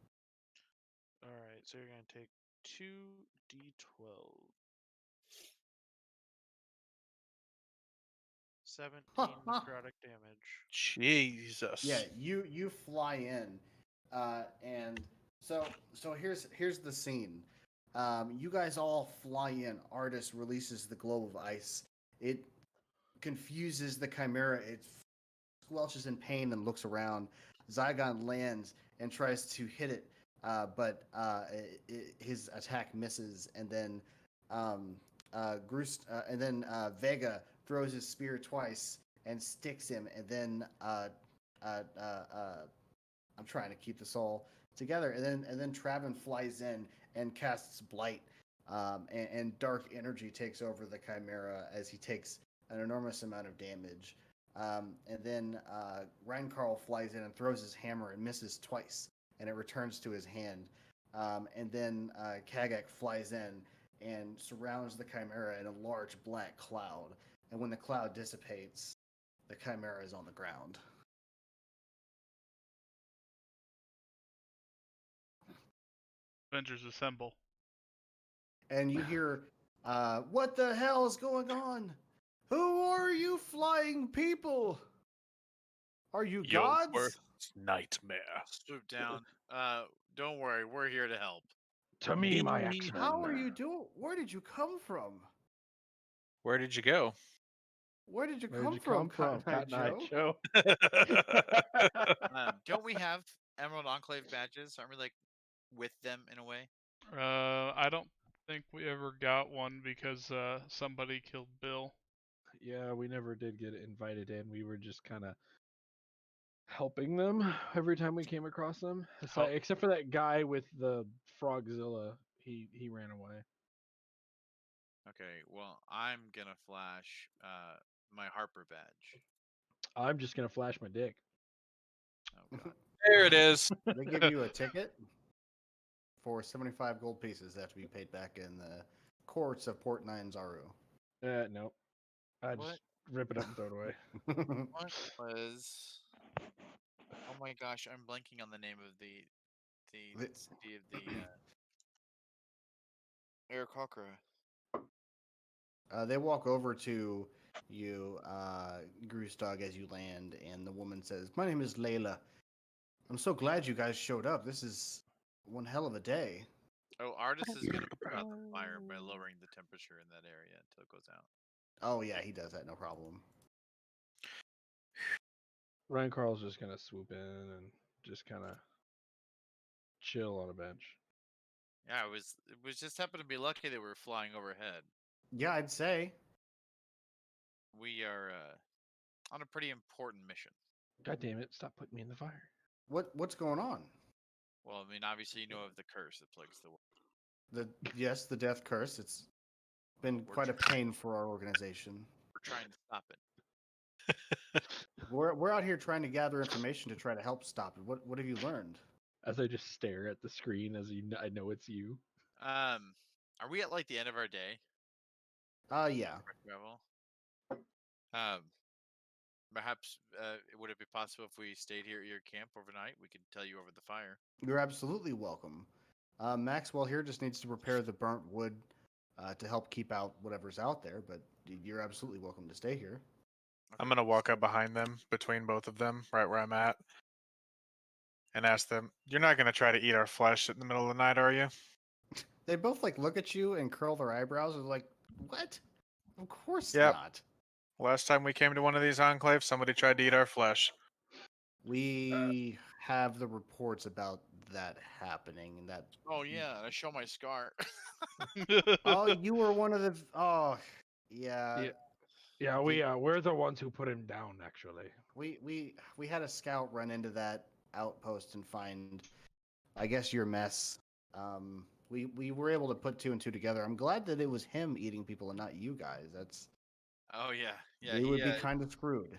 [SPEAKER 8] All right, so you're gonna take 2d12. 17 necrotic damage.
[SPEAKER 2] Jesus.
[SPEAKER 1] Yeah, you fly in, and so here's the scene. You guys all fly in. Artist releases the globe of ice. It confuses the chimera. It squelches in pain and looks around. Zygon lands and tries to hit it, but his attack misses. And then Vega throws his spear twice and sticks him. And then I'm trying to keep this all together. And then Traven flies in and casts Blight. And dark energy takes over the chimera as he takes an enormous amount of damage. And then Ryan Carl flies in and throws his hammer and misses twice, and it returns to his hand. And then Kagak flies in and surrounds the chimera in a large black cloud. And when the cloud dissipates, the chimera is on the ground.
[SPEAKER 5] Avengers assemble.
[SPEAKER 1] And you hear, "What the hell is going on? Who are you flying people? Are you gods?"
[SPEAKER 2] Nightmare.
[SPEAKER 4] swoop down. Don't worry, we're here to help.
[SPEAKER 3] To me, my X-Men.
[SPEAKER 1] How are you doing? Where did you come from?
[SPEAKER 2] Where did you go?
[SPEAKER 1] Where did you
[SPEAKER 3] Where
[SPEAKER 1] come
[SPEAKER 3] did you come
[SPEAKER 1] from,
[SPEAKER 3] from, Cotton Eye
[SPEAKER 1] Joe?
[SPEAKER 3] Joe?
[SPEAKER 4] Don't we have Emerald Enclave badges? Aren't we like with them in a way?
[SPEAKER 5] I don't think we ever got one because somebody killed Bill.
[SPEAKER 3] Yeah, we never did get invited in. We were just kind of helping them every time we came across them. Except for that guy with the Frogzilla, he ran away.
[SPEAKER 4] Okay, well, I'm gonna flash my Harper badge.
[SPEAKER 3] I'm just gonna flash my dick.
[SPEAKER 4] Oh god.
[SPEAKER 2] There it is.
[SPEAKER 1] They give you a ticket for 75 gold pieces that have to be paid back in the courts of Port Nine Zaru.
[SPEAKER 3] Nope. I
[SPEAKER 4] What?
[SPEAKER 3] just rip it up and throw it away.
[SPEAKER 4] What was? Oh my gosh, I'm blanking on the name of the
[SPEAKER 1] The-
[SPEAKER 4] city of the Aarakocra.
[SPEAKER 1] They walk over to you, graves dug as you land, and the woman says, "My name is Layla. I'm so glad you guys showed up. This is one hell of a day."
[SPEAKER 4] Oh, Artis is gonna put out the fire by lowering the temperature in that area until it goes out.
[SPEAKER 1] Oh yeah, he does that, no problem.
[SPEAKER 3] Ryan Carl's just gonna swoop in and just kind of chill on a bench.
[SPEAKER 4] Yeah, it was just happened to be lucky that we were flying overhead.
[SPEAKER 1] Yeah, I'd say.
[SPEAKER 4] We are on a pretty important mission.
[SPEAKER 3] God damn it! Stop putting me in the fire.
[SPEAKER 1] What's going on?
[SPEAKER 4] Well, I mean, obviously you know of the curse that plagues the world.
[SPEAKER 1] Yes, the death curse. It's been
[SPEAKER 4] We're
[SPEAKER 1] quite a
[SPEAKER 4] trying-
[SPEAKER 1] pain for our organization.
[SPEAKER 4] We're trying to stop it.
[SPEAKER 1] We're out here trying to gather information to try to help stop it. What have you learned?
[SPEAKER 3] As I just stare at the screen, I know it's you.
[SPEAKER 4] Are we at like the end of our day?
[SPEAKER 1] Yeah.
[SPEAKER 4] Travel. Perhaps would it be possible if we stayed here at your camp overnight? We could tell you over the fire.
[SPEAKER 1] You're absolutely welcome. Maxwell here just needs to prepare the burnt wood to help keep out whatever's out there, but you're absolutely welcome to stay here.
[SPEAKER 2] I'm gonna walk up behind them, between both of them, right where I'm at, and ask them, "You're not gonna try to eat our flesh in the middle of the night, are you?"
[SPEAKER 1] They both like look at you and curl their eyebrows and like, "What? Of course
[SPEAKER 2] Yep.
[SPEAKER 1] not.
[SPEAKER 2] Last time we came to one of these enclaves, somebody tried to eat our flesh.
[SPEAKER 1] We have the reports about that happening, and that.
[SPEAKER 4] Oh yeah, I show my scar.
[SPEAKER 1] Oh, you were one of the. Oh, yeah.
[SPEAKER 3] Yeah, we're the ones who put him down. Actually,
[SPEAKER 1] We had a scout run into that outpost and find, I guess, your mess. We were able to put two and two together. I'm glad that it was him eating people and not you guys. That's
[SPEAKER 4] Oh yeah, yeah.
[SPEAKER 1] we
[SPEAKER 4] He,
[SPEAKER 1] would be kind of screwed.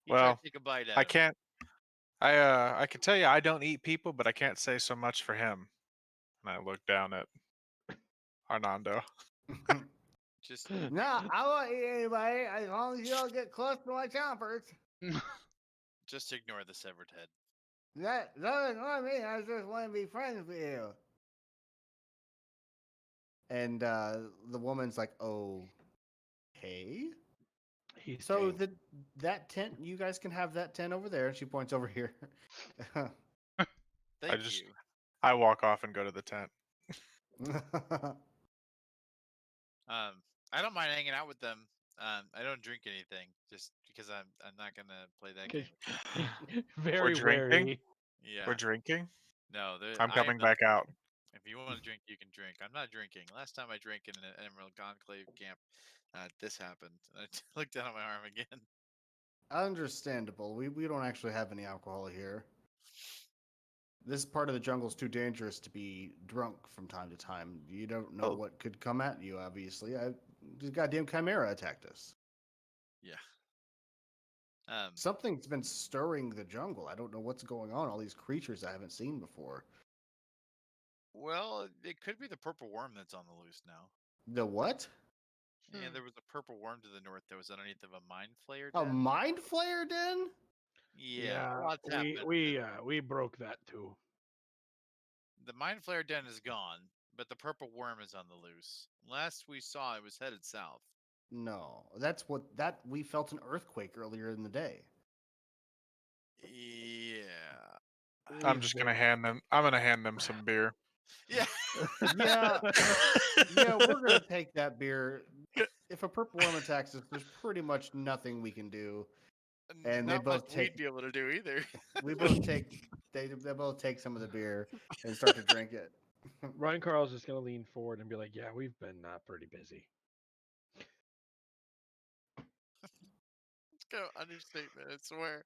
[SPEAKER 4] he tried
[SPEAKER 2] Well,
[SPEAKER 4] to take a bite out
[SPEAKER 2] I
[SPEAKER 4] of me.
[SPEAKER 2] can't. I can tell you I don't eat people, but I can't say so much for him. And I look down at Arnando.
[SPEAKER 4] Just
[SPEAKER 1] No, I won't eat anybody as long as you don't get close to my chompers.
[SPEAKER 4] just ignore the severed head.
[SPEAKER 1] That doesn't want me. I just want to be friends with you. And the woman's like, "Okay."
[SPEAKER 3] he's
[SPEAKER 1] So
[SPEAKER 3] changed.
[SPEAKER 1] that tent, you guys can have that tent over there. She points over here.
[SPEAKER 4] Thank
[SPEAKER 2] just-
[SPEAKER 4] you.
[SPEAKER 2] I walk off and go to the tent.
[SPEAKER 4] I don't mind hanging out with them. I don't drink anything just because I'm not gonna play that game.
[SPEAKER 3] Very
[SPEAKER 2] drinking?
[SPEAKER 3] wary.
[SPEAKER 4] Yeah.
[SPEAKER 2] We're drinking.
[SPEAKER 4] No,
[SPEAKER 2] I'm
[SPEAKER 4] I am
[SPEAKER 2] coming
[SPEAKER 4] not
[SPEAKER 2] back out.
[SPEAKER 4] drinking. If you want to drink, you can drink. I'm not drinking. Last time I drank in an Emerald Conclave camp, this happened. I looked down at my arm again.
[SPEAKER 1] Understandable. We don't actually have any alcohol here. This part of the jungle is too dangerous to be drunk from time to time. You don't know
[SPEAKER 2] Oh.
[SPEAKER 1] what could come at you. Obviously, the goddamn chimera attacked us.
[SPEAKER 4] Yeah.
[SPEAKER 1] Something's been stirring the jungle. I don't know what's going on. All these creatures I haven't seen before.
[SPEAKER 4] Well, it could be the purple worm that's on the loose now.
[SPEAKER 1] The what?
[SPEAKER 4] Yeah, there was a purple worm to the north that was underneath of a mind flayer
[SPEAKER 1] A
[SPEAKER 4] den.
[SPEAKER 1] mind flayer den?
[SPEAKER 4] Yeah, lots
[SPEAKER 3] we
[SPEAKER 4] happened.
[SPEAKER 3] we broke that too.
[SPEAKER 4] The mind flare den is gone, but the purple worm is on the loose. Last we saw, it was headed south.
[SPEAKER 1] No, that we felt an earthquake earlier in the day.
[SPEAKER 4] Yeah.
[SPEAKER 2] I'm just gonna hand them. I'm gonna hand them some beer.
[SPEAKER 4] Yeah.
[SPEAKER 1] Yeah, yeah, we're gonna take that beer. If a purple worm attacks us, there's pretty much nothing we can do. And they
[SPEAKER 4] Not
[SPEAKER 1] both
[SPEAKER 4] much we'd
[SPEAKER 1] take.
[SPEAKER 4] be able to do either.
[SPEAKER 1] We both take. They both take some of the beer and start to drink it.
[SPEAKER 3] Ryan Carl's just gonna lean forward and be like, "Yeah, we've been pretty busy."
[SPEAKER 4] Let's go understatement, I swear.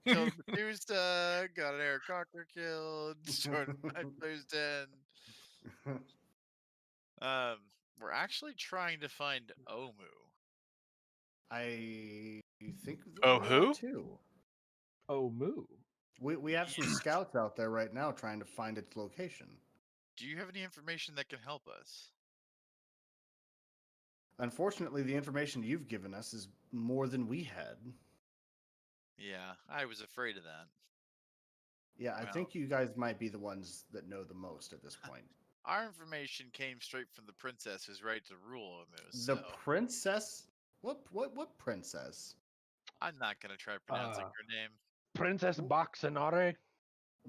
[SPEAKER 4] We killed Medusa, got an Eric Cocker killed, destroyed my player's den. We're actually trying to find Omu.
[SPEAKER 1] I think
[SPEAKER 2] Oh,
[SPEAKER 1] we are
[SPEAKER 2] who?
[SPEAKER 1] too.
[SPEAKER 3] Oh, moo.
[SPEAKER 1] We have some scouts out there right now trying to find its location.
[SPEAKER 4] Do you have any information that can help us?
[SPEAKER 1] Unfortunately, the information you've given us is more than we had.
[SPEAKER 4] Yeah, I was afraid of that.
[SPEAKER 1] Yeah, I
[SPEAKER 4] Well.
[SPEAKER 1] think you guys might be the ones that know the most at this point.
[SPEAKER 4] Our information came straight from the princess who's right to rule Omu.
[SPEAKER 1] The
[SPEAKER 4] So
[SPEAKER 1] princess? What princess?
[SPEAKER 4] I'm not gonna try pronouncing her name.
[SPEAKER 3] Princess Boxanare.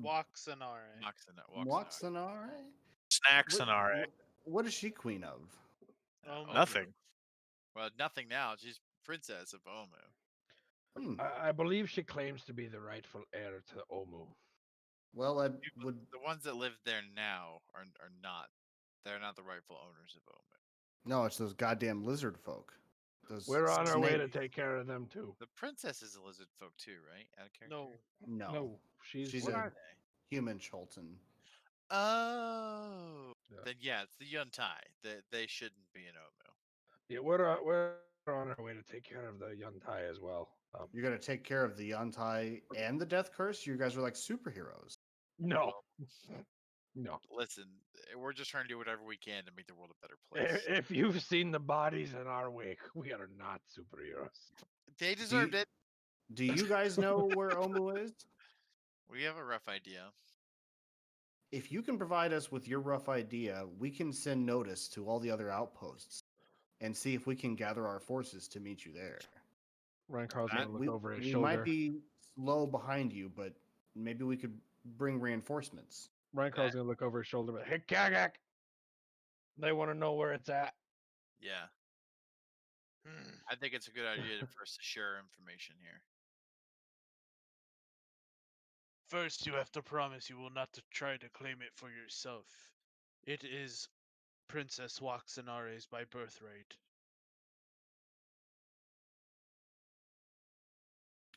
[SPEAKER 8] Waxanare.
[SPEAKER 1] Moxanare?
[SPEAKER 2] Snacks
[SPEAKER 1] What,
[SPEAKER 2] and RA.
[SPEAKER 1] what is she queen of?
[SPEAKER 8] Omu.
[SPEAKER 2] Nothing.
[SPEAKER 4] Well, nothing now. She's princess of Omu.
[SPEAKER 1] Hmm.
[SPEAKER 3] I believe she claims to be the rightful heir to Omu.
[SPEAKER 1] Well, I would.
[SPEAKER 4] The ones that live there now are not. They're not the rightful owners of Omu.
[SPEAKER 1] No, it's those goddamn lizard folk. Those
[SPEAKER 3] We're on our way to
[SPEAKER 1] snake-
[SPEAKER 3] take care of them too.
[SPEAKER 4] The princess is a lizard folk too, right? Out of character.
[SPEAKER 8] No.
[SPEAKER 1] No, she's
[SPEAKER 4] What
[SPEAKER 1] a
[SPEAKER 4] are they?
[SPEAKER 1] human Cholton.
[SPEAKER 4] Oh.
[SPEAKER 3] Yeah.
[SPEAKER 4] Then yeah, it's the Yuntai. They shouldn't be in Omu.
[SPEAKER 3] Yeah, we're on our way to take care of the Yuntai as well.
[SPEAKER 1] You're gonna take care of the Yantai and the Death Curse. You guys are like superheroes.
[SPEAKER 3] No, no.
[SPEAKER 4] Listen, we're just trying to do whatever we can to make the world a better place.
[SPEAKER 3] If you've seen the bodies in our wake, we are not superheroes.
[SPEAKER 4] They deserved it.
[SPEAKER 1] Do you guys know where Omu is?
[SPEAKER 4] We have a rough idea.
[SPEAKER 1] If you can provide us with your rough idea, we can send notice to all the other outposts and see if we can gather our forces to meet you there.
[SPEAKER 3] Ryan-Carl's gonna look
[SPEAKER 1] we,
[SPEAKER 3] over his
[SPEAKER 1] we
[SPEAKER 3] shoulder.
[SPEAKER 1] might be slow behind you, but maybe we could bring reinforcements.
[SPEAKER 3] Ryan-Carl's gonna look over his shoulder, but hey, Kagak! They want to know where it's at.
[SPEAKER 4] Yeah,
[SPEAKER 8] Hmm.
[SPEAKER 4] I think it's a good idea for us to share information here.
[SPEAKER 8] First, you have to promise you will not try to claim it for yourself. It is Princess Waxanare's by birthright.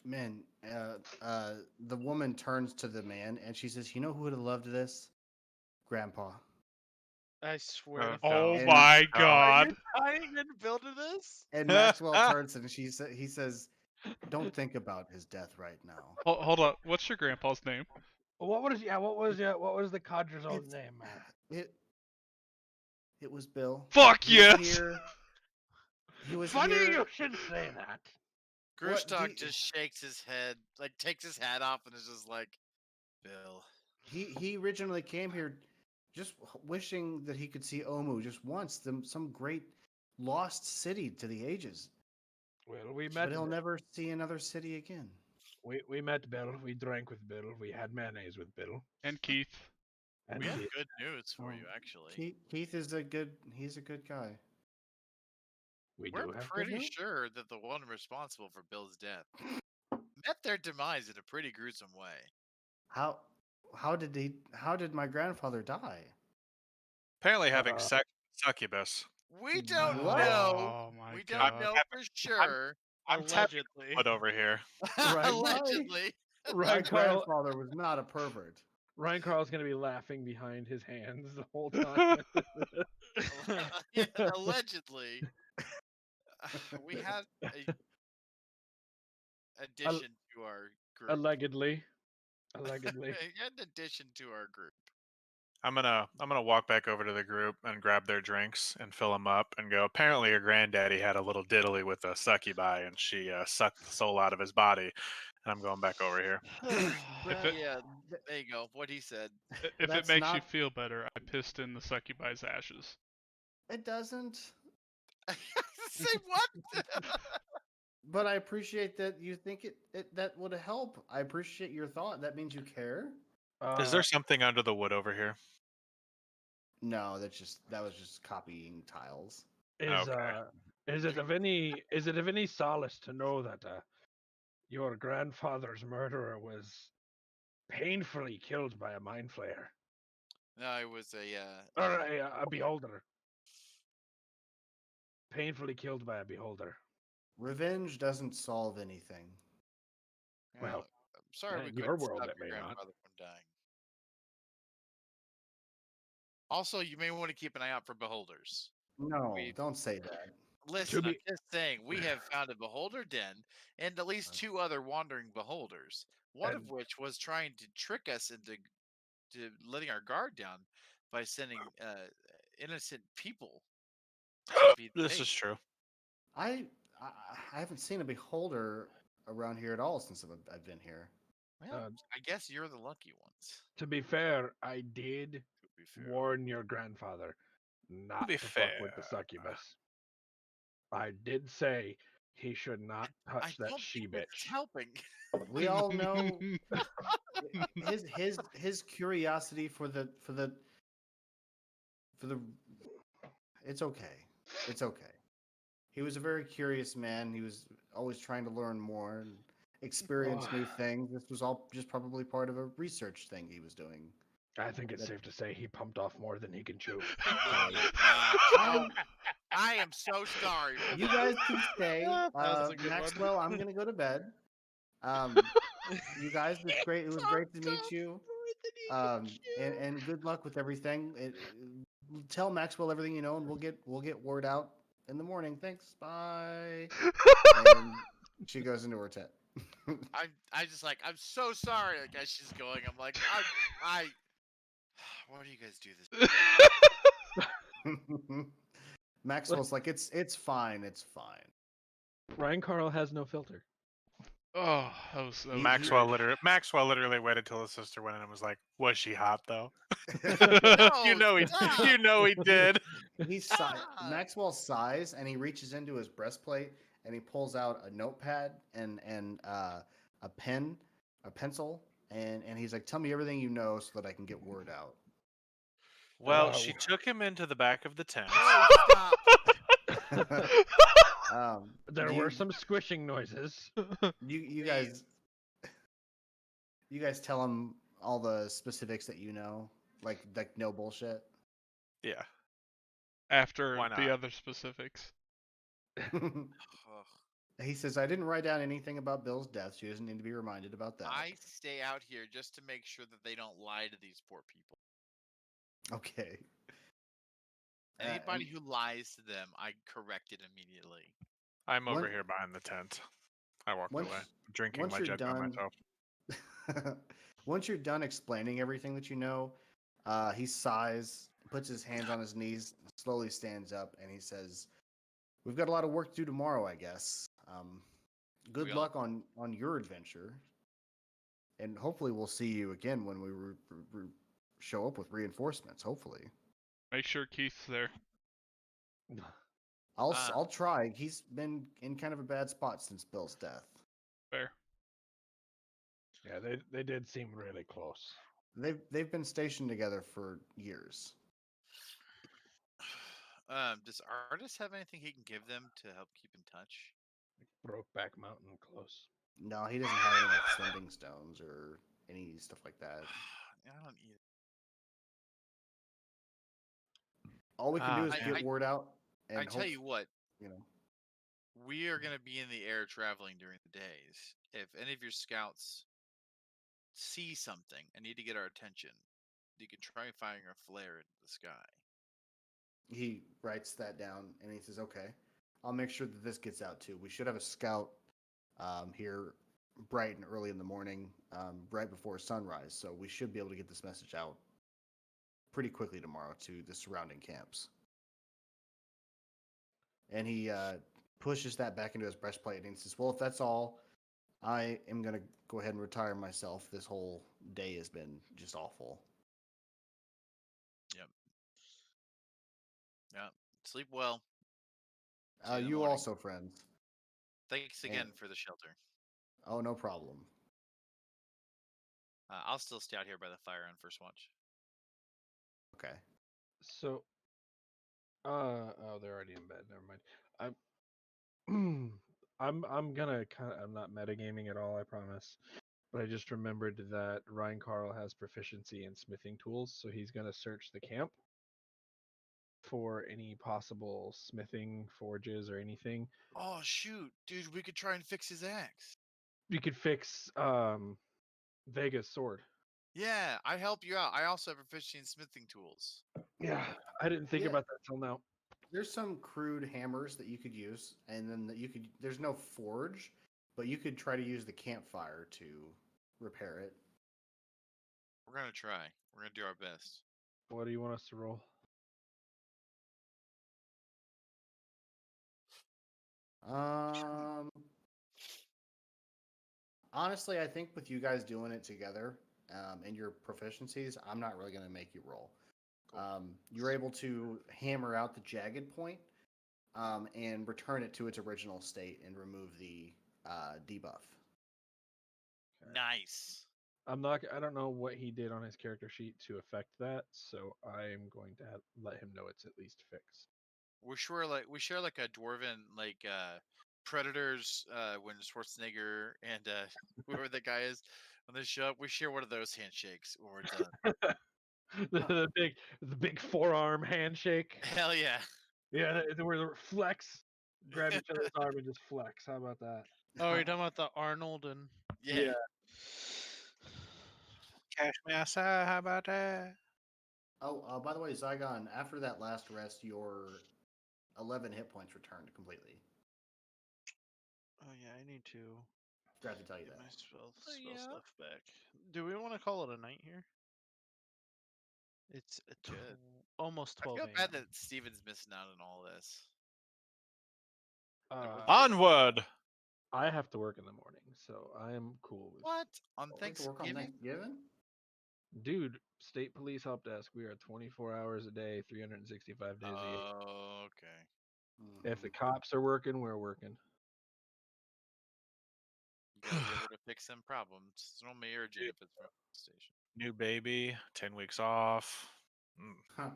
[SPEAKER 1] Man, the woman turns to the man and she says, "You know who would have loved this? Grandpa."
[SPEAKER 8] I swear to
[SPEAKER 5] Oh
[SPEAKER 1] And-
[SPEAKER 5] my
[SPEAKER 2] Oh.
[SPEAKER 5] god.
[SPEAKER 8] I didn't build this.
[SPEAKER 1] And Maxwell turns and he says, "Don't think about his death right now."
[SPEAKER 5] Hold on. What's your grandpa's name?
[SPEAKER 3] What was the codger's old
[SPEAKER 1] It's-
[SPEAKER 3] name, man?
[SPEAKER 1] It was Bill.
[SPEAKER 5] Fuck
[SPEAKER 1] He was
[SPEAKER 5] yes!
[SPEAKER 1] here. He was
[SPEAKER 3] Funny
[SPEAKER 1] here.
[SPEAKER 3] you should say that.
[SPEAKER 1] What do
[SPEAKER 4] Grustok
[SPEAKER 1] you-
[SPEAKER 4] just shakes his head, like takes his hat off, and is just like, "Bill."
[SPEAKER 1] He originally came here just wishing that he could see Omu just once, some great lost city to the ages.
[SPEAKER 3] Well, we
[SPEAKER 1] But
[SPEAKER 3] met.
[SPEAKER 1] he'll never see another city again.
[SPEAKER 3] We met Bill. We drank with Bill. We had mayonnaise with Bill.
[SPEAKER 5] And Keith.
[SPEAKER 3] And
[SPEAKER 4] We have
[SPEAKER 3] he-
[SPEAKER 4] good news for you,
[SPEAKER 1] Oh,
[SPEAKER 4] actually.
[SPEAKER 1] Keith is he's a good guy.
[SPEAKER 3] we
[SPEAKER 4] We're
[SPEAKER 3] do have good
[SPEAKER 4] pretty
[SPEAKER 3] news?
[SPEAKER 4] sure that the one responsible for Bill's death met their demise in a pretty gruesome way.
[SPEAKER 1] How did my grandfather die?
[SPEAKER 2] Apparently having
[SPEAKER 3] Uh,
[SPEAKER 2] sex with succubus.
[SPEAKER 4] We don't
[SPEAKER 1] What?
[SPEAKER 4] know.
[SPEAKER 5] Oh my
[SPEAKER 4] We
[SPEAKER 5] god.
[SPEAKER 4] don't know for sure.
[SPEAKER 2] I'm tapping
[SPEAKER 8] Allegedly.
[SPEAKER 2] foot over here.
[SPEAKER 3] Right.
[SPEAKER 4] Allegedly.
[SPEAKER 1] My
[SPEAKER 3] Ryan Carl,
[SPEAKER 1] grandfather was not a pervert.
[SPEAKER 3] Ryan Carl's gonna be laughing behind his hands the whole time.
[SPEAKER 4] Yeah, allegedly. We had a addition to our group.
[SPEAKER 3] Allegedly. Allegedly.
[SPEAKER 4] An addition to our group.
[SPEAKER 2] I'm gonna walk back over to the group and grab their drinks and fill them up and go. Apparently, your granddaddy had a little diddly with a succubi, and she sucked the soul out of his body. And I'm going back over here.
[SPEAKER 5] If it-
[SPEAKER 4] Yeah, there you go. What he said.
[SPEAKER 5] If it
[SPEAKER 1] That's
[SPEAKER 5] makes you
[SPEAKER 1] not-
[SPEAKER 5] feel better, I pissed in the succubi's ashes.
[SPEAKER 1] It doesn't.
[SPEAKER 4] Say what?
[SPEAKER 1] But I appreciate that you think it that would help. I appreciate your thought. That means you care.
[SPEAKER 2] Is there something under the wood over here?
[SPEAKER 1] No, that was just copying tiles.
[SPEAKER 2] Okay.
[SPEAKER 3] Is it of any solace to know that your grandfather's murderer was painfully killed by a mind flayer
[SPEAKER 4] No, it was a
[SPEAKER 3] or a beholder? Painfully killed by a beholder.
[SPEAKER 1] Revenge doesn't solve anything.
[SPEAKER 3] Well,
[SPEAKER 4] I'm sorry we
[SPEAKER 3] in
[SPEAKER 4] couldn't
[SPEAKER 3] your world,
[SPEAKER 4] stop
[SPEAKER 3] it
[SPEAKER 4] your
[SPEAKER 3] may not.
[SPEAKER 4] grandfather from dying. Also, you may want to keep an eye out for beholders.
[SPEAKER 1] No,
[SPEAKER 4] We-
[SPEAKER 1] don't say that.
[SPEAKER 4] Listen, I'm
[SPEAKER 3] be-
[SPEAKER 4] just saying, we have found a beholder den and at least 2 other wandering beholders. One of
[SPEAKER 3] And-
[SPEAKER 4] which was trying to trick us into letting our guard down by sending innocent people. to be the
[SPEAKER 2] This
[SPEAKER 4] bait.
[SPEAKER 2] is true.
[SPEAKER 1] I haven't seen a beholder around here at all since I've been here.
[SPEAKER 4] Well, I guess you're the lucky ones.
[SPEAKER 3] To be fair, I did
[SPEAKER 4] To be fair.
[SPEAKER 3] warn your grandfather not
[SPEAKER 2] be
[SPEAKER 3] to fuck with the
[SPEAKER 2] fair.
[SPEAKER 3] succubus. I did say He should not
[SPEAKER 4] I
[SPEAKER 3] touch that
[SPEAKER 4] don't
[SPEAKER 3] she
[SPEAKER 4] think this is
[SPEAKER 3] bitch.
[SPEAKER 4] helping.
[SPEAKER 1] We all know his curiosity for the. It's okay. It's okay. He was a very curious man. He was always trying to learn more and experience new things. This was all just probably part of a research thing he was doing.
[SPEAKER 3] I think it's
[SPEAKER 1] That-
[SPEAKER 3] safe to say he pumped off more than he can chew.
[SPEAKER 4] I am so sorry.
[SPEAKER 1] You guys can stay.
[SPEAKER 7] was a good one.
[SPEAKER 1] Maxwell, I'm gonna go to bed. You guys, it's great. It was great to meet you. And good luck with everything. Tell Maxwell everything you know, and we'll get word out in the morning. Thanks. Bye. And she goes into her tent.
[SPEAKER 4] I just like I'm so sorry. Like as she's going, I'm like I. Why do you guys do this?
[SPEAKER 1] Maxwell's like, it's fine. It's fine.
[SPEAKER 3] Ryan Carl has no filter.
[SPEAKER 5] Oh, that was
[SPEAKER 2] Maxwell
[SPEAKER 5] great.
[SPEAKER 2] literally waited till his sister went in and was like, "Was she hot though?"
[SPEAKER 4] No,
[SPEAKER 2] you know he did.
[SPEAKER 1] He Maxwell sighs and he reaches into his breastplate and he pulls out a notepad and a pen, a pencil, and he's like, "Tell me everything you know so that I can get word out."
[SPEAKER 2] Well, she took him into the back of the tent.
[SPEAKER 4] Stop.
[SPEAKER 3] There
[SPEAKER 1] do
[SPEAKER 3] were
[SPEAKER 1] you-
[SPEAKER 3] some squishing noises.
[SPEAKER 1] You guys tell him all the specifics that you know, like no bullshit.
[SPEAKER 2] Yeah.
[SPEAKER 5] After
[SPEAKER 2] Why
[SPEAKER 5] the
[SPEAKER 2] not?
[SPEAKER 5] other specifics.
[SPEAKER 1] He says, "I didn't write down anything about Bill's death. She doesn't need to be reminded about that."
[SPEAKER 4] I stay out here just to make sure that they don't lie to these poor people.
[SPEAKER 1] Okay.
[SPEAKER 4] Anybody who lies to them, I correct it immediately.
[SPEAKER 2] I'm over
[SPEAKER 1] One-
[SPEAKER 2] here behind the tent. I walked
[SPEAKER 1] once-
[SPEAKER 2] away, drinking
[SPEAKER 1] once
[SPEAKER 2] my
[SPEAKER 1] you're
[SPEAKER 2] jet by
[SPEAKER 1] done-
[SPEAKER 2] myself.
[SPEAKER 1] Once you're done explaining everything that you know, he sighs, puts his hands on his knees, slowly stands up, and he says, "We've got a lot of work to do tomorrow, I guess. Good
[SPEAKER 4] We all-
[SPEAKER 1] luck on your adventure, and hopefully we'll see you again when we show up with reinforcements. Hopefully,
[SPEAKER 5] Make sure Keith's there.
[SPEAKER 1] I'll try. He's been in kind of a bad spot since Bill's death.
[SPEAKER 5] Fair.
[SPEAKER 3] Yeah, they did seem really close.
[SPEAKER 1] They've been stationed together for years."
[SPEAKER 4] Does Artist have anything he can give them to help keep in touch?
[SPEAKER 3] Brokeback Mountain close.
[SPEAKER 1] No, he doesn't have any like sending stones or any stuff like that.
[SPEAKER 4] I don't either.
[SPEAKER 1] All we can do is
[SPEAKER 2] Ah,
[SPEAKER 1] get word out. And
[SPEAKER 4] I tell you what,
[SPEAKER 1] you know,
[SPEAKER 4] we are going to be in the air traveling during the days. If any of your scouts see something and need to get our attention, you can try firing a flare into the sky.
[SPEAKER 1] he writes that down and he says, "Okay, I'll make sure that this gets out too. We should have a scout here bright and early in the morning, right before sunrise. So we should be able to get this message out pretty quickly tomorrow to the surrounding camps." And he pushes that back into his breastplate and he says, "Well, if that's all, I am going to go ahead and retire myself. This whole day has been just awful."
[SPEAKER 4] Yeah. Sleep well. See you in the
[SPEAKER 1] You
[SPEAKER 4] morning.
[SPEAKER 1] also, friends.
[SPEAKER 4] Thanks again
[SPEAKER 1] And-
[SPEAKER 4] for the shelter.
[SPEAKER 1] Oh, no problem.
[SPEAKER 4] I'll still stay out here by the fire on first watch.
[SPEAKER 1] Okay.
[SPEAKER 3] So, oh, they're already in bed. Never mind. I'm gonna I'm not metagaming at all, I promise. But I just remembered that Ryan Carl has proficiency in smithing tools, so he's gonna search the camp for any possible smithing forges or anything.
[SPEAKER 4] Oh shoot, dude, we could try and fix his axe.
[SPEAKER 3] You could fix Vega's sword.
[SPEAKER 4] Yeah, I help you out. I also have proficiency in smithing tools.
[SPEAKER 3] Yeah, I didn't think
[SPEAKER 1] Yeah.
[SPEAKER 3] about that till now.
[SPEAKER 1] There's some crude hammers that you could use, and then there's no forge, but you could try to use the campfire to repair it.
[SPEAKER 4] We're gonna try. We're gonna do our best.
[SPEAKER 3] What do you want us to roll?
[SPEAKER 1] Honestly, I think with you guys doing it together, and your proficiencies, I'm not really going to make you roll. You're able to hammer out the jagged point, and return it to its original state and remove the debuff.
[SPEAKER 4] Nice.
[SPEAKER 3] I don't know what he did on his character sheet to affect that, so I'm going to let him know it's at least fixed.
[SPEAKER 4] We share like a dwarven Predators when Schwarzenegger and whoever the guy is when they show up. We share one of those handshakes when we're done.
[SPEAKER 3] the big forearm handshake.
[SPEAKER 4] Hell yeah.
[SPEAKER 3] Yeah, where the flex, grab each other's arm and just flex. How about that?
[SPEAKER 8] Oh, you're talking about the Arnold and
[SPEAKER 4] Yeah.
[SPEAKER 2] Cash me outside. How about that?
[SPEAKER 1] Oh, by the way, Zygon, after that last rest, your 11 hit points returned completely.
[SPEAKER 8] oh yeah, I need to
[SPEAKER 1] Forgot to tell you
[SPEAKER 8] get
[SPEAKER 1] that.
[SPEAKER 8] my spell
[SPEAKER 4] yeah.
[SPEAKER 8] stuff back. Do we want to call it a night here? It's
[SPEAKER 4] Good.
[SPEAKER 8] almost
[SPEAKER 4] I
[SPEAKER 8] 12
[SPEAKER 4] feel
[SPEAKER 8] a.m.
[SPEAKER 4] bad that Steven's missing out on all this.
[SPEAKER 2] Onward.
[SPEAKER 3] I have to work in the morning, so I am cool with.
[SPEAKER 4] What? On
[SPEAKER 1] We have to work on
[SPEAKER 4] Thanksgiving?
[SPEAKER 1] Thanksgiving?
[SPEAKER 3] Dude, state police help desk. We are 24 hours a day, 365 days a year.
[SPEAKER 4] Oh, okay.
[SPEAKER 3] If the
[SPEAKER 1] Mhm.
[SPEAKER 3] cops are working, we're working.
[SPEAKER 4] You gotta be able to fix them problems. It's normally urgent if it's from the station.
[SPEAKER 2] New baby. 10 weeks off.
[SPEAKER 1] Huh.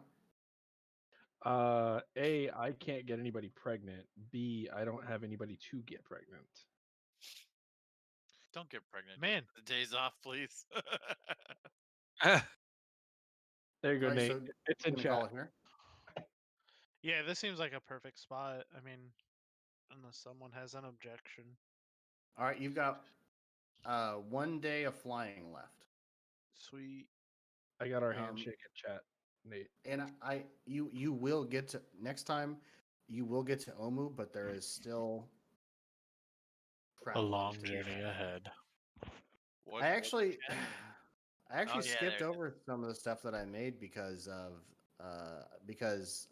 [SPEAKER 3] I can't get anybody pregnant. B, I don't have anybody to get pregnant.
[SPEAKER 4] Don't get pregnant.
[SPEAKER 8] Man.
[SPEAKER 4] Just the days off, please.
[SPEAKER 3] There you go,
[SPEAKER 1] All right,
[SPEAKER 3] Nate.
[SPEAKER 1] so
[SPEAKER 3] It's
[SPEAKER 1] we're
[SPEAKER 3] in
[SPEAKER 1] gonna call
[SPEAKER 3] chat.
[SPEAKER 1] it here.
[SPEAKER 8] Yeah, this seems like a perfect spot. I mean, unless someone has an objection.
[SPEAKER 1] All right, you've got 1 day of flying left.
[SPEAKER 8] Sweet.
[SPEAKER 3] I got our
[SPEAKER 1] Um,
[SPEAKER 3] handshake in chat, Nate.
[SPEAKER 1] And you will get to next time. You will get to Omu, but there is still
[SPEAKER 2] A
[SPEAKER 1] travel
[SPEAKER 2] long
[SPEAKER 1] to be
[SPEAKER 2] journey
[SPEAKER 1] had.
[SPEAKER 2] ahead.
[SPEAKER 4] What?
[SPEAKER 1] I actually,
[SPEAKER 4] chat?
[SPEAKER 1] I actually
[SPEAKER 4] Oh, yeah,
[SPEAKER 1] skipped
[SPEAKER 4] there it is.
[SPEAKER 1] over some of the stuff that I made because of because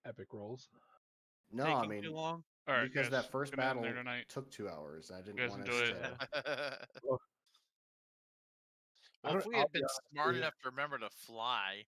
[SPEAKER 3] Epic rolls.
[SPEAKER 1] no,
[SPEAKER 8] Taking
[SPEAKER 1] I mean
[SPEAKER 8] too long.
[SPEAKER 5] All right,
[SPEAKER 1] because
[SPEAKER 5] guys.
[SPEAKER 1] that first
[SPEAKER 5] Good night in
[SPEAKER 1] battle
[SPEAKER 5] there tonight.
[SPEAKER 1] took 2 hours. I didn't
[SPEAKER 5] guys
[SPEAKER 1] want
[SPEAKER 5] enjoy
[SPEAKER 1] us
[SPEAKER 5] it.
[SPEAKER 1] to.
[SPEAKER 4] Well, if we
[SPEAKER 3] I'll
[SPEAKER 4] had
[SPEAKER 3] be
[SPEAKER 4] been
[SPEAKER 3] honest
[SPEAKER 4] smart
[SPEAKER 3] with you.
[SPEAKER 4] enough to remember to fly,